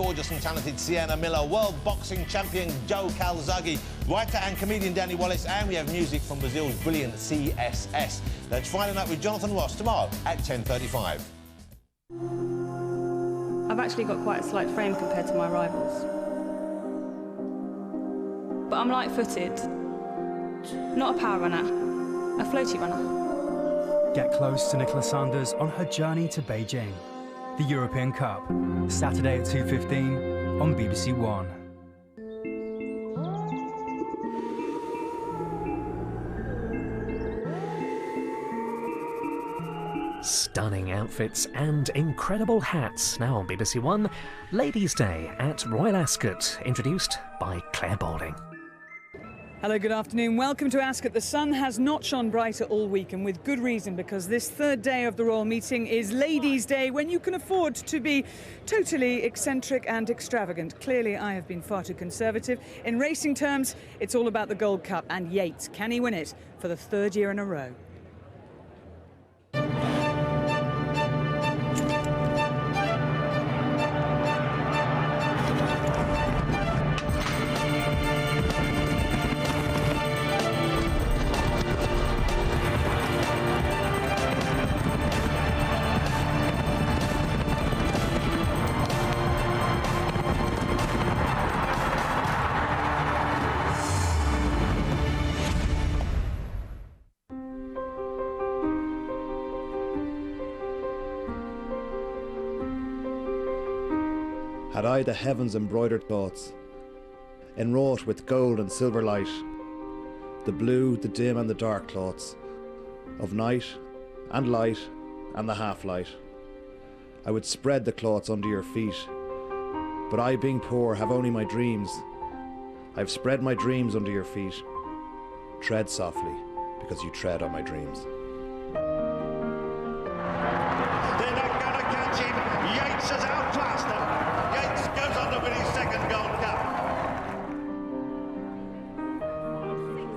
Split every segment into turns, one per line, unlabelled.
gorgeous and talented Sienna Miller, world boxing champion Joe Calzaghe, writer and comedian Danny Wallace, and we have music from Brazil's brilliant CSS. Let's find out with Jonathan Ross tomorrow at 10:35.
I've actually got quite a slight frame compared to my rivals. But I'm light-footed, not a power runner, a floaty runner.
Get close to Nicola Sanders on her journey to Beijing. The European Cup, Saturday at 2:15 on BBC One.
Stunning outfits and incredible hats now on BBC One. Ladies' Day at Royal Ascot, introduced by Claire Balding.
Hello, good afternoon. Welcome to Ascot. The sun has not shone brighter all week, and with good reason, because this third day of the Royal Meeting is Ladies' Day, when you can afford to be totally eccentric and extravagant. Clearly, I have been far too conservative. In racing terms, it's all about the Gold Cup, and Yeats, can he win it for the third year in a row?
Had I the heavens embroidered thoughts, enwrought with gold and silver light, the blue, the dim and the dark cloths, of night and light and the half-light, I would spread the cloths under your feet. But I, being poor, have only my dreams. I've spread my dreams under your feet. Tread softly, because you tread on my dreams.
They're not going to catch him. Yeats has outclassed them. Yeats goes on to win his second Gold Cup.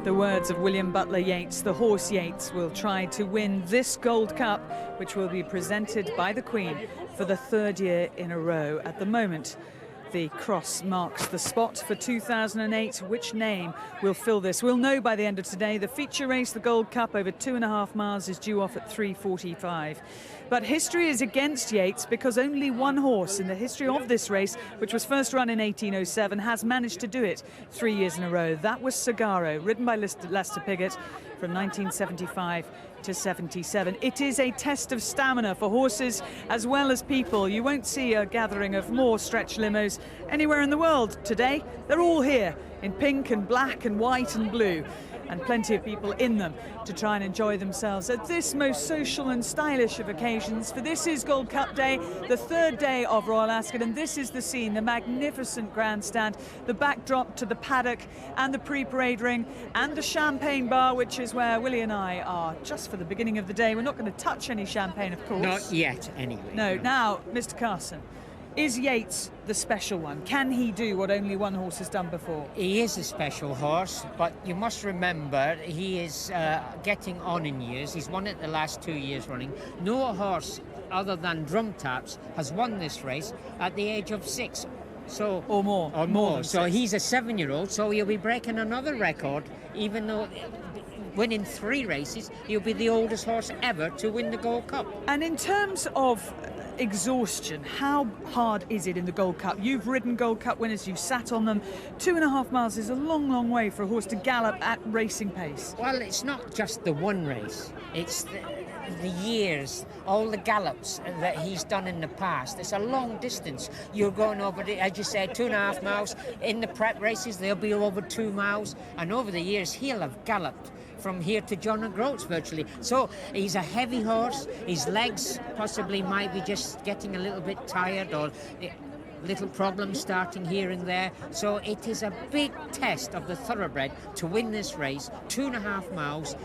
The words of William Butler Yeats, the horse Yeats, will try to win this Gold Cup, which will be presented by the Queen for the third year in a row. At the moment, the cross marks the spot for 2008. Which name will fill this? We'll know by the end of today. The feature race, the Gold Cup, over 2.5 miles, is due off at 3:45. But history is against Yeats, because only one horse in the history of this race, which was first run in 1807, has managed to do it 3 years in a row. That was Sagaro, ridden by Lester Piggott from 1975 to 77. It is a test of stamina for horses as well as people. You won't see a gathering of more stretch limos anywhere in the world today. They're all here in pink and black and white and blue, and plenty of people in them to try and enjoy themselves at this most social and stylish of occasions. For this is Gold Cup Day, the third day of Royal Ascot, and this is the scene, the magnificent grandstand, the backdrop to the paddock and the pre-parade ring and the champagne bar, which is where Willie and I are just for the beginning of the day. We're not going to touch any champagne, of course.
Not yet, anyway.
No. Now, Mr. Carson, is Yeats the special one? Can he do what only one horse has done before?
He is a special horse, but you must remember he is getting on in years. He's won it the last 2 years running. No horse other than Drum Taps has won this race at the age of 6. So,
or more.
Or more. So he's a 7-year-old, so he'll be breaking another record, even though winning 3 races, he'll be the oldest horse ever to win the Gold Cup.
And in terms of exhaustion, how hard is it in the Gold Cup? You've ridden Gold Cup winners, you've sat on them. 2.5 miles is a long, long way for a horse to gallop at racing pace.
Well, it's not just the one race, it's the years, all the gallops that he's done in the past. It's a long distance. You're going over, as you said, 2.5 miles. In the prep races, they'll be over 2 miles, and over the years, he'll have galloped from here to John O'Groats virtually. So he's a heavy horse. His legs possibly might be just getting a little bit tired, or little problems starting here and there. So it is a big test of the thoroughbred to win this race, 2.5 miles,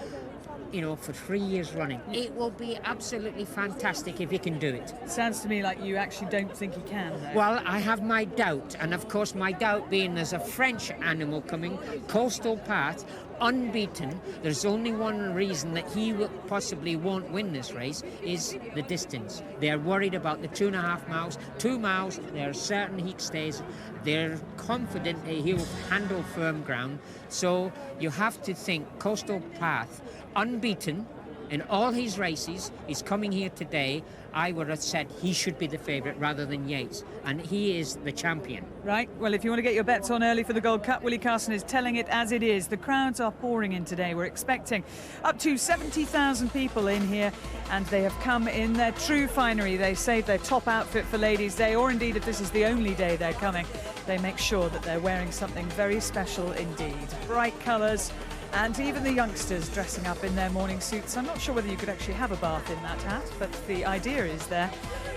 you know, for 3 years running. It will be absolutely fantastic if he can do it.
Sounds to me like you actually don't think he can, though.
Well, I have my doubt, and of course my doubt being there's a French animal coming, Coastal Path, unbeaten. There's only one reason that he possibly won't win this race is the distance. They're worried about the 2.5 miles. 2 miles, they're certain he stays. They're confident that he'll handle firm ground. So you have to think Coastal Path, unbeaten in all his races. He's coming here today. I would have said he should be the favourite rather than Yeats, and he is the champion.
Right, well, if you want to get your bets on early for the Gold Cup, Willie Carson is telling it as it is. The crowds are pouring in today. We're expecting up to 70,000 people in here, and they have come in their true finery. They save their top outfit for Ladies' Day, or indeed if this is the only day they're coming, they make sure that they're wearing something very special indeed. Bright colours, and even the youngsters dressing up in their morning suits. I'm not sure whether you could actually have a bath in that hat, but the idea is there.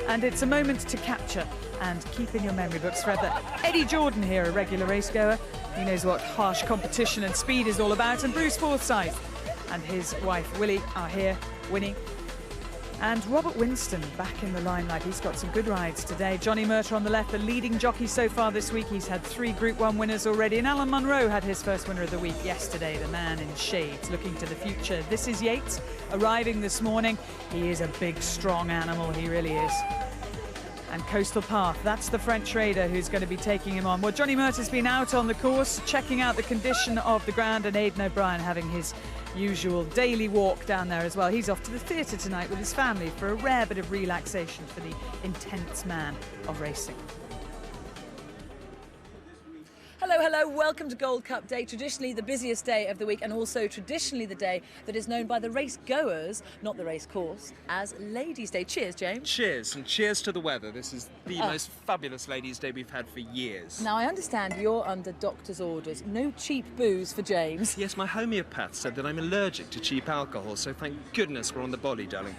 And it's a moment to capture and keep in your memory books forever. Eddie Jordan here, a regular racegoer. He knows what harsh competition and speed is all about. And Bruce Forsyth and his wife Willie are here, Winnie. And Robert Winston back in the limelight. He's got some good rides today. Johnny Murter on the left, the leading jockey so far this week. He's had 3 Group 1 winners already. And Alan Munro had his first winner of the week yesterday, the man in shades, looking to the future. This is Yeats, arriving this morning. He is a big, strong animal. He really is. And Coastal Path, that's the French raider who's going to be taking him on. Well, Johnny Murter's been out on the course, checking out the condition of the ground, and Aidan O'Brien having his usual daily walk down there as well. He's off to the theatre tonight with his family for a rare bit of relaxation for the intense man of racing.
Hello, hello, welcome to Gold Cup Day, traditionally the busiest day of the week and also traditionally the day that is known by the race goers, not the race course, as Ladies' Day. Cheers, James.
Cheers, and cheers to the weather. This is the most fabulous Ladies' Day we've had for years.
Now, I understand you're under doctor's orders. No cheap booze for James.
Yes, my homeopath said that I'm allergic to cheap alcohol, so thank goodness we're on the bolly, darling.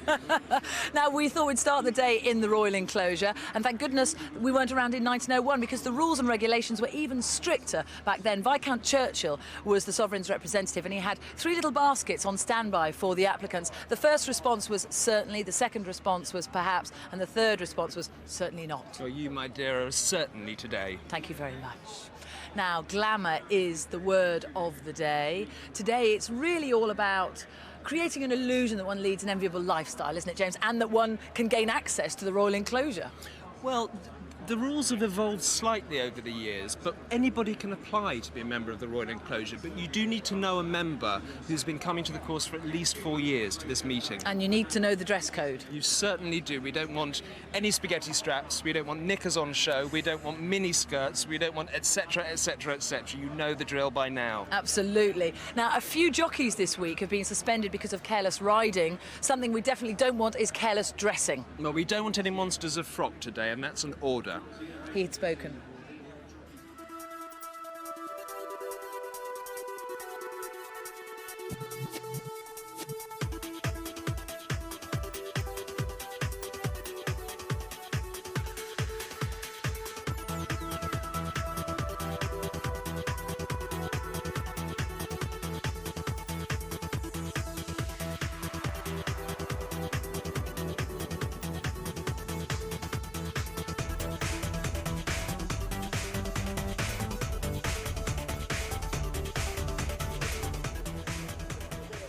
Now, we thought we'd start the day in the Royal Enclosure, and thank goodness we weren't around in 1901 because the rules and regulations were even stricter back then. Viscount Churchill was the sovereign's representative, and he had 3 little baskets on standby for the applicants. The first response was certainly, the second response was perhaps, and the third response was certainly not.
Well, you, my dear, are certainly today.
Thank you very much. Now, glamour is the word of the day. Today, it's really all about creating an illusion that one leads an enviable lifestyle, isn't it, James? And that one can gain access to the Royal Enclosure.
Well, the rules have evolved slightly over the years, but anybody can apply to be a member of the Royal Enclosure, but you do need to know a member who's been coming to the course for at least 4 years to this meeting.
And you need to know the dress code.
You certainly do. We don't want any spaghetti straps, we don't want knickers on show, we don't want mini skirts, we don't want etc, etc, etc. You know the drill by now.
Absolutely. Now, a few jockeys this week have been suspended because of careless riding. Something we definitely don't want is careless dressing.
Well, we don't want any monsters of frock today, and that's an order.
He had spoken.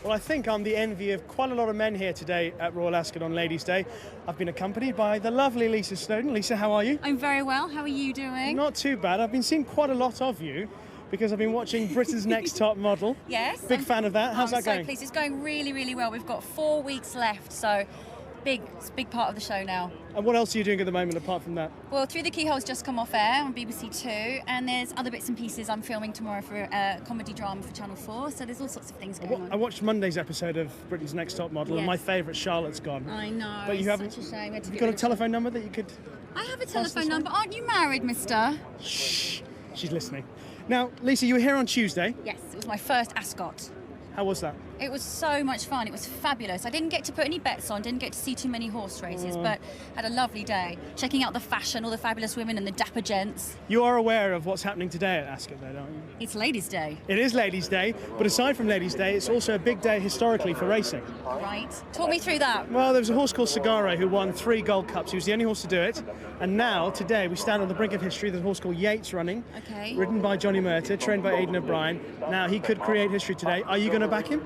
Well, I think I'm the envy of quite a lot of men here today at Royal Ascot on Ladies' Day. I've been accompanied by the lovely Lisa Snowden. Lisa, how are you?
I'm very well. How are you doing?
Not too bad. I've been seeing quite a lot of you because I've been watching Britain's Next Top Model.
Yes.
Big fan of that. How's that going?
I'm so pleased. It's going really, really well. We've got 4 weeks left, so it's a big part of the show now.
And what else are you doing at the moment apart from that?
Well, Through the Keyhole's just come off air on BBC Two, and there's other bits and pieces. I'm filming tomorrow for a comedy drama for Channel 4, so there's all sorts of things going on.
I watched Monday's episode of Britain's Next Top Model, and my favourite, Charlotte's gone.
I know.
But you haven't.
Such a shame.
Have you got a telephone number that you could?
I have a telephone number. Aren't you married, mister?
Shh. She's listening. Now, Lisa, you were here on Tuesday.
Yes, it was my first Ascot.
How was that?
It was so much fun. It was fabulous. I didn't get to put any bets on, didn't get to see too many horse races, but had a lovely day. Checking out the fashion, all the fabulous women and the dapper gents.
You are aware of what's happening today at Ascot, though, don't you?
It's Ladies' Day.
It is Ladies' Day, but aside from Ladies' Day, it's also a big day historically for racing.
Right. Talk me through that.
Well, there was a horse called Sagaro who won 3 Gold Cups. He was the only horse to do it. And now, today, we stand on the brink of history. There's a horse called Yeats running, ridden by Johnny Murtagh, trained by Aidan O'Brien. Now, he could create history today. Are you going to back him?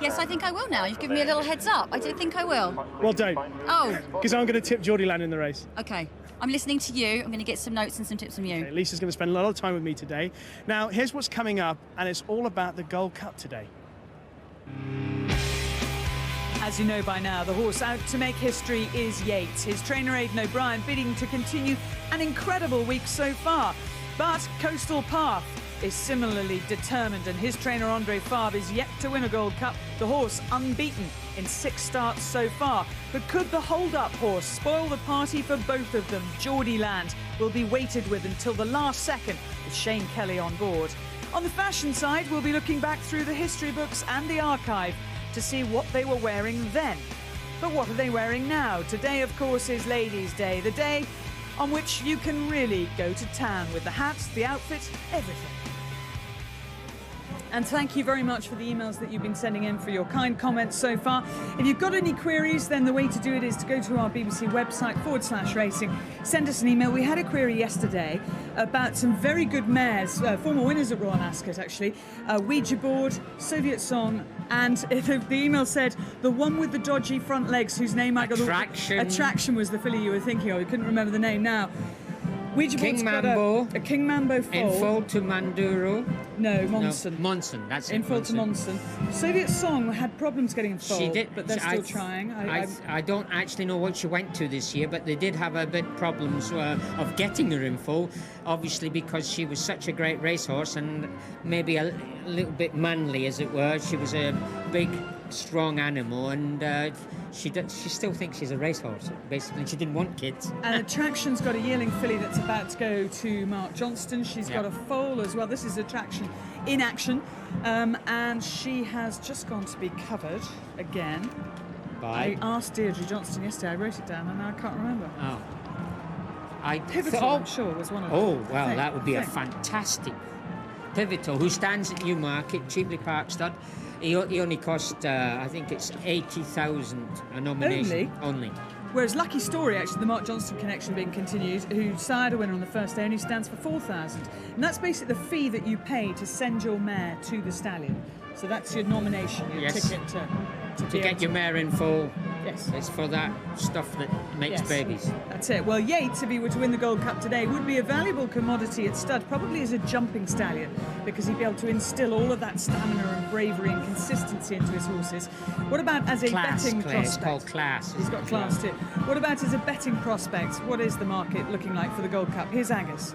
Yes, I think I will now. You've given me a little heads up. I do think I will.
Well, don't.
Oh.
Because I'm going to tip Geordieland in the race.
Okay. I'm listening to you. I'm going to get some notes and some tips from you.
Okay, Lisa's going to spend a lot of time with me today. Now, here's what's coming up, and it's all about the Gold Cup today.
As you know by now, the horse out to make history is Yeats. His trainer Aidan O'Brien bidding to continue an incredible week so far. But Coastal Path is similarly determined, and his trainer Andre Favre is yet to win a Gold Cup. The horse unbeaten in 6 starts so far. But could the hold-up horse spoil the party for both of them? Geordieland will be weighted with until the last second with Shane Kelly on board. On the fashion side, we'll be looking back through the history books and the archive to see what they were wearing then. But what are they wearing now? Today, of course, is Ladies' Day, the day on which you can really go to town with the hats, the outfit, everything. And thank you very much for the emails that you've been sending in, for your kind comments so far. If you've got any queries, then the way to do it is to go to our BBC website /racing. Send us an email. We had a query yesterday about some very good mares, former winners at Royal Ascot actually, Ouija board, Soviet song, and the email said the one with the dodgy front legs whose name I got. Attraction was the filly you were thinking of. I couldn't remember the name now. Ouija board's got a King Mambo foal.
In full to Manduro.
No, Monson.
No, Monson, that's it.
In full to Monson. Soviet Song had problems getting in full,
she did,
but they're still trying.
I don't actually know what she went to this year, but they did have a bit problems of getting her in full, obviously because she was such a great racehorse and maybe a little bit manly, as it were. She was a big, strong animal, and she still thinks she's a racehorse. Basically, she didn't want kids.
And Attraction's got a yearling filly that's about to go to Mark Johnston. She's got a foal as well. This is Attraction in action, and she has just gone to be covered again.
By?
I asked Deirdre Johnston yesterday. I wrote it down, and now I can't remember.
Oh.
Pivotal, I'm sure, was one of them.
Oh, well, that would be a fantastic Pivotal, who stands at Newmarket, Cheveley Park stud. He only cost, I think it's 80,000 a nomination. Only.
Whereas Lucky Story, actually, the Mark Johnston connection being continued, who sired a winner on the first day, only stands for 4,000. And that's basically the fee that you pay to send your mare to the stallion. So that's your nomination, your ticket to
get your mare in full.
Yes.
It's for that stuff that makes babies.
That's it. Well, Yeats, if he were to win the Gold Cup today, would be a valuable commodity at stud, probably as a jumping stallion, because he'd be able to instill all of that stamina and bravery and consistency into his horses. What about as a betting prospect?
It's called class.
He's got class too. What about as a betting prospect? What is the market looking like for the Gold Cup? Here's Angus.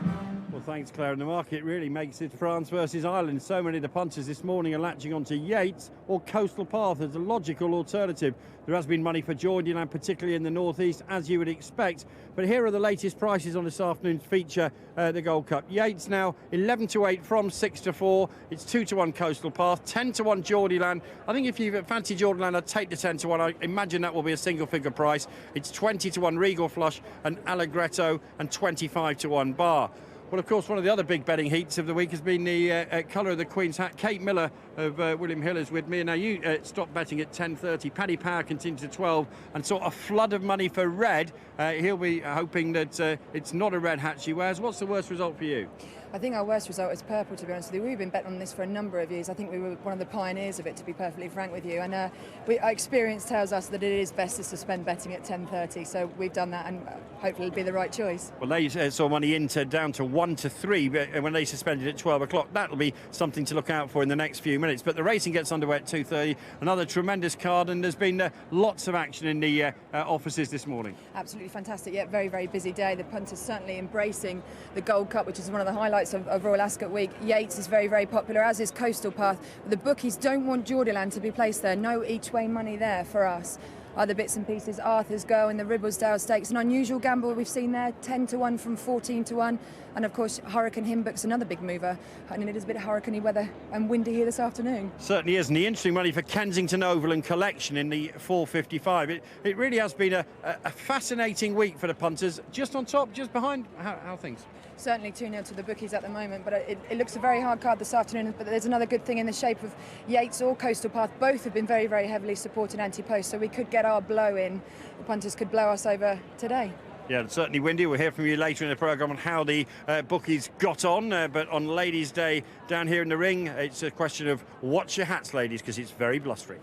Well, thanks, Claire. And the market really makes it France versus Ireland. So many of the punters this morning are latching onto Yeats or Coastal Path as a logical alternative. There has been money for Geordieland, particularly in the northeast, as you would expect. But here are the latest prices on this afternoon's feature, the Gold Cup. Yeats now 11-8 from 6-4. It's 2-1 Coastal Path, 10-1 Geordieland. I think if you fancy Geordieland, I'd take the 10-1. I imagine that will be a single-figure price. It's 20-1 Regal Flush and Allegretto, and 25-1 Bar. Well, of course, one of the other big betting heats of the week has been the colour of the Queen's hat. Kate Miller of William Hill is with me. Now, you stopped betting at 10:30. Paddy Power continues at 12 and saw a flood of money for red. He'll be hoping that it's not a red hat she wears. What's the worst result for you?
I think our worst result is purple, to be honest with you. We've been betting on this for a number of years. I think we were one of the pioneers of it, to be perfectly frank with you. And our experience tells us that it is best to suspend betting at 10:30. So we've done that, and hopefully it'll be the right choice.
Well, they saw money down to 1-3 but when they suspended at 12 o'clock. That'll be something to look out for in the next few minutes. But the racing gets underway at 2:30. Another tremendous card, and there's been lots of action in the offices this morning.
Absolutely fantastic. Yeah, very, very busy day. The punters certainly embracing the Gold Cup, which is one of the highlights of Royal Ascot week. Yeats is very, very popular, as is Coastal Path. The bookies don't want Geordieland to be placed there. No each-way money there for us. other bits and pieces. Arthur's Go and the Ribblesdale Stakes, an unusual gamble we've seen there, 10-1 from 14-1. And of course, Hurricane Himbook's another big mover. And it is a bit hurricane-y weather and windy here this afternoon.
Certainly is, and the interesting money for Kensington Oval and Collection in the 455. It really has been a fascinating week for the punters. Just on top, just behind, how things?
Certainly 2-0 to the bookies at the moment, but it looks a very hard card this afternoon. But there's another good thing in the shape of Yeats or Coastal Path. Both have been very, very heavily supported anti-post, so we could get our blow in. The punters could blow us over today.
Yeah, it's certainly windy. We'll hear from you later in the programme on how the bookies got on. But on Ladies' Day down here in the ring, it's a question of watch your hats, ladies, because it's very blustery.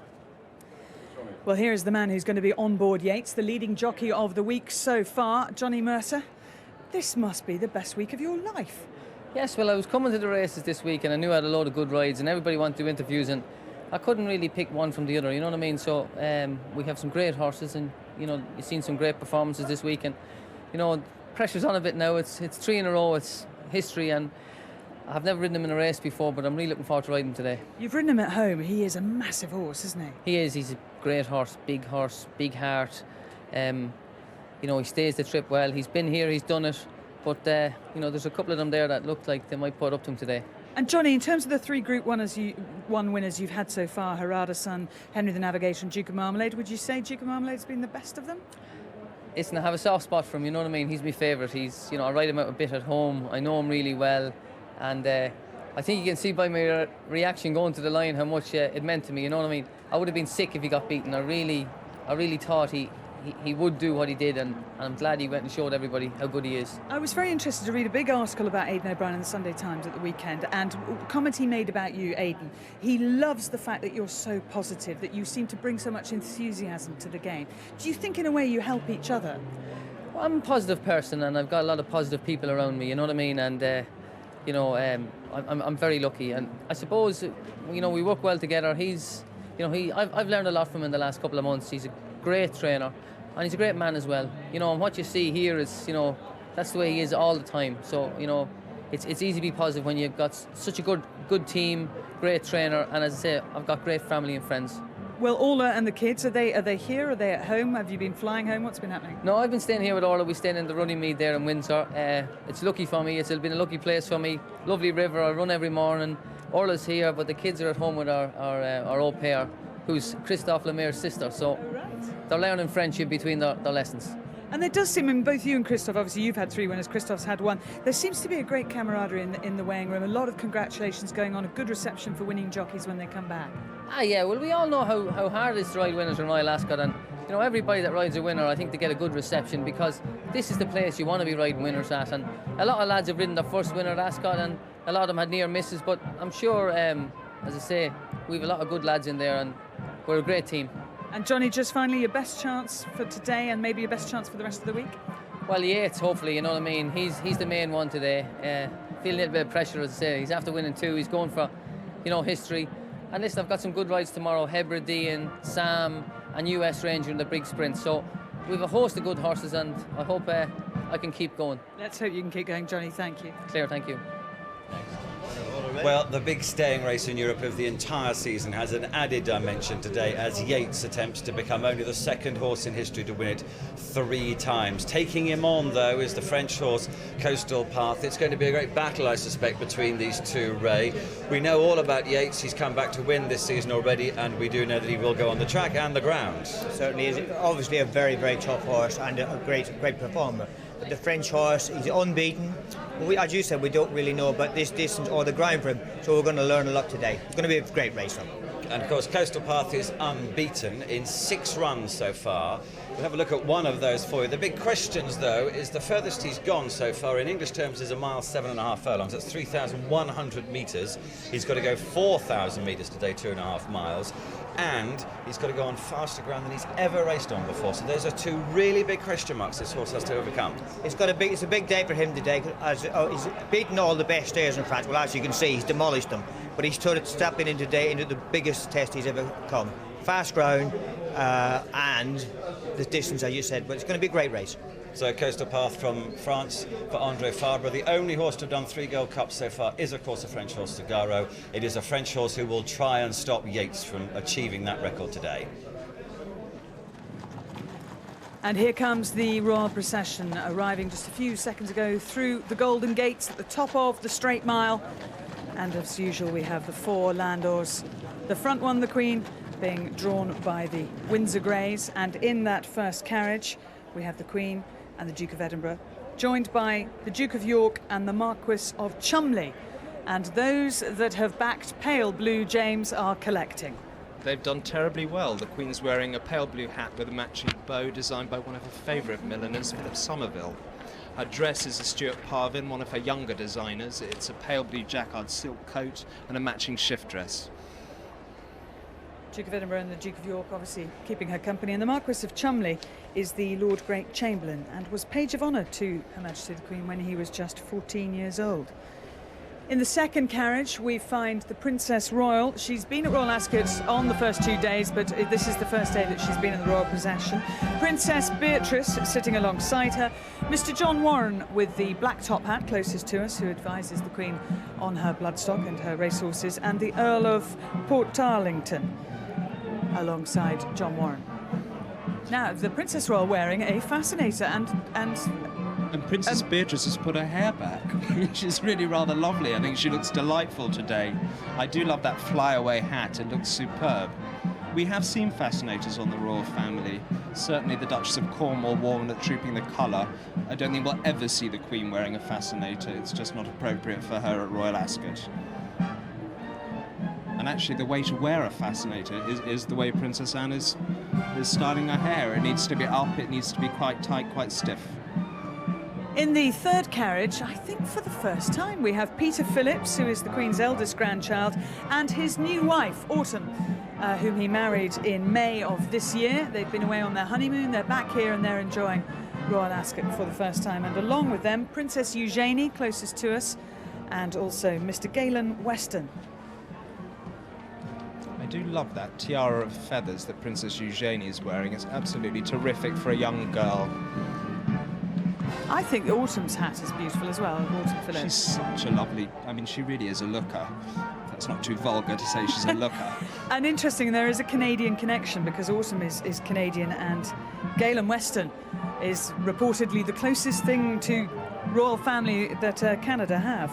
Well, here is the man who's going to be on board Yeats, the leading jockey of the week so far, Johnny Mercer. This must be the best week of your life.
Yes, well, I was coming to the races this week and I knew I had a load of good rides and everybody wanted to do interviews and I couldn't really pick one from the other, you know what I mean? So we have some great horses and, you know, you've seen some great performances this week and, you know, pressure's on a bit now. It's 3 in a row, it's history and I've never ridden him in a race before, but I'm really looking forward to riding him today.
You've ridden him at home. He is a massive horse, isn't he?
He is. He's a great horse, big heart. You know, he stays the trip well. He's been here, he's done it. But, you know, there's a couple of them there that looked like they might put up to him today.
And Johnny, in terms of the 3 Group 1 winners you've had so far, Harada Sun, Henry the Navigation, Duke of Marmalade, would you say Duke of Marmalade's been the best of them?
Listen, I have a soft spot for him, you know what I mean? He's my favourite. He's, you know, I ride him out a bit at home. I know him really well. And I think you can see by my reaction going to the line how much it meant to me, you know what I mean? I would have been sick if he got beaten. I really thought he would do what he did, and I'm glad he went and showed everybody how good he is.
I was very interested to read a big article about Aidan O'Brien in the Sunday Times at the weekend, and a comment he made about you, Aidan. He loves the fact that you're so positive, that you seem to bring so much enthusiasm to the game. Do you think in a way you help each other?
Well, I'm a positive person and I've got a lot of positive people around me, you know what I mean? And you know, I'm very lucky, and I suppose, you know, we work well together. He's, you know, I've learned a lot from him in the last couple of months. He's a great trainer and he's a great man as well, you know, and what you see here is, you know, that's the way he is all the time. So, you know, it's easy to be positive when you've got such a good team, great trainer, and as I say, I've got great family and friends.
Well, Orla and the kids, are they here? Are they at home? Have you been flying home? What's been happening?
No, I've been staying here with Orla. We're staying in the running mead there in Windsor. It's lucky for me. It's been a lucky place for me. Lovely river. I run every morning. Orla's here, but the kids are at home with our au pair, who's Christophe Lemaire's sister. So they're learning friendship between their lessons.
And there does seem, in both you and Christophe, obviously you've had 3 winners, Christophe's had 1. There seems to be a great camaraderie in the weighing room. A lot of congratulations going on, a good reception for winning jockeys when they come back.
Yeah, well, we all know how hard it is to ride winners in Royal Ascot, and you know, everybody that rides a winner, I think they get a good reception because this is the place you want to be riding winners at. And a lot of lads have ridden their first winner at Ascot, and a lot of them had near misses, but I'm sure, as I say, we have a lot of good lads in there, and we're a great team.
And Johnny, just finally, your best chance for today and maybe your best chance for the rest of the week?
Well, Yeats, hopefully, you know what I mean. He's the main one today. Feeling a little bit of pressure, as I say. He's after winning 2. He's going for, you know, history. And listen, I've got some good rides tomorrow. Hebridean, Sam, and US Ranger in the big sprint. So we have a host of good horses, and I hope I can keep going.
Let's hope you can keep going, Johnny. Thank you.
Claire, thank you.
Well, the big staying race in Europe of the entire season has an added dimension today as Yeats attempts to become only the 2nd horse in history to win it 3 times. Taking him on, though, is the French horse Coastal Path. It's going to be a great battle, I suspect, between these 2, Ray. We know all about Yeats. He's come back to win this season already, and we do know that he will go on the track and the ground.
Certainly is. Obviously a very, very tough horse and a great performer. But the French horse, he's unbeaten. As you said, we don't really know about this distance or the ground for him, so we're going to learn a lot today. It's going to be a great race.
And of course, Coastal Path is unbeaten in 6 runs so far. We'll have a look at one of those for you. The big questions, though, is the furthest he's gone so far in English terms is 1 mile 7.5 furlongs. That's 3,100 metres. He's got to go 4,000 metres today, 2.5 miles. And he's got to go on faster ground than he's ever raced on before. So those are 2 really big question marks this horse has to overcome.
It's a big day for him today. As he's beaten all the best stayers in France. Well, as you can see, he's demolished them. But he's stepping in today into the biggest test he's ever come. Fast ground and the distance, as you said. But it's going to be a great race.
So Coastal Path from France for André Fabre. The only horse to have done 3 Gold Cups so far is, of course, a French horse, Sagaro. It is a French horse who will try and stop Yeats from achieving that record today.
And here comes the royal procession, arriving just a few seconds ago through the Golden Gates at the top of the straight mile. And as usual, we have the 4 landors. The front one, the Queen, being drawn by the Windsor Greys. And in that first carriage, we have the Queen and the Duke of Edinburgh, joined by the Duke of York and the Marquis of Cholmondeley. And those that have backed pale blue, James, are collecting.
They've done terribly well. The Queen's wearing a pale blue hat with a matching bow designed by one of her favourite milliners, Philip Somerville. Her dress is a Stuart Parvin, one of her younger designers. It's a pale blue jacquard silk coat and a matching shift dress.
Duke of Edinburgh and the Duke of York obviously keeping her company, and the Marquis of Cholmondeley is the Lord Great Chamberlain and was Page of Honour to Her Majesty the Queen when he was just 14 years old. In the second carriage, we find the Princess Royal. She's been at Royal Ascot on the first 2 days, but this is the first day that she's been in the royal procession. Princess Beatrice sitting alongside her. Mr. John Warren with the black top hat closest to us, who advises the Queen on her bloodstock and her racehorses, and the Earl of Portarlington alongside John Warren. Now, the Princess Royal wearing a fascinator
And Princess Beatrice has put her hair back, which is really rather lovely. I think she looks delightful today. I do love that flyaway hat. It looks superb. We have seen fascinators on the royal family. Certainly the Duchess of Cornwall wore one at Trooping the Colour. I don't think we'll ever see the Queen wearing a fascinator. It's just not appropriate for her at Royal Ascot. And actually the way to wear a fascinator is the way Princess Anne is styling her hair. It needs to be up, it needs to be quite tight, quite stiff.
In the third carriage, I think for the first time, we have Peter Phillips, who is the Queen's eldest grandchild, and his new wife, Autumn, whom he married in May of this year. They've been away on their honeymoon, they're back here and they're enjoying Royal Ascot for the first time. And along with them, Princess Eugenie, closest to us, and also Mr. Galen Weston.
I do love that tiara of feathers that Princess Eugenie is wearing. It's absolutely terrific for a young girl.
I think Autumn's hat is beautiful as well, Autumn Phillips.
She's such a lovely... I mean, she really is a looker. That's not too vulgar to say she's a looker.
And interesting, there is a Canadian connection because Autumn is Canadian and Galen Weston is reportedly the closest thing to royal family that Canada have.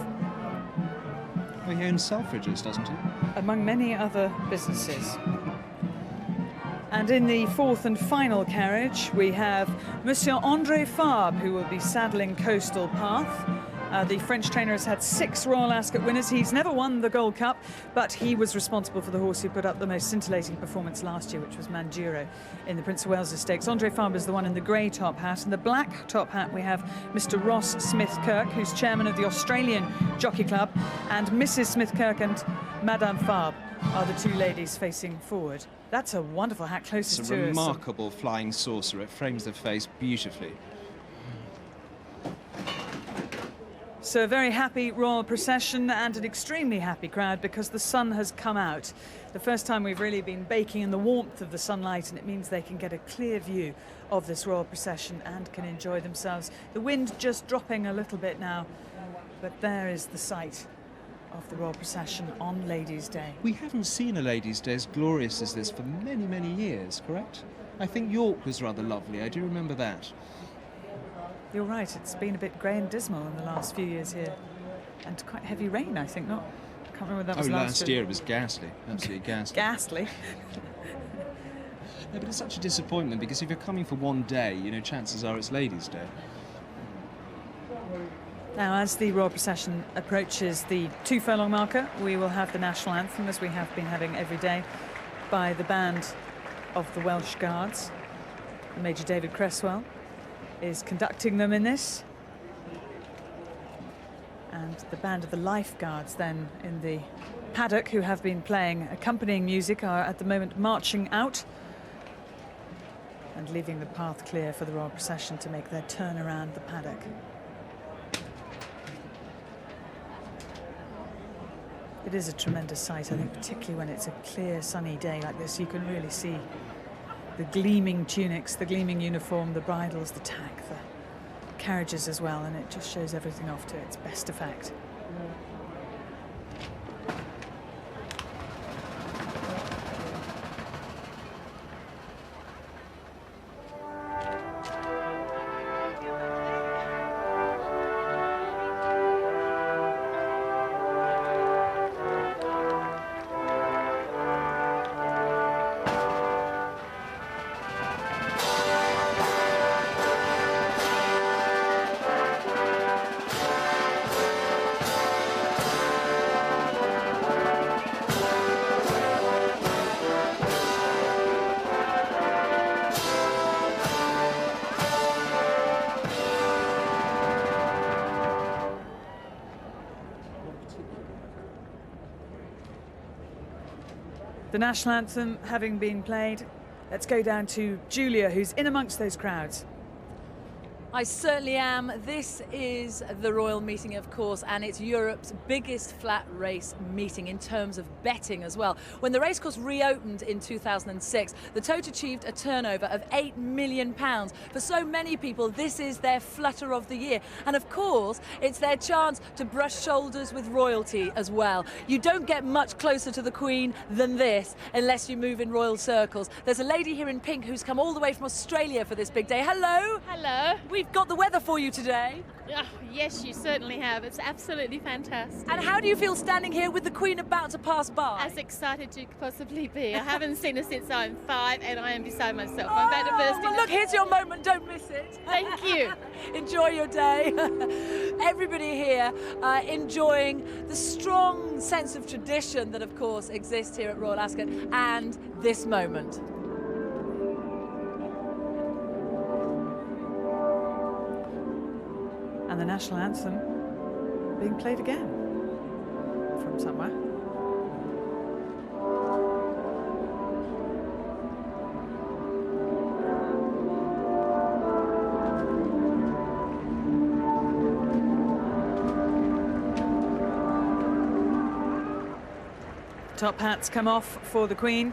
Well, he owns Selfridges, doesn't he?
Among many other businesses. And in the fourth and final carriage, we have Monsieur André Fabre, who will be saddling Coastal Path. The French trainer has had 6 Royal Ascot winners. He's never won the Gold Cup, but he was responsible for the horse who put up the most scintillating performance last year, which was Manduro in the Prince of Wales Stakes. André Fabre is the one in the grey top hat. And the black top hat, we have Mr. Ross Smith-Kirk, who's chairman of the Australian Jockey Club, and Mrs. Smith-Kirk and Madame Fabre are the 2 ladies facing forward. That's a wonderful hat closest to us.
It's a remarkable flying saucer. It frames the face beautifully.
So a very happy royal procession and an extremely happy crowd because the sun has come out. The first time we've really been baking in the warmth of the sunlight, and it means they can get a clear view of this royal procession and can enjoy themselves. The wind just dropping a little bit now, but there is the sight of the royal procession on Ladies' Day.
We haven't seen a Ladies' Day as glorious as this for many, many years, correct? I think York was rather lovely. I do remember that.
You're right, it's been a bit grey and dismal in the last few years here. And quite heavy rain, I think, not? I can't remember when that was
last year. It was ghastly, absolutely ghastly.
Ghastly?
No, but it's such a disappointment because if you're coming for one day, you know, chances are it's Ladies' Day.
Now, as the royal procession approaches the 2 furlong marker, we will have the national anthem, as we have been having every day, by the band of the Welsh Guards. Major David Cresswell is conducting them in this. And the band of the Lifeguards then in the paddock, who have been playing accompanying music, are at the moment marching out and leaving the path clear for the royal procession to make their turn around the paddock. It is a tremendous sight, I think, particularly when it's a clear, sunny day like this. You can really see the gleaming tunics, the gleaming uniform, the bridles, the tack, the carriages as well, and it just shows everything off to its best effect. The national anthem having been played, let's go down to Julia, who's in amongst those crowds.
I certainly am. This is the Royal Meeting, of course, and it's Europe's biggest flat race meeting in terms of betting as well. When the racecourse reopened in 2006, the tote achieved a turnover of £8 million. For so many people, this is their flutter of the year. And of course, it's their chance to brush shoulders with royalty as well. You don't get much closer to the Queen than this unless you move in royal circles. There's a lady here in pink who's come all the way from Australia for this big day. Hello.
Hello.
We've got the weather for you today.
Oh, yes, you certainly have. It's absolutely fantastic.
And how do you feel standing here with the Queen about to pass by?
As excited as you could possibly be. I haven't seen her since I'm 5 and I am beside myself. I'm about to burst
well, look, here's your moment. Don't miss it.
Thank you.
Enjoy your day. Everybody here enjoying the strong sense of tradition that, of course, exists here at Royal Ascot and this moment.
And the national anthem being played again from somewhere. Top hats come off for the Queen.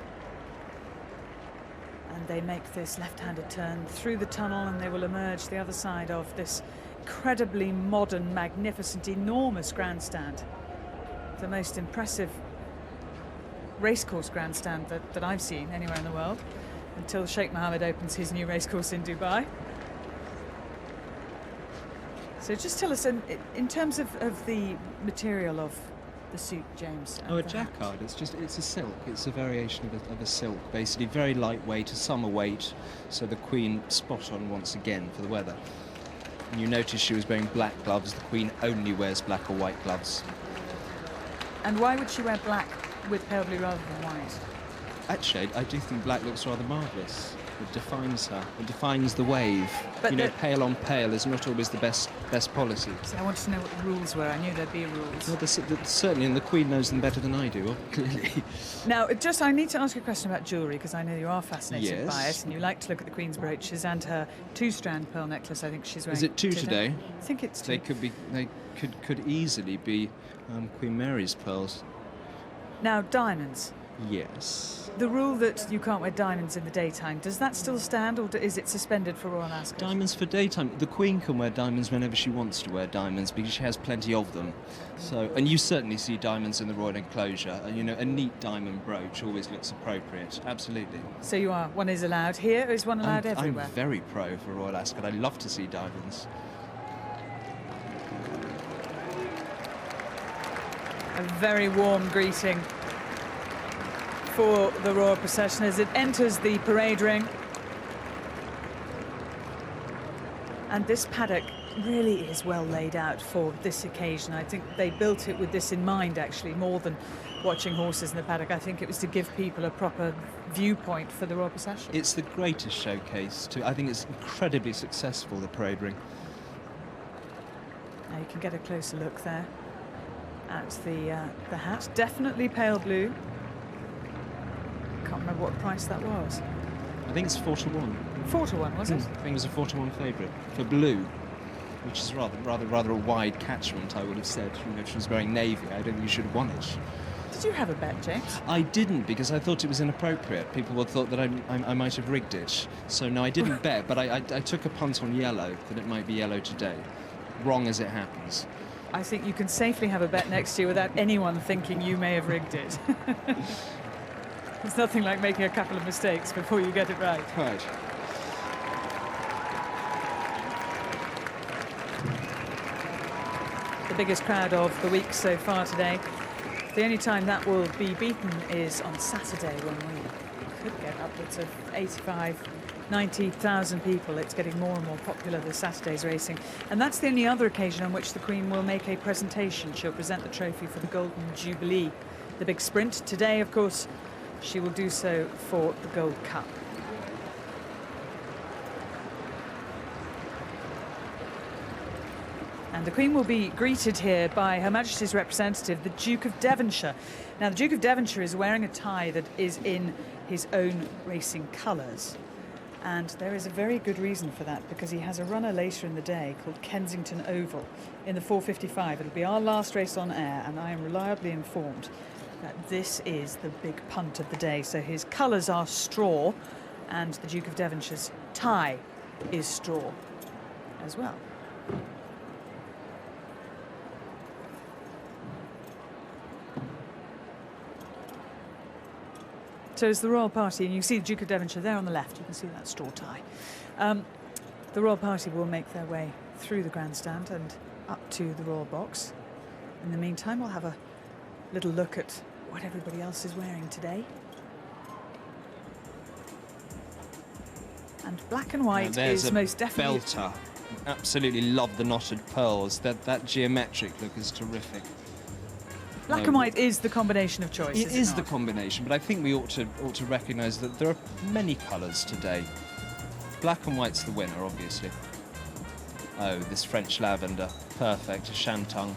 And they make this left-handed turn through the tunnel and they will emerge the other side of this incredibly modern, magnificent, enormous grandstand. The most impressive racecourse grandstand that I've seen anywhere in the world, until Sheikh Mohammed opens his new racecourse in Dubai. So just tell us, in terms of the material of the suit, James.
Oh, a jacquard. It's a silk. It's a variation of a silk, basically very lightweight, a summer weight, so the Queen spot on once again for the weather. And you notice she was wearing black gloves. The Queen only wears black or white gloves.
And why would she wear black with pale blue rather than white?
Actually, I do think black looks rather marvellous. It defines her. It defines the wave. But you know, pale on pale is not always the best policy.
So I wanted to know what the rules were. I knew there'd be rules.
Well, certainly, and the Queen knows them better than I do, clearly.
Now, I need to ask you a question about jewellery, because I know you are fascinated by
Yes.
it, and you like to look at the Queen's brooches and her two-strand pearl necklace. I think she's wearing.
Is it two today?
I think it's two.
They could easily be Queen Mary's pearls.
Now, diamonds.
Yes.
The rule that you can't wear diamonds in the daytime, does that still stand, or is it suspended for Royal Ascot?
Diamonds for daytime. The Queen can wear diamonds whenever she wants to wear diamonds because she has plenty of them. So, and you certainly see diamonds in the Royal Enclosure. You know, a neat diamond brooch always looks appropriate. Absolutely.
So one is allowed here, or is one allowed everywhere?
I'm very pro for Royal Ascot. I love to see diamonds.
A very warm greeting for the royal procession as it enters the parade ring. And this paddock really is well laid out for this occasion. I think they built it with this in mind, actually, more than watching horses in the paddock. I think it was to give people a proper viewpoint for the royal procession.
It's the greatest showcase. I think it's incredibly successful, the parade ring.
Now you can get a closer look there at the hat. Definitely pale blue. Can't remember what price that was.
I think it's 4 to 1.
4 to 1, was it?
I think it was a 4 to 1 favourite for blue, which is rather a wide catchment, I would have said. You know, if she was wearing navy, I don't think you should have won it.
Did you have a bet, James?
I didn't, because I thought it was inappropriate. People would thought that I might have rigged it. So no, I didn't bet, but I took a punt on yellow, that it might be yellow today. Wrong as it happens.
I think you can safely have a bet next year without anyone thinking you may have rigged it. There's nothing like making a couple of mistakes before you get it right.
Right.
The biggest crowd of the week so far today. The only time that will be beaten is on Saturday, when we could get upwards of 85, 90,000 people. It's getting more and more popular, this Saturday's racing. And that's the only other occasion on which the Queen will make a presentation. She'll present the trophy for the Golden Jubilee. The big sprint. Today, of course, she will do so for the Gold Cup. And the Queen will be greeted here by Her Majesty's representative, the Duke of Devonshire. Now, the Duke of Devonshire is wearing a tie that is in his own racing colours. And there is a very good reason for that, because he has a runner later in the day called Kensington Oval in the 4:55. It'll be our last race on air, and I am reliably informed that this is the big punt of the day. So his colours are straw, and the Duke of Devonshire's tie is straw as well. So it's the Royal Party, and you can see the Duke of Devonshire there on the left. You can see that straw tie. The Royal Party will make their way through the grandstand and up to the Royal Box. In the meantime, we'll have a little look at what everybody else is wearing today. And black and white is most definitely...
belter. Absolutely love the knotted pearls. That geometric look is terrific.
Black and white is the combination of choice.
It is the combination, but I think we ought to recognise that there are many colours today. Black and white's the winner, obviously. Oh, this French lavender, perfect. A shantung,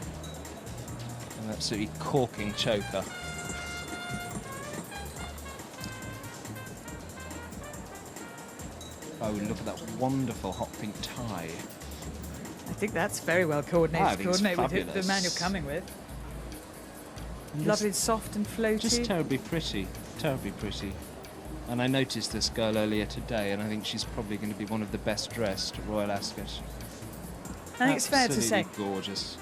an absolutely corking choker. Oh, look at that wonderful hot pink tie.
I think that's very well coordinated with the man you're coming with. Lovely, soft and floaty.
Just terribly pretty, terribly pretty. And I noticed this girl earlier today, and I think she's probably going to be one of the best dressed at Royal Ascot.
I think it's fair to say.
Absolutely gorgeous.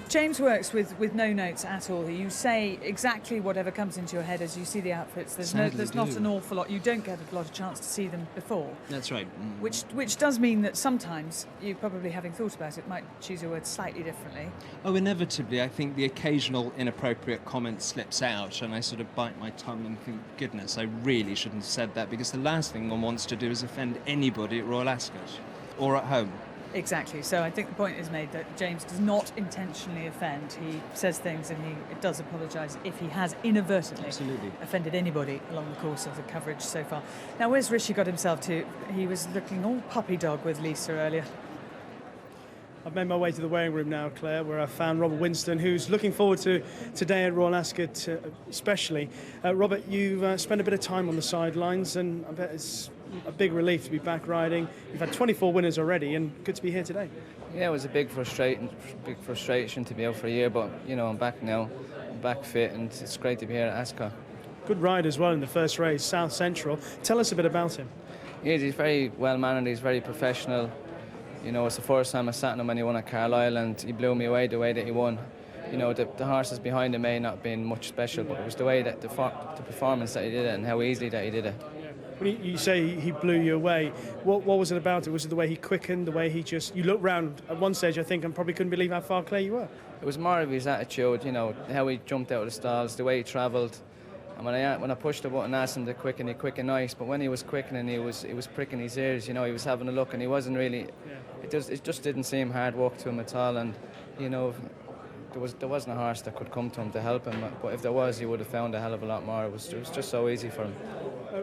James works with no notes at all. You say exactly whatever comes into your head as you see the outfits. There's not an awful lot. You don't get a lot of chance to see them before.
That's right.
Which does mean that sometimes you, probably having thought about it, might choose your words slightly differently.
Oh, inevitably. I think the occasional inappropriate comment slips out, and I sort of bite my tongue and think, goodness, I really shouldn't have said that, because the last thing one wants to do is offend anybody at Royal Ascot or at home.
Exactly. So I think the point is made that James does not intentionally offend. He says things, and he does apologise if he has inadvertently offended anybody along the course of the coverage so far. Now, where's Rishi got himself to? He was looking all puppy dog with Lisa earlier.
I've made my way to the weighing room now, Claire, where I found Robert Winston, who's looking forward to today at Royal Ascot especially. Robert, you've spent a bit of time on the sidelines, and I bet it's a big relief to be back riding. You've had 24 winners already, and good to be here today.
Yeah, it was a big frustration to be out for a year, but you know, I'm back now, I'm back fit, and it's great to be here at Ascot.
Good ride as well in the first race, South Central. Tell us a bit about him.
Yeah, he's very well mannered, he's very professional. You know, it's the first time I sat on him when he won at Carlisle, and he blew me away the way that he won. You know, the horses behind him may not have been much special, but it was the way that the performance that he did it and how easily that he did it.
When you say he blew you away, what was it about it? Was it the way he quickened, the way he just... You looked round at one stage, I think, and probably couldn't believe how far clear you were.
It was more of his attitude, you know, how he jumped out of the stalls, the way he travelled. And when I pushed the button and asked him to quicken, he quickened nice. But when he was quickening, he was pricking his ears. You know, he was having a look, and he wasn't really. It just didn't seem hard work to him at all. And you know, there wasn't a horse that could come to him to help him. But if there was, he would have found a hell of a lot more. It was just so easy for him.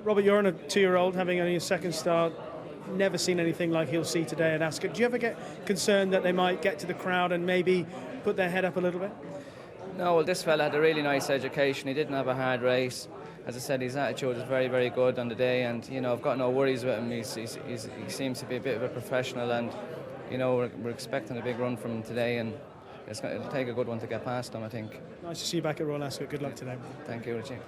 Robert, you're on a 2-year-old having only a second start. Never seen anything like he'll see today at Ascot. Do you ever get concerned that they might get to the crowd and maybe put their head up a little bit?
No, well, this fella had a really nice education. He didn't have a hard race. As I said, his attitude was very, very good on the day, and you know, I've got no worries with him. He seems to be a bit of a professional, and you know, we're expecting a big run from him today, and it'll take a good one to get past him, I think.
Nice to see you back at Royal Ascot. Good luck today.
Thank you, Richie.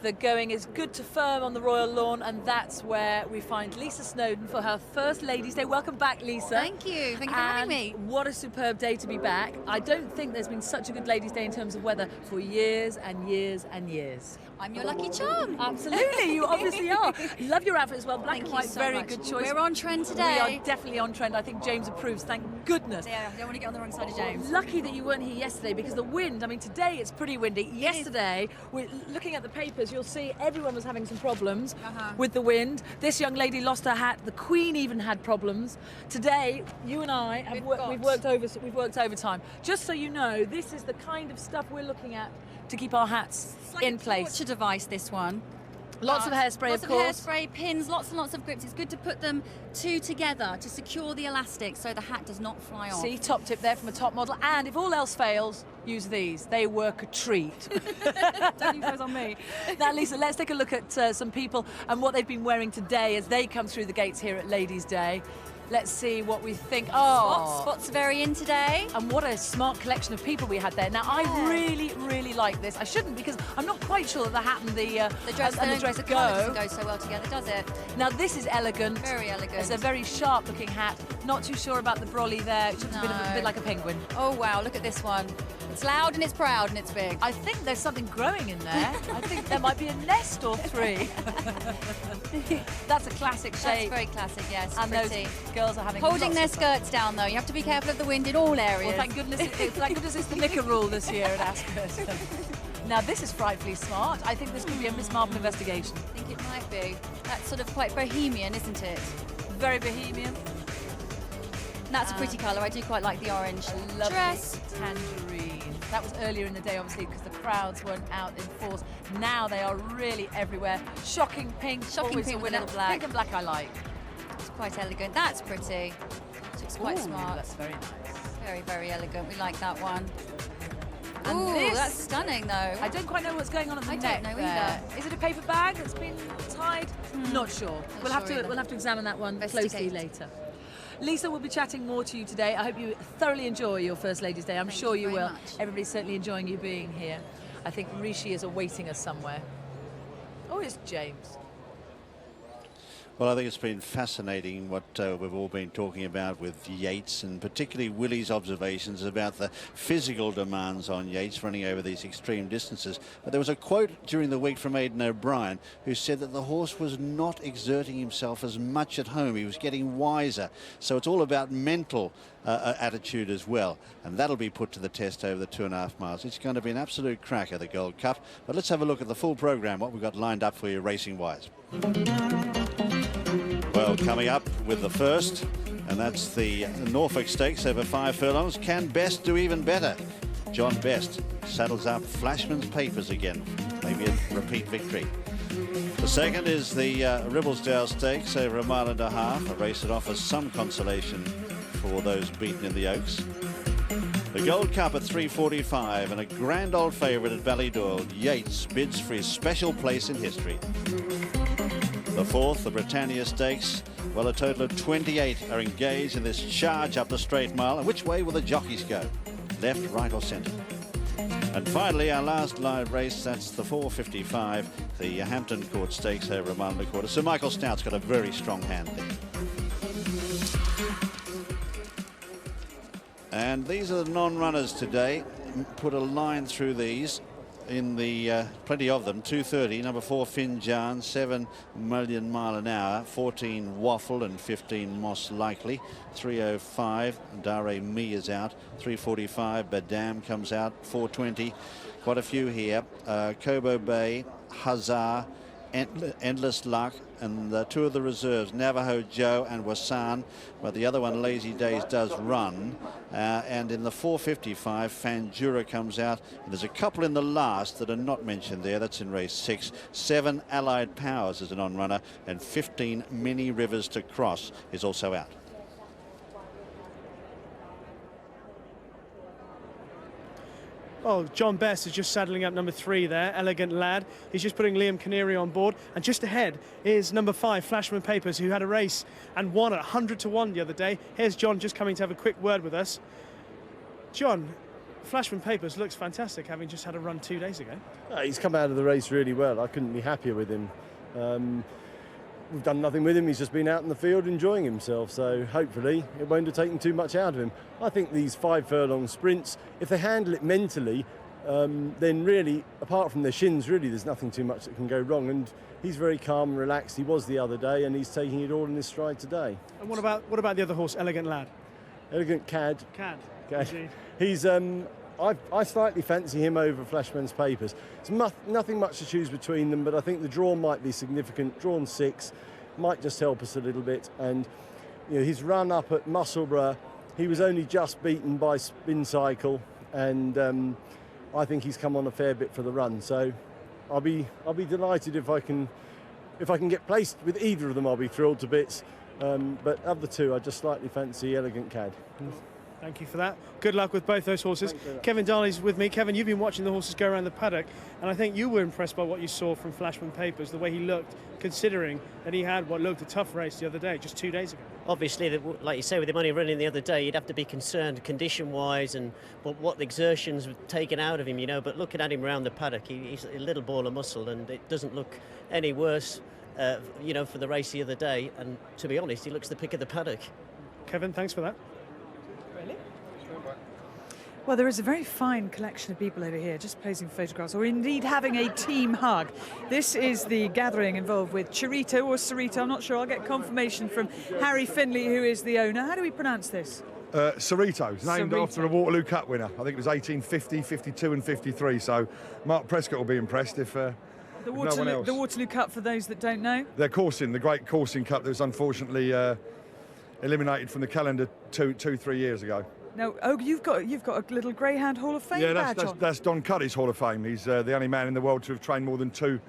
The going is good to firm on the Royal Lawn, and that's where we find Lisa Snowdon for her first Ladies' Day. Welcome back, Lisa.
Thank you. Thank you for having me.
What a superb day to be back. I don't think there's been such a good Ladies' Day in terms of weather for years and years and years.
I'm your lucky charm.
Absolutely, you obviously are. Love your outfit as well. Black and white,
so
very
much.
good choice.
We're on trend today.
We are definitely on trend. I think James approves. Thank goodness.
Yeah, I don't want to get on the wrong side of James.
Lucky that you weren't here yesterday, because the wind, I mean, today it's pretty windy. Yesterday, we're looking at the papers, you'll see everyone was having some problems with the wind. This young lady lost her hat. The Queen even had problems. Today, you and I have we've worked overtime. Just so you know, this is the kind of stuff we're looking at to keep our hats
it's like
in
a
place.
torture device, this one.
Lots of hairspray,
lots
of course.
Hairspray, pins, lots and lots of grips. It's good to put them two together to secure the elastic so the hat does not fly off.
See, top tip there from a top model. And if all else fails, use these. They work a treat. Don't use those on me. Now, Lisa, let's take a look at some people and what they've been wearing today as they come through the gates here at Ladies' Day. Let's see what we think. Oh,
Spots are very in today.
And what a smart collection of people we had there. Now, I really like this. I shouldn't, because I'm not quite sure that the hat and the dress
doesn't go so well together, does it?
Now, this is elegant.
Very elegant.
It's a very sharp-looking hat. Not too sure about the brolly there. It looks a bit like a penguin.
Oh, wow, look at this one. It's loud and it's proud and it's big.
I think there's something growing in there. I think there might be a nest or three. That's a classic shape.
That's very classic, yes.
And
pretty.
those girls are having
holding
lots
their
of fun.
skirts down though. You have to be careful of the wind in all areas.
Well, thank goodness it's the knicker rule this year at Ascot. Now this is frightfully smart. I think this could be a Miss Marple investigation.
I think it might be. That's sort of quite bohemian, isn't it?
Very bohemian.
That's a pretty colour. I do quite like the orange dress.
Tangerine. That was earlier in the day, obviously, because the crowds weren't out in force. Now they are really everywhere. Shocking pink.
Shocking pink with a little black.
Pink and black I like.
It's quite elegant. That's pretty. Looks quite smart.
That's very nice.
Very, very elegant. We like that one.
And
ooh,
this,
that's stunning, though.
I don't quite know what's going on at the neck.
I don't know
there.
either.
Is it a paper bag that's been tied? Not sure. We'll have to examine that one closely later. Lisa, we'll be chatting more to you today. I hope you thoroughly enjoy your First Ladies' Day. I'm sure you will. Everybody's certainly enjoying you being here. I think Rishi is awaiting us somewhere. Oh, it's James.
Well, I think it's been fascinating what we've all been talking about with Yeats, and particularly Willie's observations about the physical demands on Yeats running over these extreme distances. But there was a quote during the week from Aidan O'Brien who said that the horse was not exerting himself as much at home. He was getting wiser. So it's all about mental attitude as well. And that'll be put to the test over the 2.5 miles. It's going to be an absolute cracker, the Gold Cup. But let's have a look at the full programme, what we've got lined up for you racing-wise. Well, coming up with the first, and that's the Norfolk Stakes over 5 furlongs. Can Best do even better? John Best saddles up Flashman's Papers again. Maybe a repeat victory. The second is the Ribblesdale Stakes over 1.5 miles, a race that offers some consolation for those beaten in the Oaks. The Gold Cup at 3:45, and a grand old favourite at Ballydoyle. Yeats bids for his special place in history. The fourth, the Britannia Stakes. Well, a total of 28 are engaged in this charge up the straight mile. And which way will the jockeys go? Left, right or centre? And finally, our last live race, that's the 4:55, the Hampton Court Stakes over 1.25 miles. Sir Michael Stout's got a very strong hand there. And these are the non-runners today. Put a line through these. In the plenty of them. 2:30, number 4 Finn Jan, 7 million mile an hour, 14 Waffle and 15 Moss Likely. 3:05 Dare Me is out. 3:45 Badam comes out. 4:20 quite a few here. Kobo Bay, Hazar, Endless Luck, and two of the reserves, Navajo Joe and Wasan, but the other one, Lazy Days, does run. And in the 4:55, Fanjura comes out. And there's a couple in the last that are not mentioned there. That's in race 6. 7 Allied Powers is an on-runner, and 15 Many Rivers to Cross is also out.
Oh, John Best is just saddling up number 3 there, Elegant Lad. He's just putting Liam Canary on board. And just ahead is number 5, Flashman Papers, who had a race and won at 100 to 1 the other day. Here's John just coming to have a quick word with us. John, Flashman Papers looks fantastic, having just had a run 2 days ago.
He's come out of the race really well. I couldn't be happier with him. We've done nothing with him. He's just been out in the field enjoying himself. So hopefully it won't have taken too much out of him. I think these 5 furlong sprints, if they handle it mentally, then really, apart from their shins, really there's nothing too much that can go wrong. And he's very calm and relaxed. He was the other day, and he's taking it all in his stride today.
And what about the other horse, Elegant Lad?
Elegant Cad.
Cad.
He's I slightly fancy him over Flashman's Papers. There's nothing much to choose between them, but I think the draw might be significant. Drawn 6 might just help us a little bit. And you know, his run up at Musselburgh, he was only just beaten by Spin Cycle, and I think he's come on a fair bit for the run. So I'll be delighted if I can get placed with either of them. I'll be thrilled to bits. But of the two, I just slightly fancy Elegant Cad.
Thank you for that. Good luck with both those horses. Kevin Darley's with me. Kevin, you've been watching the horses go around the paddock, and I think you were impressed by what you saw from Flashman Papers, the way he looked, considering that he had what looked a tough race the other day, just 2 days ago.
Obviously, like you say, with him only running the other day, you'd have to be concerned condition-wise and what the exertions were taken out of him, you know. But looking at him around the paddock, he's a little ball of muscle, and it doesn't look any worse, you know, for the race the other day. And to be honest, he looks the pick of the paddock.
Kevin, thanks for that.
Well, there is a very fine collection of people over here just posing photographs, or indeed having a team hug. This is the gathering involved with Chirito or Cerrito, I'm not sure. I'll get confirmation from Harry Finley, who is the owner. How do we pronounce this?
Cerrito. It's named
Cerrito.
after a Waterloo Cup winner. I think it was 1850, 52 and 53, so Mark Prescott will be impressed if no one else.
The Waterloo Cup, for those that don't know.
They're coursing, the great coursing cup that was unfortunately eliminated from the calendar 3 years ago.
No, oh, you've got a little Greyhound Hall of Fame badge on.
That's Don Cuddy's Hall of Fame. He's the only man in the world to have trained more than 2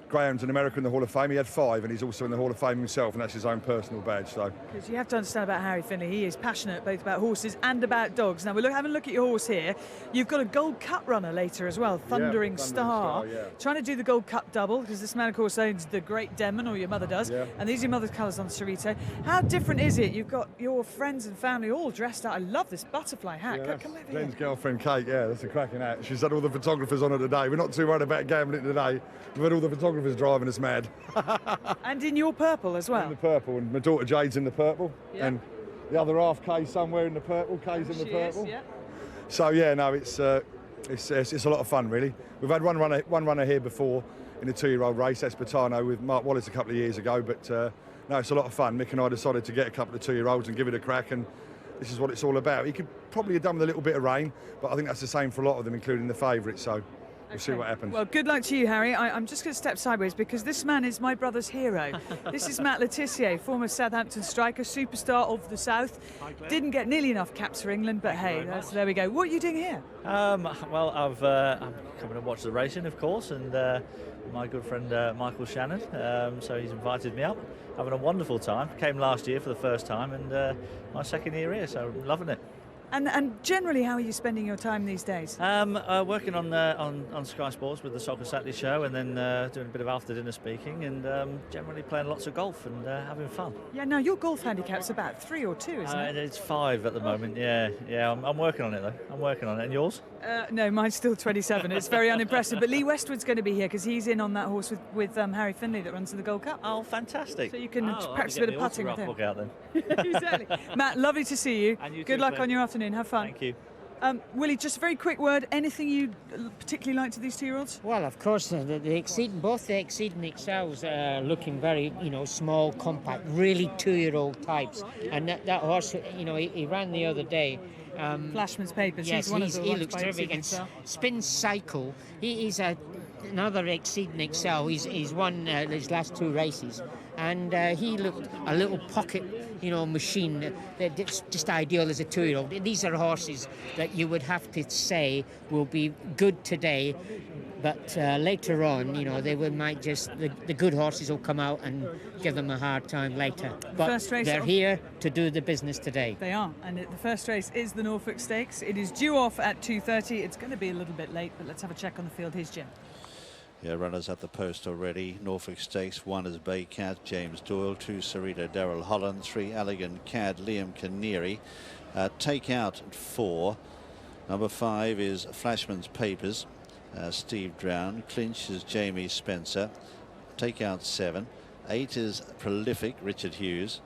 Greyhounds in America in the Hall of Fame. He had 5, and he's also in the Hall of Fame himself, and that's his own personal badge. So,
because you have to understand about Harry Finley, he is passionate both about horses and about dogs. Now we're having a look at your horse here. You've got a Gold Cup runner later as well, Thundering Star. Trying to do the Gold Cup double, because this man of course owns the Great Denman, or your mother does, and these are your mother's colours on Cerrito. How different is it? You've got your friends and family all dressed out. I love this butterfly hat. Come over
Glenn's
here.
girlfriend Kate, that's a cracking hat. She's had all the photographers on her today. We're not too worried about gambling today. We've had all the photographers driving us mad.
And in your purple as well.
In the purple, and my daughter Jade's in the purple, and the other half Kay's somewhere in the purple. Kay's in the purple. So no, it's a lot of fun really. We've had one runner here before in a 2-year-old race, that's Batano with Mark Wallace a couple of years ago. But no, it's a lot of fun. Mick and I decided to get a couple of 2-year-olds and give it a crack, and this is what it's all about. He could probably have done with a little bit of rain, but I think that's the same for a lot of them, including the favourites. So. We'll see what happens.
Well, good luck to you, Harry. I'm just going to step sideways because this man is my brother's hero. This is Matt Le Tissier, former Southampton striker, superstar of the South. Didn't get nearly enough caps for England, but hey, there we go. What are you doing here?
Well, I'm coming to watch the racing, of course, and my good friend Michael Shannon, so he's invited me up. Having a wonderful time. Came last year for the first time, and my second year here, so loving it.
And generally, how are you spending your time these days?
Working on Sky Sports with the Soccer Saturday show, and then doing a bit of after dinner speaking, and generally playing lots of golf and having fun.
Yeah, no, your golf handicap's about 3 or 2, isn't it?
It's 5 at the moment. Yeah. I'm working on it though. I'm working on it. And yours?
No, mine's still 27. It's very unimpressive. But Lee Westwood's going to be here because he's in on that horse with Harry Finley that runs in the Gold Cup.
Oh, fantastic!
So you can practice a bit of putting with him.
Book out then.
Exactly. Matt, lovely to see you.
And you
Good
too,
luck
Glenn.
on your afternoon. Have fun.
Thank you.
Willie, just a very quick word. Anything you particularly like to these 2-year-olds?
Well, of course, both the Exceeding Excels are looking very, small, compact, really 2-year-old types. And that horse, he ran the other day.
Flashman's Papers.
Yes,
he's one of the
he
ones
looks
by
terrific. And
Exceeding
Spin Cycle, he's another Exceeding Excel. He's won his last 2 races, and he looked a little pocket, machine that's just ideal as a 2-year-old. These are horses that you would have to say will be good today, but later on, the good horses will come out and give them a hard time later. But they're here to do the business today.
They are, and the first race is the Norfolk Stakes. It is due off at 2:30. It's going to be a little bit late, but let's have a check on the field. Here's Jim.
Yeah, runners at the post already. Norfolk Stakes, 1 is Bay Cat, James Doyle, 2 Cerrito, Darrell Holland, 3 Elegant Cad, Liam Canary. Take out at 4. Number 5 is Flashman's Papers, Steve Drown. Clinch is Jamie Spencer. Take out 7. 8 is Prolific, Richard Hughes.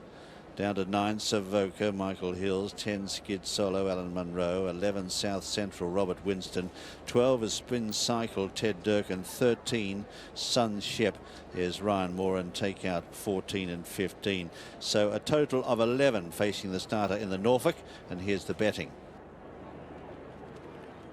Down to 9, Savoca, Michael Hills. 10, Skid Solo, Alan Munro. 11, South Central, Robert Winston. 12 is Spin Cycle, Ted Durkin. 13, Sunship is Ryan Moore, and take out 14 and 15. So a total of 11 facing the starter in the Norfolk, and here's the betting.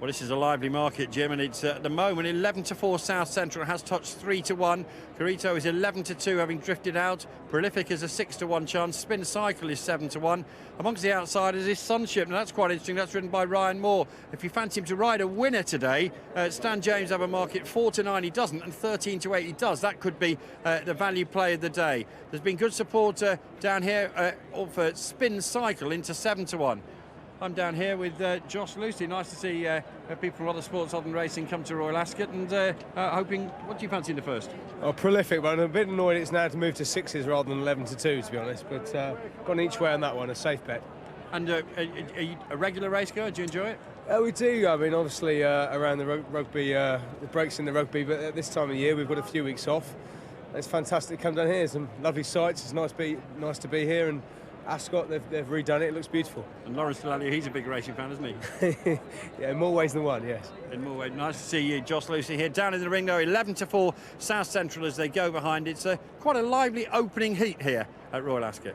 Well, this is a lively market, Jim, and it's at the moment 11-4 South Central. Has touched 3-1. Carito is 11-2, having drifted out. Prolific is a 6-1 chance. Spin Cycle is 7-1. Amongst the outsiders is Sunship. Now that's quite interesting. That's ridden by Ryan Moore. If you fancy him to ride a winner today, Stan James have a market 4-9 he doesn't, and 13-8 he does. That could be the value play of the day. There's been good support down here for Spin Cycle into 7-1. I'm down here with Josh Lucy. Nice to see people from other sports other than racing come to Royal Ascot, and hoping. What do you fancy in the first?
Oh, Prolific, but I'm a bit annoyed it's now to move to 6s rather than 11-2, to be honest. But gone each way on that one, a safe bet.
And are you a regular race goer? Do you enjoy it?
We do. I mean, obviously around the rugby, the breaks in the rugby, but at this time of year we've got a few weeks off. It's fantastic to come down here. Some lovely sights. It's nice to be here, and Ascot, they've redone it. It looks beautiful.
And Lawrence Delaney, he's a big racing fan, isn't he?
Yeah, in more ways than one, yes.
In more ways. Nice to see you, Josh Lucy, here. Down in the ring, though, 11-4 South Central as they go behind. It's quite a lively opening heat here at Royal Ascot.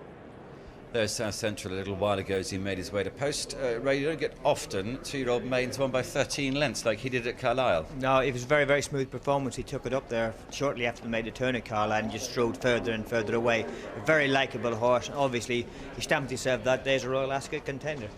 There's South Central a little while ago as he made his way to post. Ray, you don't get often 2-year-old maidens won by 13 lengths like he did at Carlisle.
No, it was a very, very smooth performance. He took it up there shortly after they made the turn at Carlisle and just strode further and further away. A very likeable horse, and obviously he stamped himself that day as a Royal Ascot contender.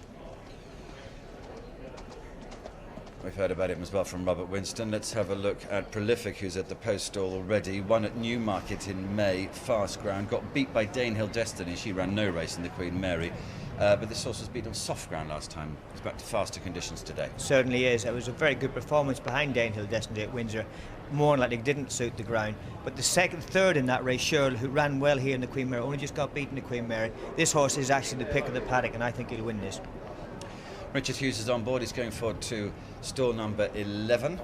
We've heard about him as well from Robert Winston. Let's have a look at Prolific, who's at the post stall already. Won at Newmarket in May, fast ground. Got beat by Danehill Destiny. She ran no race in the Queen Mary. But this horse was beat on soft ground last time. It's back to faster conditions today.
Certainly is. It was a very good performance behind Danehill Destiny at Windsor. More like it didn't suit the ground. But the third in that race, Shirl, who ran well here in the Queen Mary, only just got beaten in the Queen Mary. This horse is actually the pick of the paddock, and I think he'll win this.
Richard Hughes is on board. He's going forward to stall number 11.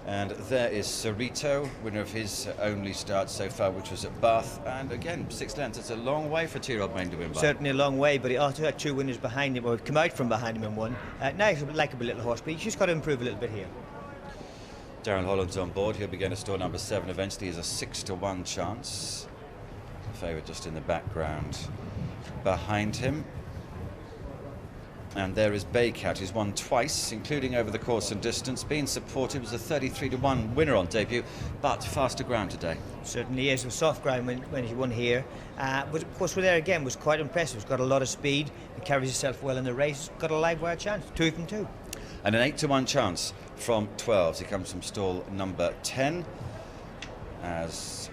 And there is Cerrito, winner of his only start so far, which was at Bath. And again, 6 lengths. It's a long way for 2-year-old maiden to win by.
Certainly a long way, but he also had 2 winners behind him, or come out from behind him and won. Now he's a likeable little horse, but he's just got to improve a little bit here.
Darren Holland's on board. He'll be going to stall number 7 eventually. He's a 6-1 chance. The favourite just in the background behind him. And there is Baycat, who's won twice, including over the course and distance. Being supported, was a 33-1 winner on debut, but faster ground today.
Certainly is. It was soft ground when he won here. But of course, there again was quite impressive. He's got a lot of speed. He carries himself well in the race. Got a live wire chance. 2 from 2.
And an 8-1 chance from 12s. He comes from stall number 10. As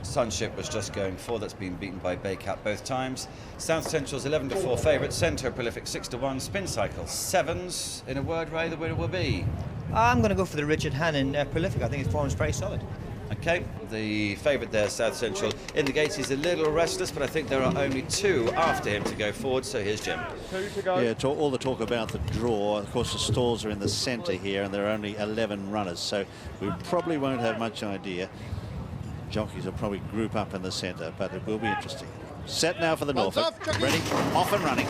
Sunship was just going 4, that's been beaten by Baycat both times. South Central's 11-4 favourite, Centre Prolific 6-1, Spin Cycle 7s. In a word, Ray, the winner will be?
I'm going to go for the Richard Hannon Prolific. I think his form's very solid.
Okay, the favourite there, South Central. In the gates, he's a little restless, but I think there are only 2 after him to go forward, so here's Jim.
2 to go. Yeah, all the talk about the draw. Of course, the stalls are in the centre here, and there are only 11 runners, so we probably won't have much idea. Jockeys will probably group up in the centre, but it will be interesting. Set now for the Norfolk. Ready, off and running.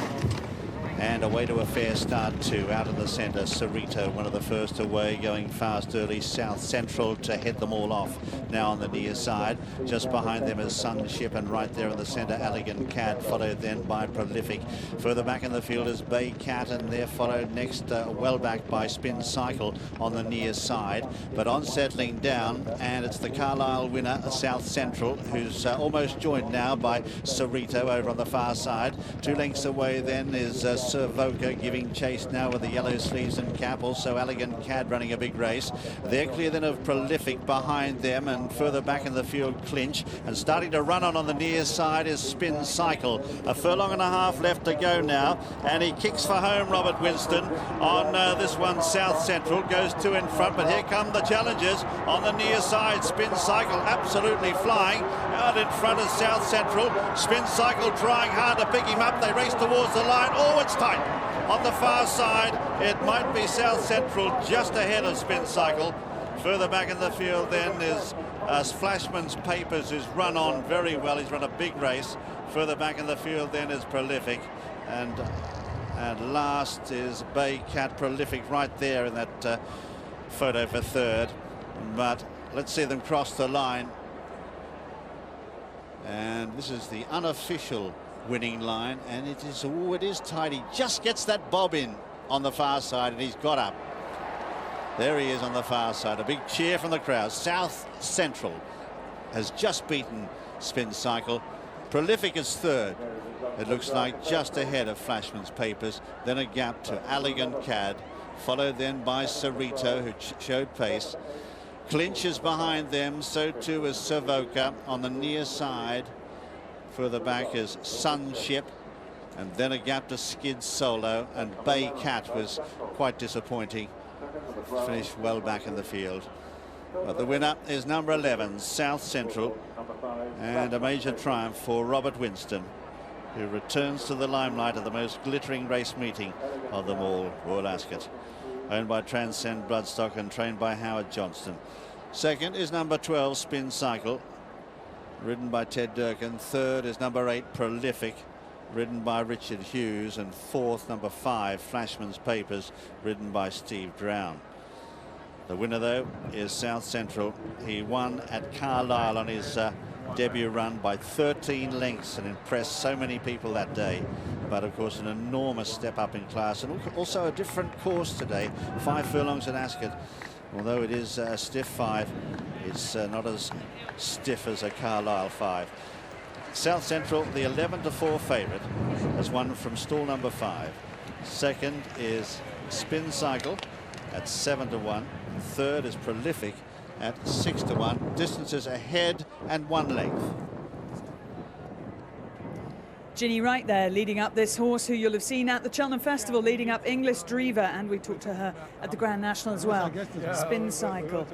And away to a fair start too. Out in the centre, Cerrito, one of the first away, going fast early. South Central to head them all off. Now on the near side. Just behind them is Sunship, and right there in the centre, Elegant Cad, followed then by Prolific. Further back in the field is Baycat, and they're followed next well back by Spin Cycle on the near side. But on settling down, and it's the Carlisle winner, South Central, who's almost joined now by Cerrito over on the far side. 2 lengths away then is Servoca giving chase now with the yellow sleeves and cap. Also Elegant Cad running a big race. They're clear then of Prolific behind them, and further back in the field Clinch, and starting to run on the near side is Spin Cycle. A furlong and a half left to go now, and he kicks for home, Robert Winston. On this one, South Central goes 2 in front, but here come the challengers on the near side. Spin Cycle absolutely flying. Out in front is South Central. Spin Cycle trying hard to pick him up. They race towards the line. Oh, it's tight. On the far side, it might be South Central just ahead of Spin Cycle. Further back in the field then is Flashman's Papers, who's run on very well. He's run a big race. Further back in the field then is Prolific. And last is Baycat. Prolific right there in that photo for 3rd. But let's see them cross the line. And this is the unofficial winning line, and it is tight. He just gets that bob in on the far side, and he's got up. There he is on the far side. A big cheer from the crowd. South Central has just beaten Spin Cycle. Prolific is third. It looks like just ahead of Flashman's Papers. Then a gap to Allegan Cad, followed then by Cerrito, who showed pace. Clinch is behind them, so too is Savoca on the near side. Further back is Sunship, and then a gap to Skid Solo, and Bay Cat was quite disappointing. Finished well back in the field. But the winner is number 11, South Central, and a major triumph for Robert Winston, who returns to the limelight of the most glittering race meeting of them all, Royal Ascot, owned by Transcend Bloodstock and trained by Howard Johnston. Second is number 12, Spin Cycle, ridden by Ted Durkin. Third is number 8, Prolific, ridden by Richard Hughes. And fourth, number 5, Flashman's Papers, ridden by Steve Drown. The winner, though, is South Central. He won at Carlisle on his debut run by 13 lengths and impressed so many people that day. But of course, an enormous step up in class, and also a different course today. 5 furlongs at Ascot. Although it is a stiff 5, it's not as stiff as a Carlisle 5. South Central, the 11-4 favourite, has won from stall number 5. Second is Spin Cycle at 7-1. Third is Prolific at 6-1. Distances ahead and 1 length.
Ginny Wright there leading up this horse, who you'll have seen at the Cheltenham Festival, leading up English Drever, and we talked to her at the Grand National as well. Spin Cycle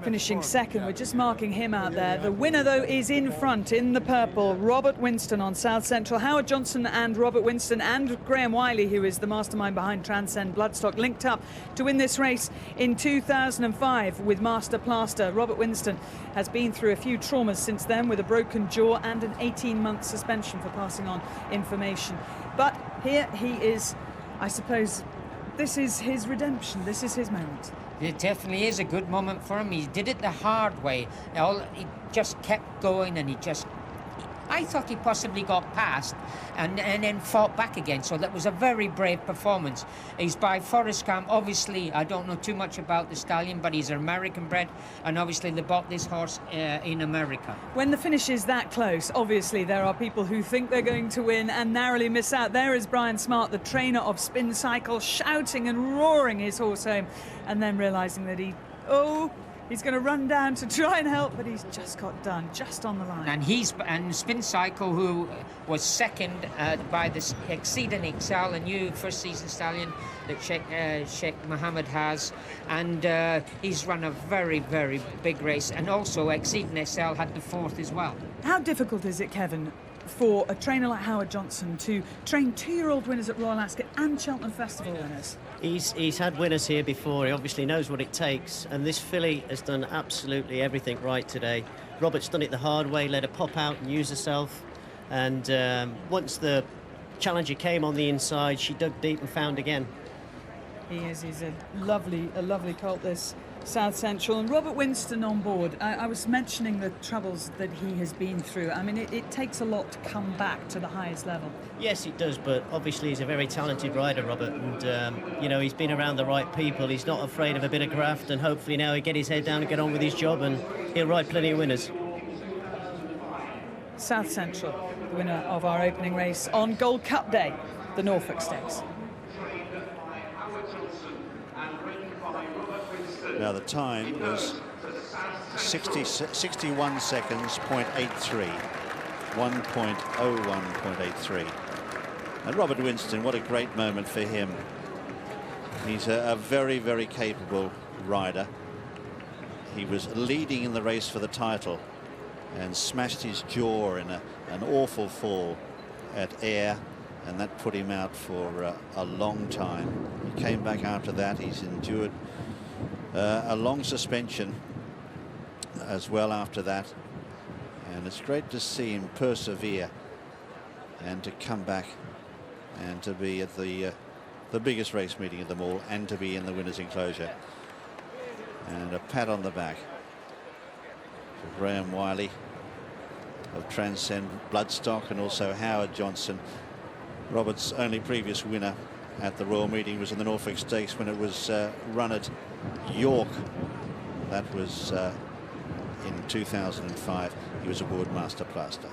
finishing second. We're just marking him out there. The winner, though, is in front in the purple, Robert Winston on South Central. Howard Johnson and Robert Winston and Graham Wylie, who is the mastermind behind Transcend Bloodstock, linked up to win this race in 2005 with Master Plaster. Robert Winston has been through a few traumas since then, with a broken jaw and an 18-month suspension for passing on information. But here he is. I suppose this is his redemption. This is his moment.
It definitely is a good moment for him. He did it the hard way. He just kept going, and I thought he possibly got past and then fought back again. So that was a very brave performance. He's by Forest Camp. Obviously, I don't know too much about the stallion, but he's an American bred, and obviously they bought this horse in America.
When the finish is that close, obviously there are people who think they're going to win and narrowly miss out. There is Brian Smart, the trainer of Spin Cycle, shouting and roaring his horse home, and then realising that he's going to run down to try and help, but he's just got done, just on the line.
And Spin Cycle, who was second by this Exceeding Excel, a new first season stallion that Sheikh Mohammed has, and he's run a very, very big race. And also Exceeding Excel had the 4th as well.
How difficult is it, Kevin, for a trainer like Howard Johnson to train 2-year-old winners at Royal Ascot and Cheltenham Festival winners?
He's had winners here before. He obviously knows what it takes, and this filly has done absolutely everything right today. Robert's done it the hard way, let her pop out and use herself, and once the challenger came on the inside, she dug deep and found again.
He's a lovely colt, this South Central. And Robert Winston on board. I was mentioning the troubles that he has been through. I mean, it takes a lot to come back to the highest level.
Yes, it does, but obviously he's a very talented rider, Robert, and he's been around the right people. He's not afraid of a bit of graft, and hopefully now he'll get his head down and get on with his job, and he'll ride plenty of winners.
South Central, the winner of our opening race on Gold Cup Day, the Norfolk Stakes.
Now the time was 61 seconds, 0.83, 1.01.83. And Robert Winston, what a great moment for him. He's a very, very capable rider. He was leading in the race for the title and smashed his jaw in an awful fall at Ayr, and that put him out for a long time. He came back after that. He's endured a long suspension as well after that, and it's great to see him persevere and to come back and to be at the biggest race meeting of them all, and to be in the winner's enclosure. And a pat on the back for Graham Wylie of Transcend Bloodstock, and also Howard Johnson, Robert's only previous winner at the Royal Meeting was in the Norfolk Stakes when it was run at York. That was in 2005. He was aboard Master Plaster.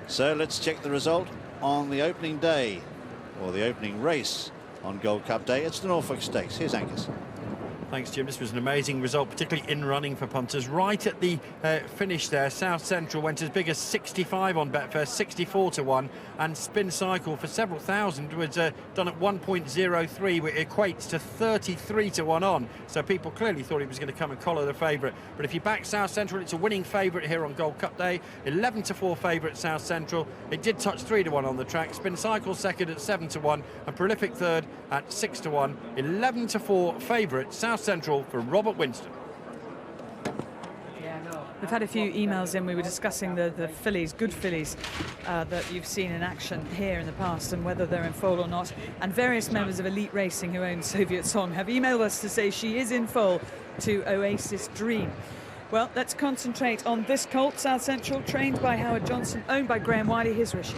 So let's check the result on the opening day, or the opening race on Gold Cup Day. It's the Norfolk Stakes. Here's Angus.
Thanks, Jim. This was an amazing result, particularly in running for punters. Right at the finish there, South Central went as big as 65 on Betfair, 64 to 1, and Spin Cycle for several thousand was done at 1.03, which equates to 33 to 1 on. So people clearly thought he was going to come and collar the favourite. But if you back South Central, it's a winning favourite here on Gold Cup Day. 11 to 4 favourite South Central. It did touch 3 to 1 on the track. Spin Cycle second at 7 to 1, and Prolific third at 6 to 1. 11 to 4 favourite South Central for Robert Winston.
We've had a few emails in. We were discussing the fillies, good fillies, that you've seen in action here in the past and whether they're in foal or not. And various members of Elite Racing who own Soviet Song have emailed us to say she is in foal to Oasis Dream. Well, let's concentrate on this colt, South Central, trained by Howard Johnson, owned by Graham Wylie. Here's Rishi.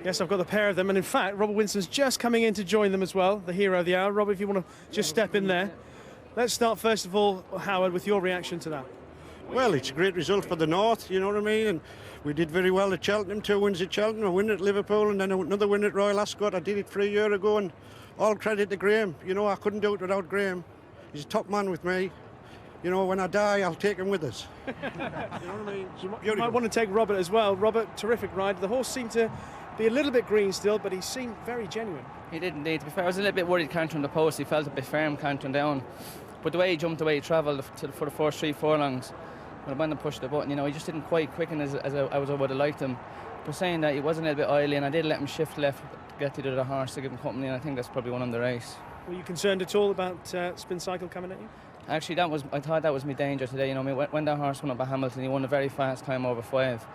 Yes, I've got the pair of them, and in fact, Robert Winston's just coming in to join them as well, the hero of the hour. Robert, if you want to just step in there. Let's start, first of all, Howard, with your reaction to that.
Well, it's a great result for the North, you know what I mean, and we did very well at Cheltenham, 2 wins at Cheltenham, a win at Liverpool, and then another win at Royal Ascot. I did it 3 years ago, and all credit to Graham. You know, I couldn't do it without Graham. He's a top man with me. You know, when I die, I'll take him with us. You know what I mean?
You might want to take Robert as well. Robert, terrific ride. The horse seemed to be a little bit green still, but he seemed very genuine.
He did indeed. To be fair, I was a little bit worried cantering the post. He felt a bit firm cantering down. But the way he jumped, the way he travelled for the first 3 furlongs, when I went and pushed the button, you know, he just didn't quite quicken as I would have liked him. But saying that, he was a little bit oily, and I did let him shift left to get to the horse to give him company, and I think that's probably won him the race.
Were you concerned at all about Spin Cycle coming at you?
Actually, I thought that was my danger today. You know, when that horse went up at Hamilton, he won a very fast time over 5.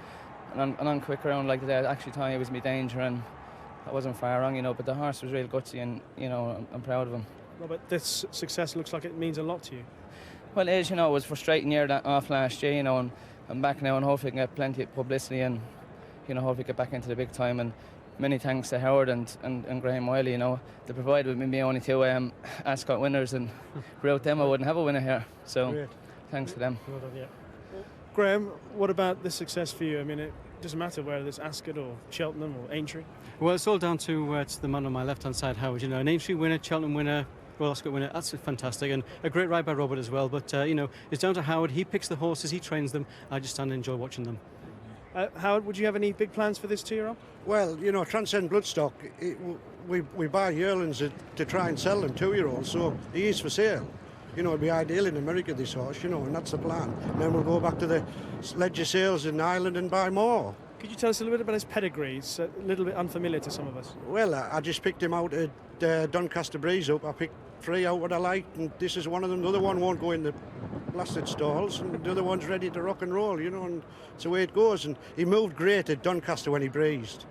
And on quick round like that, I actually thought it was my danger, and I wasn't far wrong, you know. But the horse was real gutsy, and you know, I'm proud of him.
Robert, this success looks like it means a lot to you.
Well, it is, you know. It was frustrating year off last year, you know, and I'm back now, and hopefully I can get plenty of publicity, and you know, hopefully get back into the big time. And many thanks to Howard and Graham Wylie, you know. They provided with me only 2 Ascot winners, and without them I wouldn't have a winner here. So
Great.
Thanks to them.
Well done, yeah. Graham, what about this success for you? I mean, it doesn't matter whether it's Ascot or Cheltenham or Aintree.
Well, it's all down to the man on my left-hand side, Howard. You know, an Aintree winner, Cheltenham winner, Royal Ascot winner, that's fantastic, and a great ride by Robert as well. But, you know, it's down to Howard. He picks the horses, he trains them. I just stand and enjoy watching them.
Howard, would you have any big plans for this 2-year-old?
Well, you know, Transcend Bloodstock, we buy yearlings to try and sell them 2-year-olds, so he is for sale. You know, it'd be ideal in America, this horse, you know, and that's the plan. And then we'll go back to the ledger sales in Ireland and buy more.
Could you tell us a little bit about his pedigree? It's a little bit unfamiliar to some of us.
Well, I just picked him out at Doncaster Breeze up. I picked 3 out what I liked, and this is one of them. The other one won't go in the blasted stalls, and the other one's ready to rock and roll, you know, and it's the way it goes. And he moved great at Doncaster when he breezed.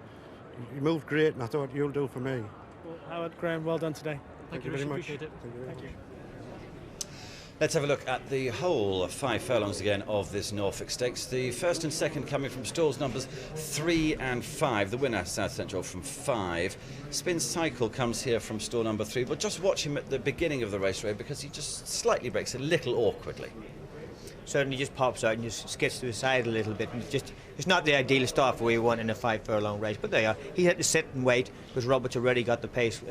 He moved great, and I thought, you'll do for me.
Well, Howard, Graham, well done today.
Thank you very much.
Appreciate it. Thank you.
Let's have a look at the whole 5 furlongs again of this Norfolk Stakes. The first and second coming from stalls numbers 3 and 5. The winner, South Central, from 5. Spin Cycle comes here from stall number 3. But just watch him at the beginning of the race, Ray, because he just slightly breaks a little awkwardly.
Certainly just pops out and just skids to the side a little bit. And it's not the ideal start for where you want in a 5 furlong race. But there, he had to sit and wait because Robert's already got the pace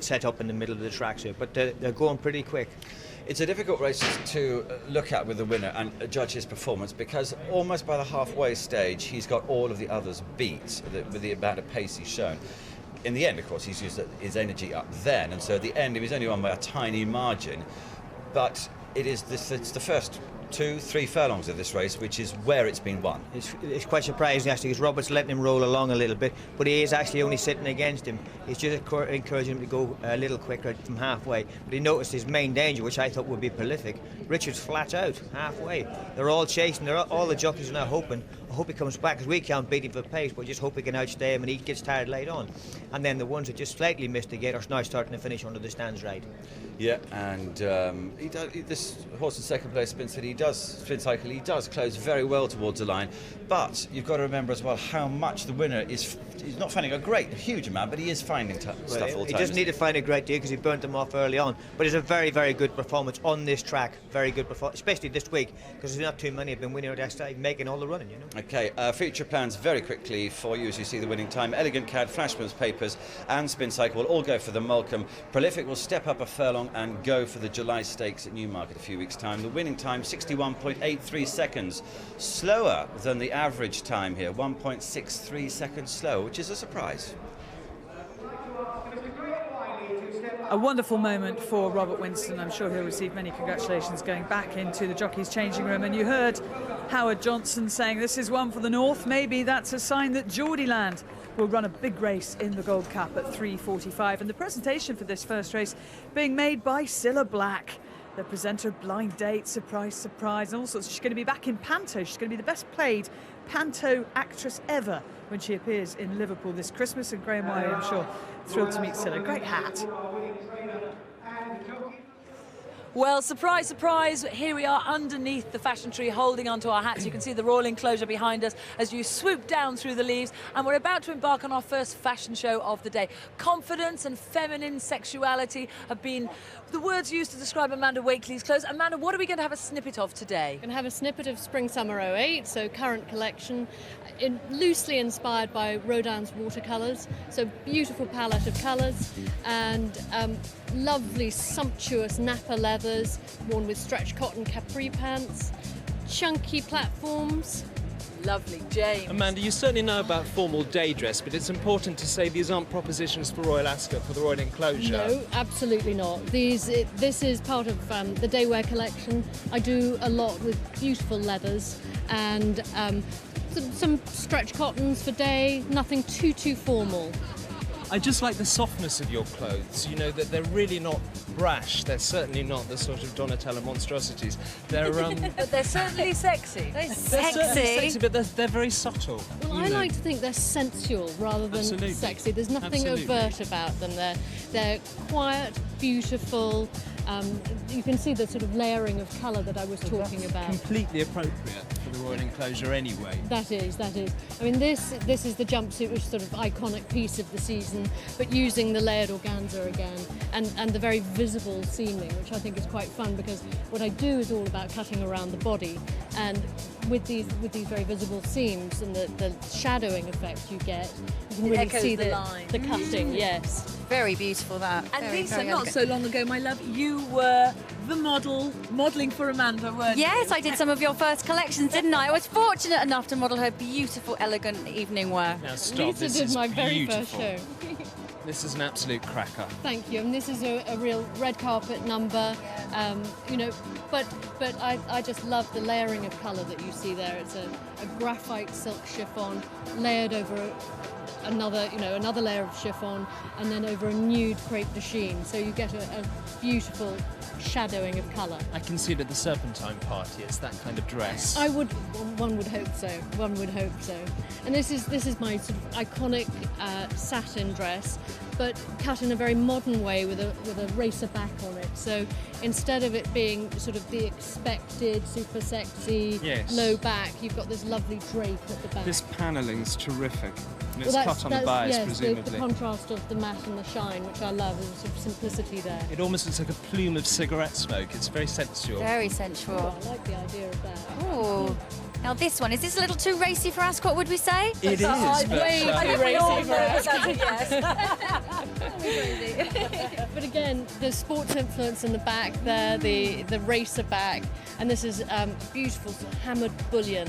set up in the middle of the tracks here. But they're going pretty quick.
It's a difficult race to look at with the winner and judge his performance, because almost by the halfway stage he's got all of the others beat with the amount of pace he's shown. In the end, of course, he's used his energy up then, and so at the end he was only won by a tiny margin. But it's the first 2-3 furlongs of this race, which is where it's been won.
It's quite surprising actually, because Robert's letting him roll along a little bit, but he is actually only sitting against him. He's just encouraging him to go a little quicker from halfway. But he noticed his main danger, which I thought would be Prolific. Richard's flat out halfway. They're all chasing. All the jockeys are now hoping I hope he comes back, because we can't beat him for pace, but just hope we can outstay him and he gets tired late on. And then the ones that just slightly missed the gate are now starting to finish under the stands right.
Yeah, and this horse in second place, Spin Cycle, he does close very well towards the line. But you've got to remember as well how much the winner is. He's not finding a huge amount, but he is finding stuff all the time.
He doesn't need to find a great deal because he burnt them off early on. But it's a very, very good performance on this track. Very good performance, especially this week, because there's not too many have been winning or making all the running, you know.
Okay, future plans very quickly for you as you see the winning time. Elegant Cad, Flashman's Papers and Spin Cycle will all go for the Molecomb. Prolific will step up a furlong and go for the July Stakes at Newmarket a few weeks' time. The winning time, 61.83 seconds. Slower than the average time here, 1.63 seconds slower, which is a surprise.
A wonderful moment for Robert Winston. I'm sure he'll receive many congratulations going back into the jockey's changing room. And you heard Howard Johnson saying this is one for the North. Maybe that's a sign that Geordieland will run a big race in the Gold Cup at 3:45. And the presentation for this first race being made by Cilla Black, the presenter of Blind Date, Surprise, Surprise, and all sorts. She's going to be back in Panto. She's going to be the best played Panto actress ever when she appears in Liverpool this Christmas. And Graham Wylie, I'm sure, thrilled to meet Cilla. Great hat.
Well, surprise, surprise, here we are underneath the fashion tree holding onto our hats. You can see the Royal enclosure behind us as you swoop down through the leaves, and we're about to embark on our first fashion show of the day. Confidence and feminine sexuality have been the words used to describe Amanda Wakely's clothes. Amanda, what are we going to have a snippet of today?
We're going to have a snippet of Spring-Summer 08, so current collection, loosely inspired by Rodin's watercolours, so beautiful palette of colours, and lovely sumptuous Napa leathers worn with stretch cotton capri pants, chunky platforms.
Lovely. James.
Amanda, you certainly know about formal day dress, but it's important to say these aren't propositions for Royal Ascot, for the Royal Enclosure.
No, absolutely not. This is part of the daywear collection. I do a lot with beautiful leathers and some stretch cottons for day, nothing too formal.
I just like the softness of your clothes, you know, that they're really not brash. They're certainly not the sort of Donatella monstrosities. They're
But they're certainly sexy.
They're
certainly sexy, but they're very subtle.
Well, I like to think they're sensual rather than
Absolutely.
sexy. There's nothing overt about them. They're quiet, beautiful. You can see the sort of layering of colour that I was talking about.
Completely appropriate for the Royal Enclosure anyway.
That is. I mean, this is the jumpsuit, which is sort of iconic piece of the season, but using the layered organza again, and the very visible seaming, which I think is quite fun, because what I do is all about cutting around the body, and with these very visible seams and the shadowing effect you get, you can really see the cutting. Yes.
Very beautiful, that.
And
very,
Lisa,
very
not
elegant.
so long ago, my love, you were the modelling for Amanda, weren't you?
Yes, I did some of your first collections, didn't I? I was fortunate enough to model her beautiful, elegant evening wear.
Now stop,
Lisa
this
did
is
my very
beautiful.
first show.
This is an absolute cracker.
Thank you. And this is a real red carpet number, you know, but I just love the layering of colour that you see there. It's a graphite silk chiffon layered over another layer of chiffon, and then over a nude crepe de chine. So you get a beautiful shadowing of colour.
I can see it at the Serpentine party. It's that kind of dress.
One would hope so. One would hope so. And this is my sort of iconic satin dress, but cut in a very modern way with a racer back on it. So instead of it being sort of the expected super sexy low back, you've got this lovely drape at the back.
This panelling's terrific. And it's
Well,
cut on the bias, presumably.
the contrast of the matte and the shine, which I love, and the sort of simplicity there.
It almost looks like a plume of cigarette smoke. It's very sensual.
Very sensual.
Oh, I like the idea of that.
Oh. Now this one, is this a little too racy for Ascot, would we say?
It is, but,
way too racy for us.
Yes.
But again, the sports influence in the back there, the racer back, and this is beautiful sort of hammered bullion.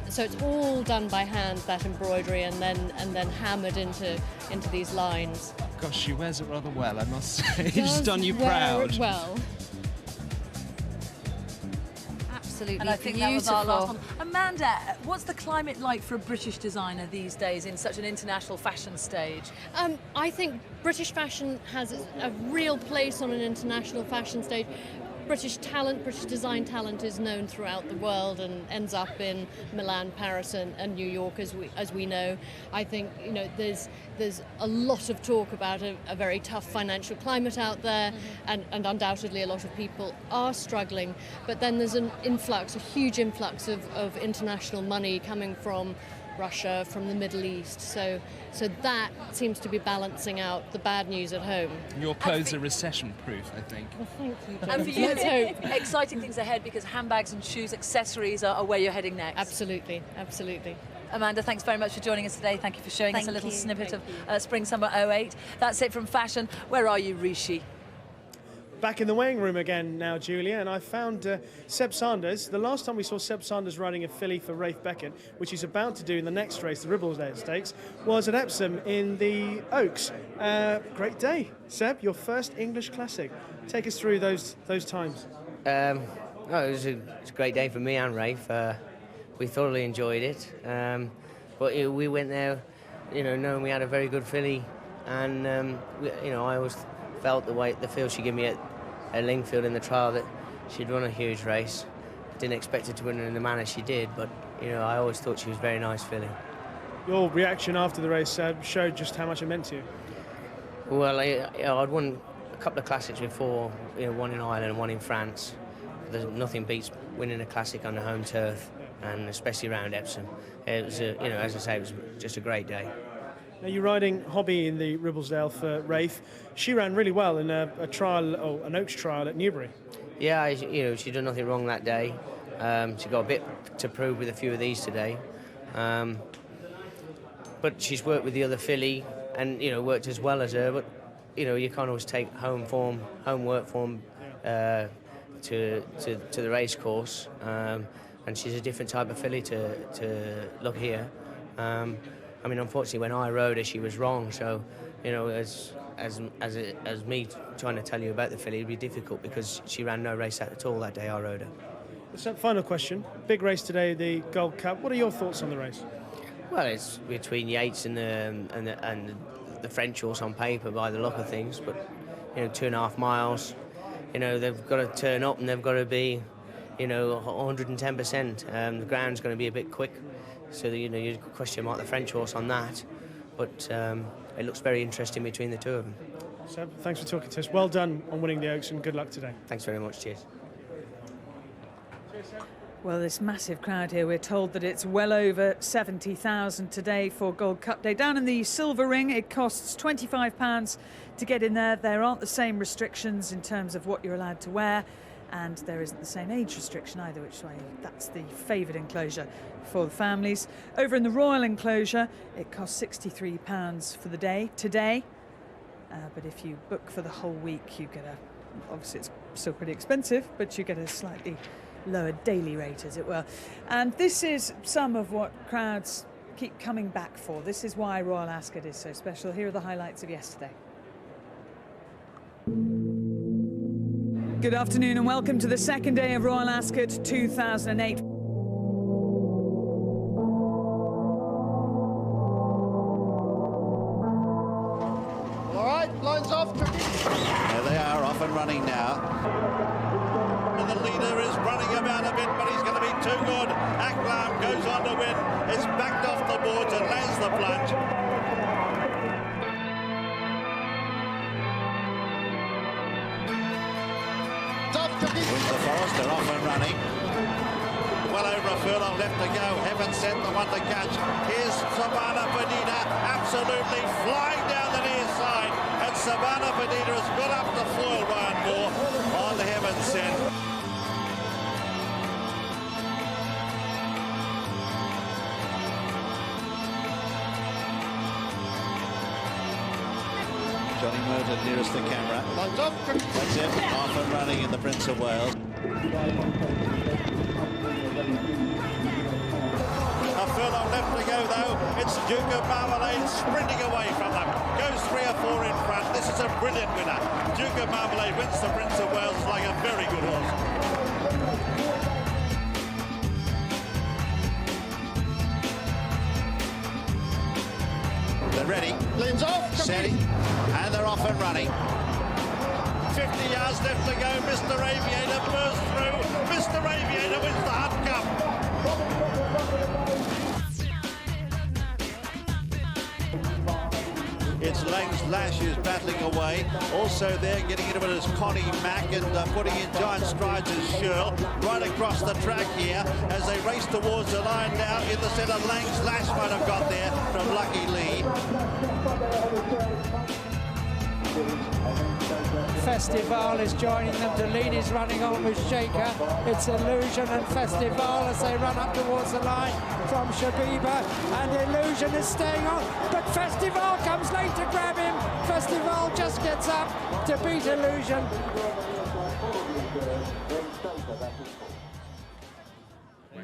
So it's all done by hand, that embroidery, and then hammered into these lines.
Gosh, she wears it rather well, I must say. It's
Does
done you
wear
proud.
it well.
Absolutely
And I think
beautiful.
that was our last one. Amanda, what's the climate like for a British designer these days in such an international fashion stage?
I think British fashion has a real place on an international fashion stage. British talent, British design talent is known throughout the world and ends up in Milan, Paris and New York, as we know. I think, you know, there's a lot of talk about a very tough financial climate out there, and undoubtedly a lot of people are struggling. But then there's a huge influx of international money coming from Russia, from the Middle East. So that seems to be balancing out the bad news at home.
Your clothes are recession-proof, I think.
Well, thank you, Jane.
And for you,
Let's hope.
exciting things ahead, because handbags and shoes, accessories are where you're heading next.
Absolutely, absolutely.
Amanda, thanks very much for joining us today. Thank you for showing us a little snippet of Spring-Summer 08. That's it from fashion. Where are you, Rishi?
Back in the weighing room again now, Julia, and I found Seb Sanders. The last time we saw Seb Sanders riding a filly for Rafe Beckett, which he's about to do in the next race, the Ribblesdale Stakes, was at Epsom in the Oaks. Great day. Seb, your first English Classic. Take us through those times.
It was a great day for me and Rafe. We thoroughly enjoyed it. But we went there, you know, knowing we had a very good filly, and I always felt the feel she gave me at Lingfield in the trial, that she'd run a huge race. Didn't expect her to win in the manner she did, but you know, I always thought she was a very nice filly.
Your reaction after the race showed just how much it meant to you.
Well, I'd won a couple of classics before, you know, one in Ireland and one in France. Nothing beats winning a classic on the home turf, and especially around Epsom. It was, as I say, it was just a great day.
Now, you're riding Hobby in the Ribblesdale for Rafe. She ran really well in a trial, an Oaks trial at Newbury.
Yeah, she done nothing wrong that day. She got a bit to prove with a few of these today. But she's worked with the other filly and, you know, worked as well as her. But, you know, you can't always take home work form to the race course. And she's a different type of filly to look here. I mean, unfortunately, when I rode her, she was wrong. So, you know, as me trying to tell you about the filly, it'd be difficult because she ran no race at all that day I rode her.
So, final question. Big race today, the Gold Cup. What are your thoughts on the race?
Well, it's between Yeats and the French horse on paper by the look of things. But, you know, 2.5 miles. You know, they've got to turn up and they've got to be, you know, 110%. The ground's going to be a bit quick. So, you know, you question mark the French horse on that. But it looks very interesting between the two of them.
So, thanks for talking to us. Well done on winning the Oaks, and good luck today.
Thanks very much. Cheers.
Well, this massive crowd here, we're told that it's well over 70,000 today for Gold Cup Day. Down in the Silver Ring, it costs £25 to get in there. There aren't the same restrictions in terms of what you're allowed to wear, and there isn't the same age restriction either, which is why that's the favoured enclosure for the families. Over in the Royal enclosure, it costs £63 for the day today, but if you book for the whole week, you get obviously it's still pretty expensive, but you get a slightly lower daily rate, as it were. And this is some of what crowds keep coming back for. This is why Royal Ascot is so special. Here are the highlights of yesterday. Good afternoon and welcome to the second day of Royal Ascot 2008.
All right, lines off. There they are, off and running now. And the leader is running about a bit, but he's going to be too good. Aklam goes on to win. It's backed off the boards and lands the plunge. Windsor Forest are off and running. Well over a furlong left to go. Heaven sent the one to catch. Here's Savannah Bonita absolutely flying down the near side. And Savannah Bonita has got up to foil Ryan Moore on the Heaven sent. Johnny Merton nearest the camera. That's it, off and running in the Prince of Wales. A furlong left to go though. It's Duke of Marmalade sprinting away from them. Goes 3 or 4 in front. This is a brilliant winner. Duke of Marmalade wins the Prince of Wales like a very good horse. They're ready. Lanes off. Steady. And they're off and running. 50 50 yards left to go. Mr. Aviator bursts through. Mr. Aviator wins the Hunt Cup. It's Lang's Lash who's battling away. Also there, getting into it is Connie Mack and putting in giant strides is Shirl. Right across the track here as they race towards the line now. In the centre, Lang's Lash might have got there from Lucky Lee.
Festival is joining them. Deline is running on with Shaker. It's Illusion and Festival as they run up towards the line from Shabiba, and Illusion is staying on, but Festival comes late to grab him. Festival just gets up to beat Illusion.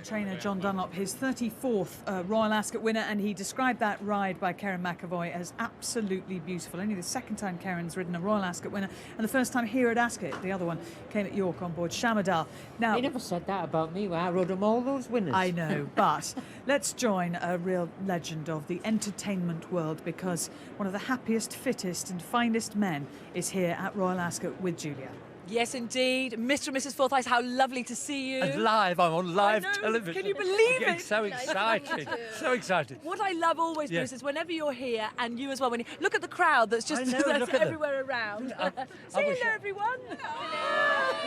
Trainer John Dunlop, his 34th Royal Ascot winner, and he described that ride by Karen McAvoy as absolutely beautiful. Only the second time Karen's ridden a Royal Ascot winner, and the first time here at Ascot. The other one came at York on board Shamadal. Now,
They never said that about me. Well, I rode them all those winners.
I know, but let's join a real legend of the entertainment world, because one of the happiest, fittest and finest men is here at Royal Ascot with Julia.
Yes, indeed. Mr. and Mrs. Forsyth, how lovely to see you.
And live, I'm on live television.
Can you believe
I'm
it?
so excited, so excited.
What I love always,
Yes.
Bruce, is whenever you're here, and you as well, when you look at the crowd that's just
I know,
that's
look at them.
everywhere around. Say
wish
hello, everyone.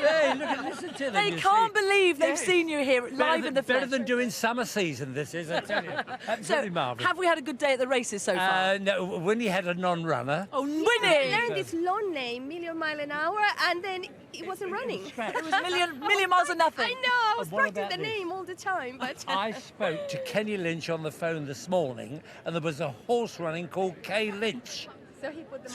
Hey, look at, listen to them.
They
you
can't
see.
believe they've seen you here live in the flesh.
Better than doing summer season, this is, I tell you. Absolutely marvellous.
Have we had a good day at the races so far?
No, Winnie had a non-runner.
Oh, Winnie!
I learned this long name, million mile an hour, and then it wasn't running.
It was million miles of nothing.
I know, I was
And what
practicing
about
the
this?
name all the time, but...
I spoke to Kenny Lynch on the phone this morning, and there was a horse running called Kay Lynch.
So he put the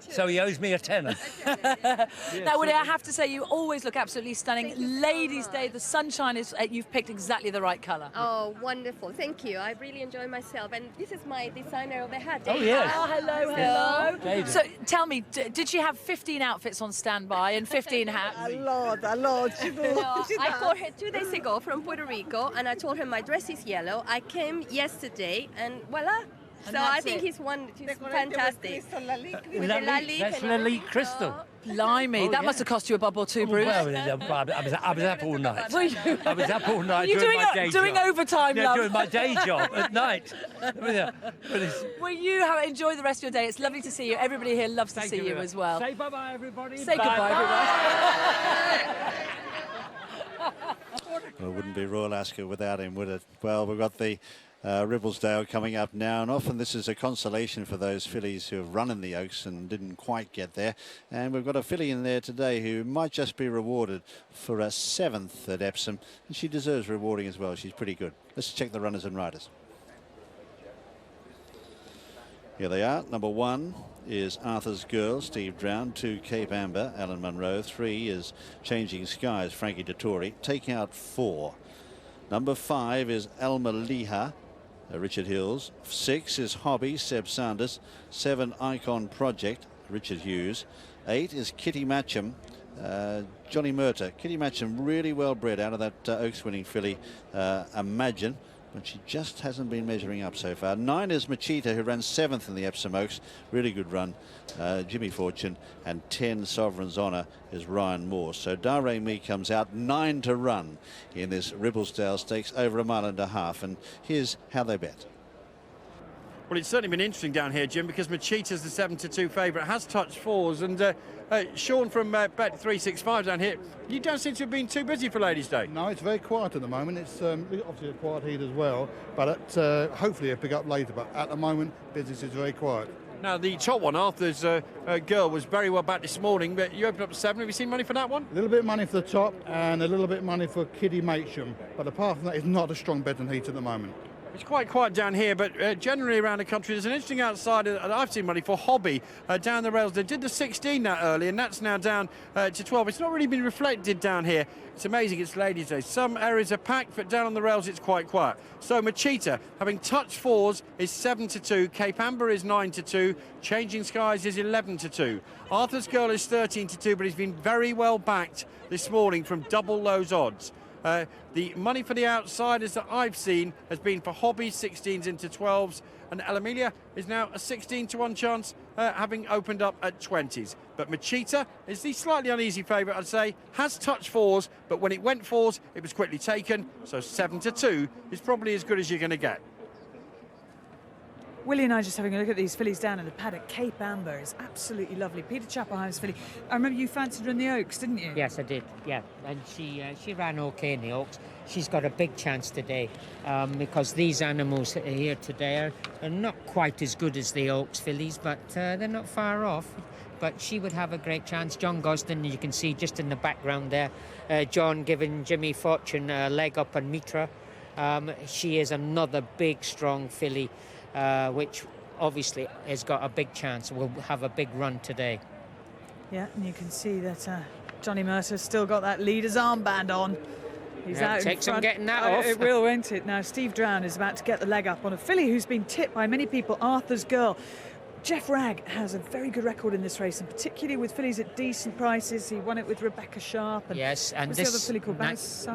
So he owes me a tenner.
Now, Willie, I have to say, you always look absolutely stunning. Ladies' Day, the sunshine is, you've picked exactly the right colour.
Oh, wonderful. Thank you. I really enjoy myself. And this is my designer of the hat.
Oh, yes.
Oh, hello.
David.
So, tell me, did she have 15 outfits on standby and 15 hats?
A lot. I called her 2 days ago from Puerto Rico, and I told her my dress is yellow. I came yesterday, and voila.
And
So I
that's
think
it.
he's fantastic. With the Lalique
That's
and
Lalique
everything.
Crystal.
Blimey,
Oh,
that
yeah.
must have cost you a bob or two, Bruce.
Well, I was up all night.
Were you?
I was up all night
You
doing my day
doing
job.
overtime,
Yeah,
love?
doing my day job at night. Yeah, but it's-
Well, you enjoy the rest of your day. It's lovely to see you. Everybody here loves to
Thank
see
you
you
very
as
much.
well.
Say bye-bye, everybody.
Say goodbye, everyone.
Well, it wouldn't be Royal Ascot without him, would it? Well, we've got the Ribblesdale coming up now, and often this is a consolation for those fillies who have run in the Oaks and didn't quite get there. And we've got a filly in there today who might just be rewarded for a 7th at Epsom, and she deserves rewarding as well. She's pretty good. Let's check the runners and riders. Here they are. Number 1 is Arthur's Girl, Steve Drown. 2, Cape Amber, Alan Munro. 3 is Changing Skies, Frankie Dettori. Take out 4. Number 5 is Alma Liha, Richard Hills. 6 is Hobby, Seb Sanders. 7, Icon Project, Richard Hughes. 8 is Kitty Matcham, Johnny Murtagh. Kitty Matcham really well bred out of that Oaks winning filly, Imagine, but she just hasn't been measuring up so far. 9 is Machita, who ran 7th in the Epsom Oaks. Really good run, Jimmy Fortune. And 10, Sovereign's Honour, is Ryan Moore. So Dare Me comes out 9 to run in this Ribblesdale Stakes, over 1.5 miles. And here's how they bet.
Well, it's certainly been interesting down here, Jim, because Machita's the 7-2 favourite, has touched 4s, and Sean from Bet365 down here, you don't seem to have been too busy for Ladies' Day.
No, it's very quiet at the moment. It's obviously a quiet heat as well, but hopefully it'll pick up later. But at the moment, business is very quiet.
Now, the top one, Arthur's Girl, was very well back this morning, but you opened up to 7. Have you seen money for that one?
A little bit of money for the top and a little bit of money for Kitty Matcham. But apart from that, it's not a strong bet on heat at the moment.
It's quite quiet down here, but generally around the country, there's an interesting outsider that I've seen money for, Hobby, down the rails. They did the 16 that early, and that's now down to 12. It's not really been reflected down here. It's amazing, it's Ladies' Day. Some areas are packed, but down on the rails, it's quite quiet. So Machita, having touched 4s, is 7-2. Cape Amber is 9-2. Changing Skies is 11-2. Arthur's Girl is 13-2, but he's been very well backed this morning from double those odds. The money for the outsiders that I've seen has been for hobbies, 16s into 12s, and El Amelia is now a 16 to 1 chance, having opened up at 20s. But Machita is the slightly uneasy favourite, I'd say, has touched 4s, but when it went 4s, it was quickly taken, so 7 to 2 is probably as good as you're going to get.
Willie and I just having a look at these fillies down in the paddock. Cape Amber is absolutely lovely. Peter Chapman's filly. I remember you fancied her in the Oaks, didn't you?
Yes, I did. Yeah, and she ran okay in the Oaks. She's got a big chance today because these animals here today are not quite as good as the Oaks fillies, but they're not far off. But she would have a great chance. John Gosden, you can see just in the background there, John giving Jimmy Fortune a leg up on Mitra. She is another big, strong filly. Which obviously has got a big chance, will have a big run today.
Yeah, and you can see that Johnny Mercer's still got that leader's armband on. He's out in front.
Takes some getting that off.
It will, won't it? Now, Steve Drown is about to get the leg up on a filly who's been tipped by many people, Arthur's Girl. Jeff Ragg has a very good record in this race, and particularly with fillies at decent prices. He won it with Rebecca Sharp. And
yes, and
this the other filly called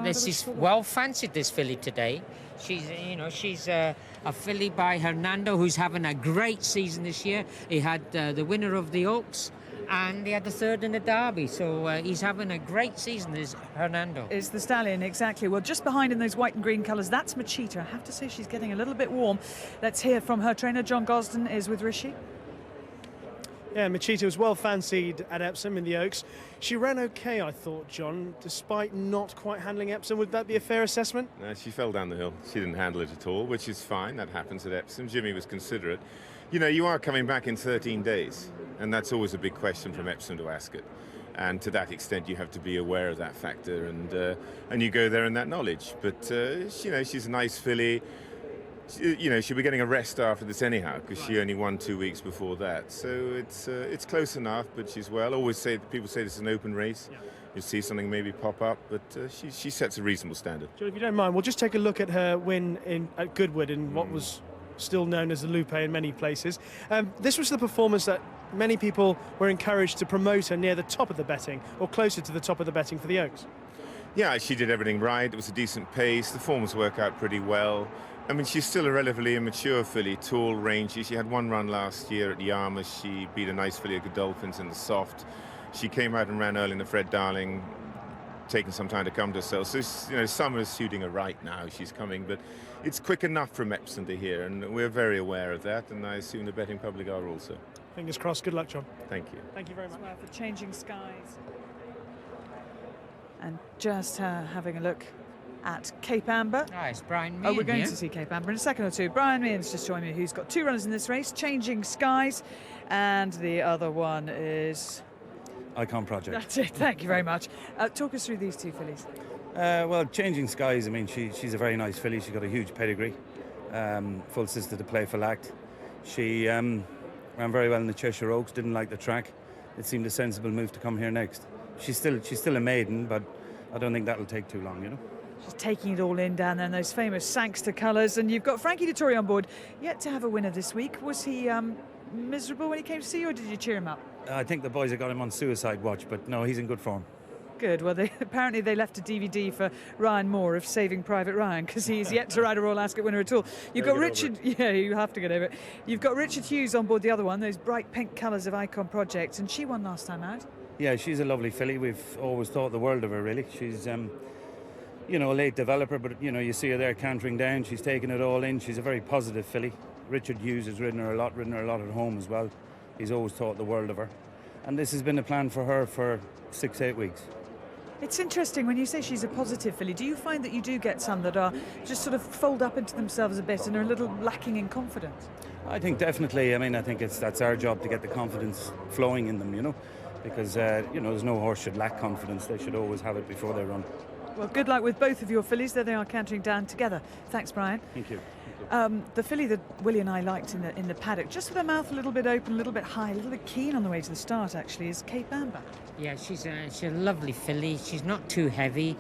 this is well fancied, this filly today. She's, she's a filly by Hernando, who's having a great season this year. He had the winner of the Oaks, and he had the third in the Derby. So he's having a great season, is Hernando.
Is the stallion, exactly. Well, just behind in those white and green colours, that's Machita. I have to say she's getting a little bit warm. Let's hear from her trainer. John Gosden is with Rishi.
Yeah, Machita was well fancied at Epsom in the Oaks. She ran okay, I thought, John, despite not quite handling Epsom. Would that be a fair assessment?
No, she fell down the hill. She didn't handle it at all, which is fine. That happens at Epsom. Jimmy was considerate. You know, you are coming back in 13 days, and that's always a big question from Epsom to Ascot. And to that extent, you have to be aware of that factor, and you go there in that knowledge. But, she's a nice filly. She'll be getting a rest after this anyhow, because she only won 2 weeks before that. So it's close enough, but she's well. People say this is an open race. Yeah. You'll see something maybe pop up, but she sets a reasonable standard.
John, if you don't mind, we'll just take a look at her win at Goodwood in what was still known as the Lupe in many places. This was the performance that many people were encouraged to promote her near the top of the betting, or closer to the top of the betting for the Oaks.
Yeah, she did everything right. It was a decent pace. The forms work out pretty well. I mean, she's still a relatively immature filly, tall, rangy. She had one run last year at Yarmouth. She beat a nice filly at Godolphins in the soft. She came out and ran early in the Fred Darling, taking some time to come to herself. So, summer's suiting her right now. She's coming, but it's quick enough from Epsom to here, and we're very aware of that, and I assume the betting public are also.
Fingers crossed. Good luck, John.
Thank you.
Thank you very much.
Well, for Changing Skies. And just having a look at Cape Amber.
It's Brian Meehan.
We're going to see Cape Amber in a second or two. Brian Meehan's just joined me, who's got 2 runners in this race, Changing Skies, and the other one is...
Icon Project.
That's it, thank you very much. Talk us through these 2 fillies.
Well, Changing Skies, I mean, she's a very nice filly. She's got a huge pedigree. Full sister to Playful Act. She ran very well in the Cheshire Oaks, didn't like the track. It seemed a sensible move to come here next. She's still a maiden, but I don't think that'll take too long,
She's taking it all in down there in those famous Sangster colours. And you've got Frankie Dettori on board, yet to have a winner this week. Was he miserable when he came to see you, or did you cheer him up?
I think the boys have got him on suicide watch, but no, he's in good form.
Good. Well, apparently they left a DVD for Ryan Moore of Saving Private Ryan, because he's yet to ride a Royal Ascot winner at all. You've got Richard... Yeah, you have to get over it. You've got Richard Hughes on board the other one, those bright pink colours of Icon Project, and she won last time out.
Yeah, she's a lovely filly. We've always thought the world of her, really. She's... a late developer, but, you see her there cantering down. She's taking it all in. She's a very positive filly. Richard Hughes has ridden her a lot at home as well. He's always thought the world of her. And this has been a plan for her for 6-8 weeks.
It's interesting when you say she's a positive filly. Do you find that you do get some that are just sort of fold up into themselves a bit and are a little lacking in confidence?
I think definitely. I mean, I think that's our job to get the confidence flowing in them, because, there's no horse should lack confidence. They should always have it before they run.
Well, good luck with both of your fillies. There they are cantering down together. Thanks, Brian.
Thank you.
The filly that Willie and I liked in the paddock, just with her mouth a little bit open, a little bit high, a little bit keen on the way to the start, actually, is Cape Amber.
Yeah, she's a lovely filly. She's not too heavy.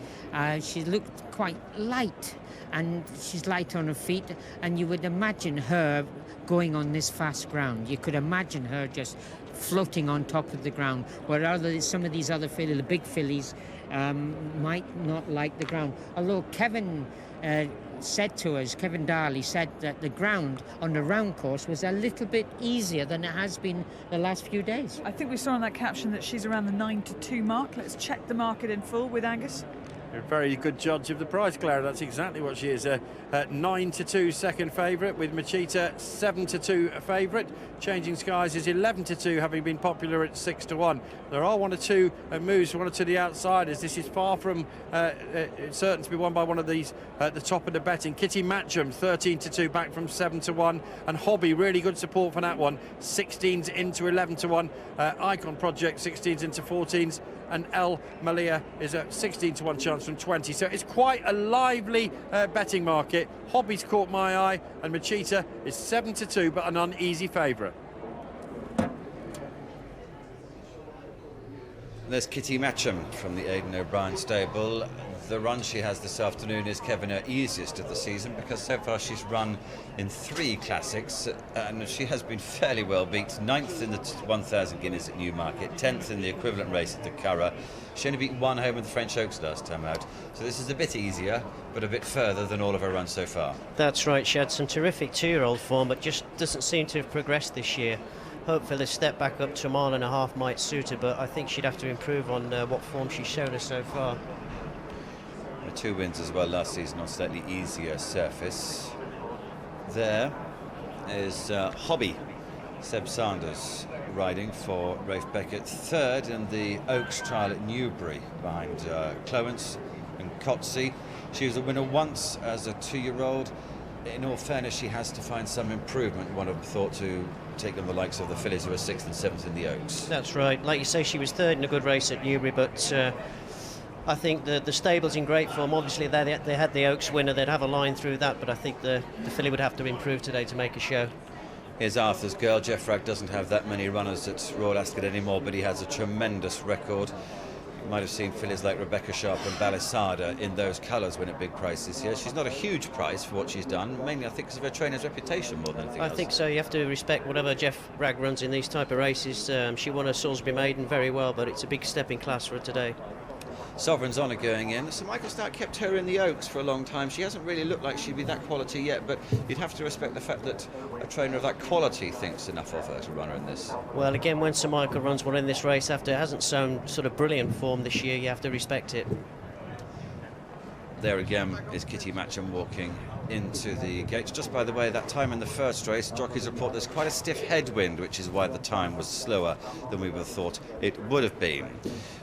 She looked quite light, and she's light on her feet. And you would imagine her going on this fast ground. You could imagine her just floating on top of the ground, where some of these other fillies, the big fillies, might not like the ground. Although Kevin said to us, Kevin Darley said that the ground on the round course was a little bit easier than it has been the last few days.
I think we saw in that caption that she's around the 9-2 mark. Let's check the market in full with Angus.
A very good judge of the price, Clara. That's exactly what she is. 9-2 second favourite, with Machita 7-2 favourite. Changing Skies is 11-2, having been popular at 6-1. There are one or two moves, one or two of the outsiders. This is far from certain to be won by one of these at the top of the betting. Kitty Matcham 13-2, back from 7-1, and Hobby, really good support for that one. 16s into 11-1. Icon Project 16s into 14s. And El Malia is a 16-1 chance from 20. So it's quite a lively betting market. Hobby's caught my eye, and Machita is 7-2, but an uneasy favourite.
There's Kitty Matcham from the Aidan O'Brien stable. The run she has this afternoon is, Kevin, her easiest of the season, because so far she's run in 3 classics and she has been fairly well beat. 9th in the 1,000 Guineas at Newmarket, 10th in the equivalent race at the Curragh. She only beat 1 home in the French Oaks last time out. So this is a bit easier, but a bit further than all of her runs so far.
That's right, she had some terrific 2-year-old form, but just doesn't seem to have progressed this year. Hopefully a step back up to 1.5 miles might suit her, but I think she'd have to improve on what form she's shown us so far.
2 wins as well last season on slightly easier surface. There is Hobby, Seb Sanders, riding for Rafe Beckett, 3rd in the Oaks trial at Newbury, behind Cloence and Cotsey. She was a winner once as a 2-year-old. In all fairness, she has to find some improvement. One would have thought to take on the likes of the fillies who are 6th and 7th in the Oaks.
That's right. Like you say, she was 3rd in a good race at Newbury, but I think the stable's in great form. Obviously, they had the Oaks winner. They'd have a line through that, but I think the filly would have to improve today to make a show.
Here's Arthur's Girl. Jeff Ragg doesn't have that many runners at Royal Ascot anymore, but he has a tremendous record. You might have seen fillies like Rebecca Sharp and Balisada in those colours win at big prices here. She's not a huge price for what she's done, mainly I think because of her trainer's reputation more than anything else.
I think so. You have to respect whatever Jeff Ragg runs in these type of races. She won a Salisbury Maiden very well, but it's a big step in class for her today.
Sovereign's Honour going in. Sir Michael Stark kept her in the Oaks for a long time. She hasn't really looked like she'd be that quality yet, but you'd have to respect the fact that a trainer of that quality thinks enough of her to run her in this.
Well, again, when Sir Michael runs one in this race after it hasn't shown sort of brilliant form this year, you have to respect it.
There again is Kitty Matcham walking into the gates. Just by the way, that time in the first race, jockeys report there's quite a stiff headwind, which is why the time was slower than we would have thought it would have been.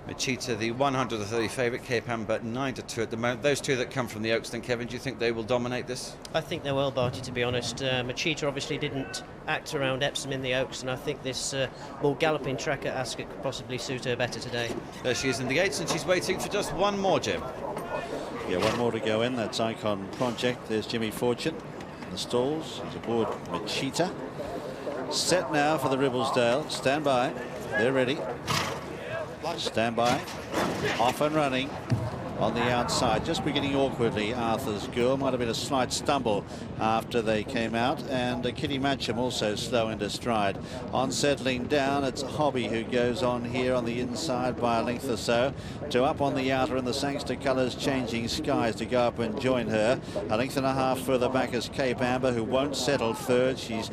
Machita, the 130 favourite, Cape Amber 9-2 at the moment. Those 2 that come from the Oaks, then, Kevin, do you think they will dominate this?
I think they will, Barty, to be honest. Machita obviously didn't act around Epsom in the Oaks, and I think this more galloping track at Ascot could possibly suit her better today.
There she is in the gates, and she's waiting for just one more, Jim.
Yeah, one more to go in. That's Icon Project. There's Jimmy Fortune in the stalls. He's aboard Machita. Set now for the Ribblesdale. Stand by. They're ready. Stand by. Off and running. On the outside, just beginning awkwardly, Arthur's Girl. Might have been a slight stumble after they came out, and Kitty Matcham also slow into stride. On settling down, it's Hobby who goes on here on the inside by a length or so, to up on the outer, and the Sangster colours Changing Skies to go up and join her. A length and a half further back is Cape Amber, who won't settle 3rd. She's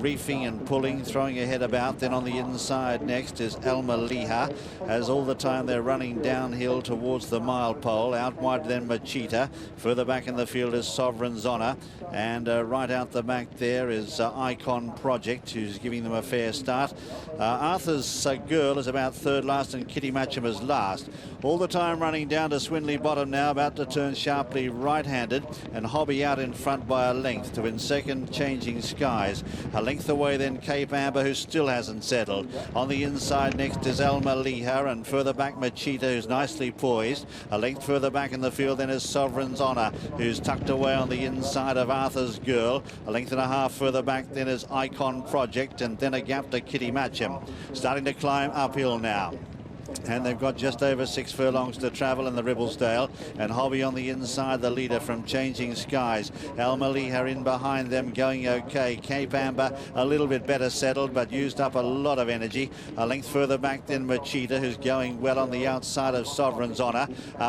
reefing and pulling, throwing her head about. Then on the inside next is Elma Liha, as all the time they're running downhill towards the mile pole. Out wide then Machita. Further back in the field is Sovereign's Honour, and right out the back there is Icon Project, who's giving them a fair start. Arthur's Girl is about 3rd last, and Kitty Matcham is last. All the time running down to Swindley Bottom now, about to turn sharply right-handed, and Hobby out in front by a length. To in 2nd, Changing Skies. A length away then Cape Amber, who still hasn't settled. On the inside next is Elma Liha, and further back Machita, who's nicely poised. A length further back in the field then is Sovereign's Honour, who's tucked away on the inside of Arthur's Girl. A length and a half further back then is Icon Project, and then a gap to Kitty Matcham. Starting to climb uphill now. And they've got just over 6 furlongs to travel in the Ribblesdale, and Hobby on the inside, the leader from Changing Skies. Almaliha in behind them, going okay. Cape Amber a little bit better settled, but used up a lot of energy. A length further back than Machita, who's going well on the outside of Sovereign's Honour.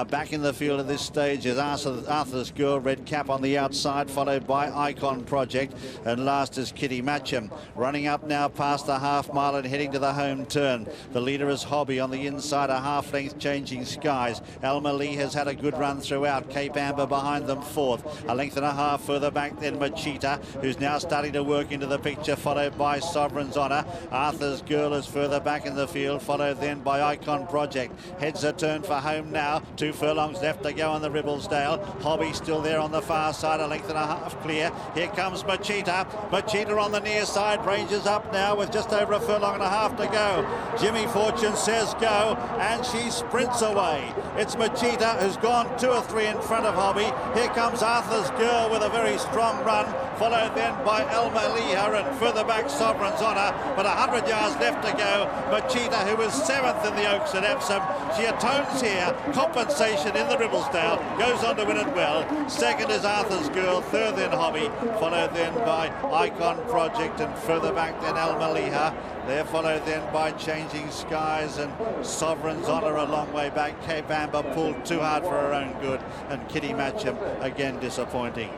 Back in the field at this stage is Arthur's Girl, red cap on the outside, followed by Icon Project, and last is Kitty Matcham. Running up now past the half mile and heading to the home turn. The leader is Hobby on the inside, a half length Changing Skies. Almaliha has had a good run throughout. Cape Amber behind them fourth. A length and a half further back than Machita, who's now starting to work into the picture, followed by Sovereign's Honour. Arthur's Girl is further back in the field, followed then by Icon Project. Heads a turn for home now. 2 furlongs left to go on the Ribblesdale. Hobby still there on the far side, a length and a half clear. Here comes Machita. Machita on the near side, ranges up now with just over a furlong and a half to go. Jimmy Fortune says go, and she sprints away. It's Machita who's gone 2 or 3 in front of Hobby. Here comes Arthur's Girl with a very strong run, followed then by Almaliha, and further back Sovereign's Honour, but 100 yards left to go. Machita, who was 7th in the Oaks at Epsom, she atones here. Compensation in the Ribblesdale, goes on to win it well. Second is Arthur's Girl, third then Hobby, followed then by Icon Project, and further back then Almaliha. They're followed then by Changing Skies and Sovereign's Honour a long way back. Cape Amber pulled too hard for her own good, and Kitty Matcham again disappointing.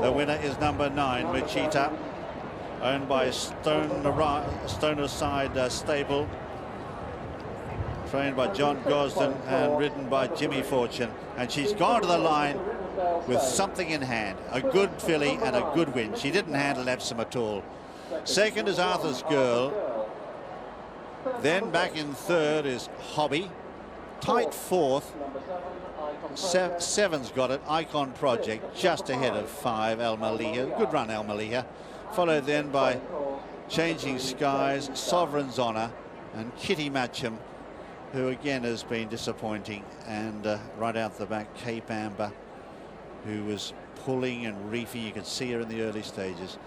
The winner is number 9, Machita, owned by Stonerside Stable, trained by John Gosden and ridden by Jimmy Fortune. And she's gone to the line with something in hand, a good filly and a good win. She didn't handle Epsom at all. Second is Arthur's Girl. Then back in third is Hobby. Tight fourth. Seven's got it. Icon Project just ahead of 5, Almaliha. Good run, Almaliha. Followed then by Changing Skies, Sovereign's Honour, and Kitty Matcham, who again has been disappointing. And right out the back, Cape Amber, who was pulling and reefy. You could see her in the early stages.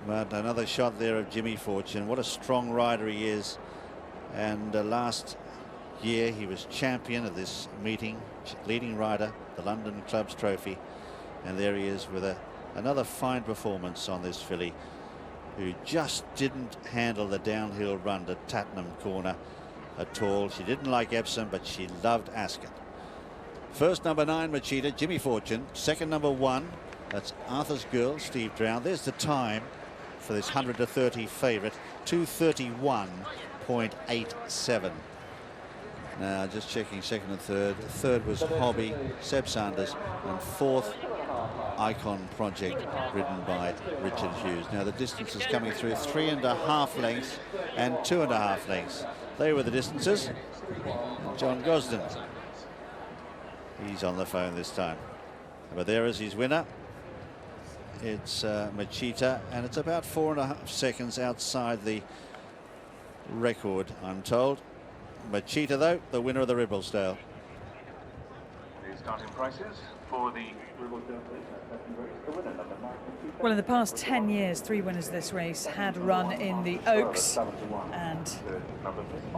But another shot there of Jimmy Fortune. What a strong rider he is. And last year he was champion of this meeting, leading rider, the London Clubs Trophy. And there he is with another fine performance on this filly, who just didn't handle the downhill run to Tattenham Corner at all. She didn't like Epsom, but she loved Ascot. First, number 9, Machita, Jimmy Fortune. Second, number 1, that's Arthur's Girl, Steve Drown. There's the time for this 100 to 30 favourite, 2:31.87. Now, just checking second and third. Third was Hobby, Seb Sanders, and fourth, Icon Project, ridden by Richard Hughes. Now, the distance is coming through 3.5 lengths and 2.5 lengths. They were the distances. John Gosden, he's on the phone this time. But there is his winner. It's Machita, and it's about 4.5 seconds outside the record, I'm told. Machita, though, the winner of the Ribblesdale.
The starting prices for the Ribblesdale race.
Well, in the past 10 years, 3 winners of this race had run in the Oaks, and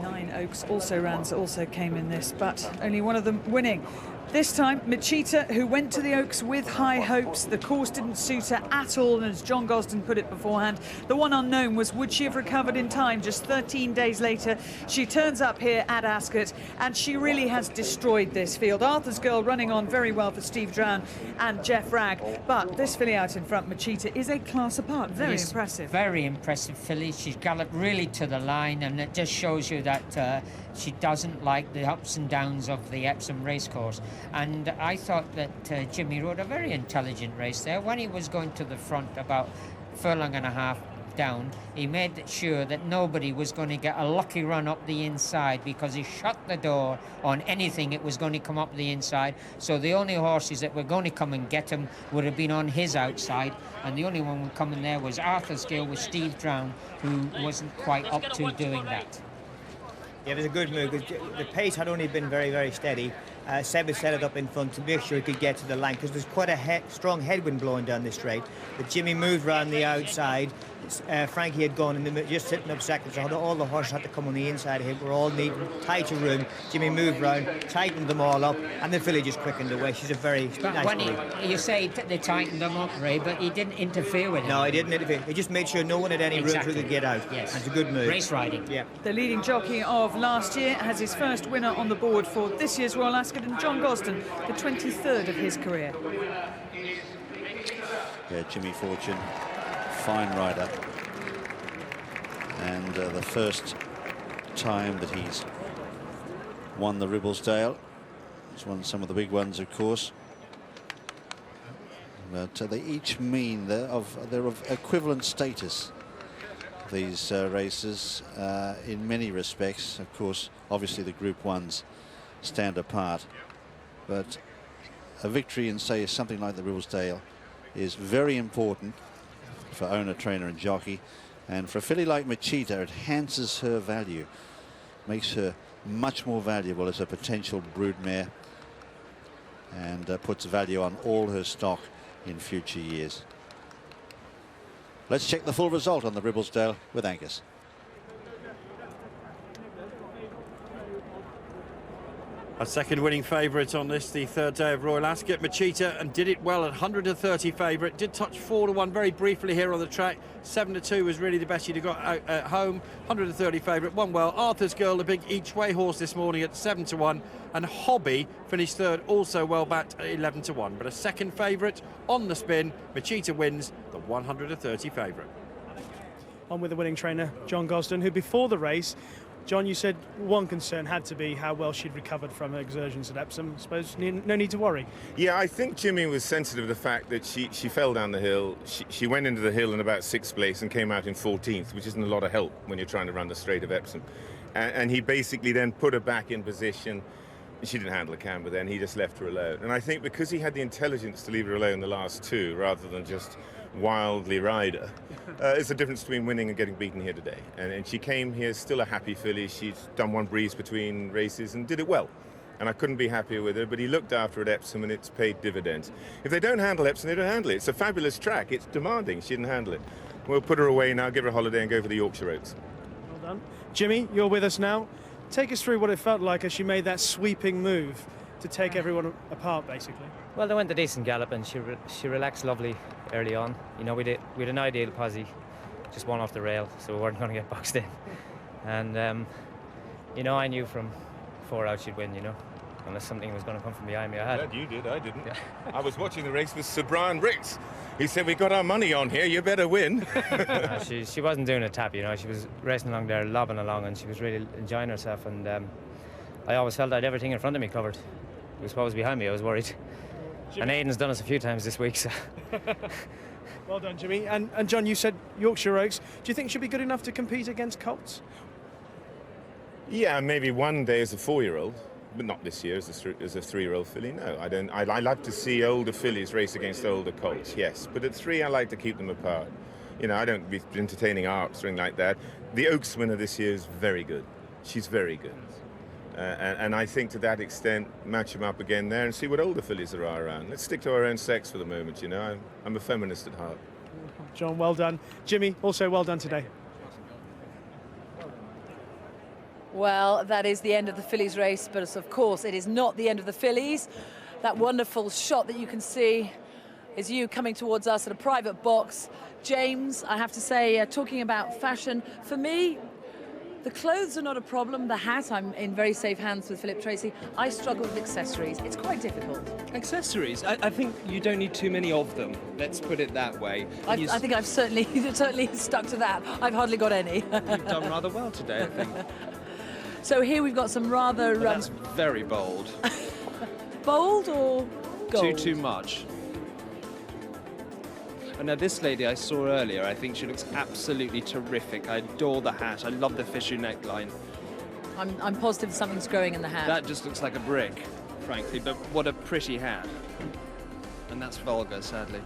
9 Oaks also came in this, but only one of them winning. This time, Machita, who went to the Oaks with high hopes. The course didn't suit her at all, and as John Gosden put it beforehand, the one unknown was, would she have recovered in time? Just 13 days later, she turns up here at Ascot, and she really has destroyed this field. Arthur's Girl running on very well for Steve Drown and Jeff Ragg, but this filly out in front, Machita, is a class apart. Very impressive.
Very impressive filly. She's galloped really to the line, and it just shows you that she doesn't like the ups and downs of the Epsom racecourse. And I thought that Jimmy rode a very intelligent race there. When he was going to the front about furlong and a half down, he made sure that nobody was going to get a lucky run up the inside, because he shut the door on anything that was going to come up the inside. So the only horses that were going to come and get him would have been on his outside, and the only one coming there was Arthur's Girl with Steve Drown, who wasn't quite up to doing that.
Yeah, it was a good move, because the pace had only been very, very steady. Seb has set it up in front to make sure he could get to the line because there's quite a strong headwind blowing down the straight. But Jimmy moved round the outside. Frankie had gone in the middle, just sitting up second, so all the horses had to come on the inside of him. We're all needing tighter room. Jimmy moved round, tightened them all up, and the filly just quickened away. She's a very nice
when
filly.
you say they tightened them up, Ray, but he didn't interfere with it.
No, he didn't interfere. He just made sure no one had any room to get out.
Yes.
And it's a good move.
Race riding.
Yeah.
The leading jockey of last year has his first winner on the board for this year's Royal Ascot, and John Gosden, the 23rd of his career.
Yeah, Jimmy Fortune, fine rider. And the first time that he's won the Ribblesdale. He's won some of the big ones, of course. But they each mean they're of equivalent status, these races, in many respects. Of course, obviously the Group 1s stand apart. But a victory in, say, something like the Ribblesdale is very important for owner, trainer and jockey. And for a filly like Machita, it enhances her value, makes her much more valuable as a potential broodmare, and puts value on all her stock in future years. Let's check the full result on the Ribblesdale with Angus.
A second winning favourite on this, the third day of Royal Ascot, Machita, and did it well at 130 favourite. Did touch 4-1 very briefly here on the track. 7-2 was really the best he'd got out at home. 130 favourite, won well. Arthur's Girl, the big each-way horse this morning at 7-1, and Hobby finished third, also well backed at 11-1. But a second favourite on the spin, Machita wins the 130 favourite.
On with the winning trainer, John Gosden, who before the race, John, you said one concern had to be how well she'd recovered from her exertions at Epsom. I suppose no need to worry.
Yeah, I think Jimmy was sensitive to the fact that she fell down the hill. She went into the hill in about 6th place and came out in 14th, which isn't a lot of help when you're trying to run the straight of Epsom. And he basically then put her back in position. She didn't handle the camber then, he just left her alone. And I think because he had the intelligence to leave her alone the last two, rather than just wildly ride her, it's the difference between winning and getting beaten here today. And she came here still a happy filly. She's done one breeze between races and did it well. And I couldn't be happier with her, but he looked after her at Epsom and it's paid dividends. If they don't handle Epsom, they don't handle it. It's a fabulous track. It's demanding. She didn't handle it. We'll put her away now, give her a holiday and go for the Yorkshire Oaks.
Well done. Jimmy, you're with us now. Take us through what it felt like as she made that sweeping move to take everyone apart, basically.
Well, they went a decent gallop and she relaxed lovely early on. You know, we had an ideal posse, just one off the rail, so we weren't going to get boxed in. And, you know, I knew from 4 out she'd win, you know, unless something was going to come from behind me.
Yeah, you did, I didn't. Yeah. I was watching the race with Sir Brian Ricks. He said, we got our money on here, you better win.
No, she wasn't doing a tap, you know, she was racing along there, lobbing along, and she was really enjoying herself. And I always felt I had everything in front of me covered. It was what was behind me, I was worried. Jimmy. And Aidan's done us a few times this week, so.
Well done, Jimmy. And John, you said Yorkshire Oaks. Do you think she'll be good enough to compete against colts?
Yeah, maybe one day as a 4-year-old, but not this year as a 3-year-old filly. No, I don't. I like to see older fillies race against older colts, yes. But at 3, I like to keep them apart. You know, I don't be entertaining arcs or anything like that. The Oaks winner this year is very good. She's very good. And I think to that extent, match them up again there and see what older fillies there are around. Let's stick to our own sex for the moment, you know. I'm a feminist at heart.
John, well done. Jimmy, also well done today.
Well, that is the end of the fillies race, but of course it is not the end of the fillies. That wonderful shot that you can see is you coming towards us at a private box. James, I have to say, talking about fashion, for me, the clothes are not a problem. The hat, I'm in very safe hands with Philip Tracy. I struggle with accessories. It's quite difficult.
Accessories? I think you don't need too many of them. Let's put it that way.
I think I've certainly stuck to that. I've hardly got any.
You've done rather well today, I think.
So here we've got some rather...
That's very bold.
Bold or gold?
Too much. And now this lady I saw earlier, I think she looks absolutely terrific. I adore the hat. I love the fishy neckline.
I'm positive something's growing in the hat.
That just looks like a brick, frankly, but what a pretty hat. And that's vulgar, sadly.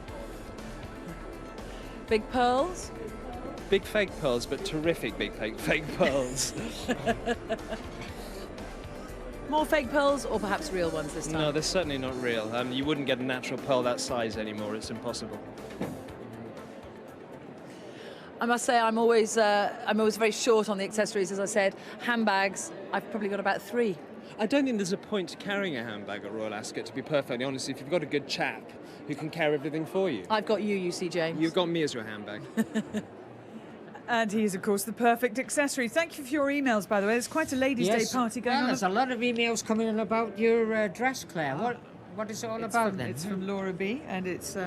Big pearls?
Big fake pearls, but terrific big fake pearls.
More fake pearls or perhaps real ones this time?
No, they're certainly not real. You wouldn't get a natural pearl that size anymore. It's impossible.
I must say I'm always very short on the accessories, as I said. Handbags, I've probably got about 3.
I don't think there's a point to carrying a handbag at Royal Ascot, to be perfectly honest, if you've got a good chap who can carry everything for you.
I've got you see, James.
You've got me as your handbag.
And he is, of course, the perfect accessory. Thank you for your emails, by the way. There's quite a ladies' day party going on.
There's a lot of emails coming in about your dress, Claire. What is it all about then?
It's from Laura B, and it's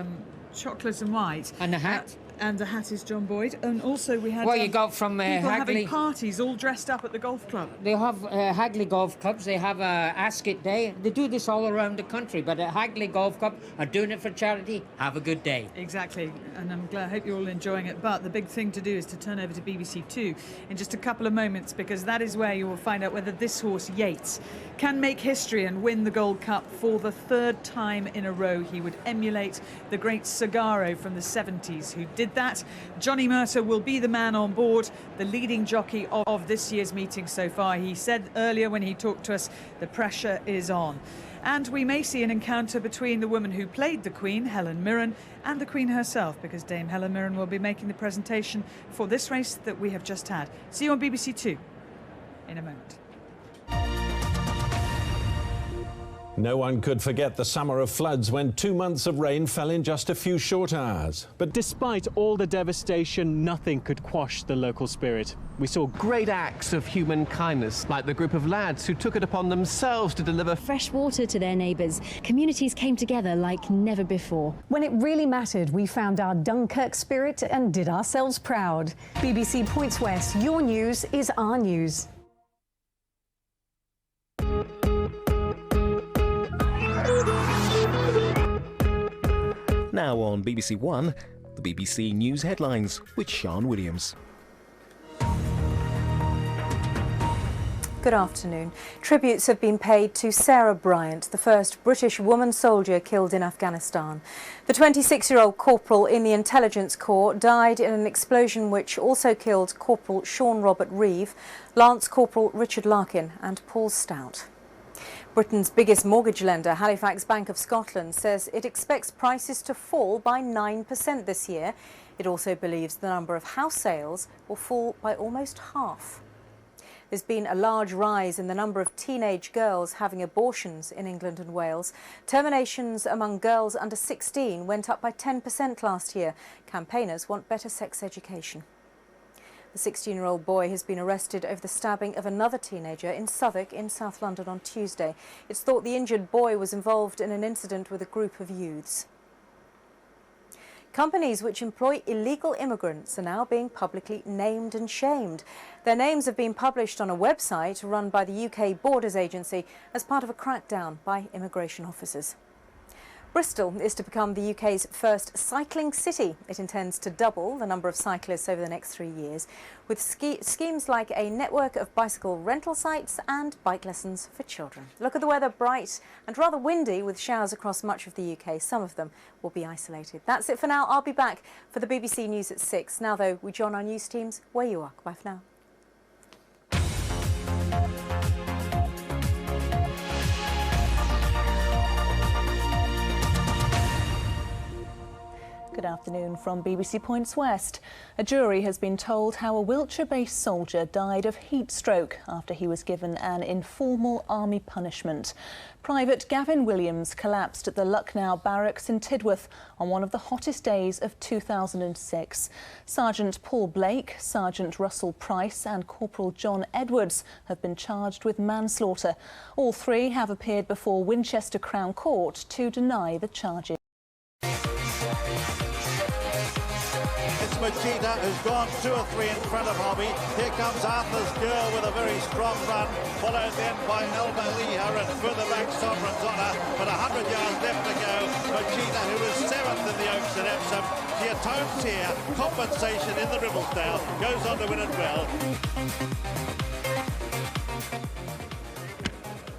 chocolate and white.
And the hat?
And the hat is John Boyd. And also we had
What you got from
people
Hagley?
having parties all dressed up at the golf club.
They have Hagley Golf Clubs. They have Ascot Day. They do this all around the country, but Hagley Golf Club are doing it for charity. Have a good day.
Exactly, and I hope you're all enjoying it. But the big thing to do is to turn over to BBC Two in just a couple of moments, because that is where you will find out whether this horse, Yeats, can make history and win the Gold Cup for the 3rd time in a row. He would emulate the great Sagaro from the 70s, who did that. Johnny Murtagh will be the man on board, the leading jockey of this year's meeting so far. He said earlier when he talked to us, the pressure is on. And we may see an encounter between the woman who played the Queen, Helen Mirren, and the Queen herself, because Dame Helen Mirren will be making the presentation for this race that we have just had. See you on BBC Two in a moment.
No one could forget the summer of floods when 2 months of rain fell in just a few short hours.
But despite all the devastation, nothing could quash the local spirit.
We saw great acts of human kindness, like the group of lads who took it upon themselves to deliver
fresh water to their neighbours. Communities came together like never before. When it really mattered, we found our Dunkirk spirit and did ourselves proud. BBC Points West, your news is our news.
Now on BBC One, the BBC News headlines with Sian Williams.
Good afternoon. Tributes have been paid to Sarah Bryant, the first British woman soldier killed in Afghanistan. The 26-year-old corporal in the Intelligence Corps died in an explosion which also killed Corporal Sean Robert Reeve, Lance Corporal Richard Larkin and Paul Stout. Britain's biggest mortgage lender, Halifax Bank of Scotland, says it expects prices to fall by 9% this year. It also believes the number of house sales will fall by almost half. There's been a large rise in the number of teenage girls having abortions in England and Wales. Terminations among girls under 16 went up by 10% last year. Campaigners want better sex education. The 16-year-old boy has been arrested over the stabbing of another teenager in Southwark in South London on Tuesday. It's thought the injured boy was involved in an incident with a group of youths. Companies which employ illegal immigrants are now being publicly named and shamed. Their names have been published on a website run by the UK Borders Agency as part of a crackdown by immigration officers. Bristol is to become the UK's first cycling city. It intends to double the number of cyclists over the next 3 years, with schemes like a network of bicycle rental sites and bike lessons for children. Look at the weather, bright and rather windy with showers across much of the UK. Some of them will be isolated. That's it for now. I'll be back for the BBC News at 6. Now, though, we join our news teams where you are. Bye for now.
Good afternoon from BBC Points West. A jury has been told how a Wiltshire-based soldier died of heat stroke after he was given an informal army punishment. Private Gavin Williams collapsed at the Lucknow barracks in Tidworth on one of the hottest days of 2006. Sergeant Paul Blake, Sergeant Russell Price and Corporal John Edwards have been charged with manslaughter. All three have appeared before Winchester Crown Court to deny the charges.
Machida, who's gone 2 or 3 in front of Hobby. Here comes Arthur's Girl with a very strong run, followed then by Elba Leha and further back Sovereign's Honour. But 100 yards left to go. Machida, who was 7th in the Oaks at Epsom, she atones here. Compensation in the Ribblesdale, goes on to win it well.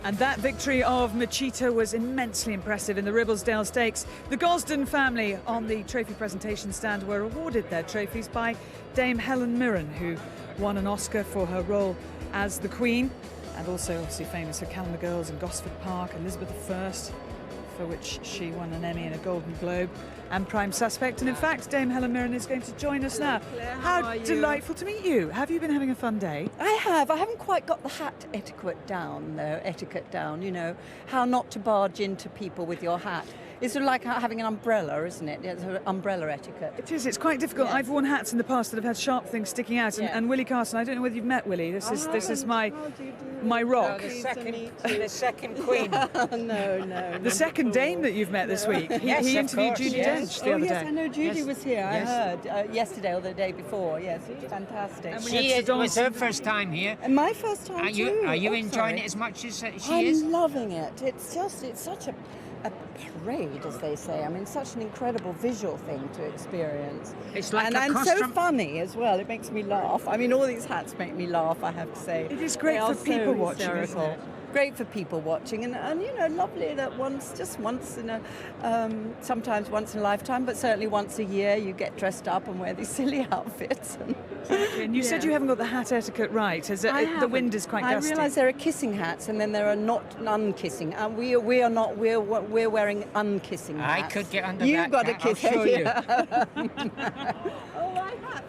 And that victory of Machida was immensely impressive in the Ribblesdale Stakes. The Gosden family on the trophy presentation stand were awarded their trophies by Dame Helen Mirren, who won an Oscar for her role as the Queen. and also obviously famous for Calendar Girls and Gosford Park, Elizabeth I, for which she won an Emmy and a Golden Globe, and Prime Suspect. And in fact, Dame Helen Mirren is going to join us now.
Claire,
how delightful to meet you. Have you been having a fun day?
I have. I haven't quite got the hat etiquette down, you know, how not to barge into people with your hat. It's sort of like having an umbrella, isn't it? It's sort of umbrella etiquette.
It is. It's quite difficult.
Yes.
I've worn hats in the past that have had sharp things sticking out. And Willie Carson, I don't know whether you've met Willie. This is my rock.
No, the second queen.
No.
The second dame that you've met this week.
Yes,
he
of
interviewed
course,
Judi
yes.
Dench the other day.
Yes, I know Judy was here.
Yes.
I heard yesterday or the day before. Yes, it was fantastic.
It was her first time here.
And my first time
Are you
too.
enjoying it as much as she
I'm
is?
loving it. It's such a parade, as they say. I mean, such an incredible visual thing to experience.
It's like
and so funny as well. It makes me laugh. I mean, all these hats make me laugh, I have to say.
It is great for people watching, isn't it?
Great for people watching, and you know, lovely that once in a, sometimes once in a lifetime, but certainly once a year, you get dressed up and wear these silly outfits.
And you said you haven't got the hat etiquette right. The wind is quite gusty.
I realise there are kissing hats, and then there are not unkissing, and we're wearing unkissing hats.
I could get under
You've
that.
got a kiss.
I'll show you.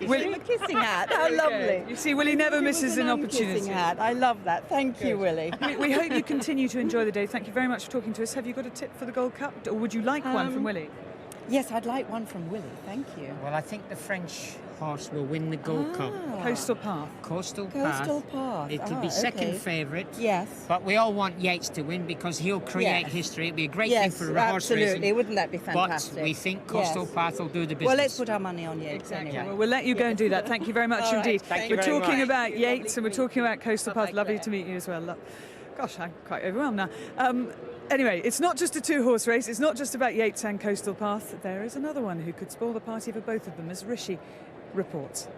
A kissing hat. How lovely.
You see, Willie never misses an opportunity.
Kissing hat. I love that. Thank you, Willie.
We hope you continue to enjoy the day. Thank you very much for talking to us. Have you got a tip for the Gold Cup, or would you like one from Willie?
Yes, I'd like one from Willie. Thank you.
Well, I think the French horse will win the Gold Cup.
Coastal Path.
Coastal
Path.
It'll be second favourite.
Yes.
But we all want Yeats to win because he'll create history. It'll be a great thing for horse racing.
Absolutely. Wouldn't that be fantastic?
But we think Coastal Path will do the business.
Well, let's put our money on Yeats.
Exactly.
Anyway.
Well, we'll let you go and do that. Thank you very much indeed.
Thank you
we're
very
talking
much.
about Yeats and we're talking about Coastal Path. Lovely to meet you as well. Gosh, I'm quite overwhelmed now. Anyway, it's not just a two-horse race. It's not just about Yeats and Coastal Path. There is another one who could spoil the party for both of them, as Rishi reports.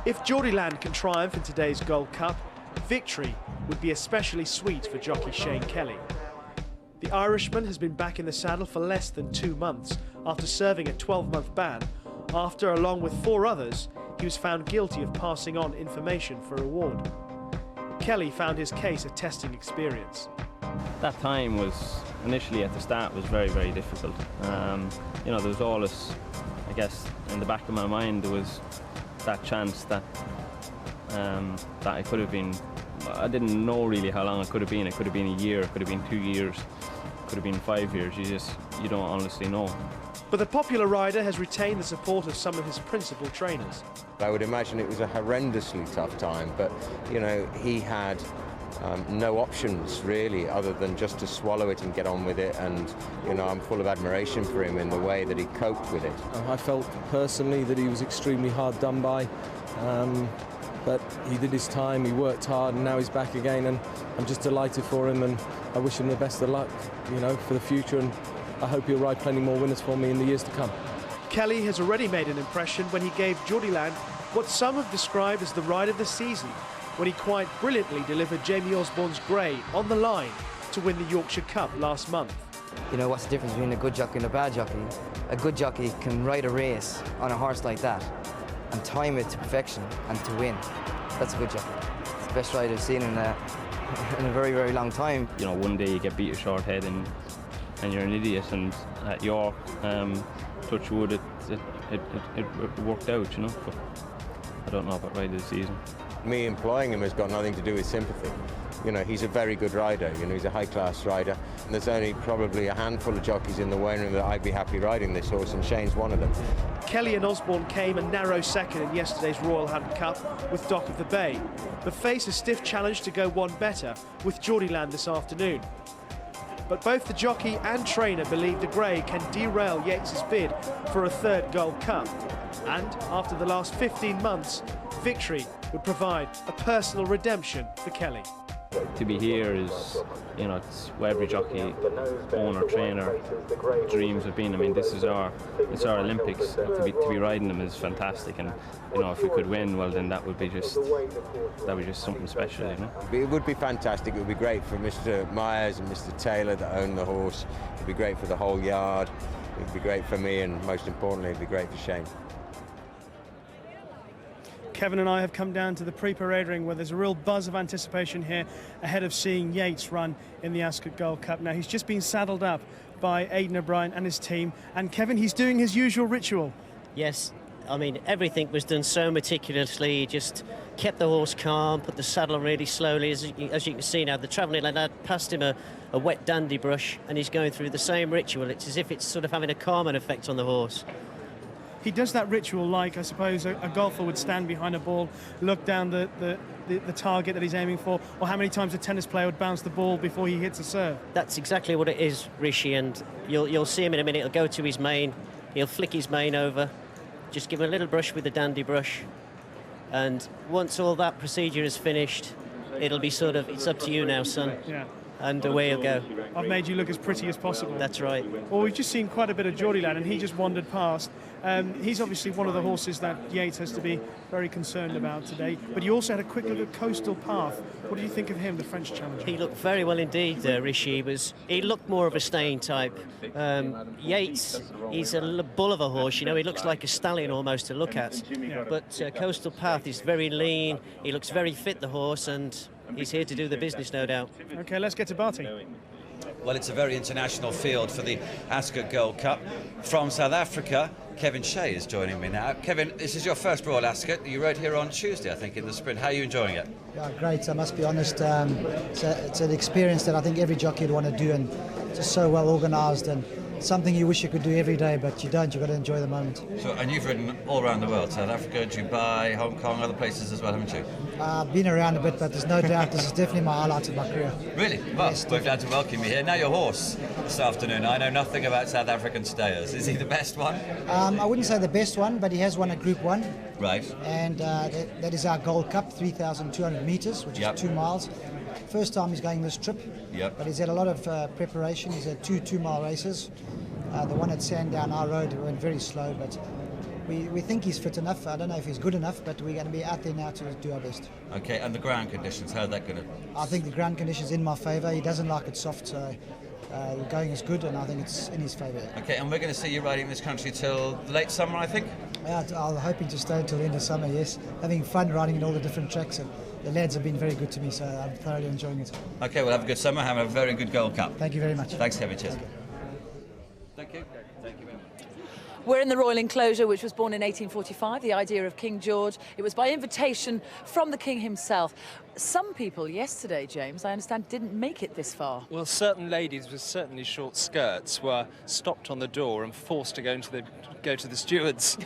If Geordieland can triumph in today's Gold Cup, victory would be especially sweet for jockey Shane Kelly. The Irishman has been back in the saddle for less than 2 months after serving a 12-month ban, after, along with 4 others, he was found guilty of passing on information for reward. Kelly found his case a testing experience.
That time was, initially at the start, was very, very difficult. You know, there was always, I guess, in the back of my mind, there was that chance that that it could have been, I didn't know really how long it could have been. It could have been a year, it could have been 2 years, it could have been 5 years. You don't honestly know.
But the popular rider has retained the support of some of his principal trainers.
I would imagine it was a horrendously tough time, but, you know, he had no options really other than just to swallow it and get on with it, and, you know, I'm full of admiration for him in the way that he coped with it.
I felt personally that he was extremely hard done by, but he did his time, he worked hard, and now he's back again, and I'm just delighted for him, and I wish him the best of luck, you know, for the future, and I hope he'll ride plenty more winners for me in the years to come.
Kelly has already made an impression when he gave Geordieland what some have described as the ride of the season, when he quite brilliantly delivered Jamie Osborne's Grey on the line to win the Yorkshire Cup last month.
You know, what's the difference between a good jockey and a bad jockey? A good jockey can ride a race on a horse like that and time it to perfection and to win. That's a good jockey. It's the best ride I've seen in a very, very long time.
You know, one day you get beat a short head and you're an idiot, and at York, touch wood, it worked out, you know, but I don't know about ride of the season.
Me employing him has got nothing to do with sympathy. You know, he's a very good rider, you know, he's a high-class rider, and there's only probably a handful of jockeys in the weighing room that I'd be happy riding this horse, and Shane's one of them.
Kelly and Osborne came a narrow second in yesterday's Royal Hunt Cup with Dock of the Bay, but face a stiff challenge to go one better with Geordieland this afternoon. But both the jockey and trainer believe the Grey can derail Yeats' bid for a third Gold Cup. And after the last 15 months, victory would provide a personal redemption for Kelly.
To be here is, you know, it's where every jockey, owner, trainer dreams of being. I mean, it's our Olympics. To be riding them is fantastic, and, you know, if we could win, well, then that would be just something special, you know.
It would be fantastic. It would be great for Mr. Myers and Mr. Taylor that own the horse. It would be great for the whole yard. It would be great for me, and most importantly, it would be great for Shane.
Kevin and I have come down to the pre-parade ring where there's a real buzz of anticipation here ahead of seeing Yeats run in the Ascot Gold Cup. Now, he's just been saddled up by Aidan O'Brien and his team. And Kevin, he's doing his usual ritual.
Yes, I mean, everything was done so meticulously. He just kept the horse calm, put the saddle on really slowly. As you can see now, the travelling lad passed him a wet dandy brush, and he's going through the same ritual. It's as if it's sort of having a calming effect on the horse.
He does that ritual like, I suppose, a golfer would stand behind a ball, look down the target that he's aiming for, or how many times a tennis player would bounce the ball before he hits a serve.
That's exactly what it is, Rishi, and you'll see him in a minute. He'll go to his mane, he'll flick his mane over, just give him a little brush with the dandy brush, and once all that procedure is finished, it'll be sort of, it's up to you now, son.
Yeah.
And away he'll go.
I've made you look as pretty as possible.
That's right.
Well, we've just seen quite a bit of Geordie Lad, and he just wandered past. He's obviously one of the horses that Yeats has to be very concerned about today. But you also had a quick look at Coastal Path. What do you think of him, the French challenger?
He looked very well indeed, Rishi. He looked more of a staying type. Yeats, he's a bull of a horse, you know. He looks like a stallion almost to look at. But Coastal Path is very lean. He looks very fit, the horse, and he's here to do the business, no doubt.
OK, let's get to Barty.
Well, it's a very international field for the Ascot Gold Cup. From South Africa, Kevin Shea is joining me now. Kevin, this is your first Royal Ascot. You rode here on Tuesday, I think, in the sprint. How are you enjoying it?
Yeah, great. I must be honest. It's an experience that I think every jockey would want to do, and just so well organised, and something you wish you could do every day, but you don't. You've got to enjoy the moment.
So, and you've ridden all around the world, South Africa, Dubai, Hong Kong, other places as well, haven't you?
I've been around a bit, but there's no doubt this is definitely my highlight of my career.
Really? Well,
Yes,
we're glad to welcome you here. Now your horse this afternoon. I know nothing about South African stayers. Is he the best one?
I wouldn't say the best one, but he has won a Group 1.
Right.
And that is our Gold Cup, 3,200 metres, which is 2 miles. First time he's going this trip.
Yep.
But he's had a lot of preparation. He's had 2 2-mile races. The one at Sandown, our road, went very slow, but we think he's fit enough. I don't know if he's good enough, but we're going to be out there now to do our best.
Okay, and the ground conditions, how's that going to...
I think the ground conditions in my favour. He doesn't like it soft, so the going is good, and I think it's in his favour.
Okay, and we're going to see you riding this country till late summer, I think?
Yeah, I'm hoping to stay until the end of summer, yes. Having fun riding in all the different tracks, and the lads have been very good to me, so I'm thoroughly enjoying it.
Okay, well, have a good summer, have a very good Gold Cup.
Thank you very much.
Thanks, Kevin. Cheers. Thank you. Thank you very much.
We're in the Royal Enclosure, which was born in 1845, the idea of King George. It was by invitation from the King himself. Some people yesterday, James, I understand, didn't make it this far.
Well, certain ladies with certainly short skirts were stopped on the door and forced to go to the stewards'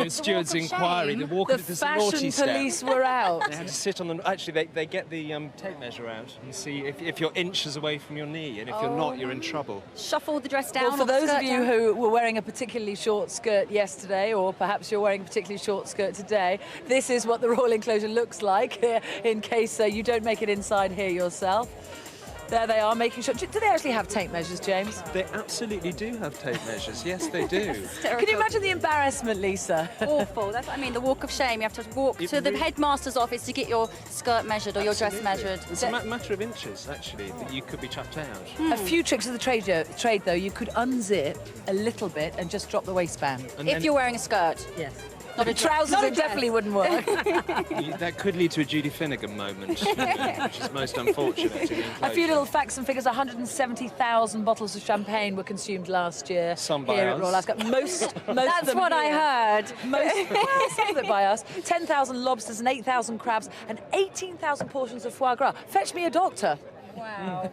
stewards' inquiry. The walk of
fashion police were out.
They had to sit on them. Actually, they get the tape measure out and see if you're inches away from your knee, and if you're not, you're in trouble.
Shuffle the dress down.
Well, for those of you who were wearing a particularly short skirt yesterday, or perhaps you're wearing a particularly short skirt today, this is what the Royal Enclosure looks like, in case you don't make it inside here yourself. There they are, making sure. Do they actually have tape measures, James?
They absolutely do have tape measures. Yes, they do.
Can you imagine the embarrassment, Lisa?
Awful. That's what I mean, the walk of shame. You have to walk to the headmaster's office to get your skirt measured or your dress measured.
It's a matter of inches, actually, that you could be chucked out.
A few tricks of the trade, though. You could unzip a little bit and just drop the waistband.
If you're wearing a skirt.
Yes. Not a trousers, it definitely wouldn't work.
That could lead to a Judy Finnegan moment, which is most unfortunate.
A few little facts and figures. 170,000 bottles of champagne were consumed last year
some by
here
us.
at Royal Ascot. Most
That's
of them
what
here.
I heard.
Well, some of it by us. 10,000 lobsters and 8,000 crabs and 18,000 portions of foie gras. Fetch me a doctor.
Wow.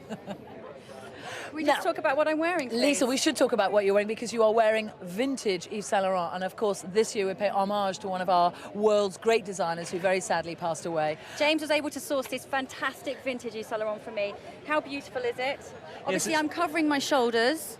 We just talk about what I'm wearing, please.
Lisa, we should talk about what you're wearing, because you are wearing vintage Yves Saint Laurent, and of course this year we pay homage to one of our world's great designers who very sadly passed away.
James was able to source this fantastic vintage Yves Saint Laurent for me. How beautiful is it? Obviously, I'm covering my shoulders.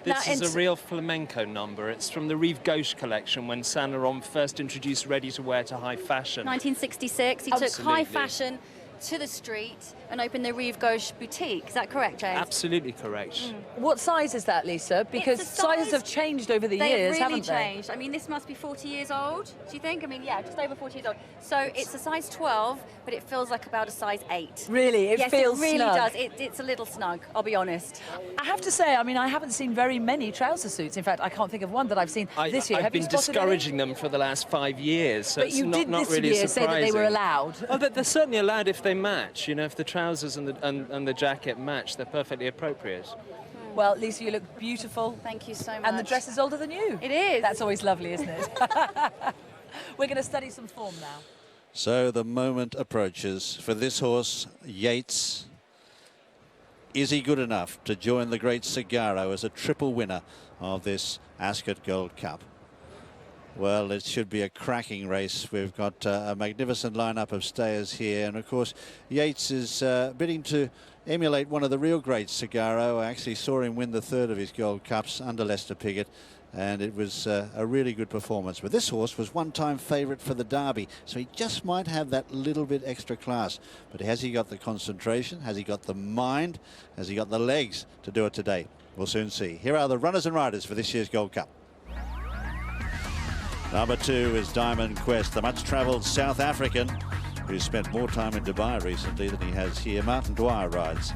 This is a real flamenco number. It's from the Rive Gauche collection, when Saint Laurent first introduced ready-to-wear to high fashion.
1966. He took high fashion to the street, and opened the Rive Gauche boutique. Is that correct, James?
Absolutely correct.
What size is that, Lisa? Because
It's a
sizes
size-
have changed over the
They've
years,
really
haven't they?
changed. I mean, this must be 40 years old, do you think? I mean, yeah, just over 40 years old. So it's a size 12, but it feels like about a size 8.
Really? It
yes,
feels
it really
snug.
does. It's a little snug, I'll be honest.
I have to say, I mean, I haven't seen very many trouser suits. In fact, I can't think of one that I've seen this year.
I've
Have you
been
spotted any?
discouraging them for the last 5 years, so
But
it's
you
not,
did
not
this
really
year
surprising.
say that they were allowed.
Oh, they're certainly allowed if they match. You know, if the trousers and the jacket match, they're perfectly appropriate.
Well, Lisa, you look beautiful.
Thank you so much.
And the dress is older than you.
It is.
That's always lovely, isn't it? We're going to study some form now.
So the moment approaches for this horse, Yeats. Is he good enough to join the great Cigaro as a triple winner of this Ascot Gold Cup? Well, it should be a cracking race. We've got a magnificent lineup of stayers here, and of course Yeats is bidding to emulate one of the real greats, Cigaro. I actually saw him win the third of his Gold Cups under Lester Piggott, and it was a really good performance. But this horse was one-time favourite for the Derby, so he just might have that little bit extra class. But has he got the concentration? Has he got the mind? Has he got the legs to do it today? We'll soon see. Here are the runners and riders for this year's Gold Cup. Number 2 is Diamond Quest, the much-travelled South African who's spent more time in Dubai recently than he has here. Martin Dwyer rides.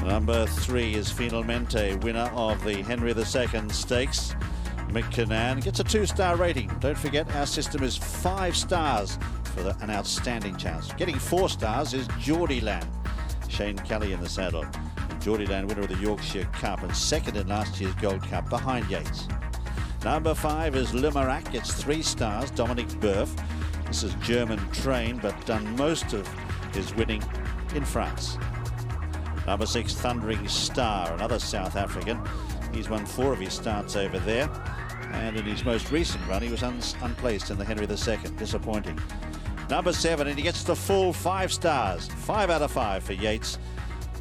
Number 3 is Finalmente, winner of the Henry II Stakes. McCririck gets a 2-star rating. Don't forget, our system is 5 stars for an outstanding chance. Getting 4 stars is Geordieland. Shane Kelly in the saddle. Geordieland, winner of the Yorkshire Cup and second in last year's Gold Cup behind Yeats. Number 5 is Le Marac, gets 3 stars. Dominic Burf. This is German trained, but done most of his winning in France. Number 6, Thundering Star, another South African. He's won 4 of his starts over there, and in his most recent run he was unplaced in the Henry II. Disappointing. Number 7, and he gets the full 5 stars. 5 out of 5 for Yeats.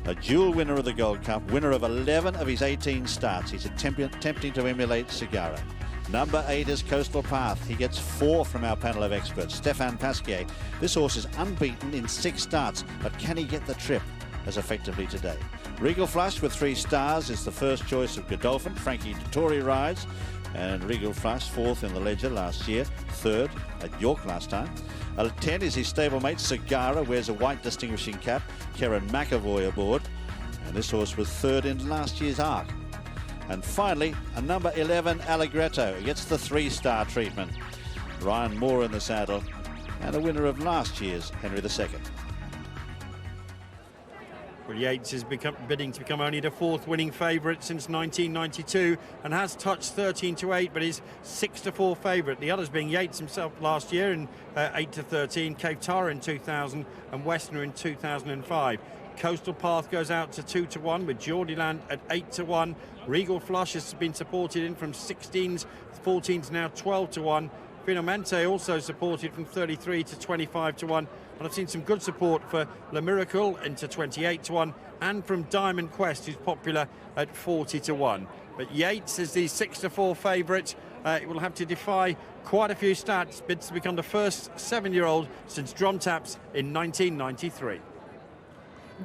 A dual winner of the Gold Cup, winner of 11 of his 18 starts. He's attempting to emulate Cigaro. Number 8 is Coastal Path. He gets 4 from our panel of experts. Stéphane Pasquier. This horse is unbeaten in 6 starts, but can he get the trip as effectively today? Regal Flush with 3 stars is the first choice of Godolphin. Frankie Dettori rides, and Regal Flush 4th in the Ledger last year, 3rd at York last time. 10 is his stablemate Cigaro, wears a white distinguishing cap. Karen McAvoy aboard, and this horse was 3rd in last year's Arc. And finally, a number 11 Allegretto. He gets the 3-star treatment. Ryan Moore in the saddle, and a winner of last year's Henry II.
Well, Yeats is bidding to become only the 4th winning favourite since 1992 and has touched 13-8, but is 6-4 favourite. The others being Yeats himself last year in 8-13, Cape Tara in 2000 and Westerner in 2005. Coastal Path goes out to 2-1 with Geordieland at 8-1. Regal Flush has been supported in from 16s, 14s, now 12-1. Finalmente also supported from 33 to 25-1. And I've seen some good support for Le Miracle into 28-1 and from Diamond Quest, who's popular at 40-1. But Yeats is the 6-4 favourite. It will have to defy quite a few stats, bids to become the first 7-year-old since Drum Taps in 1993.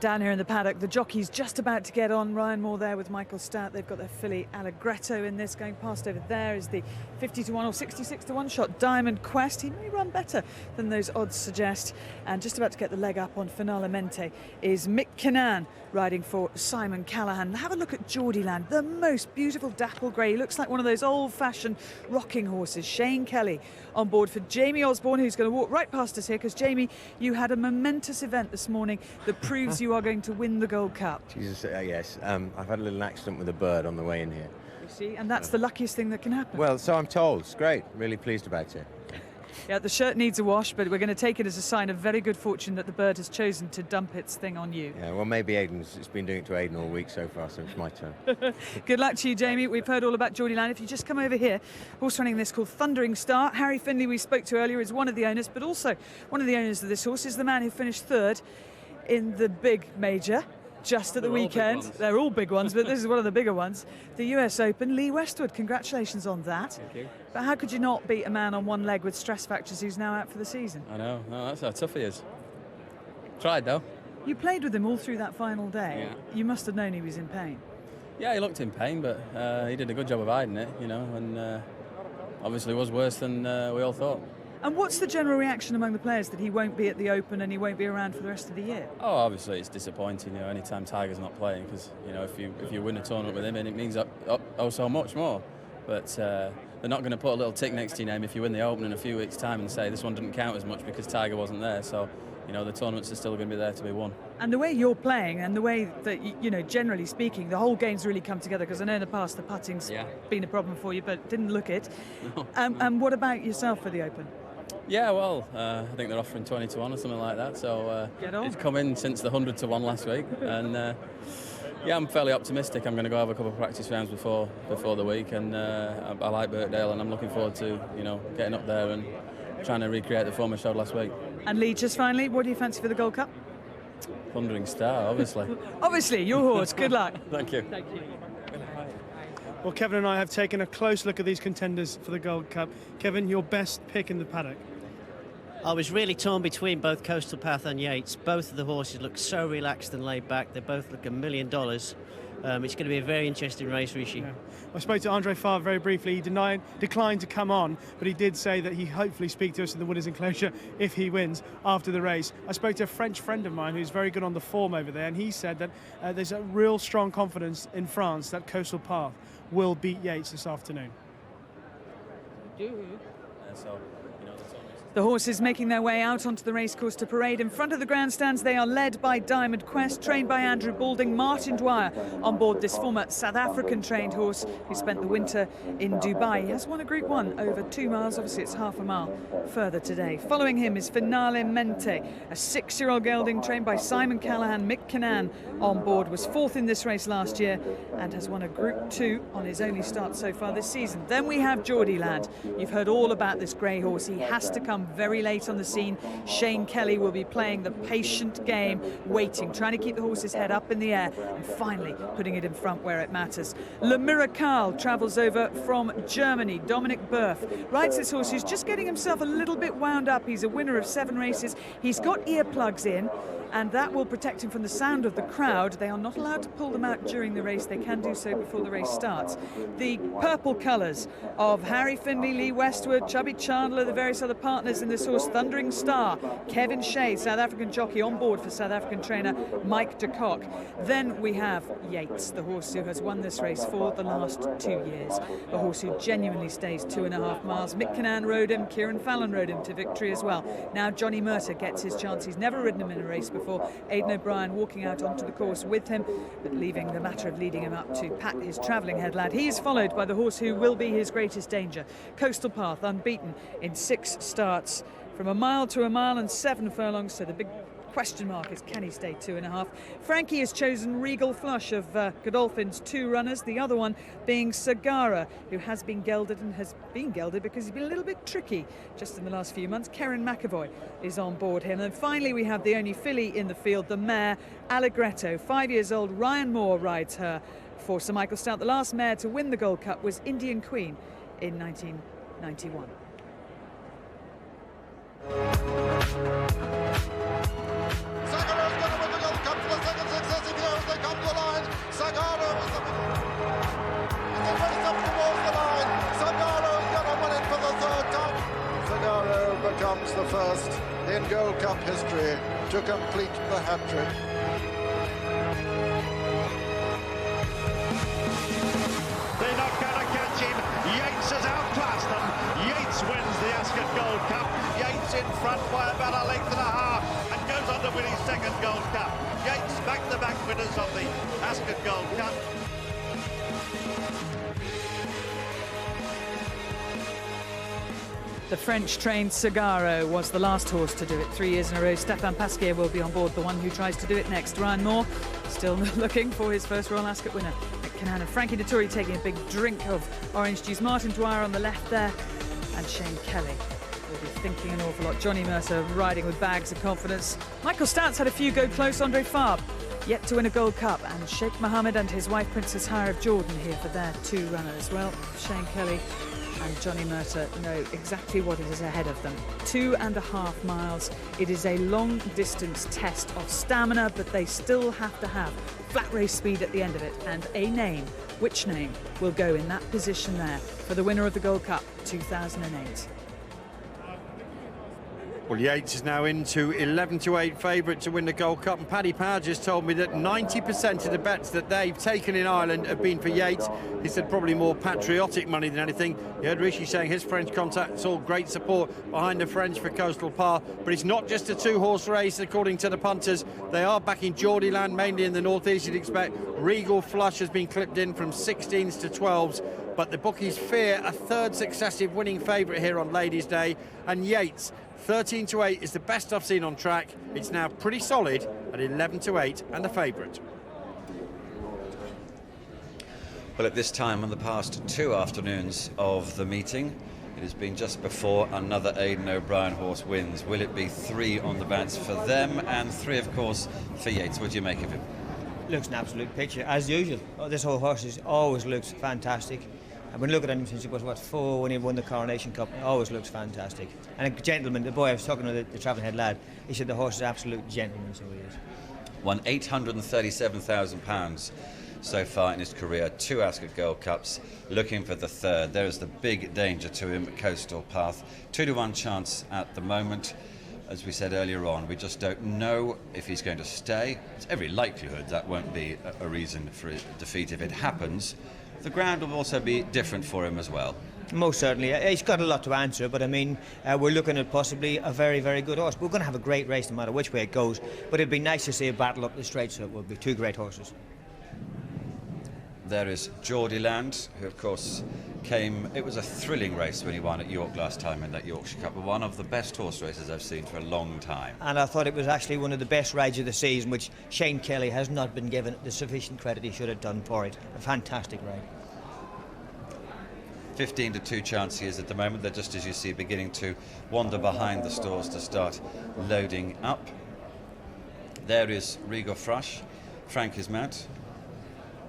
Down here in the paddock, the jockey's just about to get on. Ryan Moore there with Michael Stout. They've got their filly Allegretto in this. Going past over there is the 50-1 or 66-1 shot Diamond Quest. He may run better than those odds suggest. And just about to get the leg up on Finalmente is Mick Kinnan riding for Simon Callaghan. Have a look at Geordieland, the most beautiful dapple grey. He looks like one of those old-fashioned rocking horses. Shane Kelly on board for Jamie Osborne, who's going to walk right past us here, because Jamie, you had a momentous event this morning that proves you are going to win the Gold Cup.
Jesus, yes. I've had a little accident with a bird on the way in here.
You see, and that's the luckiest thing that can happen.
Well, so I'm told. It's great. Really pleased about it.
Yeah, the shirt needs a wash, but we're going to take it as a sign of very good fortune that the bird has chosen to dump its thing on you.
Yeah, well, maybe Aidan's. It's been doing it to Aidan all week so far, so it's my turn.
Good luck to you, Jamie. We've heard all about Geordieland. If you just come over here, horse running this called Thundering Star. Harry Findlay, we spoke to earlier, is one of the owners, but also one of the owners of this horse is the man who finished 3rd in the big major just at the weekend. They're all big ones, but this is one of the bigger ones. The US Open, Lee Westwood. Congratulations on that.
Thank you.
But how could you not beat a man on one leg with stress fractures who's now out for the season?
I know. No, that's how tough he is. Tried though.
You played with him all through that final day.
Yeah.
You must have known he was in pain.
Yeah, he looked in pain, but he did a good job of hiding it, you know, and obviously was worse than we all thought.
And what's the general reaction among the players that he won't be at the Open and he won't be around for the rest of the year?
Oh, obviously it's disappointing, you know, anytime Tiger's not playing, because, you know, if you win a tournament with him, and it means so much more. But they're not going to put a little tick next to your name if you win the Open in a few weeks' time and say this one didn't count as much because Tiger wasn't there. So, you know, the tournaments are still going to be there to be won. And
the way you're playing and the way that, you know, generally speaking, the whole game's really come together, because I know in the past the putting's been a problem for you, but didn't look it.
No.
And what about yourself for the Open?
Yeah, well, I think they're offering 20 to 1 or something like that. So it's come in since the 100 to 1 last week. And yeah, I'm fairly optimistic. I'm going to go have a couple of practice rounds before the week. And I like Birkdale, and I'm looking forward to, you know, getting up there and trying to recreate the form I showed last week.
And Lee, just finally, what do you fancy for the Gold Cup?
Thundering Star, obviously.
Obviously, your horse. Good luck.
Thank you.
Thank you.
Well, Kevin and I have taken a close look at these contenders for the Gold Cup. Kevin, your best pick in the paddock?
I was really torn between both Coastal Path and Yeats. Both of the horses look so relaxed and laid back. They both look $1 million. It's going to be a very interesting race, Rishi.
Yeah. I spoke to Andre Favre very briefly. He declined to come on, but he did say that he hopefully speak to us in the winners' enclosure if he wins after the race. I spoke to a French friend of mine who's very good on the form over there, and he said that there's a real strong confidence in France that Coastal Path will beat Yeats this afternoon.
The horses making their way out onto the racecourse to parade. In front of the grandstands, they are led by Diamond Quest, trained by Andrew Balding. Martin Dwyer on board this former South African trained horse who spent the winter in Dubai. He has won a Group 1 over 2 miles. Obviously, it's half a mile further today. Following him is Finale Mente, a 6-year-old gelding trained by Simon Callahan. Mick Kinnan on board was 4th in this race last year and has won a Group 2 on his only start so far this season. Then we have Geordie Lad. You've heard all about this grey horse. He has to come very late on the scene. Shane Kelly will be playing the patient game, waiting, trying to keep the horse's head up in the air and finally putting it in front where it matters. Le Miracle travels over from Germany. Dominic Berth rides this horse who's just getting himself a little bit wound up. He's a winner of 7 races. He's got earplugs in, and that will protect him from the sound of the crowd. They are not allowed to pull them out during the race. They can do so before the race starts. The purple colours of Harry Findlay, Lee Westwood, Chubby Chandler, the various other partners in this horse, Thundering Star, Kevin Shea, South African jockey on board for South African trainer Mike de Kock. Then we have Yeats, the horse who has won this race for the last 2 years, a horse who genuinely stays 2.5 miles. Mick Kinnan rode him, Kieran Fallon rode him to victory as well. Now Johnny Murtagh gets his chance. He's never ridden him in a race before. Aidan O'Brien walking out onto the course with him, but leaving the matter of leading him up to Pat, his travelling head lad. He's followed by the horse who will be his greatest danger, Coastal Path, unbeaten in 6 starts from 1 mile to 1 mile and 7 furlongs. So the big question mark is, can he stay 2.5? Frankie has chosen Regal Flush of Godolphin's 2 runners, the other one being Sagara, who has been gelded and has been gelded because he's been a little bit tricky just in the last few months. Karen McAvoy is on board him. And finally we have the only filly in the field, the mare Allegretto. 5 years old, Ryan Moore rides her for Sir Michael Stout. The last mare to win the Gold Cup was Indian Queen in 1991.
Sagara's going to win the Gold Cup for the second successive year as they come to the line. Sagara is the race up towards the line. Sagara is going to win it for the 3rd time. Sagara becomes the first in Gold Cup history to complete the hat-trick.
They're not going to catch him. Yeats has outclassed them. Yeats wins the Ascot Gold Cup. Yeats in front by about 1.5 lengths and goes on to win his 2nd Gold Cup. Yeats back-to-back winners of the Ascot Gold Cup.
The French-trained Sagaro was the last horse to do it 3 years in a row. Stéphane Pasquier will be on board, the one who tries to do it next. Ryan Moore still looking for his first Royal Ascot winner. Kinnan and Frankie Dettori taking a big drink of orange juice. Martin Dwyer on the left there, and Shane Kelly will be thinking an awful lot. Johnny Mercer riding with bags of confidence. Michael Stout's had a few go close. Andre Favre yet to win a Gold Cup, and Sheikh Mohammed and his wife Princess Hire of Jordan here for their 2 runners. Well, Shane Kelly and Johnny Murtagh know exactly what it is ahead of them. 2.5 miles. It is a long distance test of stamina, but they still have to have flat race speed at the end of it, and a name. Which name will go in that position there for the winner of the Gold Cup 2008?
Well, Yeats is now into 11-8 favourite to win the Gold Cup, and Paddy Power just told me that 90% of the bets that they've taken in Ireland have been for Yeats. He said probably more patriotic money than anything. You heard Rishi saying his French contacts all great support behind the French for Coastal Path, but it's not just a two-horse race according to the punters. They are backing Geordieland, mainly in the northeast, you'd expect. Regal Flush has been clipped in from 16s to 12s, but the bookies fear a third successive winning favourite here on Ladies' Day, and Yeats 13-8 is the best I've seen on track. It's now pretty solid at 11-8 and the favourite.
Well, at this time on the past 2 afternoons of the meeting, it has been just before another Aidan O'Brien horse wins. Will it be 3 on the bats for them and 3, of course, for Yeats? What do you make of him?
Looks an absolute picture, as usual. This whole horse always looks fantastic. I've been looking at him since he was, 4 when he won the Coronation Cup. It always looks fantastic. And a gentleman, the boy I was talking to, the travelling head lad, he said the horse is an absolute gentleman, so he is.
Won £837,000 so far in his career, 2 Ascot Gold Cups, looking for the third. There is the big danger to him at Coastal Path. 2-1 chance at the moment. As we said earlier on, we just don't know if he's going to stay. It's every likelihood that won't be a reason for a defeat if it happens. The ground will also be different for him as well.
Most certainly. He's got a lot to answer, but I mean, we're looking at possibly a very, very good horse. We're going to have a great race no matter which way it goes, but it'd be nice to see a battle up the straight, so it would be 2 great horses.
There is Geordieland, who of course came, it was a thrilling race when he won at York last time in that Yorkshire Cup, one of the best horse races I've seen for a long time.
And I thought it was actually one of the best rides of the season, which Shane Kelly has not been given the sufficient credit he should have done for it. A fantastic ride.
15-2 chance he is at the moment. They're just, as you see, beginning to wander behind the stalls to start loading up. There is Regal Flush, Frank his mount.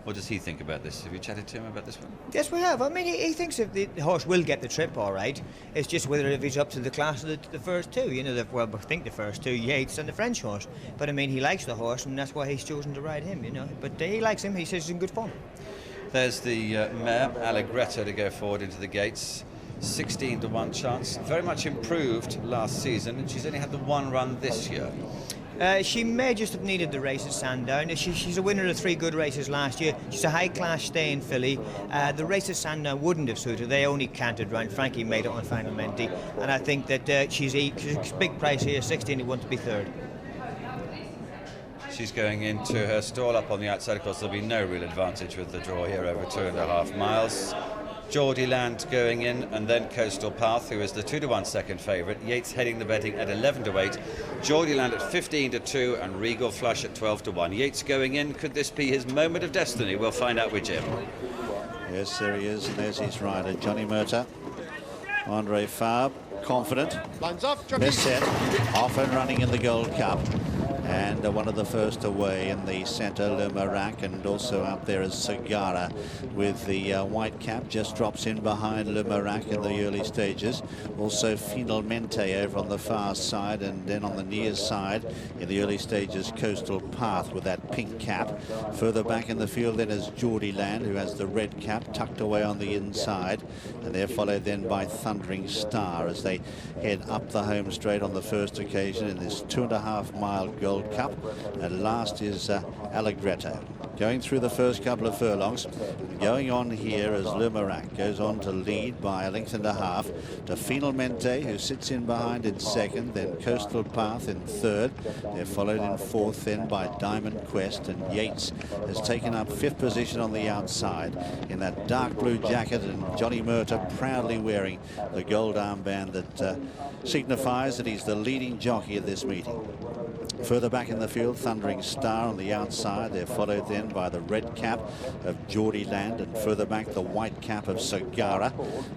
What does he think about this? Have you chatted to him about this one?
Yes, we have. I mean, he thinks that the horse will get the trip all right. It's just whether if he's up to the class of the first 2. You know, I think the first 2, Yeats and the French horse. But I mean, he likes the horse, and that's why he's chosen to ride him, you know. But he likes him. He says he's in good form.
There's the mare, Allegretta, to go forward into the gates. 16-1 chance. Very much improved last season, and she's only had the 1 run this year.
She may just have needed the race at Sandown. She's a winner of 3 good races last year. She's a high-class stay in Philly. The race at Sandown wouldn't have suited her. They only cantered round. Frankie made it on Final Menti. And I think that she's a big price here, 16-1 to be third.
She's going into her stall up on the outside. Of course, there'll be no real advantage with the draw here over 2.5 miles. Geordieland going in, and then Coastal Path, who is the 2-1 second favourite. Yeats heading the betting at 11-8. Geordieland at 15-2, and Regal Flush at 12-1. Yeats going in. Could this be his moment of destiny? We'll find out with Jim.
Yes, there he is, and there's his rider, Johnny Murtagh. Andre Fabre, confident.
Lines off,
best set, off and running in the Gold Cup. And one of the first away in the centre, Le Marac, and also up there is Sagara with the white cap, just drops in behind Le Marac in the early stages. Also Finalmente over on the far side, and then on the near side in the early stages, Coastal Path with that pink cap. Further back in the field then is Geordieland, who has the red cap tucked away on the inside, and they're followed then by Thundering Star as they head up the home straight on the first occasion in this 2.5 mile Gold Cup. And last is Allegretta. Going through the first couple of furlongs. Going on here as Le Marac goes on to lead by a length and a half to Finalmente, who sits in behind in second, then Coastal Path in third. They're followed in fourth then by Diamond Quest, and Yeats has taken up 5th position on the outside in that dark blue jacket, and Johnny Murtagh proudly wearing the gold armband that signifies that he's the leading jockey at this meeting. Further back in the field, Thundering Star on the outside. They're followed then by the red cap of Geordieland, and further back the white cap of Sagara.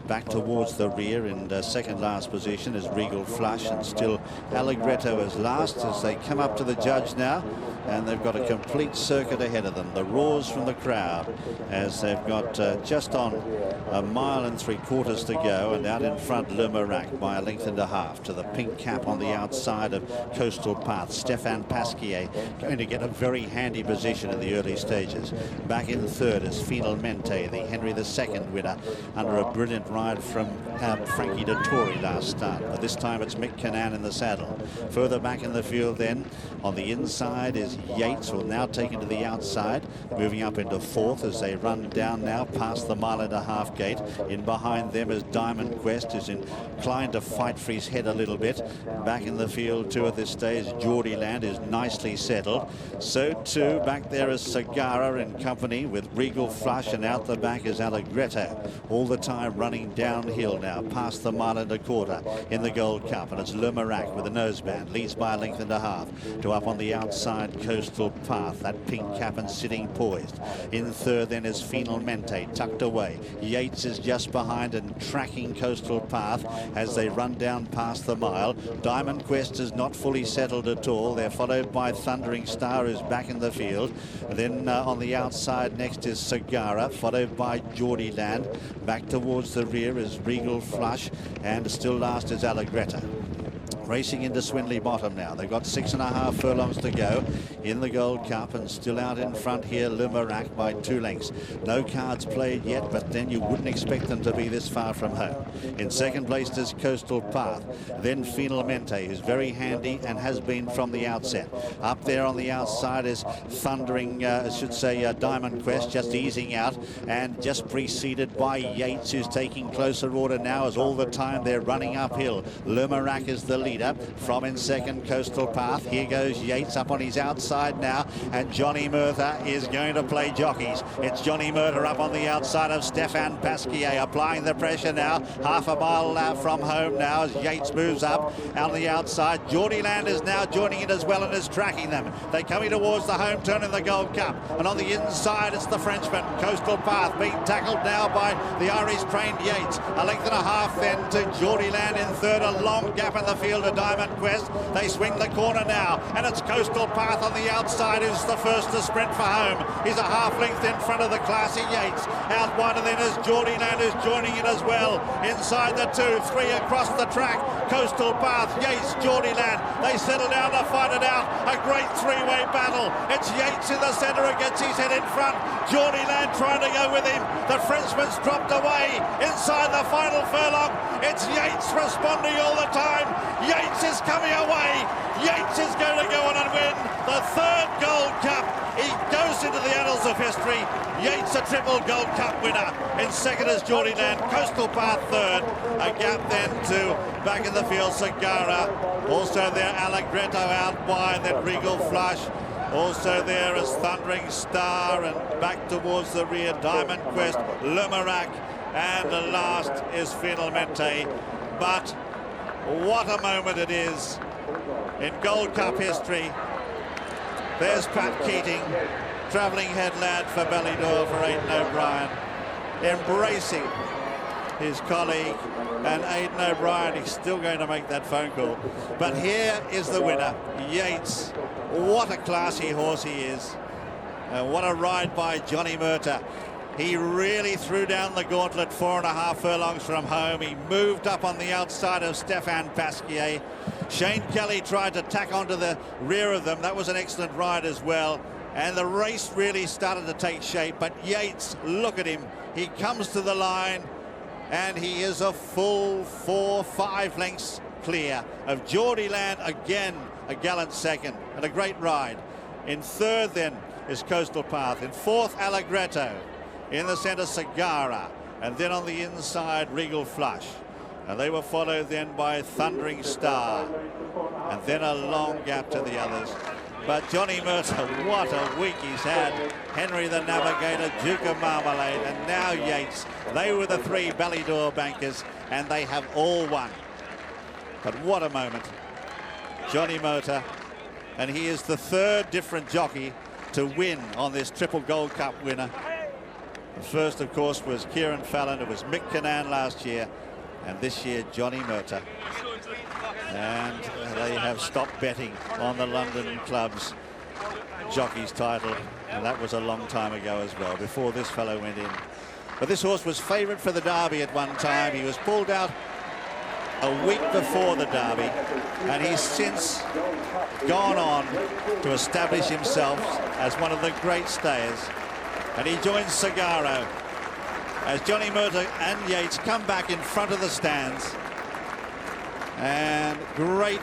Back towards the rear in second last position is Regal Flush, and still Allegretto as last as they come up to the judge now. and they've got a complete circuit ahead of them. The roars from the crowd as they've got just on 1.75 miles to go, and out in front Le Mirac by 1.5 lengths to the pink cap on the outside of Coastal Path. Stéphane Pasquier going to get a very handy position in the early stages. Back in third is Finalmente, the Henry II winner, under a brilliant ride from Frankie Dettori last start. But this time it's Mick Cannan in the saddle. Further back in the field then, on the inside is Yeats, will now take into the outside, moving up into fourth as they run down now past the 1.5 mile gate. In behind them is Diamond Quest, who's inclined to fight for his head a little bit. Back in the field too at this stage, Geordie Land is nicely settled. So too back there is Sagara in company with Regal Flush, and out the back is Allegretto, all the time running downhill now past the 1.25 miles in the Gold Cup. And it's Le Mirac with a noseband, leads by 1.5 lengths to up on the outside Coastal Path, that pink cap and sitting poised. In third then is Finalmente, tucked away. Yeats is just behind and tracking Coastal Path as they run down past the mile. Diamond Quest is not fully settled at all. They're followed by Thundering Star, who's back in the field. Then on the outside next is Sagara, followed by Geordie Land. Back towards the rear is Regal Flush, and still last is Allegretto. Racing into Swinley Bottom now. They've got 6.5 furlongs to go in the Gold Cup, and still out in front here Le Mirac by 2 lengths. No cards played yet, but then you wouldn't expect them to be this far from home. In second place is Coastal Path, then Finalmente, who's very handy and has been from the outset. Up there on the outside is Thundering, Diamond Quest, just easing out, and just preceded by Yeats, who's taking closer order now as all the time they're running uphill. Le Mirac is the leader. From in second, Coastal Path. Here goes Yeats up on his outside now, and Johnny Murtha is going to play jockeys. It's Johnny Murtha up on the outside of Stéphane Pasquier, applying the pressure now. 1/2 mile from home now as Yeats moves up on the outside. Geordie Land is now joining it as well and is tracking them. They're coming towards the home turn in the Gold Cup, and on the inside it's the Frenchman, Coastal Path, being tackled now by the Irish-trained Yeats. 1.5 lengths then to Geordie Land in third. A long gap in the field to Diamond Quest. They swing the corner now, and it's Coastal Path on the outside who's the first to sprint for home. He's a 1/2 length in front of the classy Yeats. Out one, and then is Geordie Land who's joining it as well. Inside the 2-3 across the track. Coastal Path, Yeats, Geordie Land. They settle down to fight it out. A great three-way battle. It's Yeats in the centre who gets his head in front. Geordie Land trying to go with him. The Frenchman's dropped away inside the final furlong. It's Yeats responding all the time. Yeats is coming away. Yeats is going to go on and win the third Gold Cup. He goes into the annals of history. Yeats a triple Gold Cup winner. In second is Geordie Land. Coastal Path third. A gap then to back in the field Sagara. Also there Allegretto out wide. Then Regal Flush. Also there is Thundering Star, and back towards the rear Diamond Quest, Le Mirac, and the last is Finalmente. But what a moment it is in Gold Cup history. There's Pat Keating, travelling head lad for Ballydor for Aidan O'Brien, embracing his colleague, and Aidan O'Brien, he's still going to make that phone call. But here is the winner, Yeats. What a classy horse he is, and what a ride by Johnny Murtha. He really threw down the gauntlet 4.5 furlongs from home. He moved up on the outside of Stéphane Pasquier. Shane Kelly tried to tack onto the rear of them. That was an excellent ride as well. And the race really started to take shape. But Yeats, look at him. He comes to the line, and he is a full 4-5 lengths clear of Geordie Land. Again, a gallant second and a great ride. In third then is Coastal Path. In fourth, Allegretto. In the centre, Sagara, and then on the inside, Regal Flush. And they were followed then by Thundering Star, and then a long gap to the others. But Johnny Murtha, what a week he's had. Henry the Navigator, Duke of Marmalade, and now Yeats. They were the three Ballydor bankers, and they have all won. But what a moment. Johnny Murtha, and he is the third different jockey to win on this triple Gold Cup winner. The first, of course, was Kieran Fallon. It was Mick Cannan last year, and this year Johnny Murtha. And they have stopped betting on the London clubs. jockey's title, and that was a long time ago as well, before this fellow went in. But this horse was favourite for the Derby at one time. He was pulled out a week before the Derby, and he's since gone on to establish himself as one of the great stayers. And he joins Sagaro as Johnny Murtagh and Yeats come back in front of the stands. And great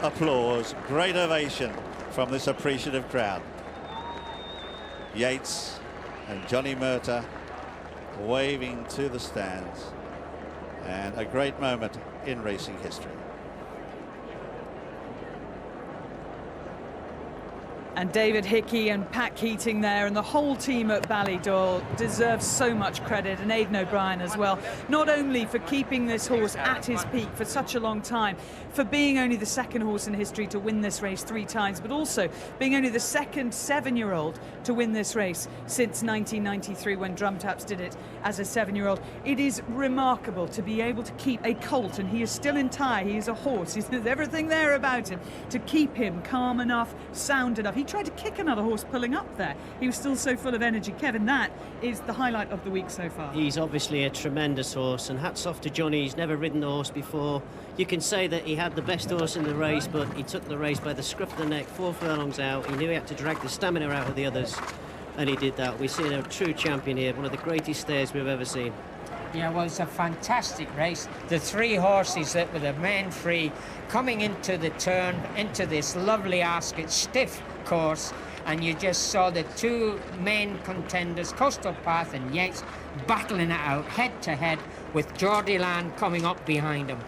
applause, great ovation from this appreciative crowd. Yeats and Johnny Murtagh waving to the stands, and a great moment in racing history.
And David Hickey and Pat Keating there, and the whole team at Ballydoyle deserves so much credit, and Aidan O'Brien as well, not only for keeping this horse at his peak for such a long time, for being only the second horse in history to win this race 3 times, but also being only the second 7-year-old to win this race since 1993, when Drumtaps did it as a 7-year-old. It is remarkable to be able to keep a colt, and he is still entire, he is a horse, there's everything there about him, to keep him calm enough, sound enough. He tried to kick another horse pulling up there. He was still so full of energy. Kevin, that is the highlight of the week so far.
He's obviously a tremendous horse, and hats off to Johnny. He's never ridden the horse before. You can say that he had the best horse in the race, but he took the race by the scruff of the neck, 4 furlongs out. He knew he had to drag the stamina out of the others, and he did that. We've seen a true champion here, one of the greatest stayers we've ever seen.
Yeah, well, it's a fantastic race. The 3 horses that were the main 3 coming into the turn, into this lovely Ascot stiff course, and you just saw the 2 main contenders, Coastal Path and Yeats, battling it out head to head, with Geordie Land coming up behind him.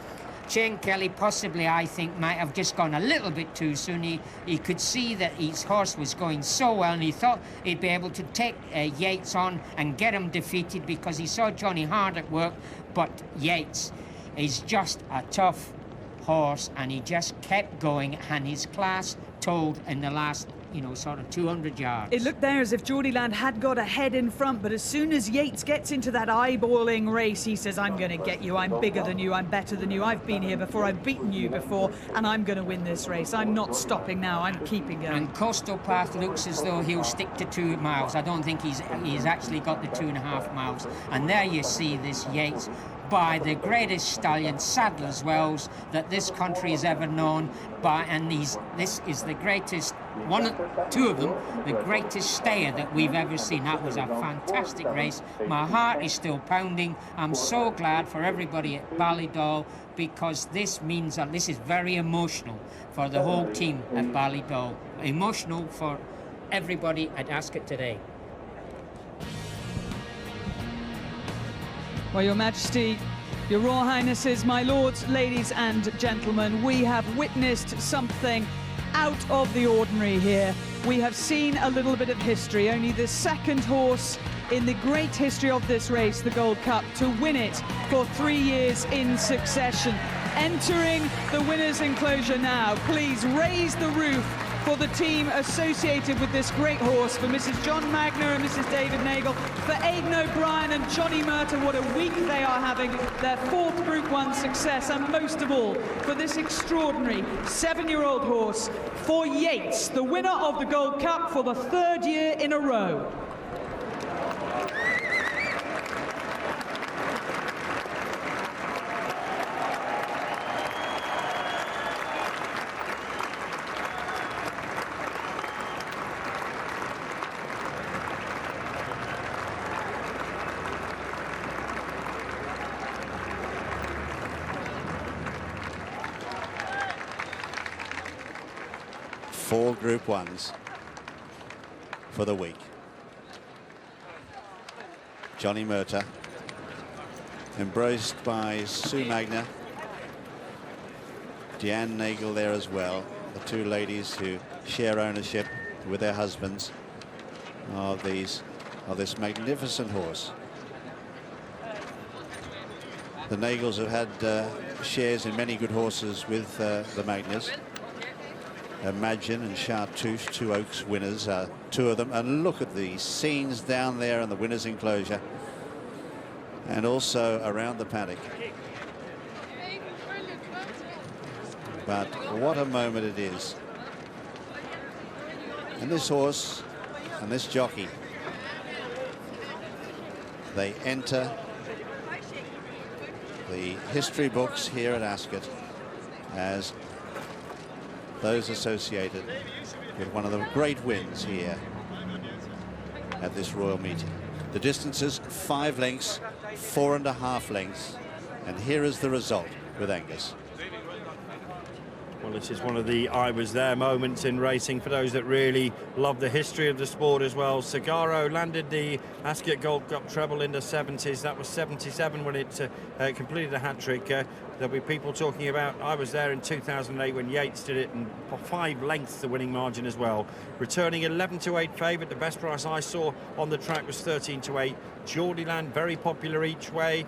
Shane Kelly possibly, I think, might have just gone a little bit too soon. He could see that his horse was going so well, and he thought he'd be able to take Yeats on and get him defeated, because he saw Johnny hard at work. But Yeats is just a tough horse, and he just kept going, and his class told in the last, sort of 200 yards.
It looked there as if Geordie Land had got ahead in front, but as soon as Yeats gets into that eyeballing race, he says, I'm going to get you, I'm bigger than you, I'm better than you, I've been here before, I've beaten you before, and I'm going to win this race. I'm not stopping now, I'm keeping going.
And Coastal Path looks as though he'll stick to 2 miles. I don't think he's actually got the 2.5 miles. And there you see this Yeats, by the greatest stallion, Sadler's Wells, that this country has ever known. This is the greatest, 2 of them, the greatest stayer that we've ever seen. That was a fantastic race. My heart is still pounding. I'm so glad for everybody at Ballydoyle, because this means that this is very emotional for the whole team at Ballydoyle. Emotional for everybody at Ascot today.
Well, Your Majesty, Your Royal Highnesses, my lords, ladies and gentlemen, we have witnessed something out of the ordinary here. We have seen a little bit of history. Only the second horse in the great history of this race, the Gold Cup, to win it for 3 years in succession. Entering the winner's enclosure now. Please raise the roof for the team associated with this great horse, for Mrs. John Magner and Mrs. David Nagle, for Aidan O'Brien and Johnny Murtagh. What a week they are having, their 4th Group 1 success, and most of all, for this extraordinary 7-year-old horse, for Yeats, the winner of the Gold Cup for the 3rd year in a row.
Four Group 1s for the week. Johnny Murtagh, embraced by Sue Magner, Deanne Nagle there as well, the 2 ladies who share ownership with their husbands of this magnificent horse. The Nagles have had shares in many good horses with the Magners. Imagine and Chartreuse, 2 Oaks winners, 2 of them, and look at the scenes down there in the winner's enclosure and also around the paddock. But what a moment it is And this horse and this jockey, they enter the history books here at Ascot as those associated with one of the great wins here at this royal meeting. The distances 5 lengths, 4.5 lengths, and here is the result with Angus.
Well, this is one of the I was there moments in racing for those that really love the history of the sport as well. Sagaro landed the Ascot Gold Cup treble in the 70s. That was 77 when it completed a hat-trick. There'll be people talking about I was there in 2008 when Yeats did it, and 5 lengths the winning margin as well. Returning 11-8 favourite. The best price I saw on the track was 13-8. Geordieland very popular each way.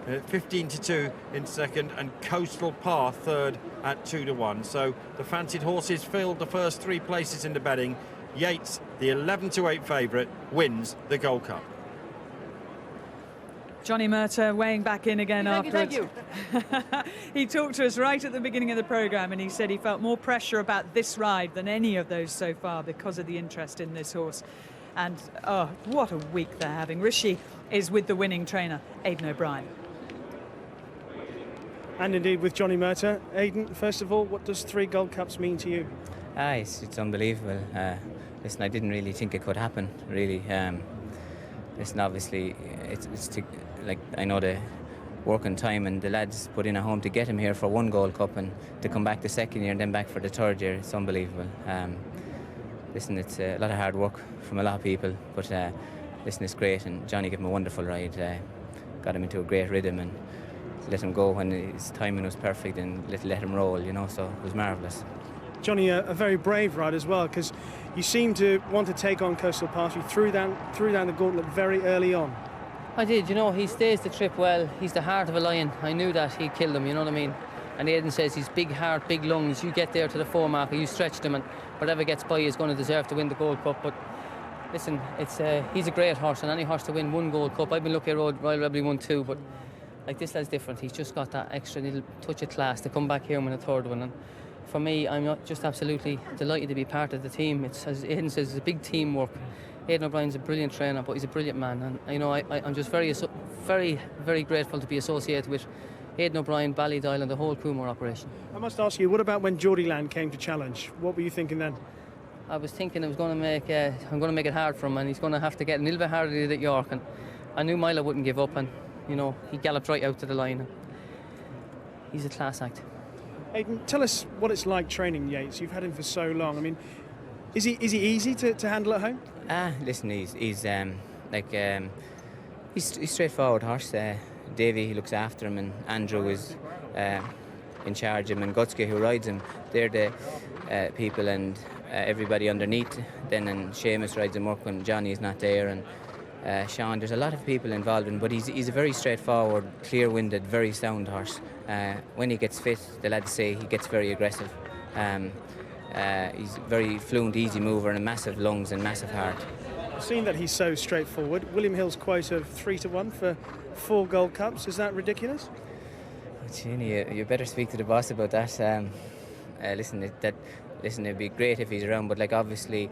15-2 in second, and Coastal Path third at 2-1. So the fancied horses filled the first 3 places in the betting. Yeats, the 11-8 favourite, wins the Gold Cup.
Johnny Murtagh weighing back in again afterwards.
Thank you.
He talked to us right at the beginning of the programme, and he said he felt more pressure about this ride than any of those so far because of the interest in this horse. And oh, what a week they're having. Rishi is with the winning trainer, Aidan O'Brien.
And indeed with Johnny Murtagh. Aidan, first of all, what does 3 Gold Cups mean to you?
It's unbelievable. Listen, I didn't really think it could happen, really. Listen, obviously, like, I know the working time and the lads put in a home to get him here for 1 Gold Cup, and to come back the second year and then back for the 3rd year. It's unbelievable. Listen, it's a lot of hard work from a lot of people, but listen, it's great, and Johnny gave him a wonderful ride. Got him into a great rhythm and let him go when his timing was perfect, and let him roll, you know, so it was marvellous.
Johnny, a very brave ride as well, because you seem to want to take on Coastal Path. You threw down the gauntlet very early on.
I did, you know, he stays the trip well. He's the heart of a lion. I knew that he'd kill them, you know what I mean? And Aidan says he's big heart, big lungs. You get there to the 4 marker, you stretch them, and whatever gets by is going to deserve to win the Gold Cup. But listen, he's a great horse, and any horse to win 1 Gold Cup. I've been lucky, Royal Rebel won 2, but like, this lad's different. He's just got that extra little touch of class to come back here and win a 3rd one. And for me, I'm just absolutely delighted to be part of the team. It's, as Aidan says, it's a big teamwork. Aidan O'Brien's a brilliant trainer, but he's a brilliant man. And you know, I'm just very, very grateful to be associated with Aidan O'Brien, Ballydial, and the whole Coomore operation.
I must ask you, what about when Geordieland came to challenge? What were you thinking then?
I was thinking I'm going to make it hard for him, and he's going to have to get a little bit harder than he did at York. And I knew Milo wouldn't give up, and you know, he galloped right out to the line. He's a class act.
Aidan, tell us what it's like training Yeats. You've had him for so long. I mean, is he easy to handle at home?
Listen, he's straightforward horse. Davy, he looks after him, and Andrew is in charge of him, and Gutske, who rides him. They're the people, and everybody underneath. Then, and Seamus rides him up when Johnny is not there, and Sean, there's a lot of people involved in, but he's a very straightforward, clear-winded, very sound horse. When he gets fit, the lads say he gets very aggressive. He's very fluent, easy mover, and massive lungs and massive heart.
Seeing that he's so straightforward, William Hill's quote of 3-1 for 4 Gold Cups, is that ridiculous?
Genie, you better speak to the boss about that. Listen, it'd be great if he's around, but like, obviously,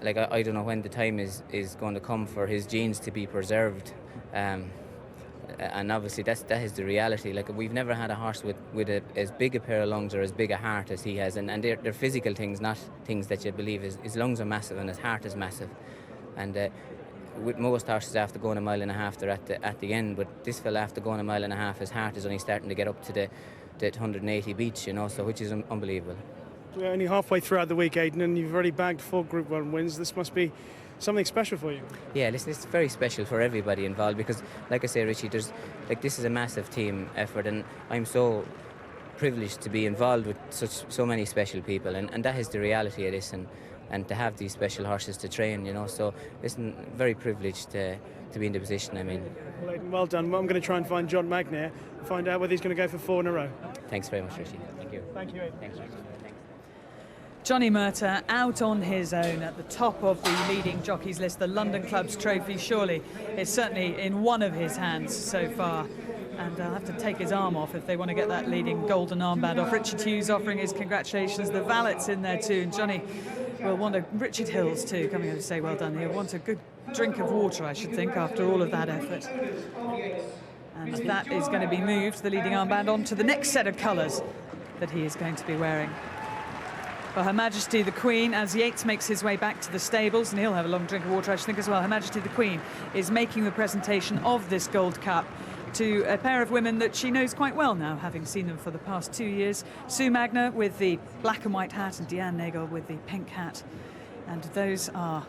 like, I don't know when the time is going to come for his genes to be preserved, and obviously that is the reality. Like, we've never had a horse with as big a pair of lungs or as big a heart as he has, and they're physical things, not things that you believe. His lungs are massive and his heart is massive, and with most horses after going 1.5 miles they're at the end, but this fella after going 1.5 miles, his heart is only starting to get up to the 180 beats, you know, so which is unbelievable.
We're only halfway throughout the week, Aidan, and you've already bagged 4 Group 1 wins. This must be something special for you. Yeah, listen, it's very special for everybody involved, because, like I say, Richie, this is a massive team effort, and I'm so privileged to be involved with so many special people, and that is the reality of this, and to have these special horses to train, you know. So, listen, very privileged to be in the position I'm in. Well, Aidan, well done. Well, I'm going to try and find John Magnier and find out whether he's going to go for 4 in a row.
Thanks very much, Richie. Thank you.
Thank you, Aidan.
Thanks.
Johnny Murtagh out on his own at the top of the leading jockeys list. The London Club's trophy surely is certainly in one of his hands so far, and I'll have to take his arm off if they want to get that leading golden armband off. Richard Hughes offering his congratulations. The valet's in there too, and Johnny Well, Richard Hills too, coming over to say well done. He'll want a good drink of water, I should think, after all of that effort. And that is going to be moved, the leading armband, onto the next set of colours that he is going to be wearing. For Her Majesty the Queen, as Yeats makes his way back to the stables, and he'll have a long drink of water, I should think, as well. Her Majesty the Queen is making the presentation of this Gold Cup to a pair of women that she knows quite well now, having seen them for the past 2 years. Sue Magner with the black and white hat, and Deanne Nagel with the pink hat. And those are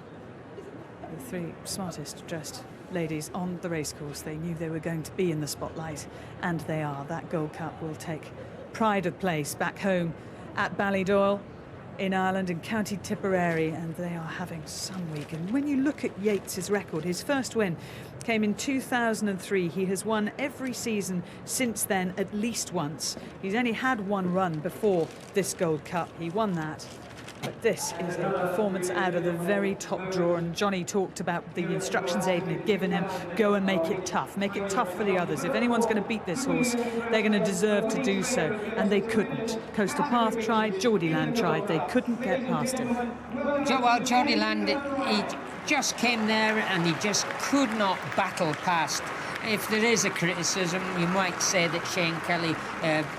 the three smartest dressed ladies on the racecourse. They knew they were going to be in the spotlight, and they are. That Gold Cup will take pride of place back home at Ballydoyle in Ireland, in County Tipperary, and they are having some week. And when you look at Yeats' record, his first win came in 2003. He has won every season since then at least once. He's only had one run before this Gold Cup. He won that. But this is a performance out of the very top drawer, and Johnny talked about the instructions Aidan had given him. Go and make it tough for the others. If anyone's going to beat this horse, they're going to deserve to do so, and they couldn't. Coastal Path tried, Geordieland tried, they couldn't get past him.
Well, Geordieland, he just came there and he just could not battle past. If there is a criticism, you might say that Shane Kelly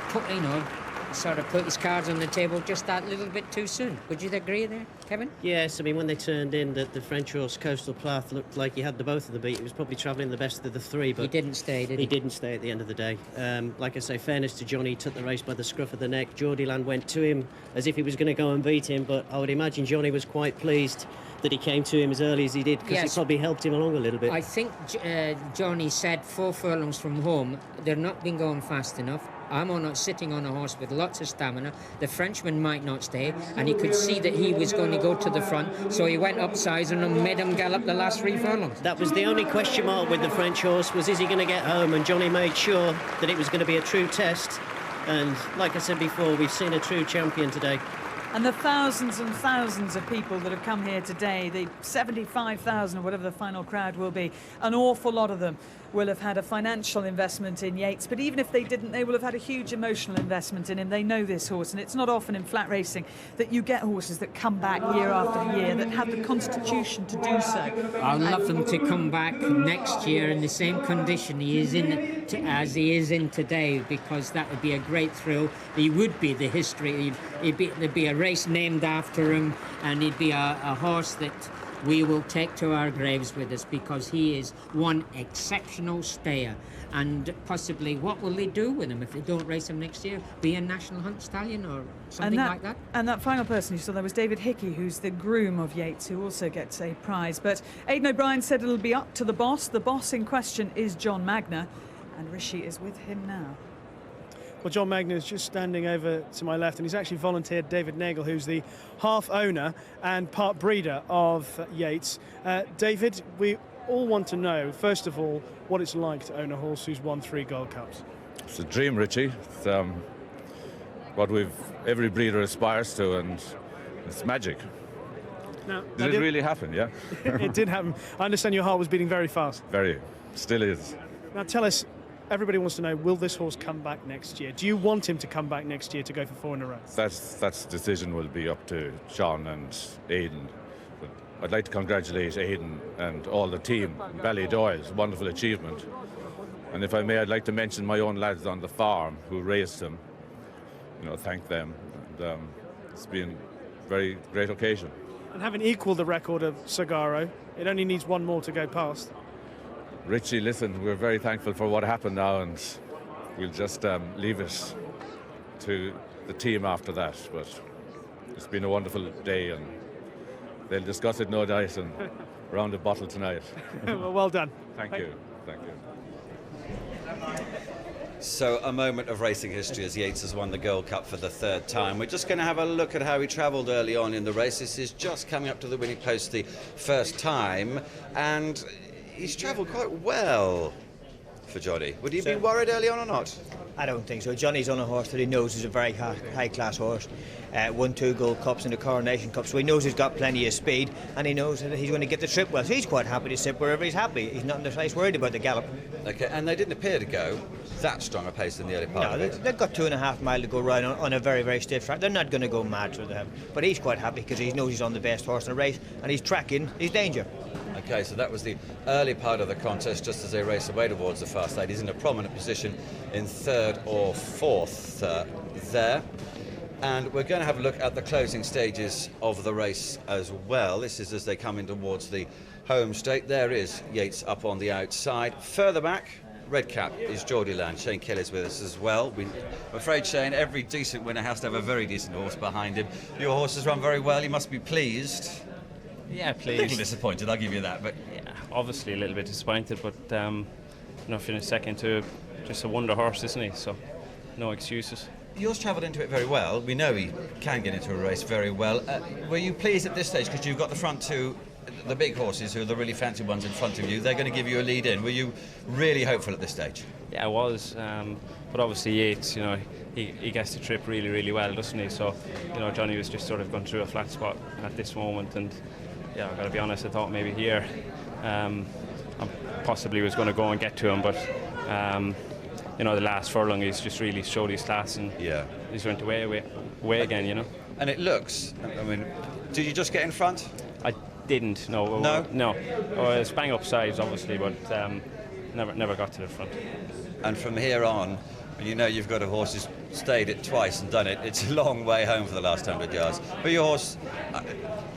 put his cards on the table just that little bit too soon. Would you agree there, Kevin?
Yes, I mean, when they turned in, the French horse Coastal Path looked like he had the both of the beat. He was probably travelling the best of the three, but
he didn't stay, did he?
He didn't stay at the end of the day. Like I say, fairness to Johnny, he took the race by the scruff of the neck. Geordieland went to him as if he was going to go and beat him, but I would imagine Johnny was quite pleased that he came to him as early as he did, because it probably helped him along a little bit.
I think Johnny said 4 furlongs from home, they're not been going fast enough. I'm not sitting on a horse with lots of stamina. The Frenchman might not stay, and he could see that he was going to go to the front, so he went upsize and made him gallop the last 3 furlongs.
That was the only question mark with the French horse, was is he going to get home, and Johnny made sure that it was going to be a true test. And like I said before, we've seen a true champion today.
And the thousands and thousands of people that have come here today, the 75,000 or whatever the final crowd will be, an awful lot of them will have had a financial investment in Yeats, but even if they didn't, they will have had a huge emotional investment in him. They know this horse, and it's not often in flat racing that you get horses that come back year after year, that have the constitution to do so.
I'd love them to come back next year in the same condition he is in as he is in today, because that would be a great thrill. He would be the history. There'd be a race named after him, and he'd be a horse that we will take to our graves with us, because he is one exceptional stayer. And possibly, what will they do with him if they don't race him next year? Be a national hunt stallion or something like that?
And that final person you saw there was David Hickey, who's the groom of Yeats, who also gets a prize. But Aidan O'Brien said it'll be up to the boss. The boss in question is John Magner, and Rishi is with him now.
Well, John Magner is just standing over to my left, and he's actually volunteered David Nagel, who's the half owner and part breeder of Yeats. David, we all want to know, first of all, what it's like to own a horse who's won 3 Gold Cups.
It's a dream, Richie. It's what every breeder aspires to, and it's magic.
Now,
did it really happen, yeah?
It did happen. I understand your heart was beating very fast.
Very. Still is.
Now tell us, everybody wants to know, will this horse come back next year? Do you want him to come back next year to go for 4 in a row?
That decision will be up to Sean and Aidan. But I'd like to congratulate Aidan and all the team. Ballydoyle's wonderful achievement. And if I may, I'd like to mention my own lads on the farm who raised him. Thank them. And, it's been a very great occasion.
And having equalled the record of Sagaro, it only needs 1 more to go past.
Richie, listen, we're very thankful for what happened now, and we'll just leave it to the team after that. But it's been a wonderful day, and they'll discuss it, no doubt, and round the bottle tonight.
Well done.
Thank you. Thank you.
So a moment of racing history as Yeats has won the Gold Cup for the 3rd time. We're just going to have a look at how he travelled early on in the race. This is just coming up to the winning post the first time, and he's travelled quite well. for Johnny. Would he be worried early on or not?
I don't think so. Johnny's on a horse that he knows is a very high-class horse. Won 2 Gold Cups in the Coronation Cup, so he knows he's got plenty of speed, and he knows that he's going to get the trip well. So he's quite happy to sit wherever he's happy. He's not in the place worried about the gallop.
Okay, and they didn't appear to go that strong a pace in the early part of it.
They've got 2.5 miles to go right on a very, very stiff track. They're not going to go mad through them. But he's quite happy because he knows he's on the best horse in the race, and he's tracking his danger.
Okay, so that was the early part of the contest, just as they race away towards the fast lane. He's in a prominent position in 3rd or 4th there. And we're going to have a look at the closing stages of the race as well. This is as they come in towards the home straight. There is Yeats up on the outside. Further back, red cap is Geordieland. Shane Kelly's with us as well. I'm afraid, Shane, every decent winner has to have a very decent horse behind him. Your horse has run very well. You must be pleased.
Yeah, pleased.
A little disappointed, I'll give you that. But
yeah, obviously a little bit disappointed, but finished second to just a wonder horse, isn't he? So no excuses.
Yours travelled into it very well. We know he can get into a race very well. Were you pleased at this stage because you've got the front two, the big horses who are the really fancy ones in front of you? They're going to give you a lead in. Were you really hopeful at this stage?
Yeah, I was. But obviously Yeats, he gets the trip really, really well, doesn't he? So, Johnny was just sort of going through a flat spot at this moment, and yeah, I've got to be honest, I thought maybe here I possibly was going to go and get to him, but the last furlong he's just really showed his class, and he's went away again,
And it looks, did you just get in front?
I didn't, no. No. I was bang up sides, obviously, but never got to the front.
And from here on, you've got a horse who's stayed it twice and done it. It's a long way home for the last 100 yards. But your horse,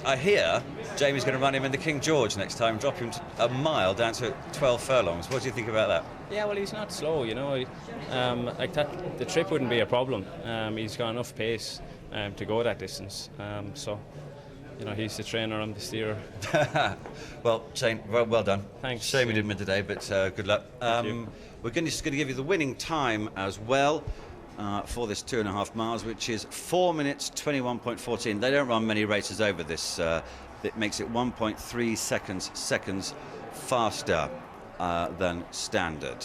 I hear Jamie's going to run him in the King George next time, drop him a mile down to 12 furlongs. What do you think about that?
Yeah, well, he's not slow, like that. The trip wouldn't be a problem. He's got enough pace to go that distance. He's the trainer, I'm the steerer.
Well, Shane, well done.
Thanks.
Shame we didn't win today, but good luck. We're just going to give you the winning time as well for this 2.5 miles, which is 4 minutes 21.14. They don't run many races over this. It makes it 1.3 seconds faster than standard.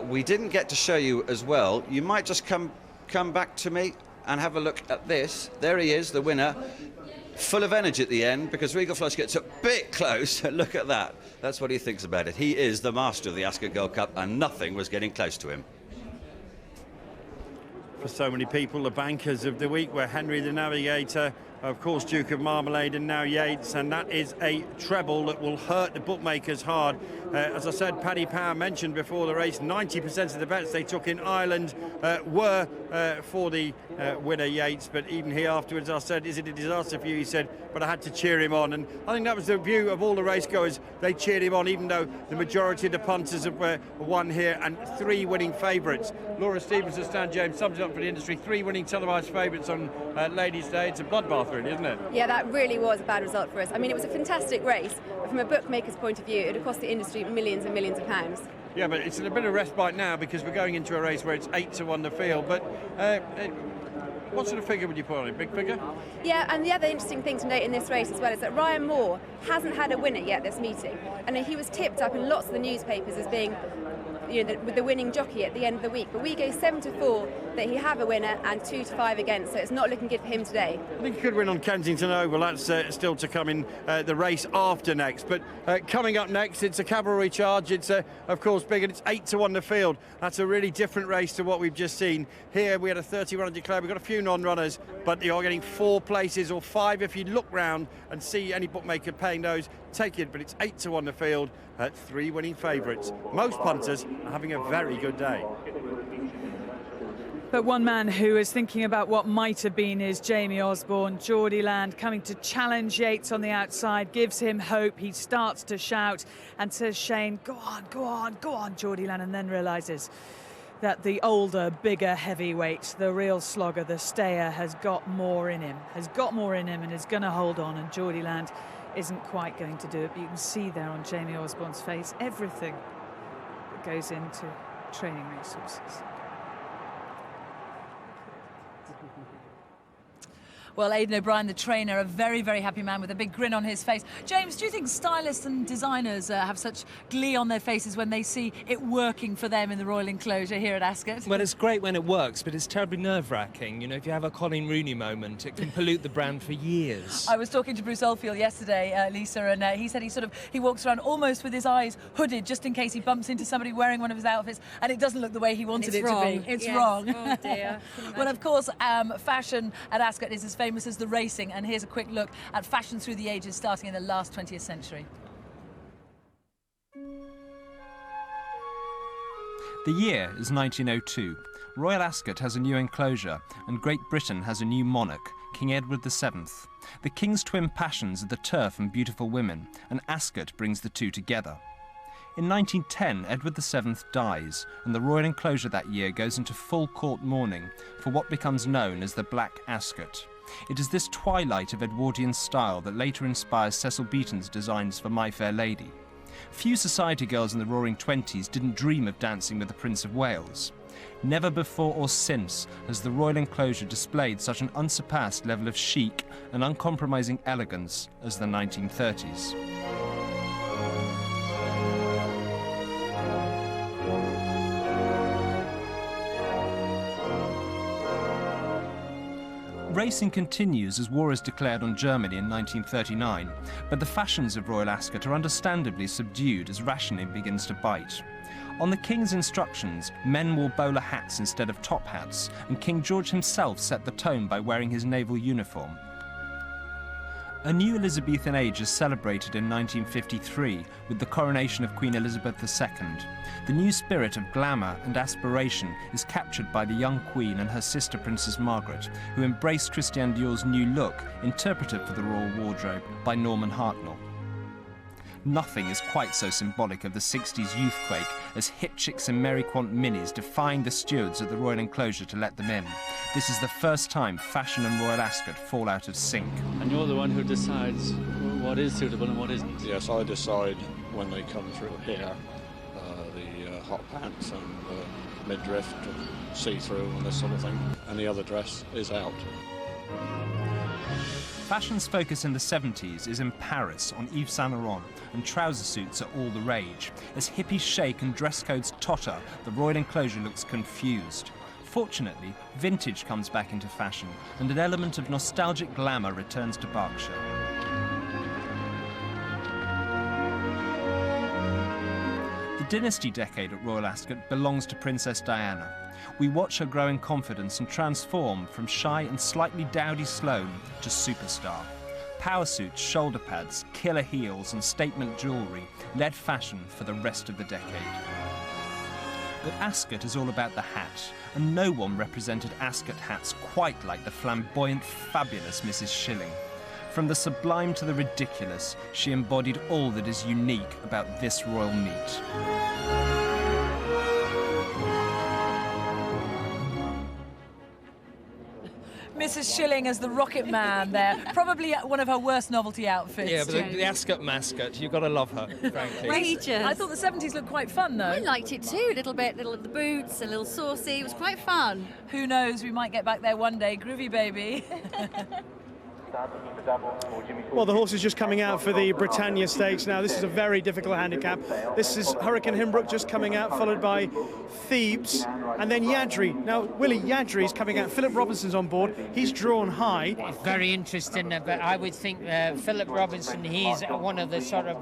We didn't get to show you as well. You might just come back to me and have a look at this. There he is, the winner. Full of energy at the end because Regal Flush gets a bit close. Look at that. That's what he thinks about it. He is the master of the Ascot Gold Cup, and nothing was getting close to him.
For so many people, the bankers of the week were Henry the Navigator, of course Duke of Marmalade, and now Yeats, and that is a treble that will hurt the bookmakers hard. As I said, Paddy Power mentioned before the race, 90% of the bets they took in Ireland were for the winner Yeats, but even he afterwards, I said, is it a disaster for you? He said, but I had to cheer him on, and I think that was the view of all the racegoers. They cheered him on, even though the majority of the punters have won here, and 3 winning favourites. Laura Stevenson, Stan James sums it up for the industry. 3 winning televised favourites on Ladies' Day. It's a bloodbath, really, isn't it?
Yeah, that really was a bad result for us. I mean, it was a fantastic race, but from a bookmaker's point of view, it would cost the industry millions and millions of pounds.
Yeah, but it's a bit of respite now because we're going into a race where it's 8-1 the field. But what sort of figure would you put on it? Big figure?
Yeah, and the other interesting thing to note in this race as well is that Ryan Moore hasn't had a winner yet this meeting, and he was tipped up in lots of the newspapers as being with the winning jockey at the end of the week, but we go 7-4 that he have a winner and 2-5 against, so it's not looking good for him today.
I think he could win on Kensington Oval. That's still to come in the race after next. But coming up next, it's a cavalry charge. It's of course big, and it's 8-1 the field. That's a really different race to what we've just seen. Here we had a 30-runner declared. We've got a few non-runners, but you're getting 4 places or 5 if you look round and see any bookmaker paying those. Take it, but it's 8-1 the field at 3 winning favourites. Most punters are having a very good day.
But one man who is thinking about what might have been is Jamie Osborne. Geordieland coming to challenge Yeats on the outside, gives him hope. He starts to shout and says, Shane, go on, go on, go on, Geordieland, and then realises that the older, bigger heavyweight, the real slogger, the stayer, has got more in him, and is going to hold on, and Geordieland isn't quite going to do it. But you can see there on Jamie Osborne's face everything that goes into training resources.
Well, Aidan O'Brien, the trainer, a very, very happy man with a big grin on his face. James, do you think stylists and designers have such glee on their faces when they see it working for them in the Royal Enclosure here at Ascot?
Well, it's great when it works, but it's terribly nerve-wracking. You know, if you have a Colin Rooney moment, it can pollute the brand for years.
I was talking to Bruce Oldfield yesterday, Lisa, and he said he walks around almost with his eyes hooded just in case he bumps into somebody wearing one of his outfits, and it doesn't look the way he wanted it to be. It's wrong.
Oh dear.
Well, of course, fashion at Ascot is as famous as the racing, and here's a quick look at fashion through the ages starting in the last 20th century.
The year is 1902. Royal Ascot has a new enclosure, and Great Britain has a new monarch, King Edward VII. The king's twin passions are the turf and beautiful women, and Ascot brings the two together. In 1910, Edward VII dies, and the Royal Enclosure that year goes into full court mourning for what becomes known as the Black Ascot. It is this twilight of Edwardian style that later inspires Cecil Beaton's designs for My Fair Lady. Few society girls in the Roaring Twenties didn't dream of dancing with the Prince of Wales. Never before or since has the Royal Enclosure displayed such an unsurpassed level of chic and uncompromising elegance as the 1930s. Racing continues as war is declared on Germany in 1939, but the fashions of Royal Ascot are understandably subdued as rationing begins to bite. On the King's instructions, men wore bowler hats instead of top hats, and King George himself set the tone by wearing his naval uniform. A new Elizabethan age is celebrated in 1953 with the coronation of Queen Elizabeth II. The new spirit of glamour and aspiration is captured by the young Queen and her sister Princess Margaret, who embraced Christian Dior's new look, interpreted for the royal wardrobe by Norman Hartnell. Nothing is quite so symbolic of the 60s youthquake as hip chicks and Mary Quant minis defying the stewards at the Royal Enclosure to let them in. This is the first time fashion and Royal Ascot fall out of sync.
And you're the one who decides what is suitable and what isn't.
Yes, I decide when they come through here, the hot pants and midriff, see-through and this sort of thing. Any other dress is out.
Fashion's focus in the 70s is in Paris on Yves Saint Laurent, and trouser suits are all the rage. As hippies shake and dress codes totter, the Royal Enclosure looks confused. Fortunately, vintage comes back into fashion, and an element of nostalgic glamour returns to Berkshire. The dynasty decade at Royal Ascot belongs to Princess Diana. We watch her grow in confidence and transform from shy and slightly dowdy Sloane to superstar. Power suits, shoulder pads, killer heels and statement jewellery led fashion for the rest of the decade. But Ascot is all about the hat, and no one represented Ascot hats quite like the flamboyant, fabulous Mrs. Schilling. From the sublime to the ridiculous, she embodied all that is unique about this royal meet.
Mrs. Schilling as the Rocket Man there. Probably one of her worst novelty outfits.
Yeah, but the Ascot mascot, you've got to love her, frankly.
I thought the 70s looked quite fun, though.
I liked it too, a little bit, little of the boots, a little saucy. It was quite fun.
Who knows, we might get back there one day. Groovy baby.
Well, the horse is just coming out for the Britannia Stakes now. This is a very difficult handicap. This is Hurricane Himbrook just coming out, followed by Thebes, and then Yadri. Now, Willie, Yadri is coming out. Philip Robinson's on board. He's drawn high.
Very interesting, but I would think Philip Robinson, he's one of the sort of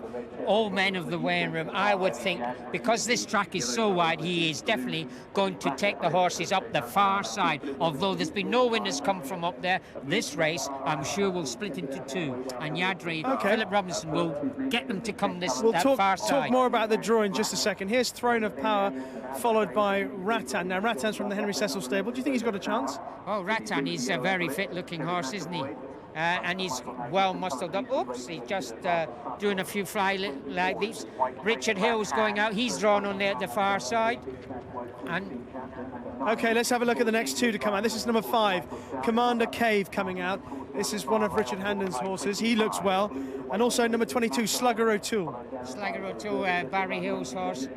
old men of the weighing room. I would think, because this track is so wide, he is definitely going to take the horses up the far side. Although there's been no winners come from up there, this race, I'm sure, will split into two. And Yadri, Philip Robinson will get them to come that far side.
We'll talk more about the draw in just a second. Here's Throne of Power, followed by Rattan. Now, Rattan's from the Henry Cecil stable. Do you think he's got a chance?
Oh, Rattan, he's a very fit-looking horse, isn't he? And he's well muscled up. Oops, he's just doing a few fly like these. Richard Hill's going out. He's drawn on there at the far side. And
OK, let's have a look at the next two to come out. This is number 5, Commander Cave coming out. This is one of Richard Handon's horses. He looks well. and also number 22, Slugger O'Toole.
Slugger O'Toole, Barry Hill's horse.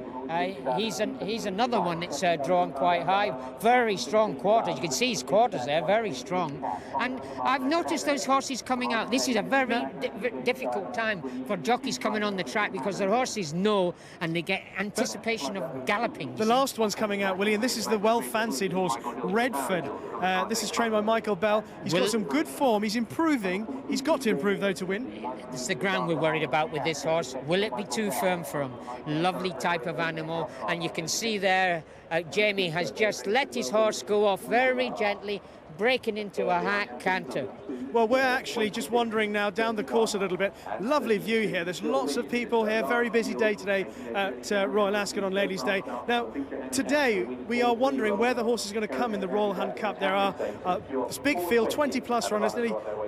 He's another one that's drawn quite high. Very strong quarters. You can see his quarters there, very strong. And I've noticed those horses coming out. This is a very difficult time for jockeys coming on the track because their horses know and they get anticipation of galloping.
The last one's coming out, Willie, and this is the well-fancied horse, Redford. This is trained by Michael Bell. He's got some good form. He's improving. He's got to improve, though, to win.
It's the ground we're worried about with this horse. Will it be too firm for him? Lovely type of animal. And you can see there, Jamie has just let his horse go off very gently, breaking into a hack canter.
Well, we're actually just wandering now down the course a little bit. Lovely view here. There's lots of people here. Very busy day today at Royal Ascot on Ladies' Day. Now, today we are wondering where the horse is going to come in the Royal Hunt Cup. There are this big field, 20-plus runners,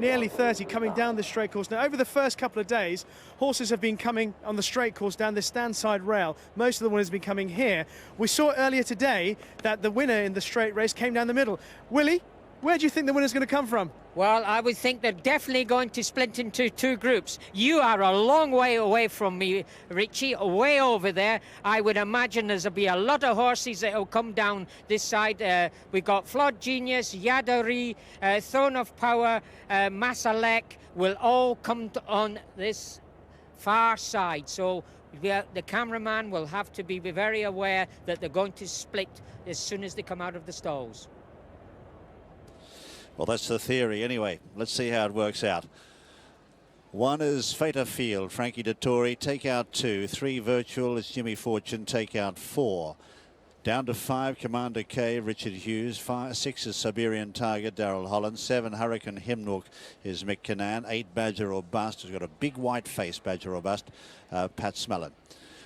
nearly 30 coming down this straight course. Now, over the first couple of days, horses have been coming on the straight course down this stand-side rail. Most of the winners have been coming here. We saw earlier today that the winner in the straight race came down the middle. Willie, where do you think the winner's going to come from?
Well, I would think they're definitely going to split into two groups. You are a long way away from me, Richie, way over there. I would imagine there'll be a lot of horses that will come down this side. We've got Flawed Genius, Yadari, Throne of Power, Masalek will all come on this far side. So the cameraman will have to be very aware that they're going to split as soon as they come out of the stalls.
Well, that's the theory anyway. Let's see how it works out. 1 is Fate of Field, Frankie Dettori, take out 2. 3 Virtual is Jimmy Fortune, take out 4. Down to 5, Commander K, Richard Hughes. 6 is Siberian Tiger, Darrell Holland. 7, Hurricane Himnook is Mick Cannan. 8, Badger or Bust, has got a big white face, Badger or Bust, Pat Smellon.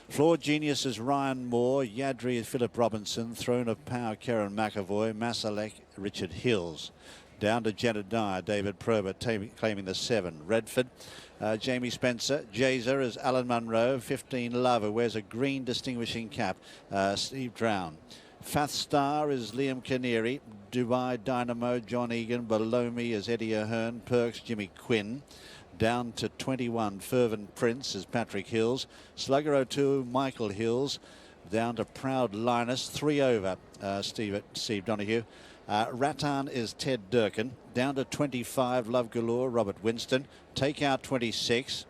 Floor Genius is Ryan Moore. Yadri is Philip Robinson. Throne of Power, Karen McAvoy. Masalek, Richard Hills. Down to Jedediah, David Probert claiming the 7. Redford, Jamie Spencer. Jazer is Alan Munro. 15, Love, who wears a green distinguishing cap, Steve Drown. Fath Star is Liam Canary. Dubai Dynamo, John Egan. Below me is Eddie Ahern. Perks, Jimmy Quinn. Down to 21, Fervent Prince is Patrick Hills. Slugger O'Toole, Michael Hills. Down to Proud Linus, 3 over, Steve Donoghue. Rattan is Ted Durkin. Down to 25, Love Galore, Robert Winston. Take out 26.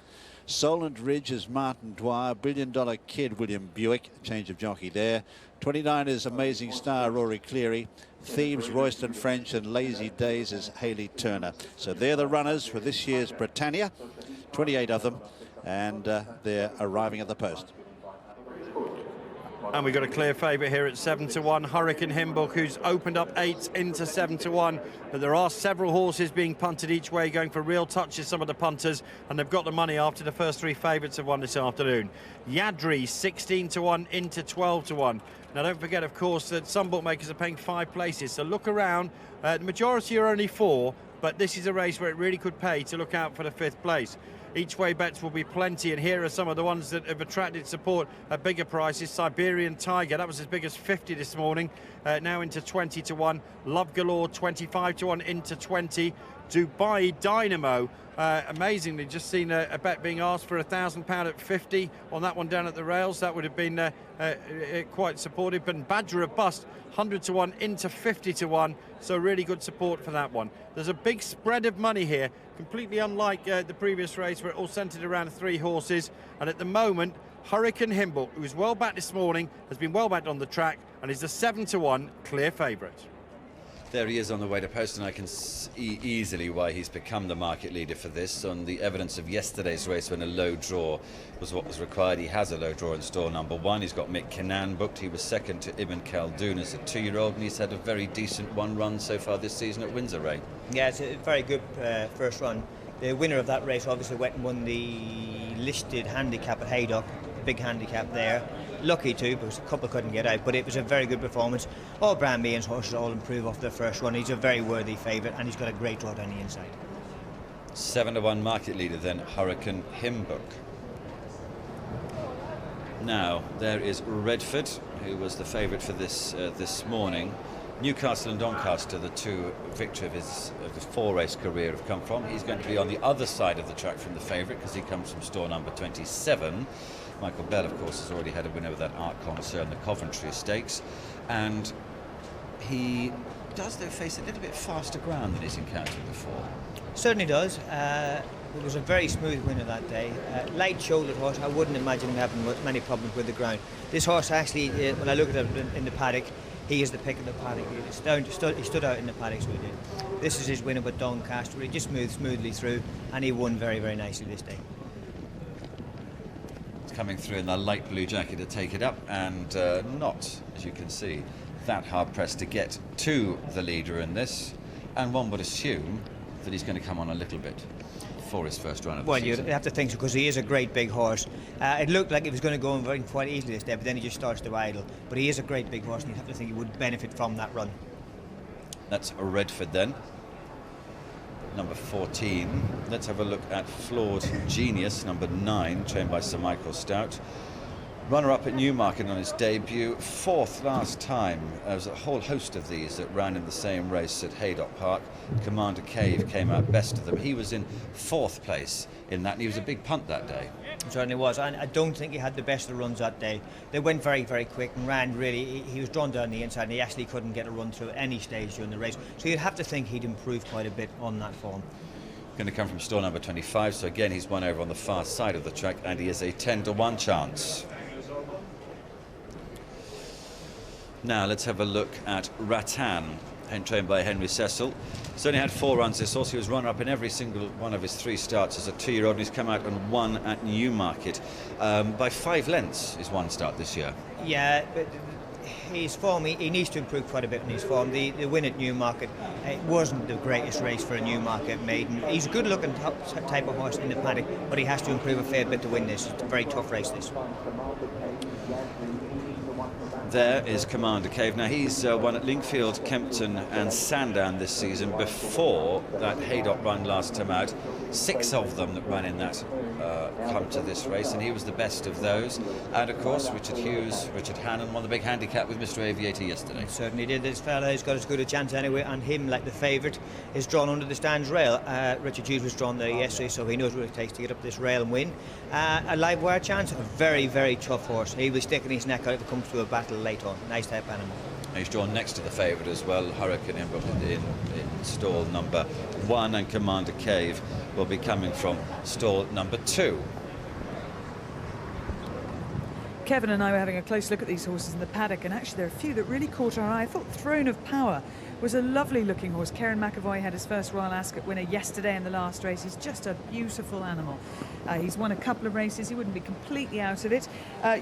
Solent Ridge is Martin Dwyer. $1 Billion Kid, William Buick. Change of jockey there. 29 is Amazing Star, Rory Cleary. Thieves, Royston French, and Lazy Days is Hayley Turner. So they're the runners for this year's Britannia. 28 of them, and they're arriving at the post.
And we've got a clear favourite here at 7-1, Hurricane Himbook, who's opened up 8 into 7-1. But there are several horses being punted each way, going for real touches, some of the punters, and they've got the money after the first 3 favourites have won this afternoon. Yadri, 16-1 into 12-1. Now, don't forget, of course, that some bookmakers are paying 5 places, so look around. The majority are only 4, but this is a race where it really could pay to look out for the 5th place. Each way bets will be plenty, and here are some of the ones that have attracted support at bigger prices. Siberian Tiger, that was as big as 50 this morning, now into 20-1. Love Galore, 25-1 into 20. Dubai Dynamo, amazingly, just seen a bet being asked for £1,000 at 50 on that one down at the rails. That would have been quite supportive. But Badger of Bust, 100-1 into 50-1, so really good support for that one. There's a big spread of money here, completely unlike the previous race where it all centred around 3 horses. And at the moment, Hurricane Himbook, who was well backed this morning, has been well backed on the track and is the 7-1 clear favourite.
There he is on the way to post, and I can see easily why he's become the market leader for this. On the evidence of yesterday's race, when a low draw was what was required, he has a low draw in stall number 1. He's got Mick Cannan booked. He was second to Ibn Khaldun as a 2-year-old, and he's had a very decent 1 run so far this season at Windsor, Ray. Yeah, it's a very good first run. The winner of that race obviously went and won the listed handicap at Haydock, big handicap there. Lucky too, because a couple couldn't get out, but it was a very good performance. All Brian Meehan's horses all improve off their first run. He's a very worthy favourite, and he's got a great draw down the inside. 7-1 market leader then, Hurricane Himbook. Now there is Redford, who was the favourite for this this morning. Newcastle and Doncaster, the two victories of his 4-race career, have come from. He's going to be on the other side of the track from the favourite because he comes from stall number 27. Michael Bell, of course, has already had a winner with that Art Concern, the Coventry Stakes, and he does, though, face a little bit faster ground than he's encountered before.
Certainly does. It was a very smooth winner that day. Light-shouldered horse. I wouldn't imagine him having many problems with the ground. This horse actually, when I look at him in the paddock, he is the pick of the paddock. He stood out in the paddock, so he did. This is his winner with Doncaster. He just moved smoothly through, and he won very, very nicely this day.
It's coming through in the light blue jacket to take it up, and not, as you can see, that hard-pressed to get to the leader in this. And one would assume that he's going to come on a little bit for his first run of the season.
Well, you'd have to think so, because he is a great big horse. It looked like he was going to go on very quite easily this day, but then he just starts to idle. But he is a great big horse, and you'd have to think he would benefit from that run.
That's a Redford then. Number 14. Let's have a look at Flawed Genius, number 9, trained by Sir Michael Stout. Runner-up at Newmarket on his debut, 4th last time. There was a whole host of these that ran in the same race at Haydock Park. Commander Cave came out best of them. He was in 4th place in that, and he was a big punt that day.
It certainly was, and I don't think he had the best of the runs that day. They went very, very quick and ran really. He was drawn down the inside, and he actually couldn't get a run through at any stage during the race. So you'd have to think he'd improved quite a bit on that form.
Going to come from stall number 25, so again he's won over on the far side of the track, and he is a 10-to-1 chance. Now let's have a look at Rattan, trained by Henry Cecil. He's only had 4 runs this horse. He was runner-up in every single one of his 3 starts as a 2-year-old, and he's come out and won at Newmarket by 5 lengths his one start this year.
Yeah, but his form, he needs to improve quite a bit in his form. The win at Newmarket, it wasn't the greatest race for a Newmarket maiden. He's a good-looking type of horse in the paddock, but he has to improve a fair bit to win this. It's a very tough race, this.
There is Commander Cave. Now he's won at Lingfield, Kempton and Sandown this season before that Haydock run last time out. 6 of them that ran in that come to this race, and he was the best of those. And of course Richard Hughes, Richard Hannon won the big handicap with Mr Aviator yesterday.
He certainly did. This fella has got as good a chance anyway, and him, like the favourite, is drawn under the stands rail. Richard Hughes was drawn there yesterday, so he knows what it takes to get up this rail and win. A live wire chance, a very, very tough horse. He was sticking his neck out if it comes to a battle late on. Nice type animal.
He's drawn next to the favourite as well, Hurricane in stall number 1, and Commander Cave will be coming from stall number 2.
Kevin and I were having a close look at these horses in the paddock, and actually there are a few that really caught our eye. I thought Throne of Power was a lovely looking horse. Kieran McAvoy had his first Royal Ascot winner yesterday in the last race. He's just a beautiful animal. He's won a couple of races. He wouldn't be completely out of it.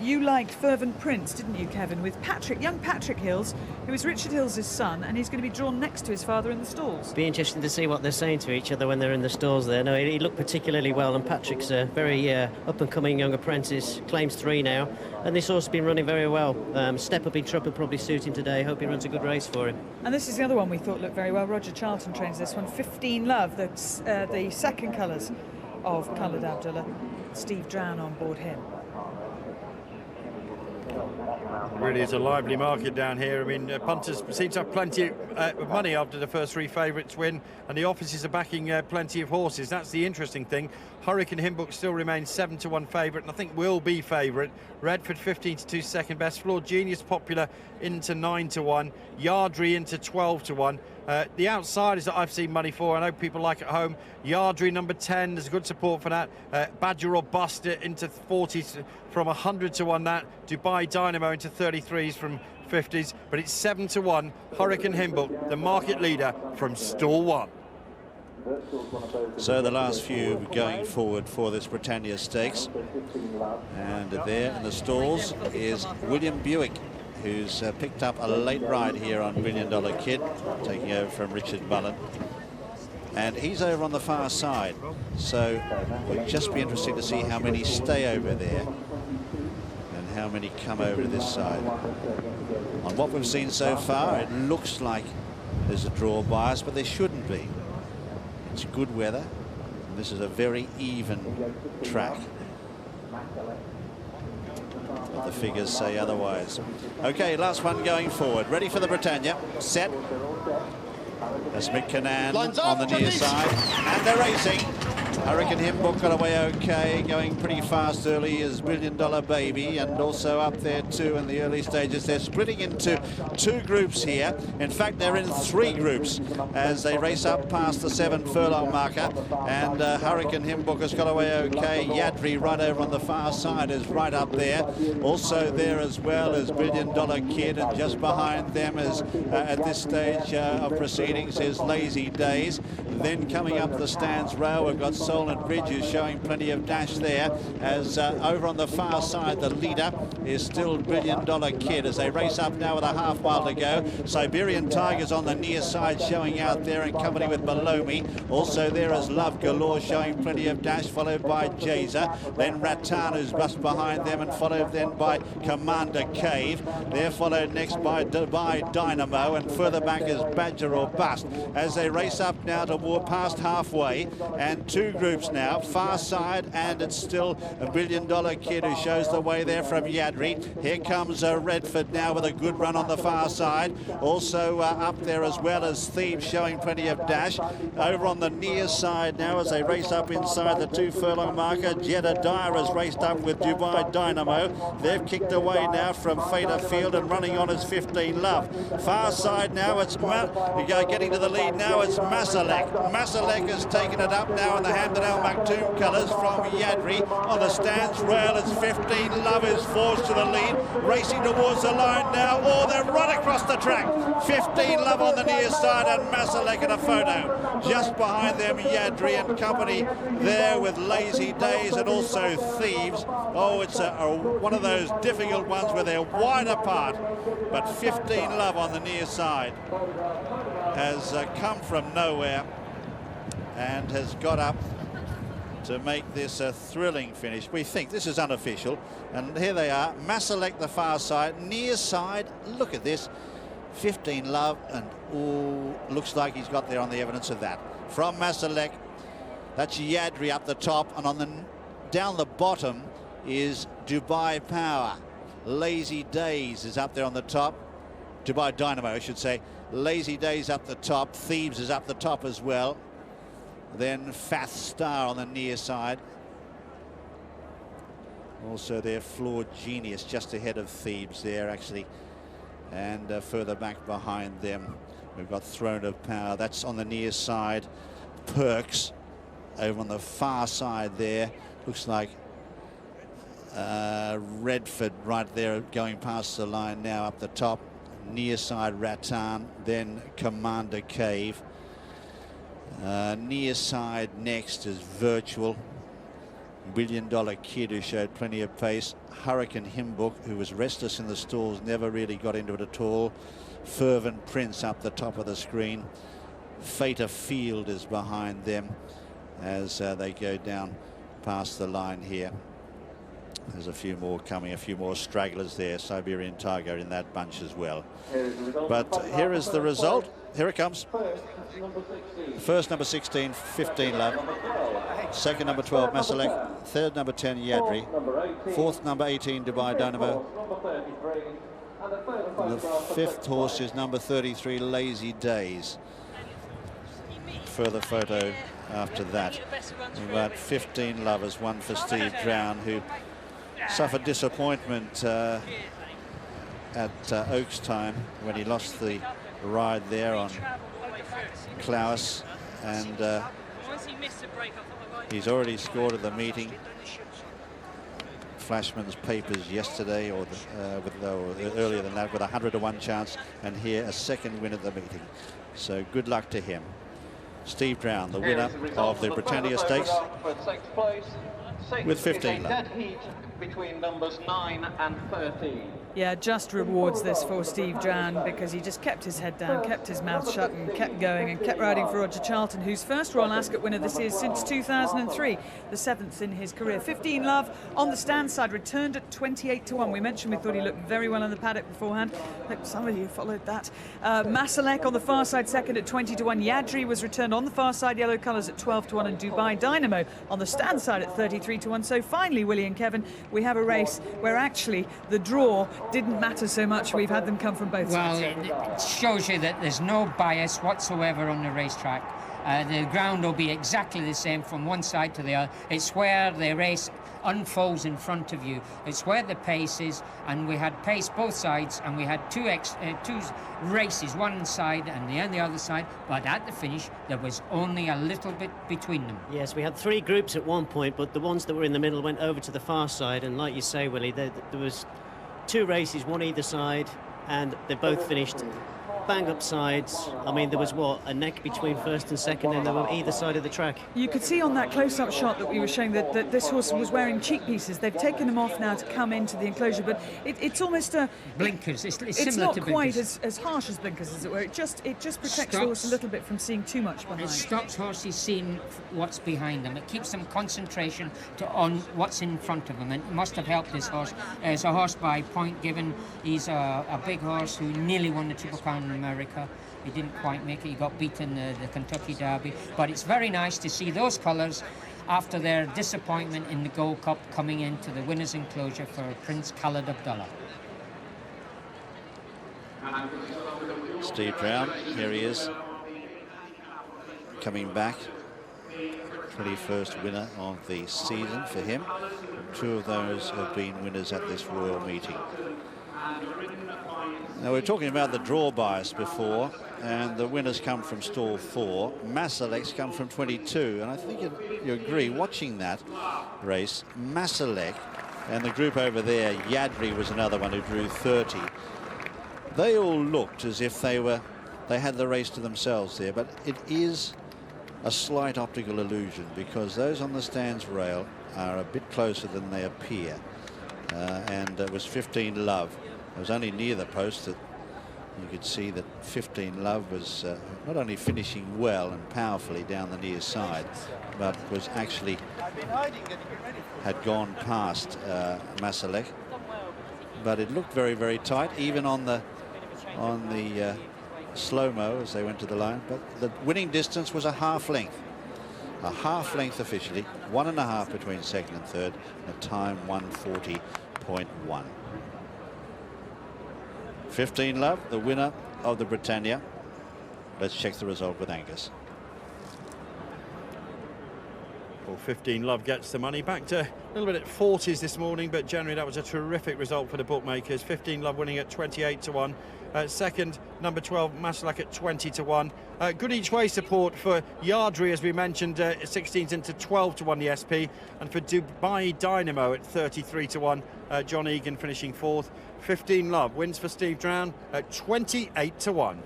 You liked Fervent Prince, didn't you, Kevin, with young Patrick Hills, who is Richard Hills' son, and he's going to be drawn next to his father in the stalls.
Be interesting to see what they're saying to each other when they're in the stalls there. No, he looked particularly well, and Patrick's a very up-and-coming young apprentice, claims 3 now, and this horse has been running very well. Step Up in Trouble probably suit him today. Hope he runs a good race for him.
And this is the other one we thought looked very well. Roger Charlton trains this one. 15 Love, that's the second colours of Khaled Abdullah. Steve Drown on board him.
Really is a lively market down here. I mean, punters seem to have plenty of money after the first 3 favourites win, and the offices are backing plenty of horses. That's the interesting thing. Hurricane Himbook still remains 7-to-1 favourite, and I think will be favourite. Redford 15-2 second best. Flawed Genius popular into 9-to-1. Yardry into 12-to-1. The outsiders that I've seen money for, I know people like at home. Yardry number 10, there's good support for that. Badger or Bust into 40s from 100-to-1 that. Dubai Dynamo into 33s from 50s, but it's 7-to-1. Hurricane Himbook, the market leader from stall 1.
So the last few going forward for this Britannia Stakes, and there in the stalls is William Buick, who's picked up a late ride here on $1 Million Kid, taking over from Richard Bullen, and he's over on the far side, so it'll just be interesting to see how many stay over there and how many come over to this side. On what we've seen so far, it looks like there's a draw bias, but there shouldn't be. It's good weather, and this is a very even track. But the figures say otherwise. Okay, last one going forward. Ready for the Britannia. Set. As McCann on the near side. And they're racing. Hurricane Himbook got away okay, going pretty fast early as $1 Billion Baby, and also up there too in the early stages. They're splitting into 2 groups here. In fact, they're in 3 groups as they race up past the 7 furlong marker, and Hurricane Himbook has got away okay. Yadri right over on the far side is right up there. Also there as well as $1 Billion Kid, and just behind them is at this stage of proceedings is Lazy Days. Then coming up the stands rail, we've got Solent Bridge, who's showing plenty of dash there, as over on the far side the leader is still $1 Billion Kid as they race up now with a half mile to go. Siberian Tigers on the near side showing out there in company with Below Me. Also there is Love Galore showing plenty of dash, followed by Jazer. Then Rattan, who's just behind them, and followed then by Commander Cave. They're followed next by Dubai Dynamo, and further back is Badger or Bust as they race up now to past halfway, and 2 groups now, far side, and it's still $1 Billion Kid who shows the way there from Yadri. Here comes Redford now with a good run on the far side. Also up there as well as Thebes showing plenty of dash. Over on the near side now as they race up inside the 2 furlong marker, Jedediah has raced up with Dubai Dynamo. They've kicked away now from Fader Field, and running on is 15 Love. Far side now, it's getting to the lead now, it's Masalek. Masalek has taken it up now in the Hamden Al Maktoum colours from Yadri. On the stands rail, it's 15 Love is forced to the lead, racing towards the line now. Oh, they're right across the track. 15 Love on the near side, and Masalek in a photo. Just behind them, Yadri and company there with Lazy Days and also Thieves. Oh, it's one of those difficult ones where they're wide apart, but 15 Love on the near side has come from nowhere and has got up to make this a thrilling finish. We think this is unofficial, and here they are. Masalek the far side, near side, look at this, 15 Love, and oh, looks like he's got there on the evidence of that. From Masalek, that's Yadri up the top, and on the down the bottom is Dubai Power. Lazy Days is up there on the top. Dubai Dynamo, I should say. Lazy Days up the top. Thebes is up the top as well. Then Fath Star on the near side. Also there, Floor Genius just ahead of Thebes there, actually. And further back behind them, we've got Throne of Power. That's on the near side. Perks over on the far side there. Looks like Redford right there going past the line now up the top. Near side Rattan, then Commander Cave. Near side next is Virtual. $1 Billion Kid, who showed plenty of pace. Hurricane Himbook, who was restless in the stalls, never really got into it at all. Fervent Prince up the top of the screen. Fader Field is behind them as they go down past the line here. There's a few more coming, a few more stragglers there. Siberian Tiger in that bunch as well. But here is the result. Here it comes. First, number 16, 15 Love. Second, number 12, Masalek. Third, number 10, Yadri. Fourth, number 18, Dubai Dynamo. The fifth horse is number 33, Lazy Days. Further photo after that. About 15 Love has won for Steve Brown, who suffered disappointment at Oaks time when he lost the ride there on Klaus, and he's already scored at the meeting. Flashman's papers yesterday, or earlier than that, with a 100-to-1 chance, and here a second win at the meeting. So good luck to him. Steve Brown, the winner of the Britannia Stakes, with 15 Love.
Dead heat between numbers 9 and 13.
Yeah, just rewards this for Steve Dran, because he just kept his head down, kept his mouth shut and kept going and kept riding for Roger Charlton, who's first Royal Ascot winner this year since 2003, the 7th in his career. 15 Love on the stand side, returned at 28-1. We mentioned we thought he looked very well in the paddock beforehand. I hope some of you followed that. Masalek on the far side, second at 20-1. Yadri was returned on the far side, yellow colours at 12-1, and Dubai Dynamo on the stand side at 33-1. So finally, Willie and Kevin, we have a race where actually the draw didn't matter so much. We've had them come from both sides.
Well, it shows you that there's no bias whatsoever on the racetrack. The ground will be exactly the same from one side to the other. It's where the race unfolds in front of you. It's where the pace is, and we had pace both sides, and we had two races, one side and the other side, but at the finish there was only a little bit between them.
Yes, we had 3 groups at one point, but the ones that were in the middle went over to the far side, and like you say, Willie, there was 2 races, one either side, and they both finished bang up sides. I mean, there was a neck between first and second, and they were either side of the track.
You could see on that close-up shot that we were showing that this horse was wearing cheek pieces. They've taken them off now to come into the enclosure, but it's almost a
blinkers. It's
it's
similar
not
to
quite
blinkers.
as harsh as blinkers, as it were. It just protects the horse a little bit from seeing too much behind.
It stops horses seeing what's behind them. It keeps them concentration on what's in front of them, and it must have helped this horse. It's a horse by point given. He's a big horse who nearly won the Triple Crown in America. He didn't quite make it. He got beaten the Kentucky Derby. But it's very nice to see those colours after their disappointment in the Gold Cup coming into the winner's enclosure for Prince Khaled Abdullah.
Steve Brown, here he is, coming back. 21st winner of the season for him. 2 of those have been winners at this royal meeting. Now, we were talking about the draw bias before, and the winners come from stall 4. Masalek's come from 22, and I think you agree, watching that race, Masalek and the group over there, Yadri was another one who drew 30. They all looked as if they had the race to themselves there, but it is a slight optical illusion, because those on the stands rail are a bit closer than they appear. And it was 15 Love. It was only near the post that you could see that 15 Love was not only finishing well and powerfully down the near side, but was actually had gone past Masalek. But it looked very, very tight, even on the slow-mo as they went to the line. But the winning distance was a half length. A half length officially, 1.5 between second and third, and a time 1:40.1. 15 Love, the winner of the Britannia. Let's check the result with Angus.
Well, 15 Love gets the money. Back to a little bit at 40s this morning, but generally that was a terrific result for the bookmakers. 15 Love winning at 28-1. Second, number 12, Masalek at 20-1. Good each way support for Yadri, as we mentioned, 16s into 12-1 the SP, and for Dubai Dynamo at 33-1. John Egan finishing 4th. 15 Love wins for Steve Dran at 28-1.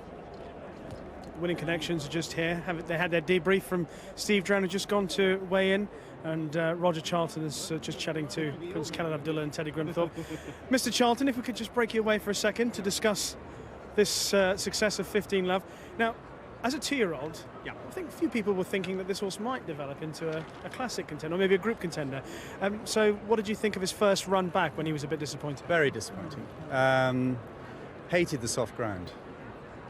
Winning Connections are just here. They had their debrief from Steve Dran, who's just gone to weigh in, and Roger Charlton is just chatting to Prince Khaled Abdullah and Teddy Grimthorpe. Mr. Charlton, if we could just break you away for a second to discuss this success of 15 Love. Now, as a 2-year-old, I think a few people were thinking that this horse might develop into a classic contender, or maybe a group contender. So what did you think of his first run back when he was a bit disappointed?
Very disappointing. Hated the soft ground.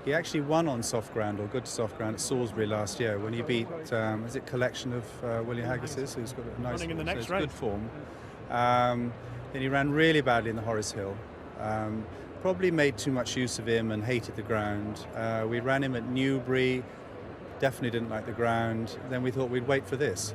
He actually won on soft ground, or good soft ground, at Salisbury last year when he beat, is it Collection of Willie Haggis's, who's got a nice,
running in the next
good form. Then he ran really badly in the Horace Hill. Probably made too much use of him and hated the ground. We ran him at Newbury, definitely didn't like the ground. Then we thought we'd wait for this.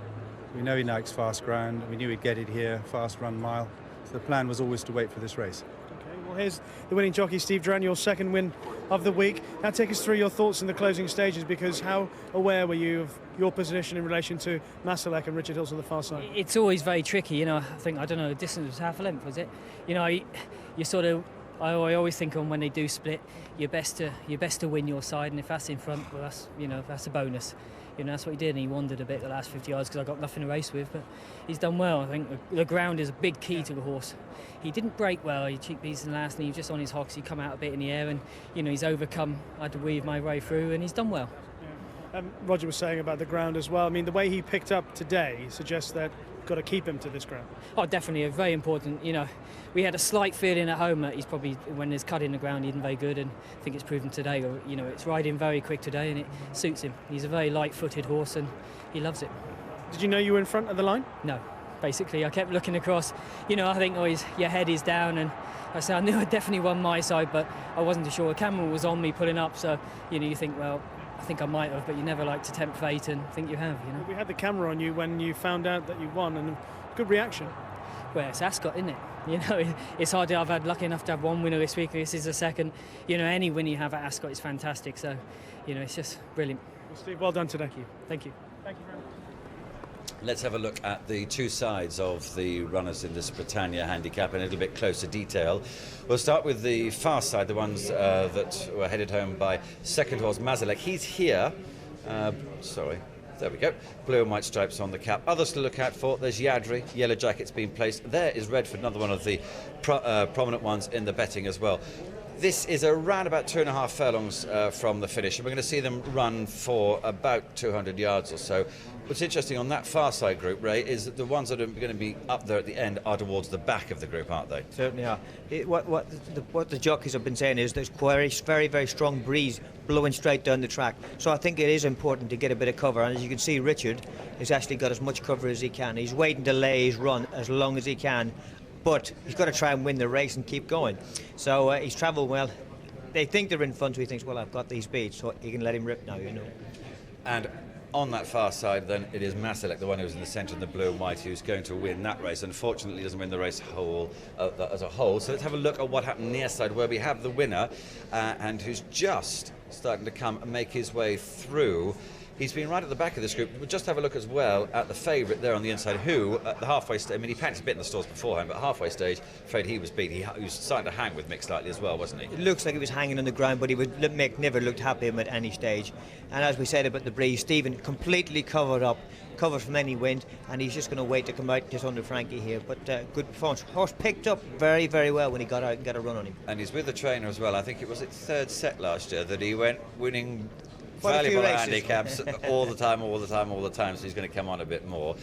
We know he likes fast ground. We knew he'd get it here, fast run mile. So the plan was always to wait for this race.
Okay, well, here's the winning jockey, Steve Dran, your second win of the week. Now take us through your thoughts in the closing stages, because how aware were you of your position in relation to Masalek and Richard Hills on the far side?
It's always very tricky, you know. I don't know, the distance was half a length, was it? You know, you sort of, I always think on when they do split, you're best to win your side, and if that's in front, well, that's a bonus. You know, that's what he did, and he wandered a bit the last 50 yards because I got nothing to race with, but he's done well. I think the ground is a big key to the horse. He didn't break well, he cheek beats in the last, and he was just on his hocks. He come out a bit in the air, and, you know, he's overcome. I had to weave my way through, and he's done well.
Roger was saying about the ground as well. I mean, the way he picked up today suggests that got to keep him to this ground.
Oh, definitely, very important. You know, we had a slight feeling at home that he's probably, when there's cut in the ground, he isn't very good, and I think it's proven today. You know, it's riding very quick today, and it suits him. He's a very light-footed horse, and he loves it.
Did you know you were in front of the line?
No, basically, I kept looking across. You know, I think always your head is down, and I knew I definitely won my side, but I wasn't sure. The camera was on me pulling up, so you know, you think, well, I think I might have, but you never like to tempt fate and think you have, you know.
We had the camera on you when you found out that you won, and good reaction.
Well, it's Ascot, isn't it? You know, it's hard to. I've had lucky enough to have one winner this week. This is the second. You know, any win you have at Ascot is fantastic. So, you know, it's just brilliant.
Well, Steve, well done today.
Thank you.
Thank you very much.
Let's have a look at the two sides of the runners in this Britannia handicap in a little bit closer detail. We'll start with the far side, the ones that were headed home by second horse Mazalek. He's here. Sorry. There we go. Blue and white stripes on the cap. Others to look out for. There's Yadri. Yellow jacket's been placed. There is Redford, another one of the prominent ones in the betting as well. This is around about 2.5 furlongs from the finish, and we're going to see them run for about 200 yards or so. What's interesting on that far side group, Ray, is that the ones that are going to be up there at the end are towards the back of the group, aren't they?
Certainly are. What the jockeys have been saying is there's very, very strong breeze blowing straight down the track. So I think it is important to get a bit of cover. And as you can see, Richard has actually got as much cover as he can. He's waiting to lay his run as long as he can, but he's got to try and win the race and keep going. So he's travelled well. They think they're in front, so he thinks, well, I've got these beats, so he can let him rip now, you know.
And on that far side, then, it is Mazalek, the one who's in the centre in the blue and white, who's going to win that race. Unfortunately, he doesn't win the race as a whole. So let's have a look at what happened near side, where we have the winner, and who's just starting to come and make his way through. He's been right at the back of this group. We'll just have a look as well at the favourite there on the inside, who, at the halfway stage, I mean, he panicked a bit in the stalls beforehand, but halfway stage, afraid he was beat. He was starting to hang with Mick slightly as well, wasn't he?
It looks like he was hanging on the ground, but Mick never looked happy at any stage. And as we said about the breeze, Stephen completely covered from any wind, and he's just going to wait to come out just under Frankie here. But good performance. Horse picked up very, very well when he got out and got a run on him.
And he's with the trainer as well. I think it was its third set last year that he went winning
Quite a few
valuable
races.
handicaps all the time, so he's going to come on a bit more.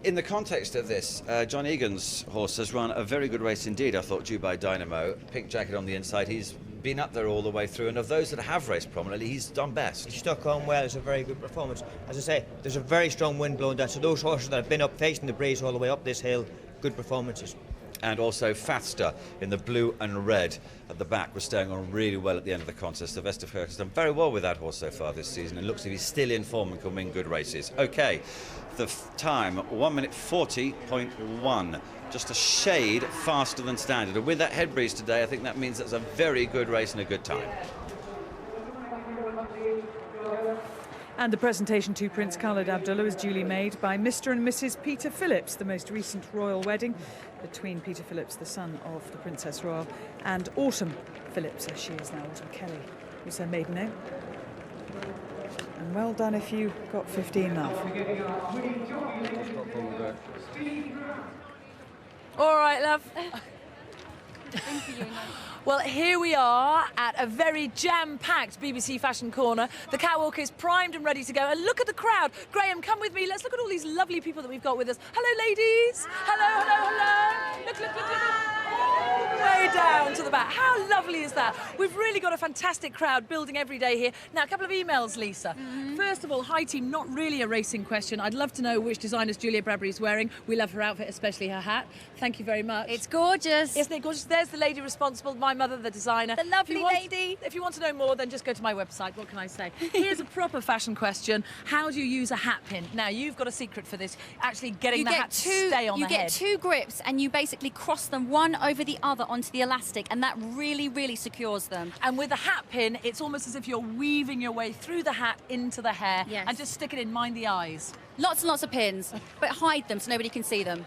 In the context of this, John Egan's horse has run a very good race indeed, I thought, Dubai Dynamo. Pink jacket on the inside. He's been up there all the way through, and of those that have raced prominently, he's done best.
He stuck on well. It's a very good performance. As I say, there's a very strong wind blowing down, so those horses that have been up facing the breeze all the way up this hill, good performances.
And also Faster in the blue and red at the back was staying on really well at the end of the contest. The Vesterkirk has done very well with that horse so far this season, and looks as if he's still in form and can win good races. Okay, the time, 1 minute 40.1. Just a shade faster than standard. And with that head breeze today, I think that means that's a very good race and a good time.
And the presentation to Prince Khaled Abdullah was duly made by Mr. and Mrs. Peter Phillips, the most recent royal wedding between Peter Phillips, the son of the Princess Royal, and Autumn Phillips, as she is now. Autumn Kelly was her maiden name. And well done if you got 15 love.
All right, love. Well, here we are at a very jam-packed BBC Fashion Corner. The catwalk is primed and ready to go. And look at the crowd. Graham, come with me. Let's look at all these lovely people that we've got with us. Hello, ladies. Hello, hello, hello. Look, look, look, look. All the way down to the back. How lovely is that? We've really got a fantastic crowd building every day here. Now, a couple of emails, Lisa. First of all, hi team, not really a racing question. I'd love to know which designers Julia Bradbury is wearing. We love her outfit, especially her hat. Thank you very much.
It's gorgeous.
Isn't it gorgeous? There's the lady responsible, my mother, the designer.
The lovely lady.
If you want to know more, then just go to my website. What can I say? Here's a proper fashion question. How do you use a hat pin? Now, you've got a secret for this, actually getting the hat to stay on the head.
You get two grips and you basically cross them one over the other onto the elastic, and that really, really secures them.
And with a hat pin, it's almost as if you're weaving your way through the hat into the hair.
Yes.
And just stick it in, mind the eyes.
Lots and lots of pins, but hide them so nobody can see them.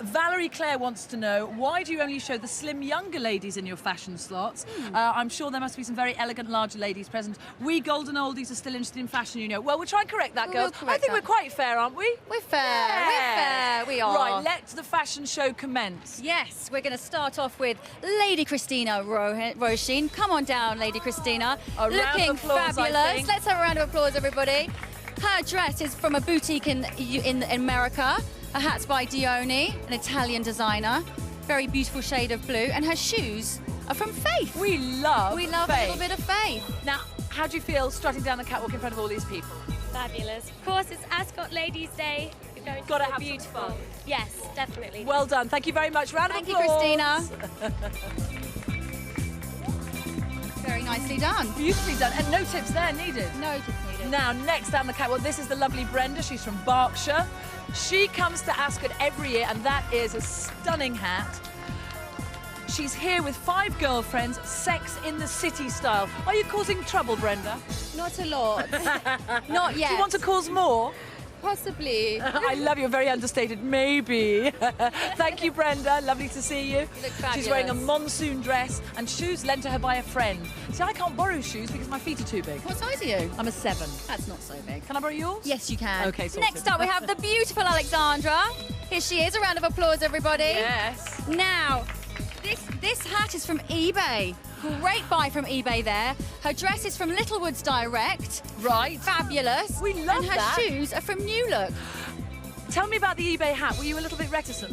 Valerie Clare wants to know, why do you only show the slim younger ladies in your fashion slots? I'm sure there must be some very elegant larger ladies present. We golden oldies are still interested in fashion, you know. Well, we'll try and correct that, girls. I think we're quite fair, aren't we?
We're fair. Yeah. We're fair. We are.
Right, let the fashion show commence.
Yes, we're going to start off with Lady Christina Roisin. Come on down, Lady Christina. Looking fabulous. Let's have a round of applause, everybody. Her dress is from a boutique in America. Her hat's by Dione, an Italian designer. Very beautiful shade of blue. And her shoes are from Faith.
We love
Faith. A little bit of Faith.
Now, how do you feel strutting down the catwalk in front of all these people?
Fabulous. Of course, it's Ascot Ladies' Day. We're going
Gotta
to
have
beautiful. Yes, definitely.
Well done. Thank you very much. Round of applause.
Thank you, Christina. Very nicely done.
Beautifully done. And no tips there needed.
No tips needed.
Now, next down the catwalk, this is the lovely Brenda. She's from Berkshire. She comes to Ascot every year, and that is a stunning hat. She's here with 5 girlfriends, Sex in the City style. Are you causing trouble, Brenda?
Not a lot.
Not yet.
Do you want to cause more?
Possibly.
I love you, very understated, maybe. Thank you, Brenda, lovely to see you.
You look fabulous.
She's wearing a monsoon dress and shoes lent to her by a friend. See, I can't borrow shoes because my feet are too big.
What size are you?
I'm a 7.
That's not so big.
Can I borrow yours?
Yes, you can.
Okay, sorted.
Next up, we have the beautiful Alexandra. Here she is. A round of applause, everybody.
Yes.
Now, this hat is from eBay. Great buy from eBay there. Her dress is from Littlewoods Direct.
Right.
Fabulous.
We love
and her
that.
shoes are from New Look.
Tell me about the eBay hat. Were you a little bit reticent?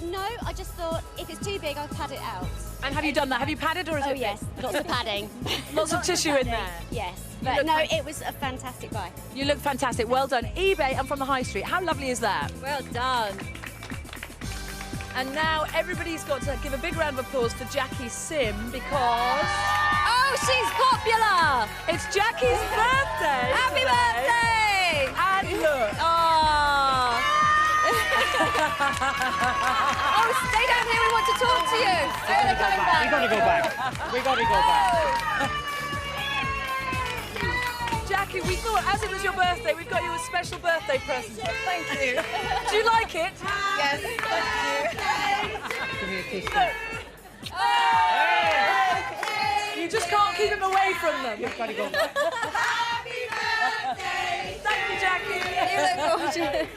No, I just thought if it's too big, I'll pad it out.
And have you done that? Have you padded or is it?
Oh yes, lots of padding.
Lots of tissue in there.
Yes,
You
but
look
no,
fan-
it was a fantastic buy.
You look fantastic. Well done. eBay and from the high street. How lovely is that?
Well done.
And now everybody's got to give a big round of applause for Jackie Sim because...
Oh, she's popular!
It's Jackie's birthday!
Happy
today.
birthday!
And look!
Oh. Oh, stay down here, we want to talk to you. We're going back.
We gotta go back. We gotta go back.
Jackie, we thought as it was your birthday, we've got you a special birthday present. Thank you. Do you like it?
Yes, thank you.
Give me a kiss.
You just can't keep him away from them.
You've got to go back.
Happy birthday! Thank you, Jackie.
You look gorgeous.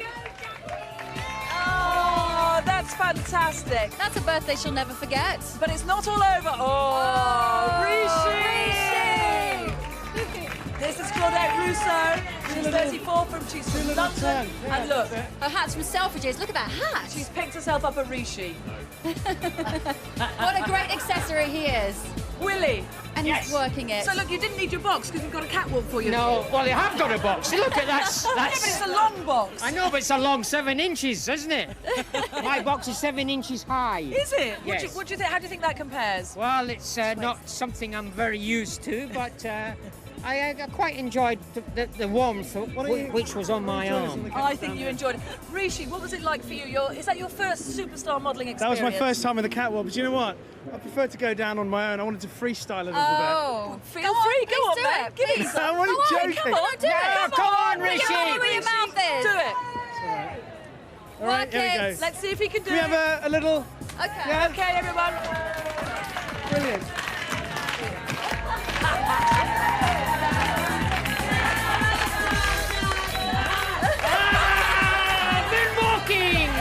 Oh, that's fantastic.
That's a birthday she'll never forget.
But it's not all over. Oh, Rishi! This is Claudette Rousseau. She's 34 she's from London. And look,
her hat's from Selfridges. Look at that hat.
she's picked herself up a Rishi.
What a great accessory he is.
Willie.
And he's working it.
So look, you didn't need your box because we've got a catwalk for you.
No, well, you have got a box. Look at that.
Yeah, but it's a long box.
I know, but it's a long 7 inches, isn't it? My box is 7 inches high.
Is it?
Yes.
What do you think? How do you think that compares?
Well, it's not something I'm very used to, but I quite enjoyed the warmth which was on my arm.
I think you enjoyed it. Rishi, what was it like for you? Is that your first superstar modelling
That was
experience?
my first time with the catwalk, but you know what? I prefer to go down on my own. I wanted to freestyle a little
Oh,
Feel free, go on, man. Give it.
bit. I wasn't joking.
Come on, do it.
Come on, Rishi.
Come on, where your mouth is.
Do it.
All right, here we go.
Let's see if he can do
Can we
it.
have a little...
Okay.
Yeah.
Okay, everyone.
Brilliant.
Moonwalking!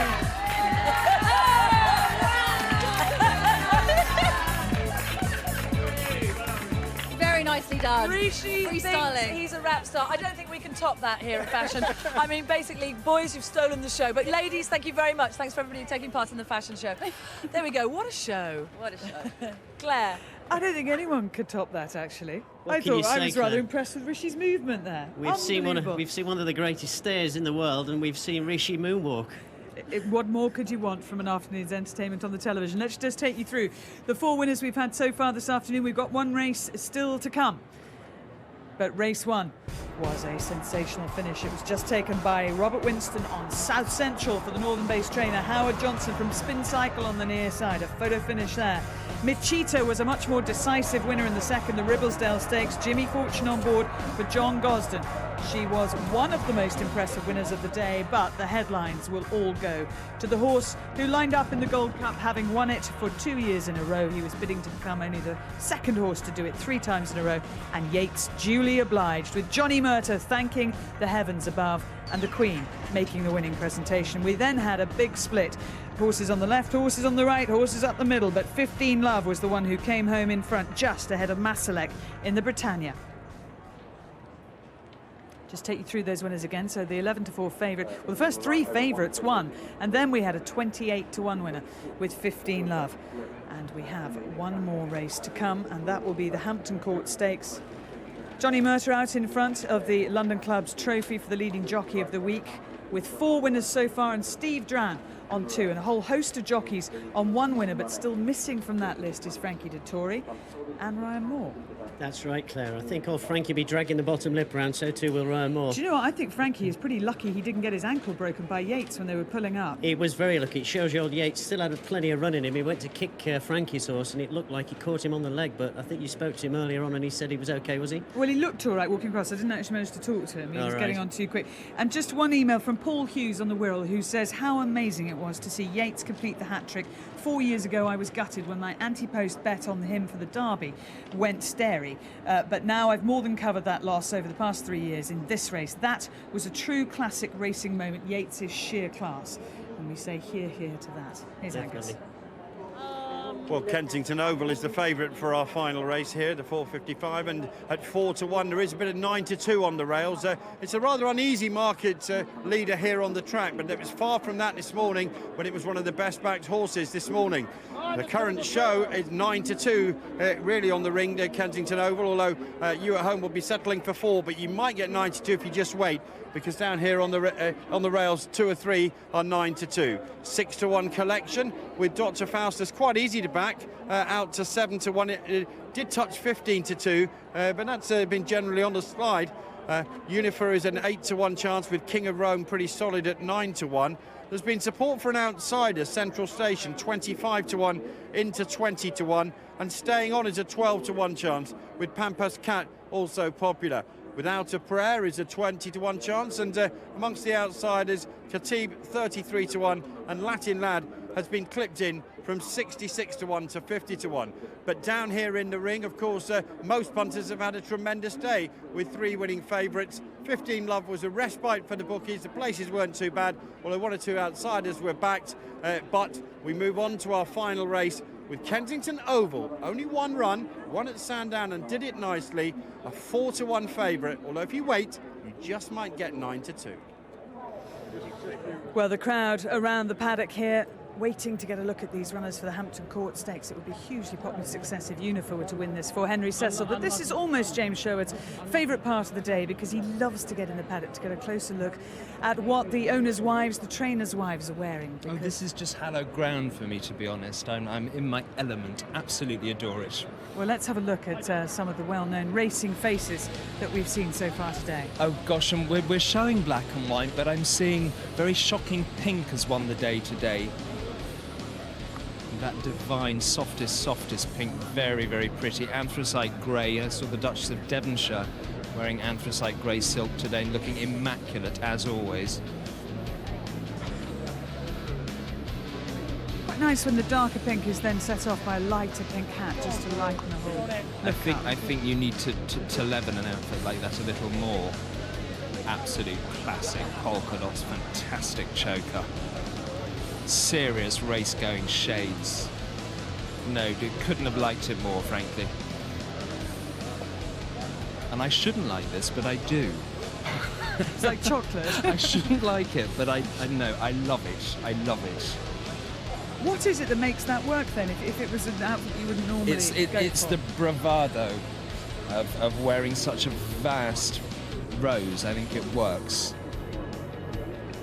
Very nicely done.
Rishi thinks
Freestyling.
he's a rap star. I don't think we can top that here at Fashion. I mean, basically, boys, you've stolen the show. But ladies, thank you very much. Thanks for everybody taking part in the fashion show. There we go. What a show.
What a show.
Claire.
I don't think anyone could top that, actually.
What
I
can you
thought I
say,
was rather
Claire?
impressed with Rishi's movement there.
We've seen
Unbelievable.
one of the greatest stairs in the world, and we've seen Rishi moonwalk.
What more could you want from an afternoon's entertainment on the television? Let's just take you through the 4 winners we've had so far this afternoon. We've got one race still to come. But race 1 was a sensational finish. It was just taken by Robert Winston on South Central for the northern-based trainer Howard Johnson from Spin Cycle on the near side. A photo finish there. Michita was a much more decisive winner in the second, the Ribblesdale Stakes. Jimmy Fortune on board for John Gosden. She was one of the most impressive winners of the day, but the headlines will all go to the horse who lined up in the Gold Cup, having won it for 2 years in a row. He was bidding to become only the second horse to do it 3 times in a row, and Yeats duly obliged, with Johnny Murtagh thanking the heavens above and the Queen making the winning presentation. We then had a big split. Horses on the left, horses on the right, horses up the middle, but 15 Love was the one who came home in front, just ahead of Masalek in the Britannia. Just take you through those winners again. So the 11-4 favourite, well, the first 3 favourites won, and then we had a 28-1 winner with 15 Love. And we have one more race to come, and that will be the Hampton Court Stakes. Johnny Murtagh out in front of the London Club's trophy for the leading jockey of the week, with 4 winners so far, and Steve Dran on 2, and a whole host of jockeys on 1 winner, but still missing from that list is Frankie Dettori and Ryan Moore.
That's right, Claire. I think old Frankie will be dragging the bottom lip round, so too will Ryan Moore.
Do you know what? I think Frankie is pretty lucky he didn't get his ankle broken by Yeats when they were pulling up.
He was very lucky. It shows you old Yeats still had plenty of run in him. He went to kick Frankie's horse, and it looked like he caught him on the leg, but I think you spoke to him earlier on and he said he was OK, was he?
Well, he looked all right walking across. I didn't actually manage to talk to him. He was getting on too quick. And just one email from Paul Hughes on the Wirral, who says how amazing it was to see Yeats complete the hat-trick. 4 years ago, I was gutted when my anti-post bet on him for the Derby went starey. But now I've more than covered that loss over the past 3 years in this race. That was a true classic racing moment. Yeats is sheer class. And we say hear, hear to that. Here's Angus.
Well, Kensington Oval is the favourite for our final race here, the 4:55, and at 4-1 there is a bit of 9-2 on the rails. It's a rather uneasy market leader here on the track, but it was far from that this morning when it was one of the best backed horses this morning. The current show is 9-2 really on the ring there, Kensington Oval, although you at home will be settling for 4, but you might get 9-2 if you just wait, because down here on the rails 2 or 3 are 9-2. 6-1 Collection with Dr. Faustus quite easy to back, out to 7-1. It did touch 15-2, but that's been generally on the slide. Unifer is an 8-1 chance, with King of Rome pretty solid at 9-1. There's been support for an outsider, Central Station, 25-1 into 20-1, and staying on is a 12-1 chance, with Pampas Cat also popular. Without a Prayer is a 20-1 chance, and amongst the outsiders, Khatib 33-1, and Latin Lad has been clipped in from 66-1 to 50-1. But down here in the ring, of course, most punters have had a tremendous day with 3 winning favourites. 15 Love was a respite for the bookies. The places weren't too bad, although 1 or 2 outsiders were backed. But we move on to our final race with Kensington Oval. Only 1 run, won at Sandown and did it nicely. A 4-1 favourite, although if you wait, you just might get 9-2.
Well, the crowd around the paddock here waiting to get a look at these runners for the Hampton Court Stakes. It would be hugely popular success if Unifor were to win this for Henry Cecil. But this is almost James Sherwood's favourite part of the day, because he loves to get in the paddock to get a closer look at what the owners' wives, the trainers' wives are wearing.
Oh, this is just hallowed ground for me, to be honest. I'm in my element. Absolutely adore it.
Well, let's have a look at some of the well-known racing faces that we've seen so far today.
Oh gosh, and we're showing black and white, but I'm seeing very shocking pink has won the day today. That divine, softest pink, very, very pretty. Anthracite grey. I saw the Duchess of Devonshire wearing anthracite grey silk today and looking immaculate as always.
Quite nice when the darker pink is then set off by a lighter pink hat, just to lighten the whole look.
I think you need to leaven an outfit like that a little more. Absolute classic polka dots, fantastic choker. Serious race-going shades. No, couldn't have liked it more, frankly. And I shouldn't like this, but I do.
It's like chocolate.
I shouldn't like it, but I know, I love it. I love it.
What is it that makes that work then, if it was an outfit you wouldn't normally
It's the bravado of wearing such a vast rose. I think it works.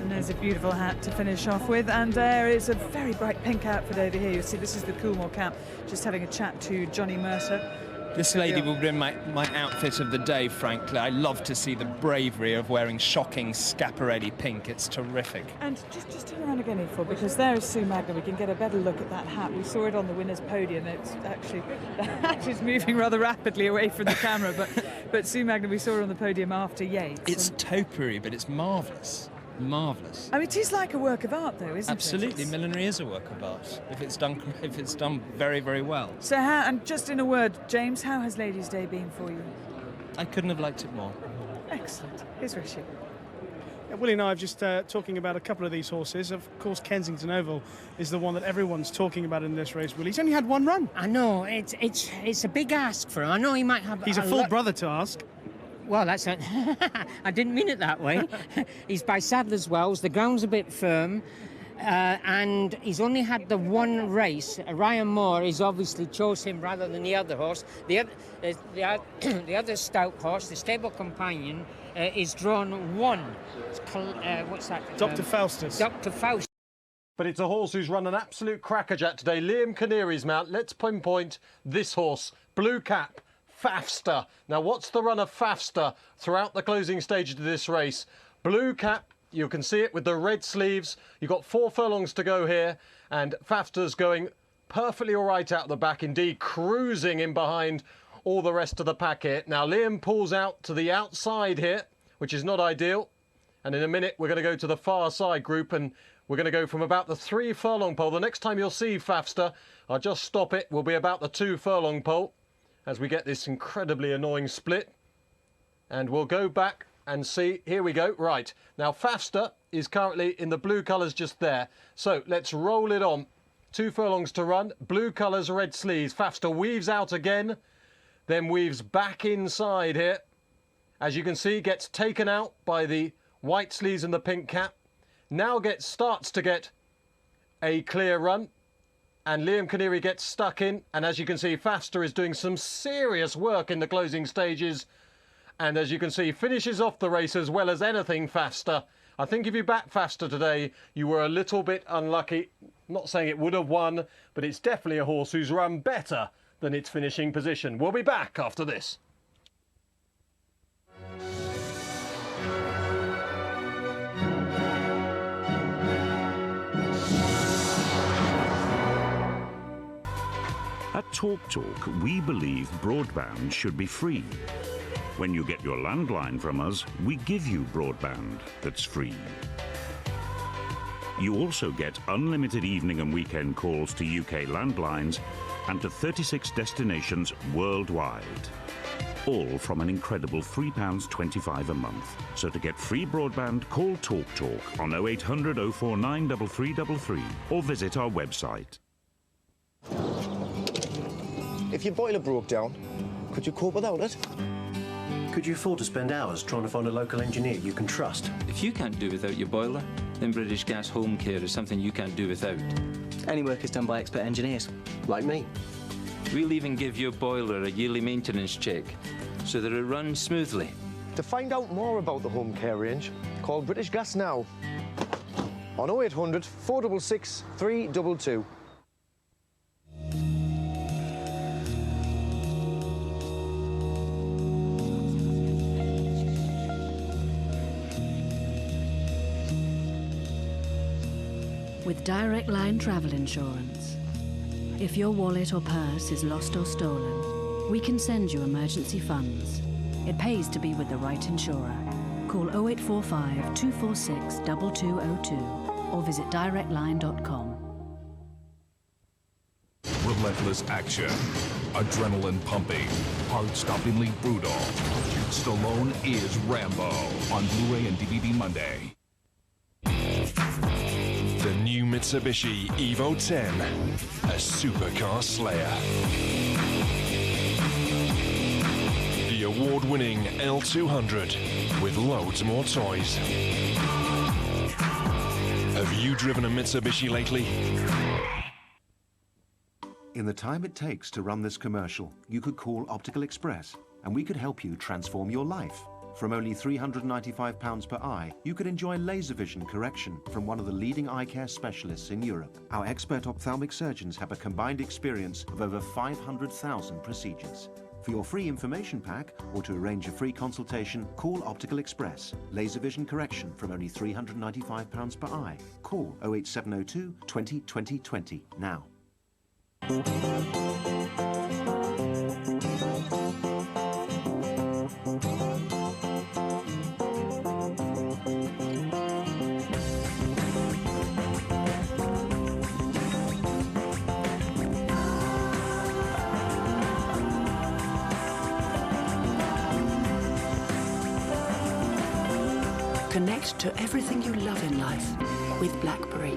And there's a beautiful hat to finish off with, and there is a very bright pink outfit over here. You'll see this is the Coolmore camp. Just having a chat to Johnny Murtagh.
This lady will be my outfit of the day, frankly. I love to see the bravery of wearing shocking Schiaparelli pink. It's terrific.
And just turn around again, Ifo, because there is Sue Magna. We can get a better look at that hat. We saw it on the winner's podium. It's actually, the hat is moving rather rapidly away from the camera, but Sue Magna, we saw her on the podium after Yeats.
It's topiary, but it's marvellous. Marvellous.
I mean, it is like a work of art, though, isn't it?
Absolutely, millinery is a work of art if it's done very, very well.
So, and just in a word, James, how has Ladies' Day been for you?
I couldn't have liked it more.
Excellent. Here's Rishi.
Yeah, Willie and I are just talking about a couple of these horses. Of course, Kensington Oval is the one that everyone's talking about in this race. Willie, he's only had one run.
I know it's a big ask for him. I know he might have.
He's a full brother to ask.
Well, that's it. I didn't mean it that way. He's by Sadler's Wells. The ground's a bit firm. And he's only had the one race. Ryan Moore is obviously chose him rather than the other horse. The other stout horse, the stable companion, is drawn one. What's that?
Dr. Faustus.
Dr. Faustus.
But it's a horse who's run an absolute crackerjack today. Liam Canary's mount. Let's pinpoint this horse. Blue Cap. Fafster. Now, what's the run of Fafster throughout the closing stages of this race? Blue Cap, you can see it with the red sleeves. You've got 4 furlongs to go here, and Fafster's going perfectly all right out the back, indeed cruising in behind all the rest of the pack here. Now, Liam pulls out to the outside here, which is not ideal. And in a minute, we're going to go to the far side group, and we're going to go from about the 3 furlong pole. The next time you'll see Fafster, I'll just stop it, will be about the 2 furlong pole, as we get this incredibly annoying split. And we'll go back and see. Here we go. Right. Now, Fafster is currently in the blue colours just there. So let's roll it on. 2 furlongs to run. Blue colours, red sleeves. Fafster weaves out again, then weaves back inside here. As you can see, gets taken out by the white sleeves and the pink cap. Now starts to get a clear run. And Liam Canary gets stuck in, and as you can see, Fafster is doing some serious work in the closing stages, and as you can see, finishes off the race as well as anything, Fafster. I think if you back Fafster today, you were a little bit unlucky. I'm not saying it would have won, but it's definitely a horse who's run better than its finishing position. We'll be back after this.
At TalkTalk, we believe broadband should be free. When you get your landline from us, we give you broadband that's free. You also get unlimited evening and weekend calls to UK landlines and to 36 destinations worldwide. All from an incredible £3.25 a month. So to get free broadband, call TalkTalk on 0800 049 3333 or visit our website.
If your boiler broke down, could you cope without it?
Could you afford to spend hours trying to find a local engineer you can trust?
If you can't do without your boiler, then British Gas Home Care is something you can't do without.
Any work is done by expert engineers, like me.
We'll even give your boiler a yearly maintenance check, so that it runs smoothly.
To find out more about the home care range, call British Gas now on 0800 466 322.
With Direct Line travel insurance. If your wallet or purse is lost or stolen, we can send you emergency funds. It pays to be with the right insurer. Call 0845 246 2202 or visit directline.com.
Relentless action, adrenaline pumping, heart-stoppingly brutal. Stallone is Rambo on Blu-ray and DVD Monday.
The new Mitsubishi Evo 10, a supercar slayer. The award-winning L200 with loads more toys. Have you driven a Mitsubishi lately?
In the time it takes to run this commercial, you could call Optical Express and we could help you transform your life. From only £395 per eye, you could enjoy laser vision correction from one of the leading eye care specialists in Europe. Our expert ophthalmic surgeons have a combined experience of over 500,000 procedures. For your free information pack or to arrange a free consultation, call Optical Express. Laser vision correction from only £395 per eye. Call 08702 20 20 20 now.
Connect to everything you love in life with BlackBerry.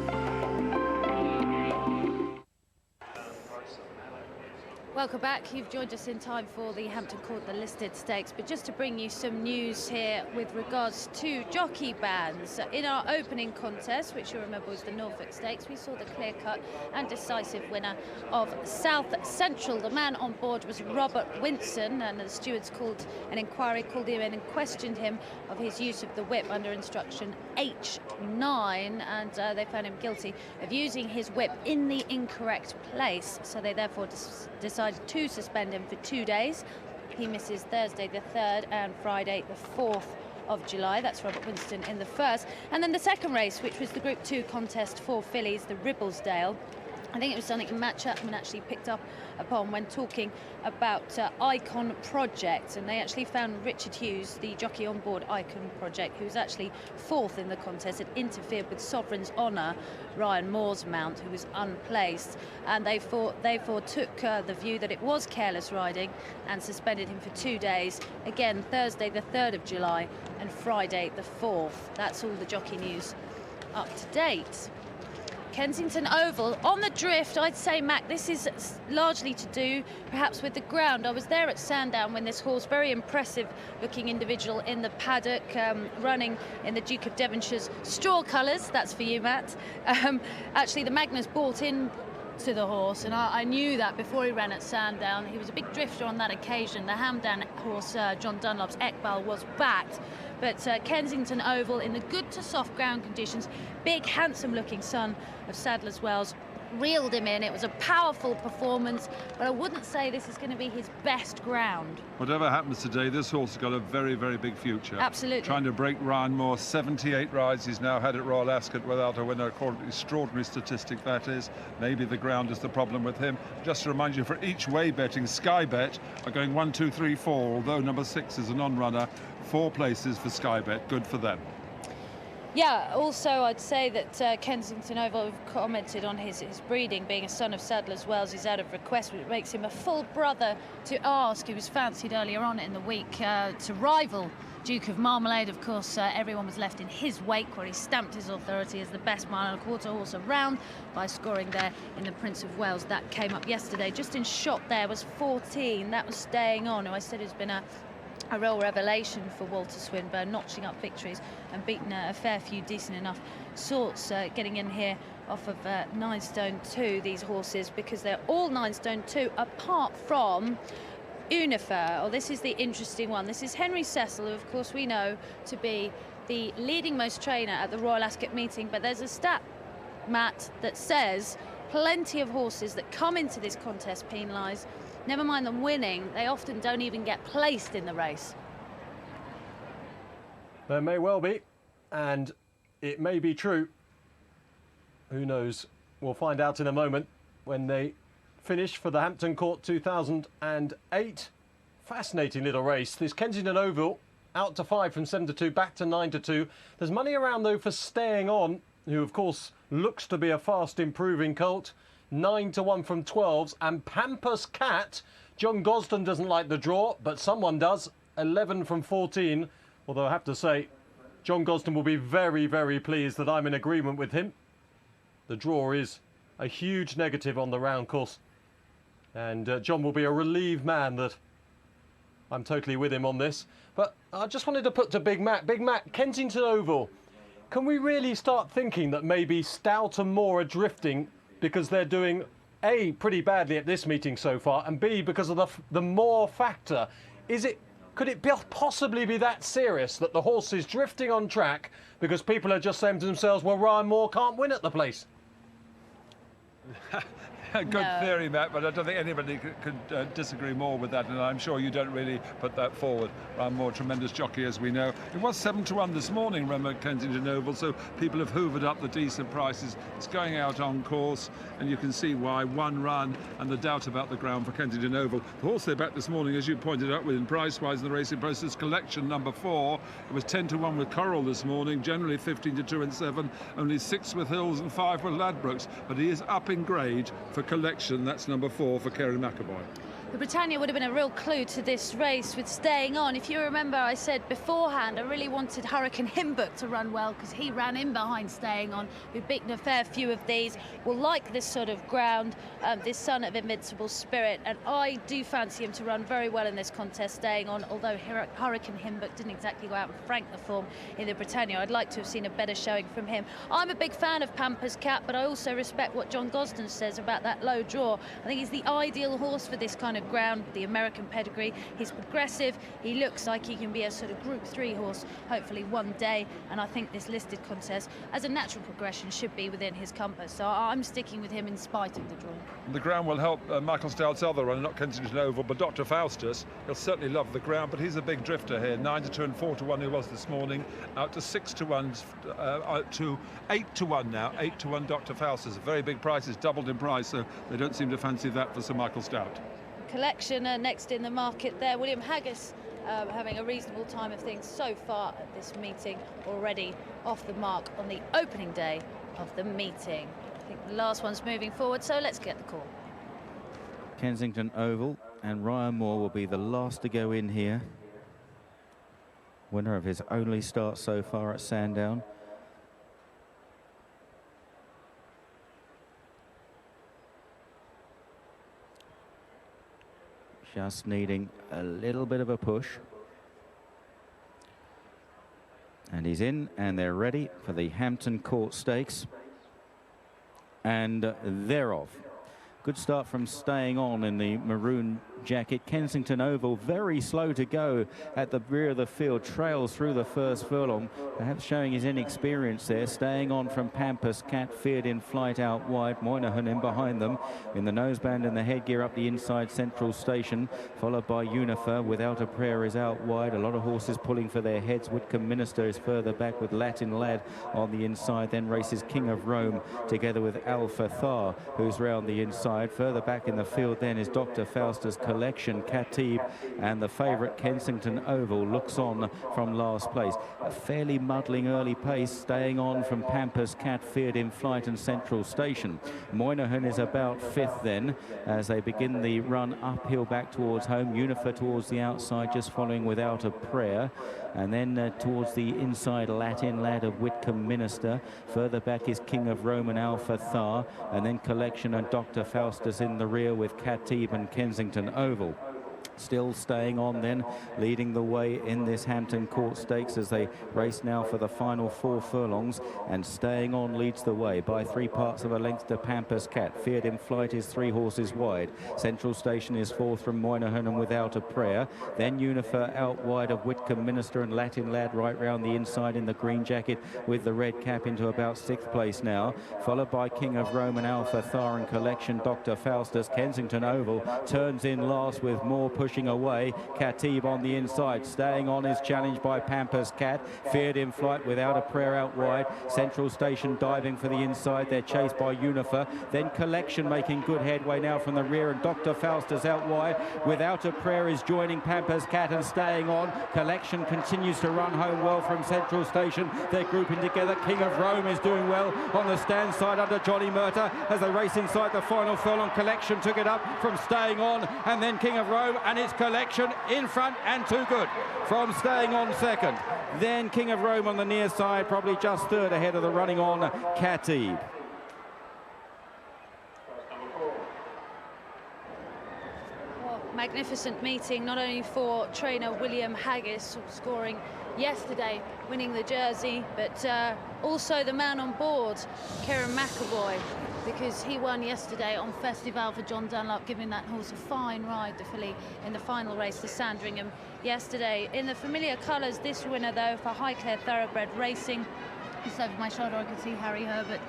Welcome back. You've joined us in time for the Hampton Court, the listed stakes. But just to bring you some news here with regards to jockey bands. In our opening contest, which you'll remember was the Norfolk Stakes, we saw the clear-cut and decisive winner of South Central. The man on board was Robert Winston, and the stewards called an inquiry, called him in and questioned him of his use of the whip under instruction H9, and they found him guilty of using his whip in the incorrect place. So they therefore decided to suspend him for 2 days. He misses Thursday the 3rd and Friday the 4th of July. That's Robert Winston in the first. And then the second race, which was the Group 2 contest for fillies, the Ribblesdale. I think it was something Matt Chapman actually picked up upon when talking about Icon Project, and they actually found Richard Hughes, the jockey on board Icon Project, who was actually 4th in the contest, had interfered with Sovereign's Honour, Ryan Moore's mount, who was unplaced, and they took the view that it was careless riding and suspended him for 2 days. Again, Thursday the 3rd of July and Friday the 4th. That's all the jockey news up to date. Kensington Oval on the drift. I'd say, Mac, this is largely to do perhaps with the ground. I was there at Sandown when this horse, very impressive looking individual in the paddock, running in the Duke of Devonshire's straw colours. That's for you, Matt. Actually, the Magnus bought in to the horse, and I knew that before he ran at Sandown. He was a big drifter on that occasion. The Hamdan horse, John Dunlop's Ekbal, was backed. But Kensington Oval in the good to soft ground conditions, big handsome looking son of Sadler's Wells reeled him in. It was a powerful performance, but I wouldn't say this is going to be his best ground.
Whatever happens today, this horse has got a very, very big future.
Absolutely.
Trying to break Ryan Moore. 78 rides he's now had at Royal Ascot without a winner. Extraordinary statistic that is. Maybe the ground is the problem with him. Just to remind you, for each way betting, Sky Bet are going 1, 2, 3, 4, although number 6 is a non-runner. 4 places for Sky Bet. Good for them.
Yeah, also I'd say that Kensington Oval commented on his breeding, being a son of Sadler's Wells. He's out of request, which makes him a full brother to Ask, who was fancied earlier on in the week to rival Duke of Marmalade. Of course, everyone was left in his wake, where he stamped his authority as the best mile and a quarter horse around by scoring there in the Prince of Wales. That came up yesterday. Just in shot there was 14. That was Staying On, who I said has been a real revelation for Walter Swinburne, notching up victories and beaten a fair few decent enough sorts, getting in here off of 9 stone 2, these horses, because they're all 9 stone 2 apart from Unifer. Oh, this is the interesting one. This is Henry Cecil, who of course we know to be the leading most trainer at the Royal Ascot meeting, but there's a stat, Matt, that says plenty of horses that come into this contest penalised. Never mind them winning, they often don't even get placed in the race.
There may well be, and it may be true. Who knows? We'll find out in a moment when they finish for the Hampton Court 2008. Fascinating little race. This Kensington Oval out to 5 from 7 to 2, back to 9 to 2. There's money around though for Staying On, who of course looks to be a fast improving colt. 9 to 1 from 12s, and Pampas Cat. John Gosden doesn't like the draw, but someone does. 11 from 14. Although I have to say, John Gosden will be very, very pleased that I'm in agreement with him. The draw is a huge negative on the round course, and John will be a relieved man that I'm totally with him on this. But I just wanted to put to Big Mac. Big Mac, Kensington Oval. Can we really start thinking that maybe Stout and Moore are drifting because they're doing A, pretty badly at this meeting so far, and B, because of the Moore factor? Could it possibly be that serious that the horse is drifting on track because people are just saying to themselves, well, Ryan Moore can't win at the place?
Good theory, Matt, but I don't think anybody could disagree more with that, and I'm sure you don't really put that forward. I'm more tremendous jockey, as we know. It was 7-1 this morning, remember, at Kensington Oval, so people have hoovered up the decent prices. It's going out on course, and you can see why. One run and the doubt about the ground for Kensington Oval. The horse they backed this morning, as you pointed out, within price-wise in the racing process, Collection number 4. It was 10-1 with Coral this morning, generally 15-2 and 7, only 6 with Hills and 5 with Ladbrokes, but he is up in grade for Collection. That's number 4 for Kerry McAvoy.
The Britannia would have been a real clue to this race with Staying On. If you remember, I said beforehand I really wanted Hurricane Himbook to run well because he ran in behind Staying On. We've beaten a fair few of these. We'll like this sort of ground, this son of Invincible Spirit, and I do fancy him to run very well in this contest, Staying On, although Hurricane Himbook didn't exactly go out and frank the form in the Britannia. I'd like to have seen a better showing from him. I'm a big fan of Pamper's Cat, but I also respect what John Gosden says about that low draw. I think he's the ideal horse for this kind of ground, the American pedigree. He's progressive. He looks like he can be a sort of Group 3 horse, hopefully one day. And I think this listed contest, as a natural progression, should be within his compass. So I'm sticking with him in spite of the draw.
The ground will help Michael Stout's other runner, not Kensington Oval, but Dr. Faustus. He'll certainly love the ground, but he's a big drifter here. 9-2 and 4-1 he was this morning, out to 6-1, out to 8-1 now. 8-1 Dr. Faustus. Very big prices, doubled in price, so they don't seem to fancy that for Sir Michael Stout.
Collection next in the market there. William Haggis having a reasonable time of things so far at this meeting, already off the mark on the opening day of the meeting. I think the last one's moving forward, so let's get the call.
Kensington Oval, and Ryan Moore will be the last to go in here. Winner of his only start so far at Sandown. Just needing a little bit of a push. And he's in, and they're ready for the Hampton Court Stakes. And they're off. Good start from Staying On in the maroon jacket. Kensington Oval very slow to go at the rear of the field, trails through the first furlong, perhaps showing his inexperience there. Staying On from Pampas Cat, Feared in Flight out wide, Moynihan in behind them in the noseband and the headgear up the inside Central Station, followed by Unifer. Without a Prayer is out wide, a lot of horses pulling for their heads. Whitcomb Minister is further back with Latin Lad on the inside, then races King of Rome together with Alpha Thar, who's round the inside. Further back in the field then is Dr. Faustus Collection, Khatib, and the favourite Kensington Oval looks on from last place. A fairly muddling early pace, Staying On from Pampas Cat, Feared in Flight and Central Station. Moynihan is about 5th then as they begin the run uphill back towards home. Unifer towards the outside, just following Without a Prayer. And then towards the inside, Latin Lad of Whitcomb Minister. Further back is King of Rome and Alpha Thar. And then Collection and Dr. Faustus in the rear with Khatib and Kensington Oval. Still Staying On then, leading the way in this Hampton Court Stakes as they race now for the final 4 furlongs. And Staying On leads the way by 3 parts of a length to Pampas Cat. Feared in Flight is 3 horses wide. Central Station is 4th from Moynihan and Without a Prayer. Then Unifer out wide of Whitcomb Minister and Latin Lad right round the inside in the green jacket with the red cap into about 6th place now. Followed by King of Rome and Alpha Thar and Collection, Dr. Faustus. Kensington Oval turns in last with more pushing away. Khatib on the inside. Staying On is challenged by Pampas Cat. Feared in Flight, Without a Prayer out wide. Central Station diving for the inside. They're chased by Unifer. Then Collection making good headway now from the rear, and Dr. Faustus out wide. Without a Prayer is joining Pampas Cat and Staying On. Collection continues to run home well from Central Station. They're grouping together. King of Rome is doing well on the stand side under Johnny Murta as they race inside the final furlong. Collection took it up from Staying On, and then King of Rome, and it's Collection in front and too good from Staying On second. Then King of Rome on the near side, probably just 3rd ahead of the running on Khatib.
Magnificent meeting, not only for trainer William Haggis, scoring yesterday, winning the jersey, but also the man on board, Kerry McAvoy, because he won yesterday on Festival for John Dunlop, giving that horse a fine ride, the filly, in the final race to Sandringham yesterday. In the familiar colours, this winner, though, for Highclere Thoroughbred Racing, Just over my shoulder, I could see Harry Herbert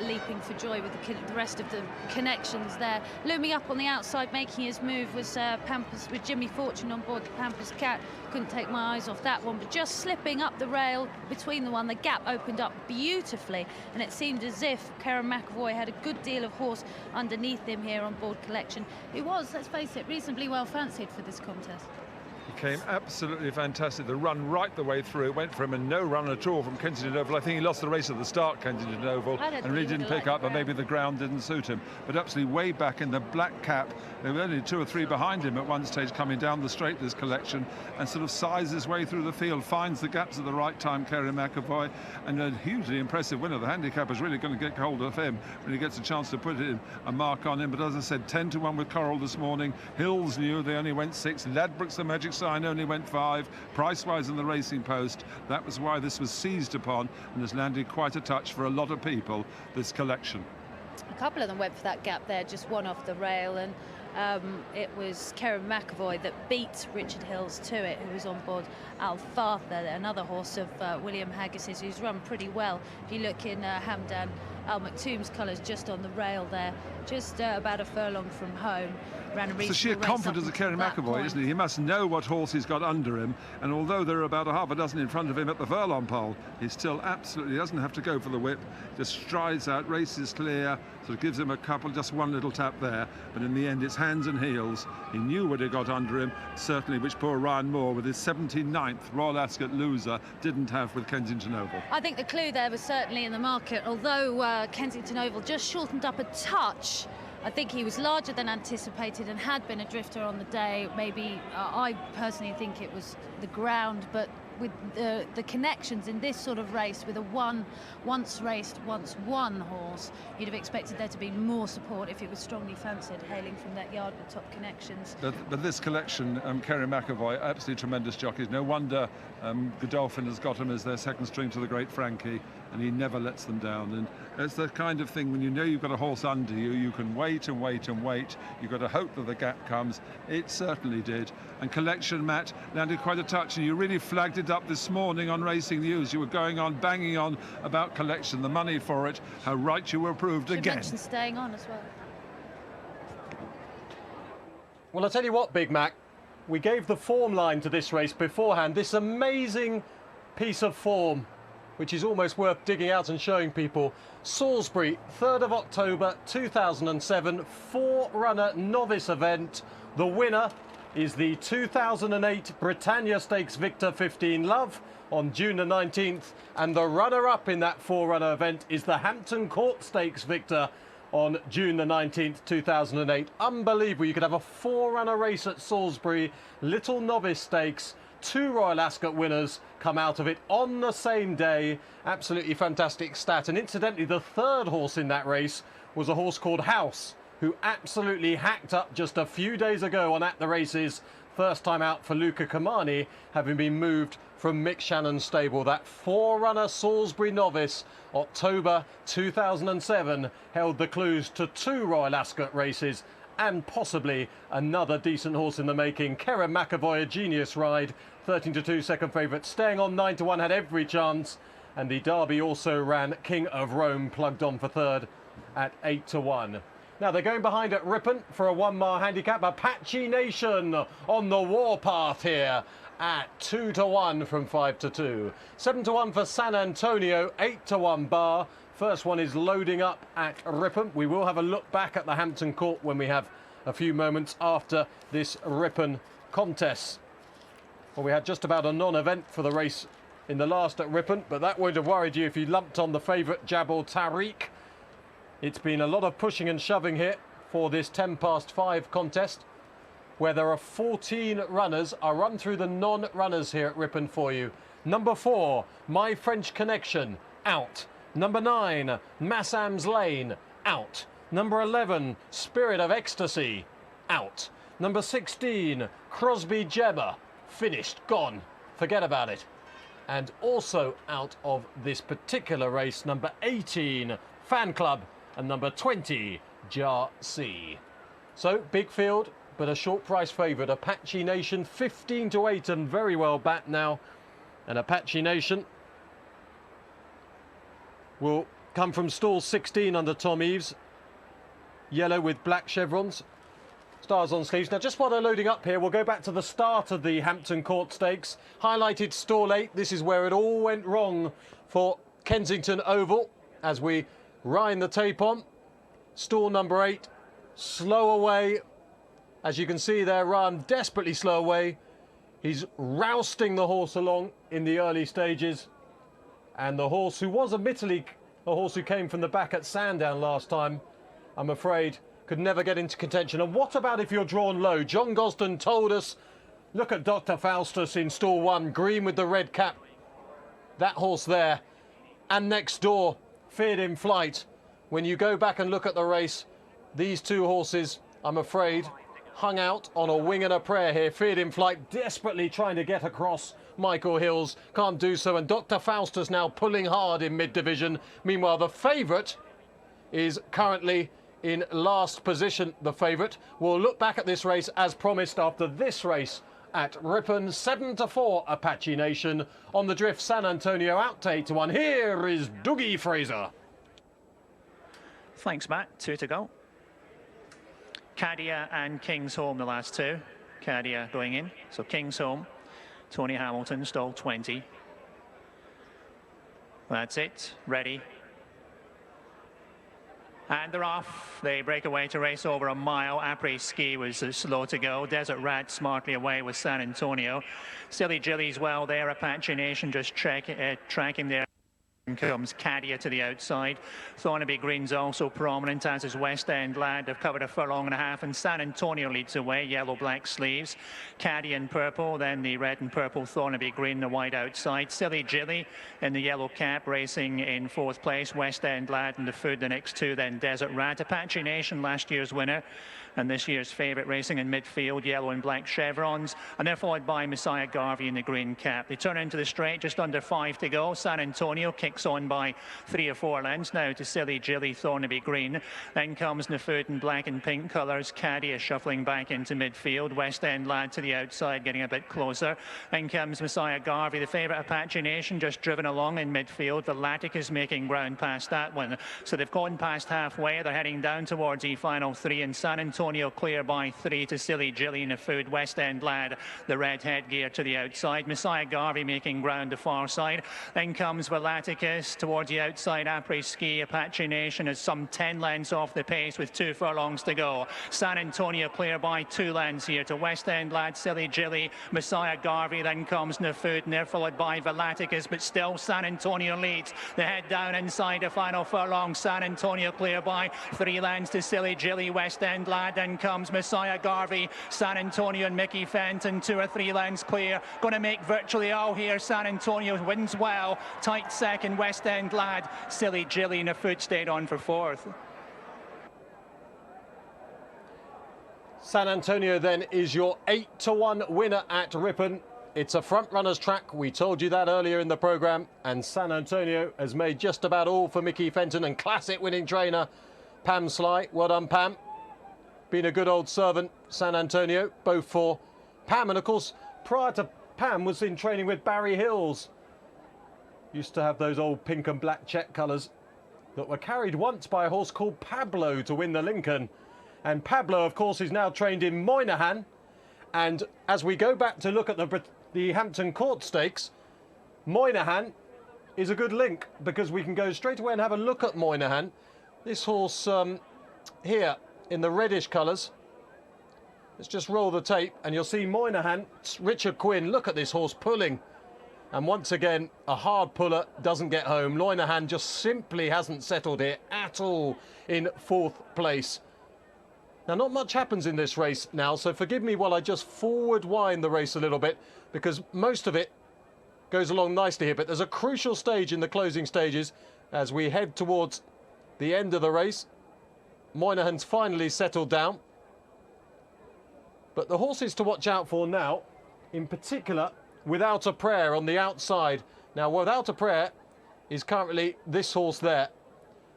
leaping for joy with the rest of the connections there. Looming up on the outside, making his move, was Pampers, with Jimmy Fortune on board the Pampers Cat. Couldn't take my eyes off that one, but just slipping up the rail between the one, the gap opened up beautifully, and it seemed as if Karen McAvoy had a good deal of horse underneath him here on board Collection, who was, let's face it, reasonably well fancied for this contest.
He came absolutely fantastic. The run right the way through. It went for him, and no run at all from Kensington Oval. I think he lost the race at the start, Kensington Oval, and really didn't pick up, but maybe the ground didn't suit him. But absolutely way back in the black cap, there were only 2 or 3 behind him at one stage coming down the straight, this Collection, and sort of sighs his way through the field, finds the gaps at the right time, Kerry McAvoy, and a hugely impressive winner. The handicapper's really going to get hold of him when he gets a chance to put in a mark on him. But as I said, 10-1 with Coral this morning. Hills knew they only went 6. Ladbrokes, the Magic Sign, only went 5. Price-wise in the Racing Post. That was why this was seized upon and has landed quite a touch for a lot of people, this Collection.
A couple of them went for that gap there, just one off the rail, and it was Karen McAvoy that beat Richard Hills to it, who was on board Alfartha, another horse of William Haggis's, who's run pretty well. If you look in Hamdan Al Maktoum's colours, just on the rail there, just about a furlong from home. Ran a
so sheer confidence of Kerry McAvoy, isn't he? He must know what horse he's got under him, and although there are about a half a dozen in front of him at the furlong pole, he still absolutely doesn't have to go for the whip, just strides out, races clear, sort of gives him a couple, just one little tap there, but in the end it's hands and heels. He knew what he got under him, certainly, which poor Ryan Moore, with his 79th Royal Ascot loser, didn't have with Kensington Oval.
I think the clue there was certainly in the market, although Kensington Oval just shortened up a touch. I think he was larger than anticipated and had been a drifter on the day. Maybe I personally think it was the ground, but with the connections in this sort of race, with a once raced, once won horse, you'd have expected there to be more support if it was strongly fancied, hailing from that yard with Top Connections.
But this Collection, Kerry McAvoy, absolutely tremendous jockeys. No wonder Godolphin has got him as their second string to the great Frankie, and he never lets them down. And it's the kind of thing, when you know you've got a horse under you, you can wait and wait and wait. You've got to hope that the gap comes. It certainly did. And Collection, Matt, landed quite a touch, and you really flagged it up this morning on Racing News. You were going on, banging on about Collection, the money for it, how right you were proved again.
You mentioned staying on as well.
Well, I'll tell you what, Big Mac, we gave the form line to this race beforehand. This amazing piece of form, which is almost worth digging out and showing people. Salisbury, 3rd of October 2007, 4-runner novice event. The winner is the 2008 Britannia Stakes Victor 15 Love on June the 19th, and the runner-up in that 4-runner event is the Hampton Court Stakes Victor on June the 19th, 2008. Unbelievable. You could have a 4-runner race at Salisbury, Little Novice Stakes, 2 Royal Ascot winners come out of it on the same day. Absolutely fantastic stat. And incidentally, the 3rd horse in that race was a horse called House, who absolutely hacked up just a few days ago on At the Races. First time out for Luca Kamani, having been moved from Mick Shannon's stable. That 4-runner Salisbury novice, October 2007, held the clues to 2 Royal Ascot races and possibly another decent horse in the making. Karen McAvoy, a genius ride, 13-2 second favourite, staying on 9-1, had every chance. And the Derby also ran King of Rome, plugged on for 3rd at 8-1. Now they're going behind at Ripon for a 1-mile handicap. Apache Nation on the warpath here at 2-1 from 5-2. 7-1 for San Antonio, 8-1 bar. First one is loading up at Ripon. We will have a look back at the Hampton Court when we have a few moments after this Ripon contest. Well, we had just about a non-event for the race in the last at Ripon, but that won't have worried you if you lumped on the favourite Jabal Tariq. It's been a lot of pushing and shoving here for this 5 contest, where there are 14 runners. I'll run through the non-runners here at Ripon for you. Number 4, My French Connection, out. Number 9, Massam's Lane, out. Number 11, Spirit of Ecstasy, out. Number 16, Crosby Gemma, finished, gone, forget about it. And also out of this particular race, number 18, Fan Club, and number 20, Jar C. So, big field, but a short price favourite. Apache Nation, 15-8, and very well backed now. And Apache Nation will come from stall 16 under Tom Eaves. Yellow with black chevrons. Stars on sleeves. Now, just while they're loading up here, we'll go back to the start of the Hampton Court Stakes. Highlighted stall 8. This is where it all went wrong for Kensington Oval as we wind the tape on. Stall number 8, slow away. As you can see there, Ryan desperately slow away. He's rousting the horse along in the early stages. And the horse, who was admittedly a horse who came from the back at Sandown last time, I'm afraid could never get into contention. And what about if you're drawn low? John Gosden told us, look at Dr. Faustus in stall 1, green with the red cap. That horse there. And next door, Feared in Flight. When you go back and look at the race, these two horses, I'm afraid, hung out on a wing and a prayer here. Feared in Flight desperately trying to get across Michael Hills, can't do so, and Dr. Faustus now pulling hard in mid-division. Meanwhile, the favourite is currently in last position. The favourite will look back at this race as promised after this race at Ripon. 7-4 Apache Nation. On the drift, San Antonio out to 8-1. Here is Dougie Fraser.
Thanks, Matt. 2 to go. Cadia and King's Home, the last two. Cadia going in. So King's Home, Tony Hamilton, stall 20. That's it. Ready. And they're off. They break away to race over a mile. Après Ski was slow to go. Desert Rat smartly away with San Antonio. Silly Jilly's well there. Apache Nation just tracking there. Comes Cadia to the outside. Thornaby Green's also prominent, as is West End Lad. They've covered a furlong and a half, and San Antonio leads away. Yellow-black sleeves. Cadia in purple, then the red and purple Thornaby Green, the white outside. Silly Jilly in the yellow cap, racing in 4th place. West End Lad in the food, the next two, then Desert Rat. Apache Nation, last year's winner, and this year's favourite, racing in midfield, yellow and black chevrons, and they're followed by Messiah Garvey in the green cap. They turn into the straight, just under 5 to go. San Antonio kicks on by 3 or 4 lengths now to Silly Jilly, Thornaby Green. Then comes Nefud in black and pink colours. Cadia shuffling back into midfield. West End Lad to the outside, getting a bit closer. Then comes Messiah Garvey, the favourite Apache Nation, just driven along in midfield. Velatic is making ground past that one. So they've gone past halfway. They're heading down towards E-Final 3, and San Antonio clear by 3 to Silly Jilly, Nefud. West End Lad, the red headgear to the outside. Messiah Garvey making ground the far side. Then comes Velaticus towards the outside. Après Ski, Apache Nation is some 10 lengths off the pace with 2 furlongs to go. San Antonio clear by 2 lengths here to West End Lad, Silly Jilly, Messiah Garvey. Then comes Nefud, and they're followed by Velaticus, but still San Antonio leads. They head down inside the final furlong. San Antonio clear by 3 lengths to Silly Jilly, West End Lad. Then comes Messiah Garvey, San Antonio and Mickey Fenton, 2 or 3 lengths clear. Going to make virtually all here. San Antonio wins well. Tight second, West End Lad. Silly Jilly and Nefud stayed on for 4th.
San Antonio then is your 8-1 winner at Ripon. It's a front runner's track. We told you that earlier in the programme. And San Antonio has made just about all for Mickey Fenton and classic winning trainer Pam Sly. Well done, Pam. Been a good old servant, San Antonio, both for Pam. And of course, prior to Pam was in training with Barry Hills. Used to have those old pink and black check colours that were carried once by a horse called Pablo to win the Lincoln. And Pablo, of course, is now trained in Moynihan. And as we go back to look at the Hampton Court Stakes, Moynihan is a good link, because we can go straight away and have a look at Moynihan. This horse here in the reddish colours. Let's just roll the tape and you'll see Moynihan, Richard Quinn. Look at this horse pulling. And once again, a hard puller doesn't get home. Moynihan just simply hasn't settled here at all in 4th place. Now, not much happens in this race now, so forgive me while I just forward wind the race a little bit, because most of it goes along nicely here. But there's a crucial stage in the closing stages as we head towards the end of the race. Moynihan's finally settled down. But the horses to watch out for now, in particular, Without a Prayer on the outside. Now, Without a Prayer is currently this horse there.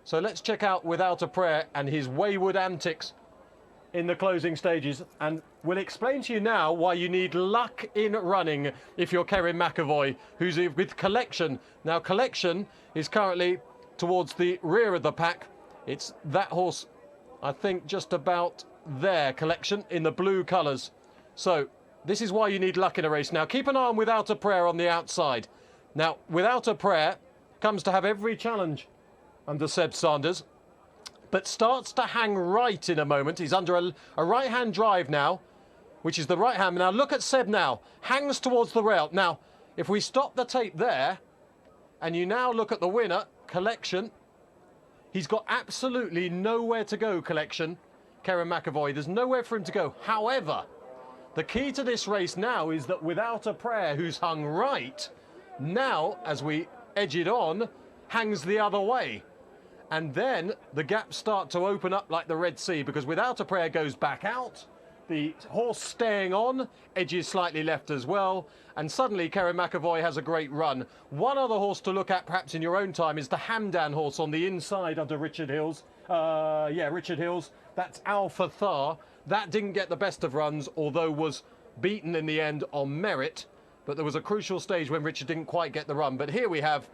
So let's check out Without a Prayer and his wayward antics in the closing stages. And we'll explain to you now why you need luck in running if you're Kerrin McAvoy, who's with Collection. Now, Collection is currently towards the rear of the pack. It's that horse, I think, just about there, Collection, in the blue colours. So this is why you need luck in a race. Now, keep an eye on Without a Prayer on the outside. Now, Without a Prayer comes to have every challenge under Seb Sanders, but starts to hang right in a moment. He's under a right-hand drive now, which is the right hand. Now, look at Seb now. Hangs towards the rail. Now, if we stop the tape there, and you now look at the winner, Collection, he's got absolutely nowhere to go, Collection, Karen McAvoy. There's nowhere for him to go. However, the key to this race now is that Without a Prayer, who's hung right, now, as we edge it on, hangs the other way. And then the gaps start to open up like the Red Sea, because Without a Prayer goes back out. The horse staying on, edges slightly left as well, and suddenly Karen McAvoy has a great run. One other horse to look at, perhaps in your own time, is the Hamdan horse on the inside under Richard Hills. Richard Hills. That's Alpha Thar. That didn't get the best of runs, although was beaten in the end on merit. But there was a crucial stage when Richard didn't quite get the run. But here we have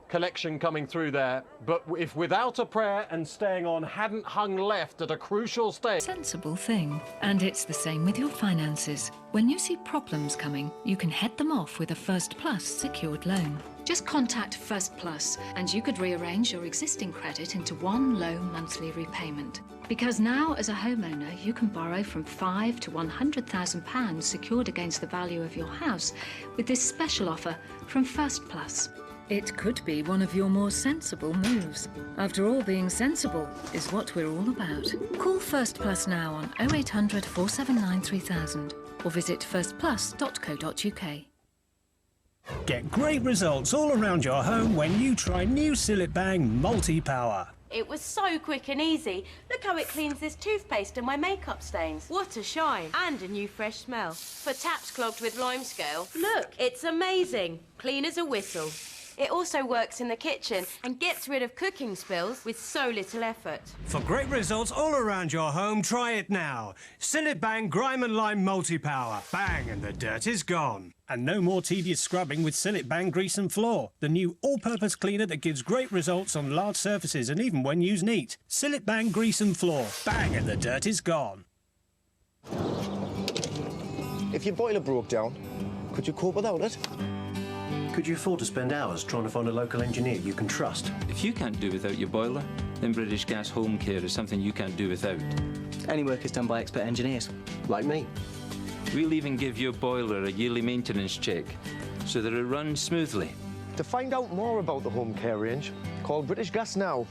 Collection coming through there, but if Without a Prayer and Staying On hadn't hung left at a crucial stage.
Sensible thing. And it's the same with your finances. When you see problems coming, you can head them off with a First Plus secured loan. Just contact First Plus and you could rearrange your existing credit into one low monthly repayment. Because now, as a homeowner, you can borrow from £5,000 to £100,000 secured against the value of your house with this special offer from First Plus. It could be one of your more sensible moves. After all, being sensible is what we're all about. Call First Plus now on 0800 479 3000 or visit firstplus.co.uk.
Get great results all around your home when you try new Sillet Bang Multi-Power.
It was so quick and easy. Look how it cleans this toothpaste and my makeup stains. What a shine. And a new fresh smell. For taps clogged with limescale, look, it's amazing. Clean as a whistle. It also works in the kitchen and gets rid of cooking spills with so little effort.
For great results all around your home, try it now. Sillet Bang Grime and Lime Multi-Power. Bang and the dirt is gone. And no more tedious scrubbing with Sillet Bang Grease and Floor, the new all-purpose cleaner that gives great results on large surfaces and even when used neat. Sillet Bang Grease and Floor. Bang and the dirt is gone.
If your boiler broke down, could you cope without it?
Could you afford to spend hours trying to find a local engineer you can trust?
If you can't do without your boiler, then British Gas Home Care is something you can't do without.
Any work is done by expert engineers, like me.
We'll even give your boiler a yearly maintenance check so that it runs smoothly.
To find out more about the home care range, call British Gas now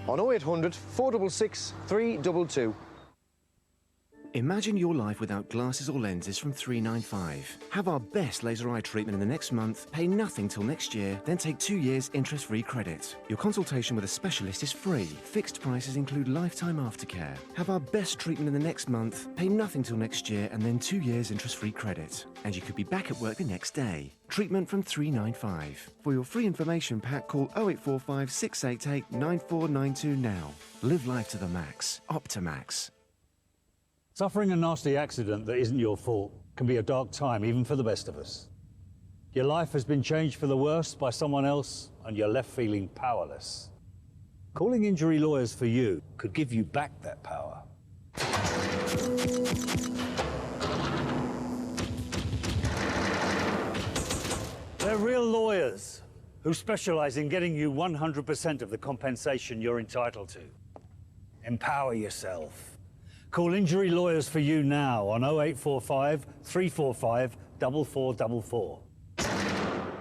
on 0800 466 322.
Imagine your life without glasses or lenses from $395. Have our best laser eye treatment in the next month, pay nothing till next year, then take 2 years interest-free credit. Your consultation with a specialist is free. Fixed prices include lifetime aftercare. Have our best treatment in the next month, pay nothing till next year, and then 2 years interest-free credit. And you could be back at work the next day. Treatment from $395. For your free information pack, call 0845 688 9492 now. Live life to the max. Optimax.
Suffering a nasty accident that isn't your fault can be a dark time, even for the best of us. Your life has been changed for the worse by someone else, and you're left feeling powerless. Calling injury lawyers for you could give you back that power. They're real lawyers who specialise in getting you 100% of the compensation you're entitled to. Empower yourself. Call injury lawyers for you now on 0845 345 4444.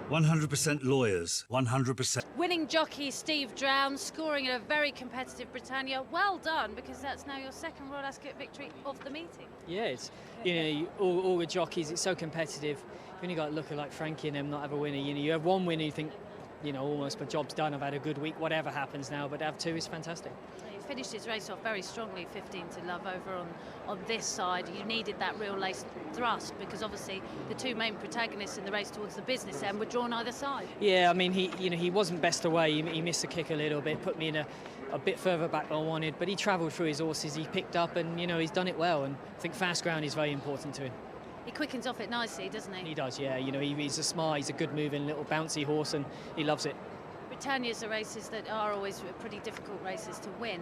100% lawyers, 100%.
Winning jockey Steve Drown, scoring at a very competitive Britannia. Well done, because that's now your second Royal Ascot victory of the meeting.
Yeah, it's, all the jockeys, it's so competitive. You've only got to look at like Frankie and them not have a winner. You have one winner, you think, almost my job's done, I've had a good week, whatever happens now, but to have two is fantastic.
He finished his race off very strongly, 15 to love over on this side. You needed that real lace thrust, because obviously the two main protagonists in the race towards the business end were drawn either side.
Yeah, I mean, he wasn't best away. He missed the kick a little bit, put me in a bit further back than I wanted, but he travelled through his horses, he picked up, and he's done it well, and I think fast ground is very important to him.
He quickens off it nicely, doesn't he?
He does, yeah. He's a good moving little bouncy horse, and he loves it.
Britannia's are races that are always pretty difficult races to win,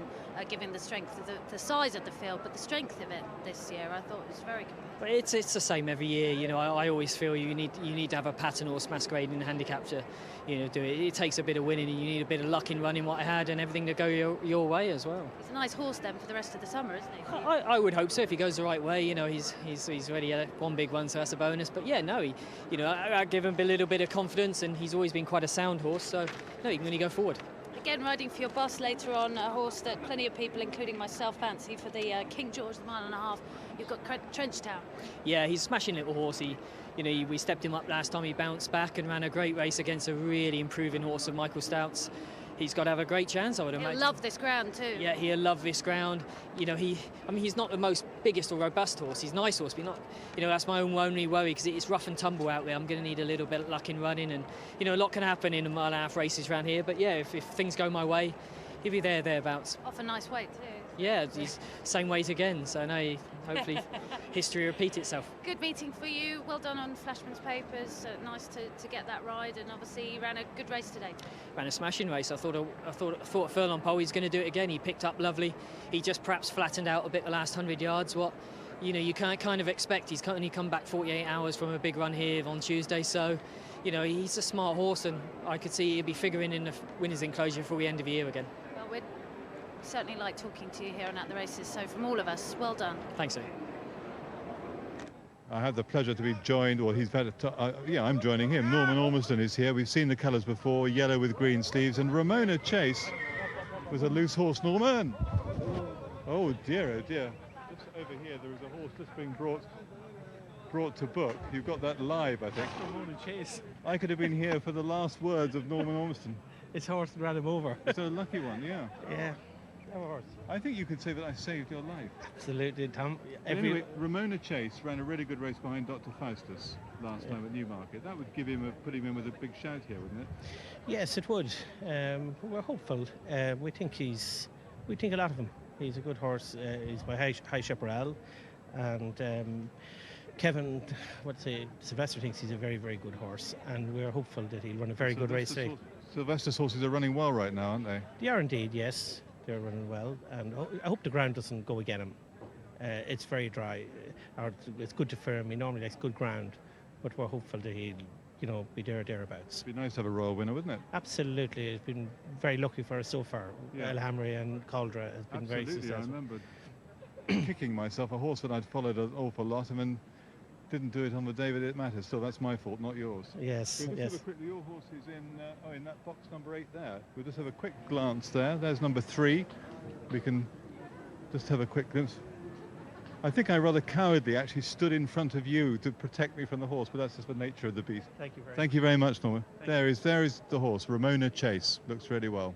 given the strength of the size of the field, but the strength of it this year I thought was very competitive.
But it's the same every year. You know, I always feel you need to have a pattern horse masquerading in the handicap to, you know, do it. It takes a bit of winning, and you need a bit of luck in running what I had and everything to go your way as well.
He's a nice horse then for the rest of the summer, isn't he?
I would hope so if he goes the right way. You know, he's already had one big one, so that's a bonus. But yeah, no, I give him a little bit of confidence, and he's always been quite a sound horse. So no, he can really go forward.
Again, riding for your boss later on, a horse that plenty of people, including myself, fancy for the King George, the 1.5 mile. You've got Trenchtown.
Yeah, he's a smashing little horse. We stepped him up last time. He bounced back and ran a great race against a really improving horse of Michael Stout's. He's got to have a great chance, I would imagine.
He'll love this ground too.
Yeah, he'll love this ground. You know, he's not the most biggest or robust horse. He's a nice horse, but not. You know, that's my only worry, because it's rough and tumble out there. I'm going to need a little bit of luck in running, and you know, a lot can happen in a mile-and-a-half races around here. But yeah, if things go my way, he'll be thereabouts.
Off a nice weight too.
Yeah, he's same weight again. So no, hopefully history repeats itself.
Good meeting for you. Well done on Flashman's Papers. Nice to get that ride, and obviously you ran a good race today.
Ran a smashing race. I thought furlong pole he's going to do it again. He picked up lovely. He just perhaps flattened out a bit the last 100 yards. What you can't kind of expect. He's only come back 48 hours from a big run here on Tuesday. So you know, he's a smart horse, and I could see he'll be figuring in the winners' enclosure for the end of the year again.
Well, we'd certainly like talking to you here and at the races. So from all of us, well done.
Thanks, sir.
I have the pleasure to be joined, or I'm joining him. Norman Ormiston is here. We've seen the colours before, yellow with green sleeves, and Ramona Chase was a loose horse. Norman! Oh dear, oh dear. Just over here there is a horse just being brought to book. You've got that live, I think.
Ramona Chase.
I could have been here for the last words of Norman Ormiston.
His horse ran him over.
It's a lucky one, yeah.
Yeah.
I think you could say that I saved your life.
Absolutely, Tom.
Anyway, Ramona Chase ran a really good race behind Dr. Faustus last time at Newmarket. That would put him in with a big shout here, wouldn't it?
Yes, it would. We're hopeful. We think a lot of him. He's a good horse. He's my high chaparral, and Kevin, Sylvester thinks he's a very, very good horse, and we're hopeful that he'll run a very good race today.
Sylvester's horses are running well right now, aren't they?
They are indeed, yes. They're running well, and I hope the ground doesn't go again him. It's very dry. It's good to firm. He normally likes good ground, but we're hopeful that he'll, be thereabouts.
It'd be nice to have a royal winner, wouldn't it?
Absolutely. It's been very lucky for us so far.
Yeah.
El Hamri and Caldra has been very successful.
I remember kicking myself, a horse that I'd followed an awful lot, and then didn't do it on the day that it matters. So that's my fault, not yours.
Yes,
we'll just have a quick, your horse is in that box number 8 there. We'll just have a quick glance there. There's number 3. We can just have a quick glimpse. I think I rather cowardly actually stood in front of you to protect me from the horse, but that's just the nature of the beast.
Thank you very
much, Norman. There is the horse, Ramona Chase. Looks really well.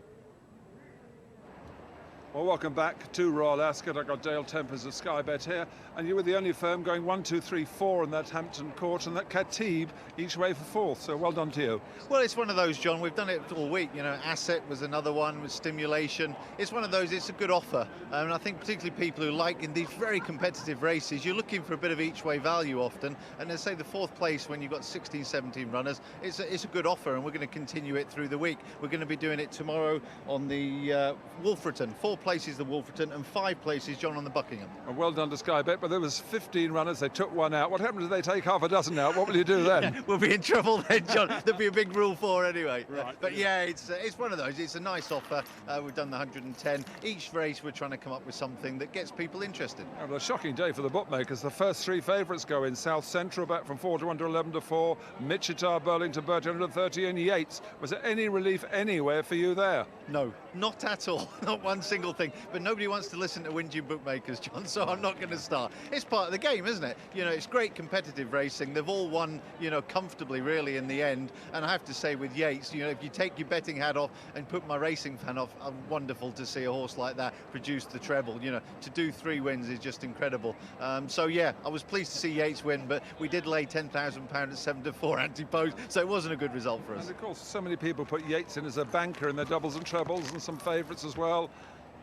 Well, welcome back to Royal Ascot. I've got Dale Tempers of Sky Bet here, and you were the only firm going 1, 2, 3, 4 in that Hampton Court, and that Khatib each way for 4th. So well done to you.
Well, it's one of those, John. We've done it all week. You know, Asset was another one with stimulation. It's one of those. It's a good offer, and I think particularly people who like in these very competitive races, you're looking for a bit of each way value often. And let's say the 4th place when you've got 16, 17 runners, it's a good offer, and we're going to continue it through the week. We're going to be doing it tomorrow on the Wolverton. 4 places the Wolverton and 5 places, John, on the Buckingham.
And well done to Sky Bet, but there was 15 runners. They took one out. What happens if they take half a dozen out? What will you do then?
We'll be in trouble then, John. There'll be a big rule 4 anyway.
Right.
But yeah, it's one of those. It's a nice offer. We've done the 110. Each race we're trying to come up with something that gets people interested.
Well, a shocking day for the bookmakers. The first 3 favourites go in. South Central back from 4 to 1 to 11 to 4. Mitchitar, Burlington, Burton 130, and Yeats. Was there any relief anywhere for you there?
No, not at all. Not one single thing. But nobody wants to listen to Windjin bookmakers, John, so I'm not going to start. It's part of the game, isn't it? You know, it's great competitive racing. They've all won, comfortably, really, in the end. And I have to say, with Yeats, if you take your betting hat off and put my racing fan off, wonderful to see a horse like that produce the treble. To do 3 wins is just incredible. So, yeah, I was pleased to see Yeats win, but we did lay £10,000 at 7 to 4 anti-post, so it wasn't a good result for us.
And, of course, so many people put Yeats in as a banker in their doubles and trebles and some favourites as well.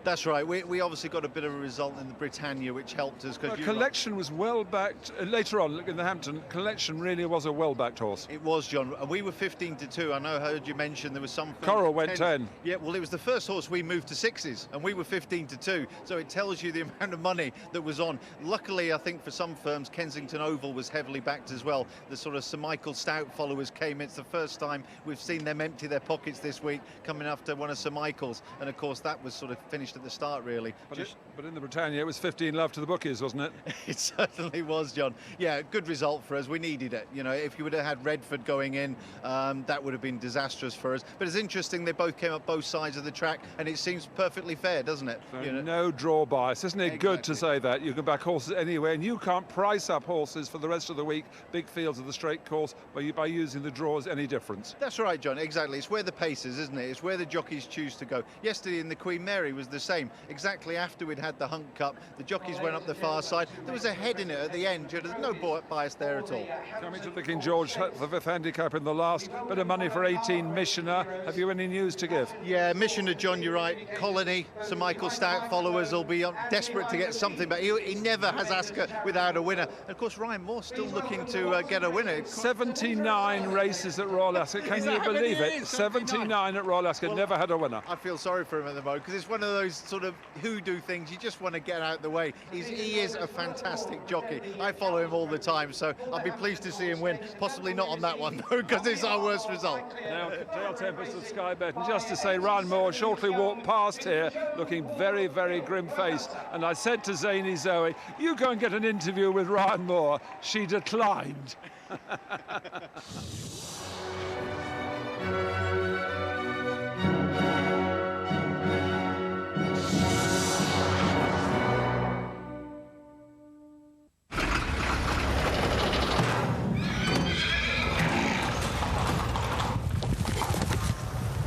That's right. We obviously got a bit of a result in the Britannia, which helped us.
Well, Collection was well backed. Later on, in the Hampton, Collection really was a well backed horse.
It was, John. We were 15-2. I know I heard you mention there was some...
Coral went 10.
Yeah, well, it was the first horse we moved to 6s, and we were 15-2. So it tells you the amount of money that was on. Luckily, I think for some firms, Kensington Oval was heavily backed as well. The sort of Sir Michael Stout followers came. It's the first time we've seen them empty their pockets this week, coming after one of Sir Michael's. And of course, that was sort of finished at the start, really.
But in the Britannia, it was 15 love to the bookies, wasn't it?
It certainly was, John. Yeah, good result for us. We needed it. You know, if you would have had Redford going in, that would have been disastrous for us. But it's interesting, they both came up both sides of the track, and it seems perfectly fair, doesn't it?
So
you know?
no draw bias. Isn't it good to say that? You can back horses anywhere, and you can't price up horses for the rest of the week, big fields of the straight course, by using the draws any difference.
That's right, John, exactly. It's where the pace is, isn't it? It's where the jockeys choose to go. Yesterday in the Queen Mary was the same. Exactly after we'd had the Hunt Cup, the jockeys went up the far side. There was a head in it at the end. There's no bias there at all.
Coming to the King George, the 5th handicap in the last, bit of money for 18, Missioner. Have you any news to give?
Yeah, Missioner, John, you're right. Colony, Sir Michael Stout followers will be desperate to get something, but he never has Ascot without a winner. And of course, Ryan Moore still looking to get a winner.
79 races at Royal Ascot. Can you believe it? 79 at Royal Ascot, never had a winner.
I feel sorry for him at the moment because it's one of those sort of hoodoo things. You just want to get out of the way. He is a fantastic jockey. I follow him all the time, so I'll be pleased to see him win. Possibly not on that one, though, because it's our worst result.
Now, Dale Tempest of Sky Bet, and just to say, Ryan Moore shortly walked past here, looking very, very grim-faced. And I said to Zany Zoe, you go and get an interview with Ryan Moore. She declined.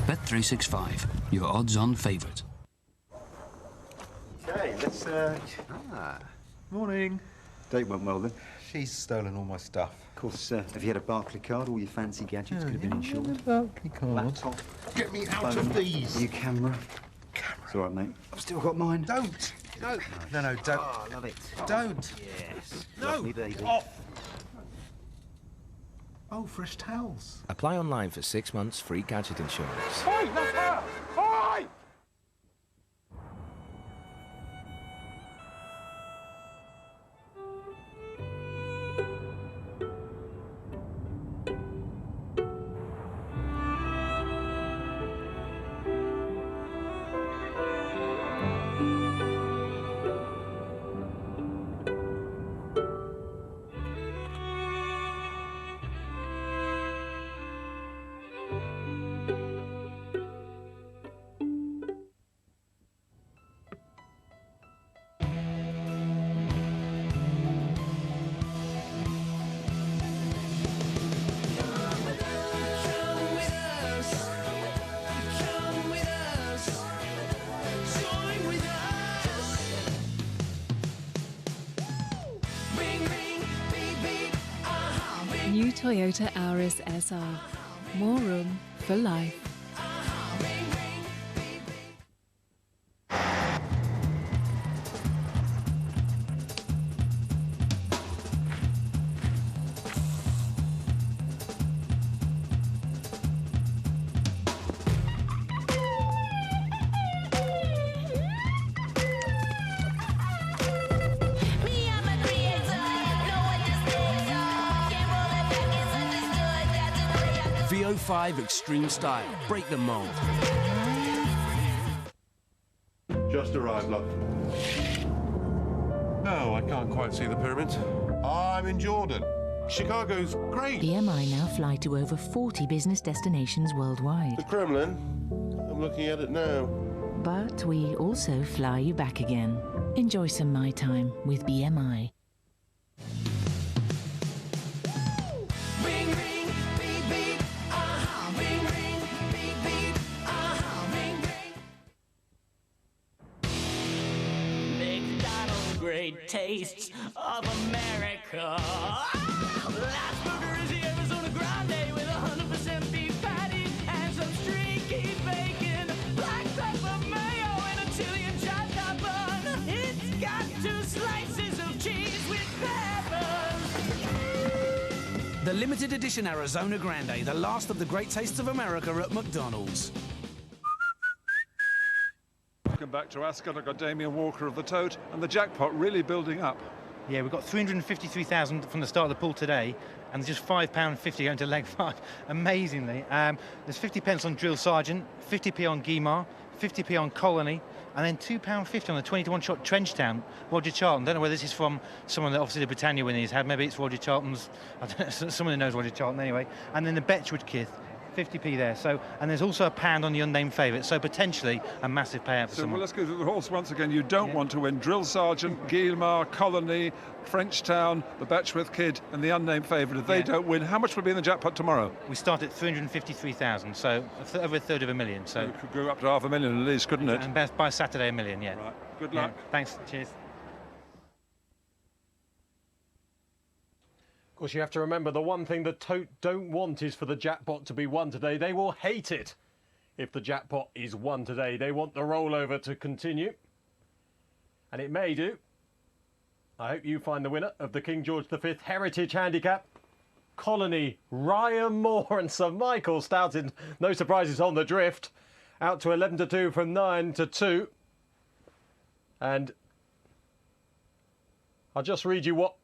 Bet365, your odds-on favourite.
Okay, let's.
Morning.
Date went well then.
She's stolen all my stuff.
Of course, if you had a Barclay card, all your fancy gadgets could have been insured.
Barclay card.
Laptop.
Get me out
phone,
of these.
Your camera. It's all right, mate. I've still got mine.
Don't. No, don't.
Oh, I love it.
Don't.
Yes.
No.
Lovely, baby.
Off. Oh, fresh towels.
Apply online for 6 months free gadget insurance.
Oi, that's her! Oi!
New Toyota Auris SR. More room for life.
VO5 Extreme Style. Break the mold.
Just arrived, love. No, I can't quite see the pyramids. I'm in Jordan. Chicago's great.
BMI now fly to over 40 business destinations worldwide.
The Kremlin. I'm looking at it now.
But we also fly you back again. Enjoy some My Time with BMI.
Great tastes of America. Last burger is the Arizona Grande with 100% beef patty and some streaky bacon, black pepper mayo and a Chilean giant.
The limited edition Arizona Grande, the last of the great tastes of America at McDonald's.
Welcome back to Ascot. I've got Damien Walker of the Tote, and the jackpot really building up.
Yeah, we've got 353,000 from the start of the pool today, and there's just £5.50 going to leg 5. Amazingly, there's 50p on Drill Sergeant, 50p on Guimard, 50p on Colony, and then £2.50 on the 20-to-1 shot Trenchtown, Roger Charlton. Don't know whether this is from someone that obviously the Britannia winner he's had. Maybe it's Roger Charlton's. I don't know, someone who knows Roger Charlton anyway. And then the Betchwood Kith, 50p there. So, and there's also a pound on the unnamed favourite. So potentially a massive payout for someone.
Well, let's go to the horse once again. You don't want to win. Drill Sergeant, Guilmar, Colony, Frenchtown, the Betchworth Kid, and the unnamed favourite. If they don't win, how much will be in the jackpot tomorrow?
We start at 353,000, so over $1/3 So
it could go up to $500,000 at least, couldn't it?
And by Saturday, $1 million. Yeah.
Right. Good luck.
Yeah. Thanks. Cheers.
Of course, you have to remember the one thing the Tote don't want is for the jackpot to be won today. They will hate it if the jackpot is won today. They want the rollover to continue. And it may do. I hope you find the winner of the King George V Heritage Handicap. Colony, Ryan Moore and Sir Michael Stoughton. No surprises on the drift. Out to 11-2 from 9-2. And I'll just read you what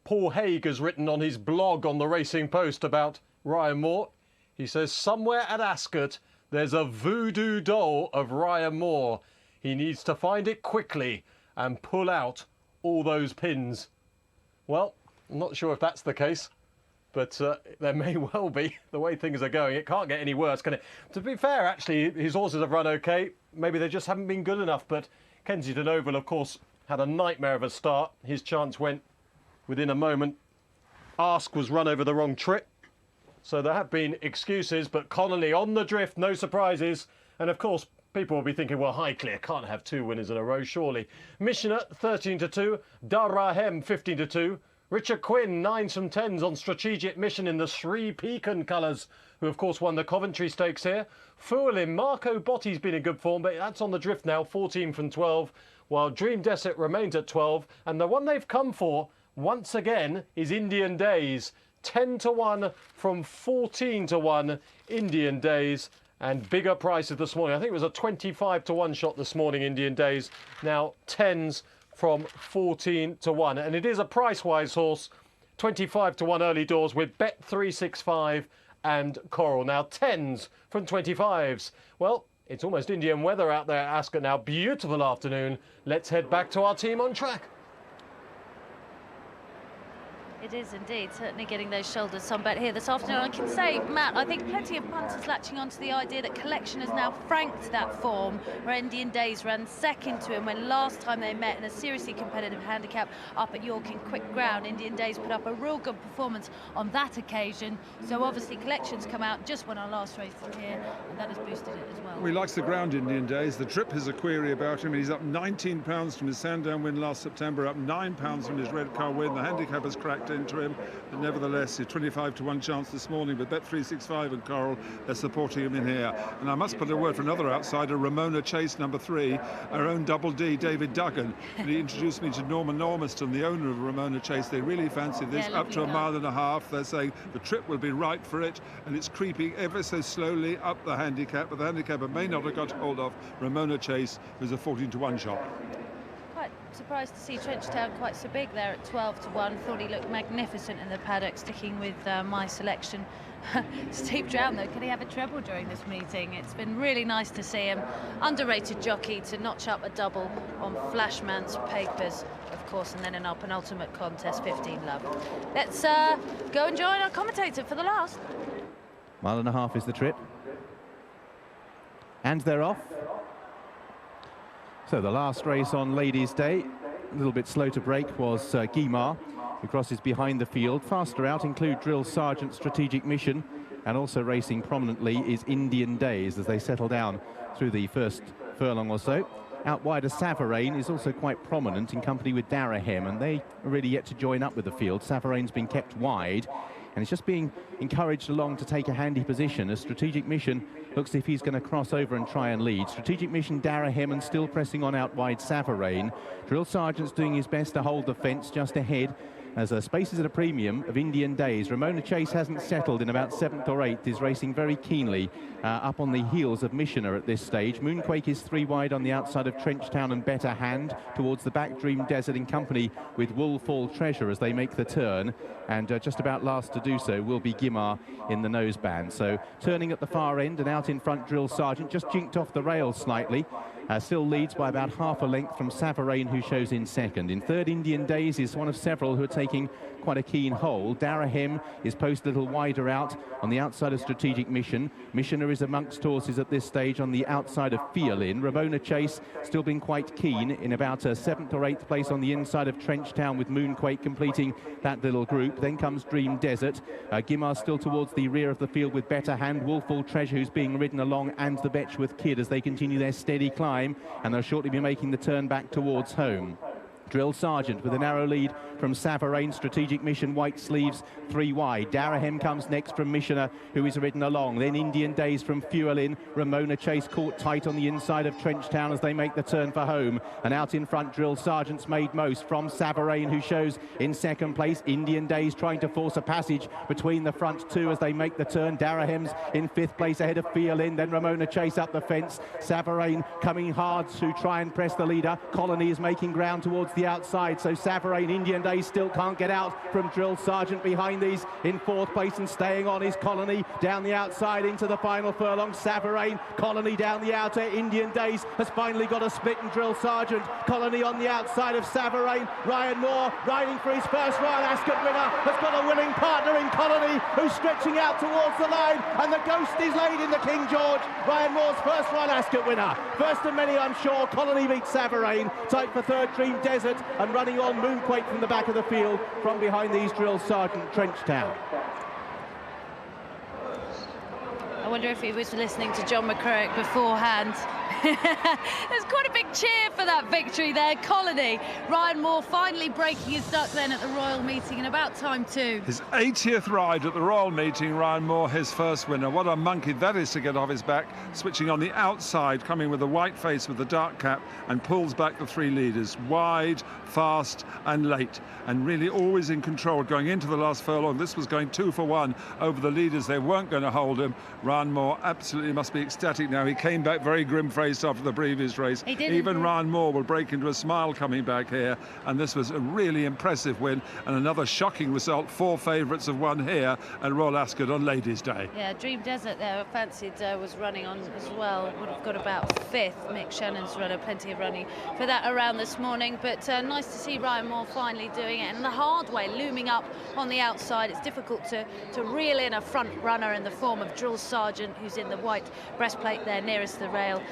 Paul Haig has written on his blog on the Racing Post about Ryan Moore. He says, somewhere at Ascot, there's a voodoo doll of Ryan Moore. He needs to find it quickly and pull out all those pins. Well, I'm not sure if that's the case, but there may well be, the way things are going. It can't get any worse, can it? To be fair, actually, his horses have run okay. Maybe they just haven't been good enough, but Kensington Oval, of course, had a nightmare of a start. His chance went within a moment. Ask was run over the wrong trip. So there have been excuses, but Connolly on the drift, no surprises. And of course, people will be thinking, well, Highclere can't have 2 winners in a row, surely. Missioner, 13-2. Darahem, 15-2. Richard Quinn, 9s from 10s on Strategic Mission in the Sri Pecan colours, who of course won the Coventry Stakes here. Foolin, Marco Botti's been in good form, but that's on the drift now, 14 from 12, while Dream Desert remains at 12. And the one they've come for, once again, is Indian Days. 10-1 from 14-1 Indian Days. And bigger prices this morning. I think it was a 25-1 shot this morning, Indian Days. Now 10s from 14-1. And it is a price-wise horse. 25-1 early doors with Bet365 and Coral. Now 10s from 25s. Well, it's almost Indian weather out there at Ascot now. Beautiful afternoon. Let's head back to our team on track.
It is indeed, certainly getting those shoulders sunburned here this afternoon. I can say, Matt, I think plenty of punters latching onto the idea that Collection has now franked that form, where Indian Days ran second to him when last time they met in a seriously competitive handicap up at York in quick ground. Indian Days put up a real good performance on that occasion. So obviously Collection's come out, just won our last race here, and that has boosted it as well.
Well, he likes the ground, Indian Days. The trip has a query about him. He's up £19 from his Sandown win last September, up £9 from his Redcar win. The handicap has cracked into him, but nevertheless, he's 25-1 chance this morning with Bet365 and Coral. They're supporting him in here. And I must put a word for another outsider, Ramona Chase, number 3, our own Double D, David Duggan. And he introduced me to Norman Ormiston, the owner of Ramona Chase. They really fancy this, up to 1.5 miles. They're saying the trip will be right for it, and it's creeping ever so slowly up the handicap, but the handicapper may not have got hold of Ramona Chase, who's a 14-1 shot.
Quite surprised to see Trenchtown quite so big there at 12-1. Thought he looked magnificent in the paddock, sticking with my selection. Steve Drown, though, can he have a treble during this meeting? It's been really nice to see him. Underrated jockey to notch up a double on Flashman's papers, of course, and then in our penultimate contest, 15 Love. Let's go and join our commentator for the last.
1.5 miles is the trip. And they're off. So the last race on Ladies' Day, a little bit slow to break, was Guimard, who crosses behind the field. Faster out include Drill Sergeant, Strategic Mission, and also racing prominently is Indian Days as they settle down through the first furlong or so. Out wide, a Savarin is also quite prominent in company with Darahem, and they are really yet to join up with the field. Savarin's been kept wide, and it's just being encouraged along to take a handy position as Strategic Mission looks if he's going to cross over and try and lead. Strategic Mission, Darahem, and still pressing on out wide Savarin. Drill Sergeant's doing his best to hold the fence just ahead as space is at a premium of Indian Days. Ramona Chase hasn't settled in about 7th or 8th, is racing very keenly up on the heels of Missioner at this stage. Moonquake is 3 wide on the outside of Trenchtown and Better Hand towards the back Dream Desert in company with Woolfall Treasure as they make the turn, and just about last to do so will be Gimar in the noseband. So turning at the far end and out in front Drill Sergeant, just jinked off the rails slightly. Still leads by about half a length from Savarain, who shows in second. In third, Indian Days is one of several who are taking quite a keen hold. Darahem is posted a little wider out on the outside of Strategic Mission. Missioner is amongst horses at this stage on the outside of Fiolin. Ramona Chase still being quite keen in about a 7th or 8th place on the inside of Trenchtown, with Moonquake completing that little group. Then comes Dream Desert. Gimar still towards the rear of the field with Better Hand. Woolfall Treasure, who's being ridden along, and the Betchworth Kid as they continue their steady climb, and they'll shortly be making the turn back towards home. Drill Sergeant with a narrow lead from Savarain. Strategic Mission, White Sleeves 3 wide. Darahem comes next from Missioner, who is ridden along. Then Indian Days from Fuelin. Ramona Chase caught tight on the inside of Trenchtown as they make the turn for home. And out in front, Drill Sergeant's made most from Savarain, who shows in second place. Indian Days trying to force a passage between the front two as they make the turn. Darahem's in 5th place ahead of Fuelin. Then Ramona Chase up the fence. Savarain coming hard to try and press the leader. Colony is making ground towards the outside, so Savarain, Indian Days still can't get out from Drill Sergeant. Behind these in 4th place and staying on is Colony down the outside into the final furlong. Savarain, Colony down the outer. Indian Days has finally got a split in Drill Sergeant. Colony on the outside of Savarain. Ryan Moore riding for his first Royal Ascot winner has got a willing partner in Colony, who's stretching out towards the line, and the ghost is laid in the King George. Ryan Moore's first Royal Ascot winner. First of many, I'm sure. Colony beats Savarain. Tight for third, Dream Desert, and running on Moonquake from the back of the field from behind these Drill Sergeant. Trenchtown.
I wonder if he was listening to John McCririck beforehand. There's quite a big cheer for that victory there. Colony. Ryan Moore finally breaking his duck then at the Royal Meeting, and about time too.
His 80th ride at the Royal Meeting, Ryan Moore, his first winner. What a monkey that is to get off his back. Switching on the outside, coming with a white face with the dark cap, and pulls back the 3 leaders. Wide, fast and late, and really always in control going into the last furlong. This was going 2 for 1 over the leaders. They weren't going to hold him. Ryan Moore absolutely must be ecstatic now. He came back very grim-faced after the previous race. Even Ryan Moore will break into a smile coming back here, and this was a really impressive win and another shocking result. 4 favourites have won here at Royal Ascot on Ladies' Day.
Yeah, Dream Desert there, fancied, was running on as well. Would have got about 5th. Mick Shannon's runner, plenty of running for that around this morning, but nice to see Ryan Moore finally doing it, and the hard way, looming up on the outside. It's difficult to reel in a front runner in the form of Drill Sergeant, who's in the white breastplate there nearest the rail,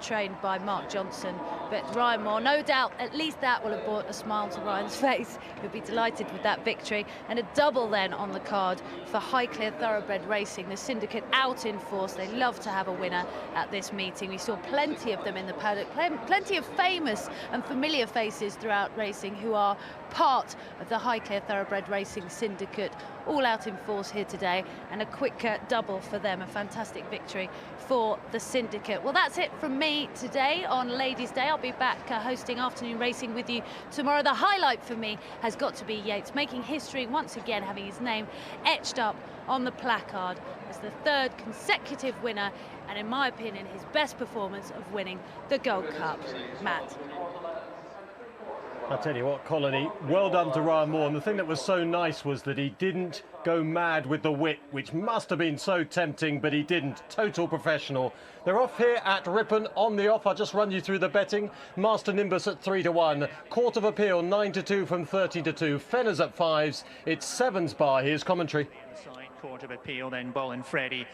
trained by Mark Johnson. But Ryan Moore, no doubt, at least that will have brought a smile to Ryan's face. He'll be delighted with that victory. And a double then on the card for Highclere Thoroughbred Racing, the syndicate out in force. They love to have a winner at this meeting. We saw plenty of them in the paddock, plenty of famous and familiar faces throughout racing who are part of the Highclere Thoroughbred Racing syndicate, all out in force here today, and a quick double for them, a fantastic victory for the syndicate. Well, that's it from me today on Ladies' Day. I'll be back hosting afternoon racing with you tomorrow. The highlight for me has got to be Yeats, making history once again, having his name etched up on the placard as the 3rd consecutive winner, and in my opinion, his best performance of winning the Gold Cup. Matt.
I tell you what, Colony, well done to Ryan Moore. And the thing that was so nice was that he didn't go mad with the whip, which must have been so tempting, but he didn't. Total professional. They're off here at Ripon on the off. I'll just run you through the betting. Master Nimbus at 3 to 1. Court of Appeal 9 to 2 from 30 to 2. Fenner's at 5s. It's 7's bar. Here's commentary.
Inside Court of Appeal, then Ballin' Freddy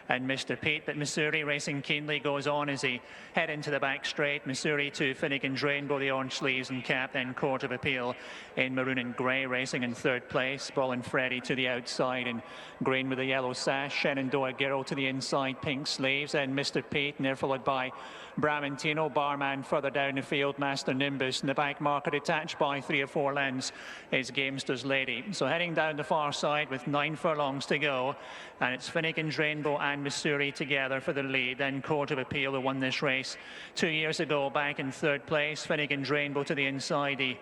and Mr. Pete, but Missouri racing keenly goes on as he head into the back straight. Missouri to Finnegan's Rainbow, the orange sleeves and cap, then Court of Appeal in maroon and grey racing in 3rd place. Ballin' Freddy to the outside in green with the yellow sash. Shenandoah Girl to the inside, pink sleeves, and Mr. Pete, and they're followed by Bramantino. Barman further down the field, Master Nimbus. In the back market, attached by 3 or 4 lengths, is Gamester's Lady. So heading down the far side with 9 furlongs to go, and it's Finnegan's Rainbow and Missouri together for the lead. Then Court of Appeal, who won this race 2 years ago, back in 3rd place. Finnegan's Rainbow to the inside, the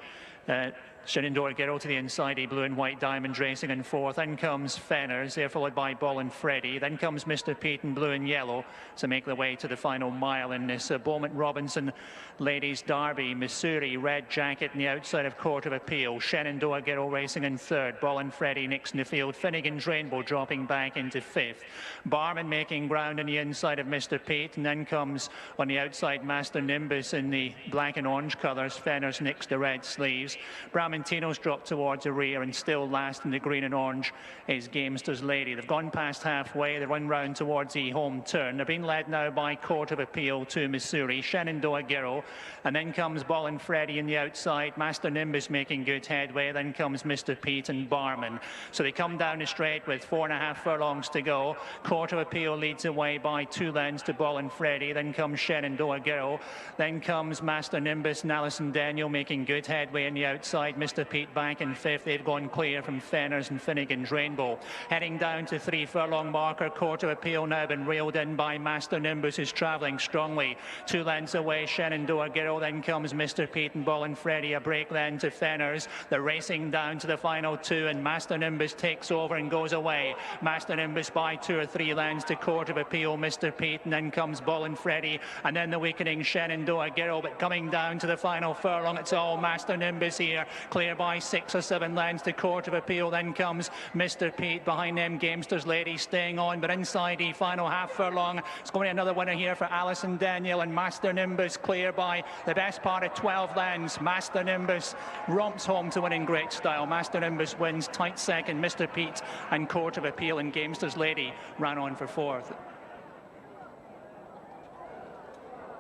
Shenandoah Girl to the inside, Blue and White Diamond racing in fourth. Then comes Fenners, they're followed by Ball and Freddie. Then comes Mr. Pete in blue and yellow to make their way to the final mile in this Bowman Robinson Ladies Derby. Missouri, Red Jacket on the outside of Court of Appeal. Shenandoah Girl racing in third. Ball and Freddie next in the field. Finnegan's Rainbow dropping back into fifth. Barman making ground on the inside of Mr. Pete. And then comes on the outside Master Nimbus in the black and orange colours. Fenners next to red sleeves. Bramantino's dropped towards the rear, and still last in the green and orange is Gamester's Lady. They've gone past halfway. They run round towards the home turn. They're being led now by Court of Appeal to Missouri. Shenandoah Girl, and then comes Ball and Freddie in the outside. Master Nimbus making good headway. Then comes Mr. Pete and Barman. So they come down the straight with 4.5 furlongs to go. Court of Appeal leads away by 2 lengths to Ball and Freddie. Then comes Shenandoah Girl. Then comes Master Nimbus and Alison Daniel making good headway in the outside. Mr. Pete back in fifth. They've gone clear from Fenners and Finnegan's Rainbow. Heading down to 3 furlong marker. Court of Appeal now been reeled in by Master Nimbus, who's travelling strongly. 2 lengths away, Shenandoah Girl. Then comes Mr. Pete and Ball and Freddie. A break then to Fenners. They're racing down to the final 2, and Master Nimbus takes over and goes away. Master Nimbus by 2 or 3 lengths to Court of Appeal, Mr. Pete, and then comes Ball and Freddie, and then the weakening Shenandoah Girl. But coming down to the final furlong, it's all Master Nimbus here. Clear by 6 or 7 lengths to Court of Appeal. Then comes Mr. Pete. Behind them, Gamester's Lady staying on. But inside the final half furlong, it's going to be another winner here for Alison Daniel. And Master Nimbus clear by the best part of 12 lengths. Master Nimbus romps home to win in great style. Master Nimbus wins tight second. Mr. Pete and Court of Appeal and Gamester's Lady ran on for fourth.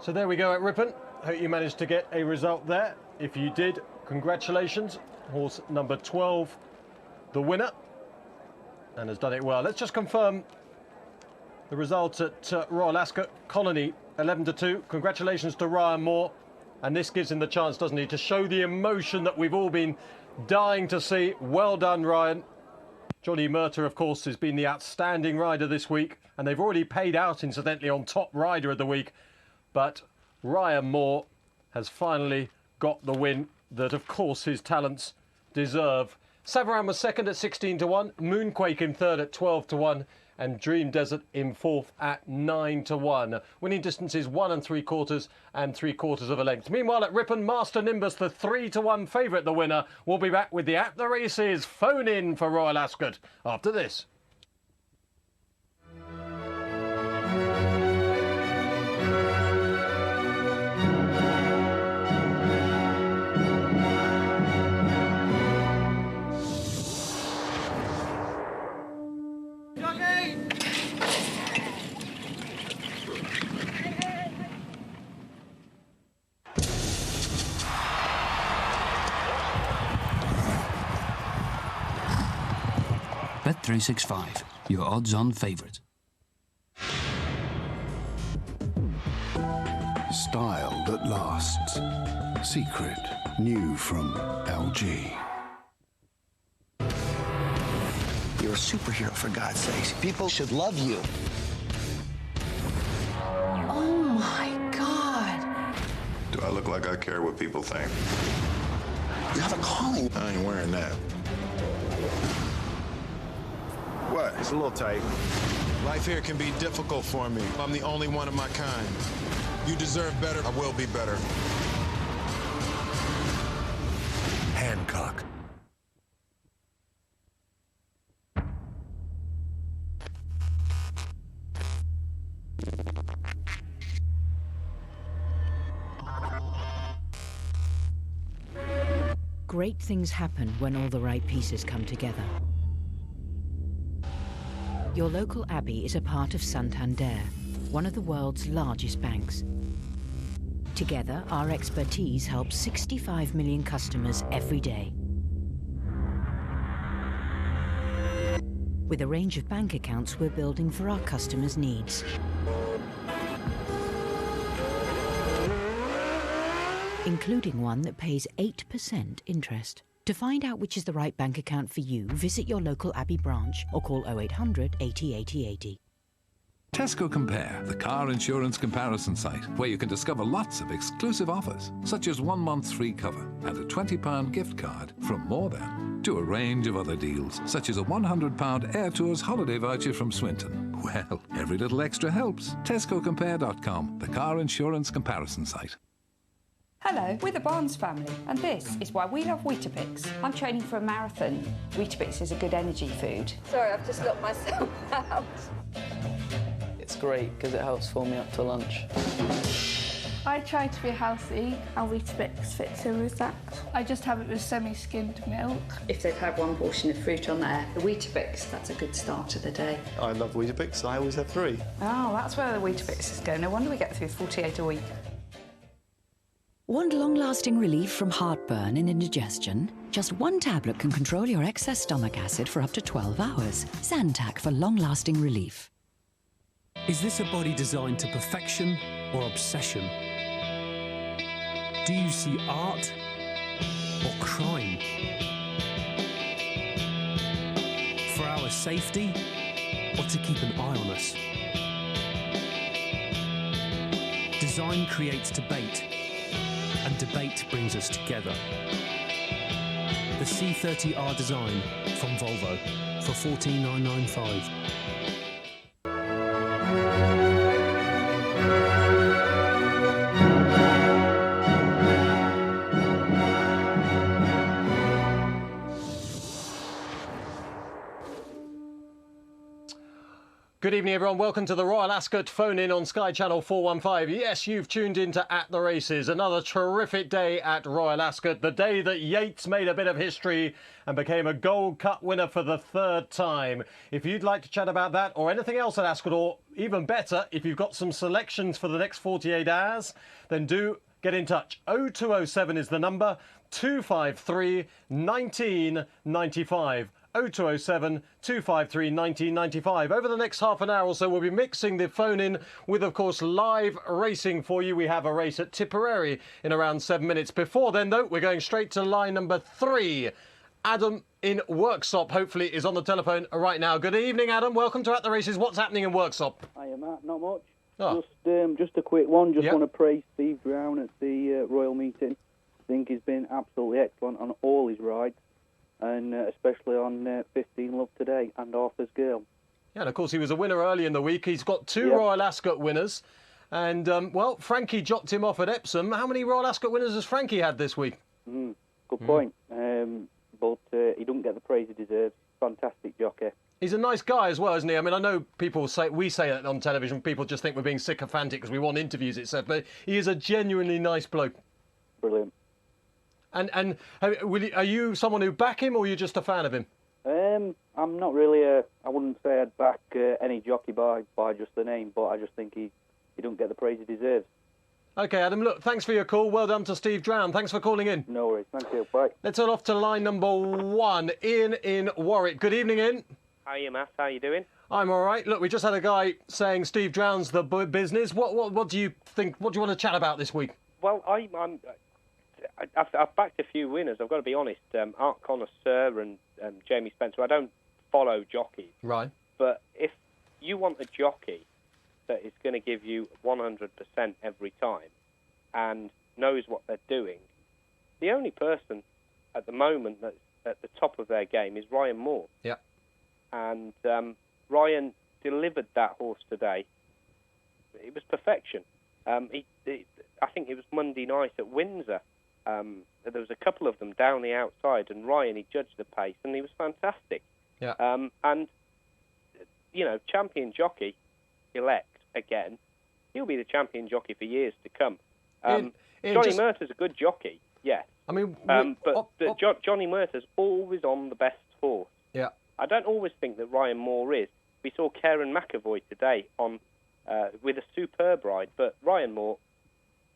So there we go at Ripon. Hope you managed to get a result there. If you did, congratulations. Horse number 12, the winner, and has done it well. Let's just confirm the result at Royal Ascot. Colony 11-2. Congratulations to Ryan Moore, and this gives him the chance, doesn't he, to show the emotion that we've all been dying to see. Well done, Ryan. Johnny Murtagh, of course, has been the outstanding rider this week, and they've already paid out, incidentally, on top rider of the week. But Ryan Moore has finally got the win that, of course, his talents deserve. Savaran was second at 16-1, Moonquake in third at 12-1, and Dream Desert in fourth at 9-1. Winning distances 1 3/4 and 3/4 of a length. Meanwhile at Ripon, Master Nimbus, the 3-1 favourite, the winner, will be back with the At the Races phone in for Royal Ascot after this.
Bet365, your odds-on favourite.
Style that lasts. Secret, new from LG.
You're a superhero, for God's sakes. People should love you.
Oh my God.
Do I look like I care what people think?
You have a calling.
I ain't wearing that. What? It's a little tight. Life here can be difficult for me. I'm the only one of my kind. You deserve better. I will be better.
Hancock.
Great things happen when all the right pieces come together. Your local Abbey is a part of Santander, one of the world's largest banks. Together, our expertise helps 65 million customers every day. With a range of bank accounts we're building for our customers' needs. Including one that pays 8% interest. To find out which is the right bank account for you, visit your local Abbey branch or call 0800 80 80 80.
Tesco Compare, the car insurance comparison site, where you can discover lots of exclusive offers, such as 1 month's free cover and a £20 gift card from More Than, to a range of other deals, such as a £100 Air Tours holiday voucher from Swinton. Well, every little extra helps. TescoCompare.com, the car insurance comparison site.
Hello, we're the Barnes family, and this is why we love Weetabix. I'm training for a marathon. Weetabix is a good energy food.
Sorry, I've just locked myself out.
It's great because it helps fill me up to lunch.
I try to be healthy, and Weetabix fits in with that. I just have it with semi-skimmed milk.
If they've had 1 portion of fruit on there, the Weetabix, that's a good start to the day.
I love Weetabix. I always have 3.
Oh, that's where the Weetabix is going. No wonder we get through 48 a week.
Want long-lasting relief from heartburn and indigestion? Just 1 tablet can control your excess stomach acid for up to 12 hours. Zantac for long-lasting relief.
Is this a body designed to perfection or obsession? Do you see art or crime? For our safety or to keep an eye on us? Design creates debate, and debate brings us together. The C30R design from Volvo for $14,995.
Good evening, everyone. Welcome to the Royal Ascot phone-in on Sky Channel 415. Yes, you've tuned into At the Races. Another terrific day at Royal Ascot. The day that Yeats made a bit of history and became a Gold Cup winner for the 3rd time. If you'd like to chat about that or anything else at Ascot, or even better, if you've got some selections for the next 48 hours, then do get in touch. 0207 is the number, 253 1995. 0207 253 1995. Over the next half an hour or so, we'll be mixing the phone in with, of course, live racing for you. We have a race at Tipperary in around 7 minutes. Before then, though, we're going straight to line number 3. Adam in Worksop, hopefully, is on the telephone right now. Good evening, Adam. Welcome to At the Races. What's happening in Worksop?
Hiya, Matt. Not much.
Oh.
Just a quick one. Just want to praise Steve Brown at the Royal meeting. I think he's been absolutely excellent on all his rides, and especially on 15 Love Today and Arthur's Girl.
Yeah, and of course he was a winner early in the week. He's got 2 Royal Ascot winners. And, well, Frankie dropped him off at Epsom. How many Royal Ascot winners has Frankie had this week?
Good point. But he doesn't get the praise he deserves. Fantastic jockey.
He's a nice guy as well, isn't he? I mean, I know people say, we say it on television, people just think we're being sycophantic because we want interviews, etc. But he is a genuinely nice bloke.
Brilliant.
And are you someone who back him, or are you just a fan of him?
I'm not really I wouldn't say I'd back any jockey by just the name, but I just think he don't get the praise he deserves.
OK, Adam, look, thanks for your call. Well done to Steve Drown. Thanks for calling in.
No worries. Thank you. Bye.
Let's head off to line number 1. Ian in Warwick. Good evening, Ian.
Hiya, Matt. How you doing?
I'm all right. Look, we just had a guy saying Steve Drown's the business. What do you think? What do you want to chat about this week?
Well, I've backed a few winners, I've got to be honest. Art Connoisseur and Jamie Spencer. I don't follow jockeys.
Right.
But if you want a jockey that is going to give you 100% every time and knows what they're doing, the only person at the moment that's at the top of their game is Ryan Moore.
Yeah.
And Ryan delivered that horse today. It was perfection. I think it was Monday night at Windsor. There was a couple of them down the outside, and Ryan, he judged the pace, and he was fantastic.
Yeah.
And, you know, champion jockey elect again, he'll be the champion jockey for years to come. Johnny Murtaugh's a good jockey, yes.
I mean,
Johnny Murtaugh's always on the best horse.
Yeah.
I don't always think that Ryan Moore is. We saw Karen McAvoy today on with a superb ride, but Ryan Moore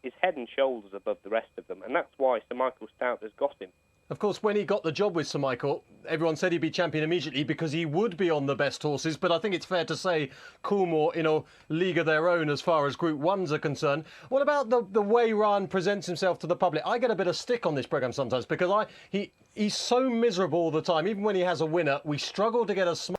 is head and shoulders above the rest of them, and that's why Sir Michael Stout has got him.
Of course, when he got the job with Sir Michael, everyone said he'd be champion immediately because he would be on the best horses, but I think it's fair to say Coolmore in a league of their own as far as Group 1s are concerned. What about the way Ryan presents himself to the public? I get a bit of stick on this programme sometimes because he's so miserable all the time. Even when he has a winner, we struggle to get a smile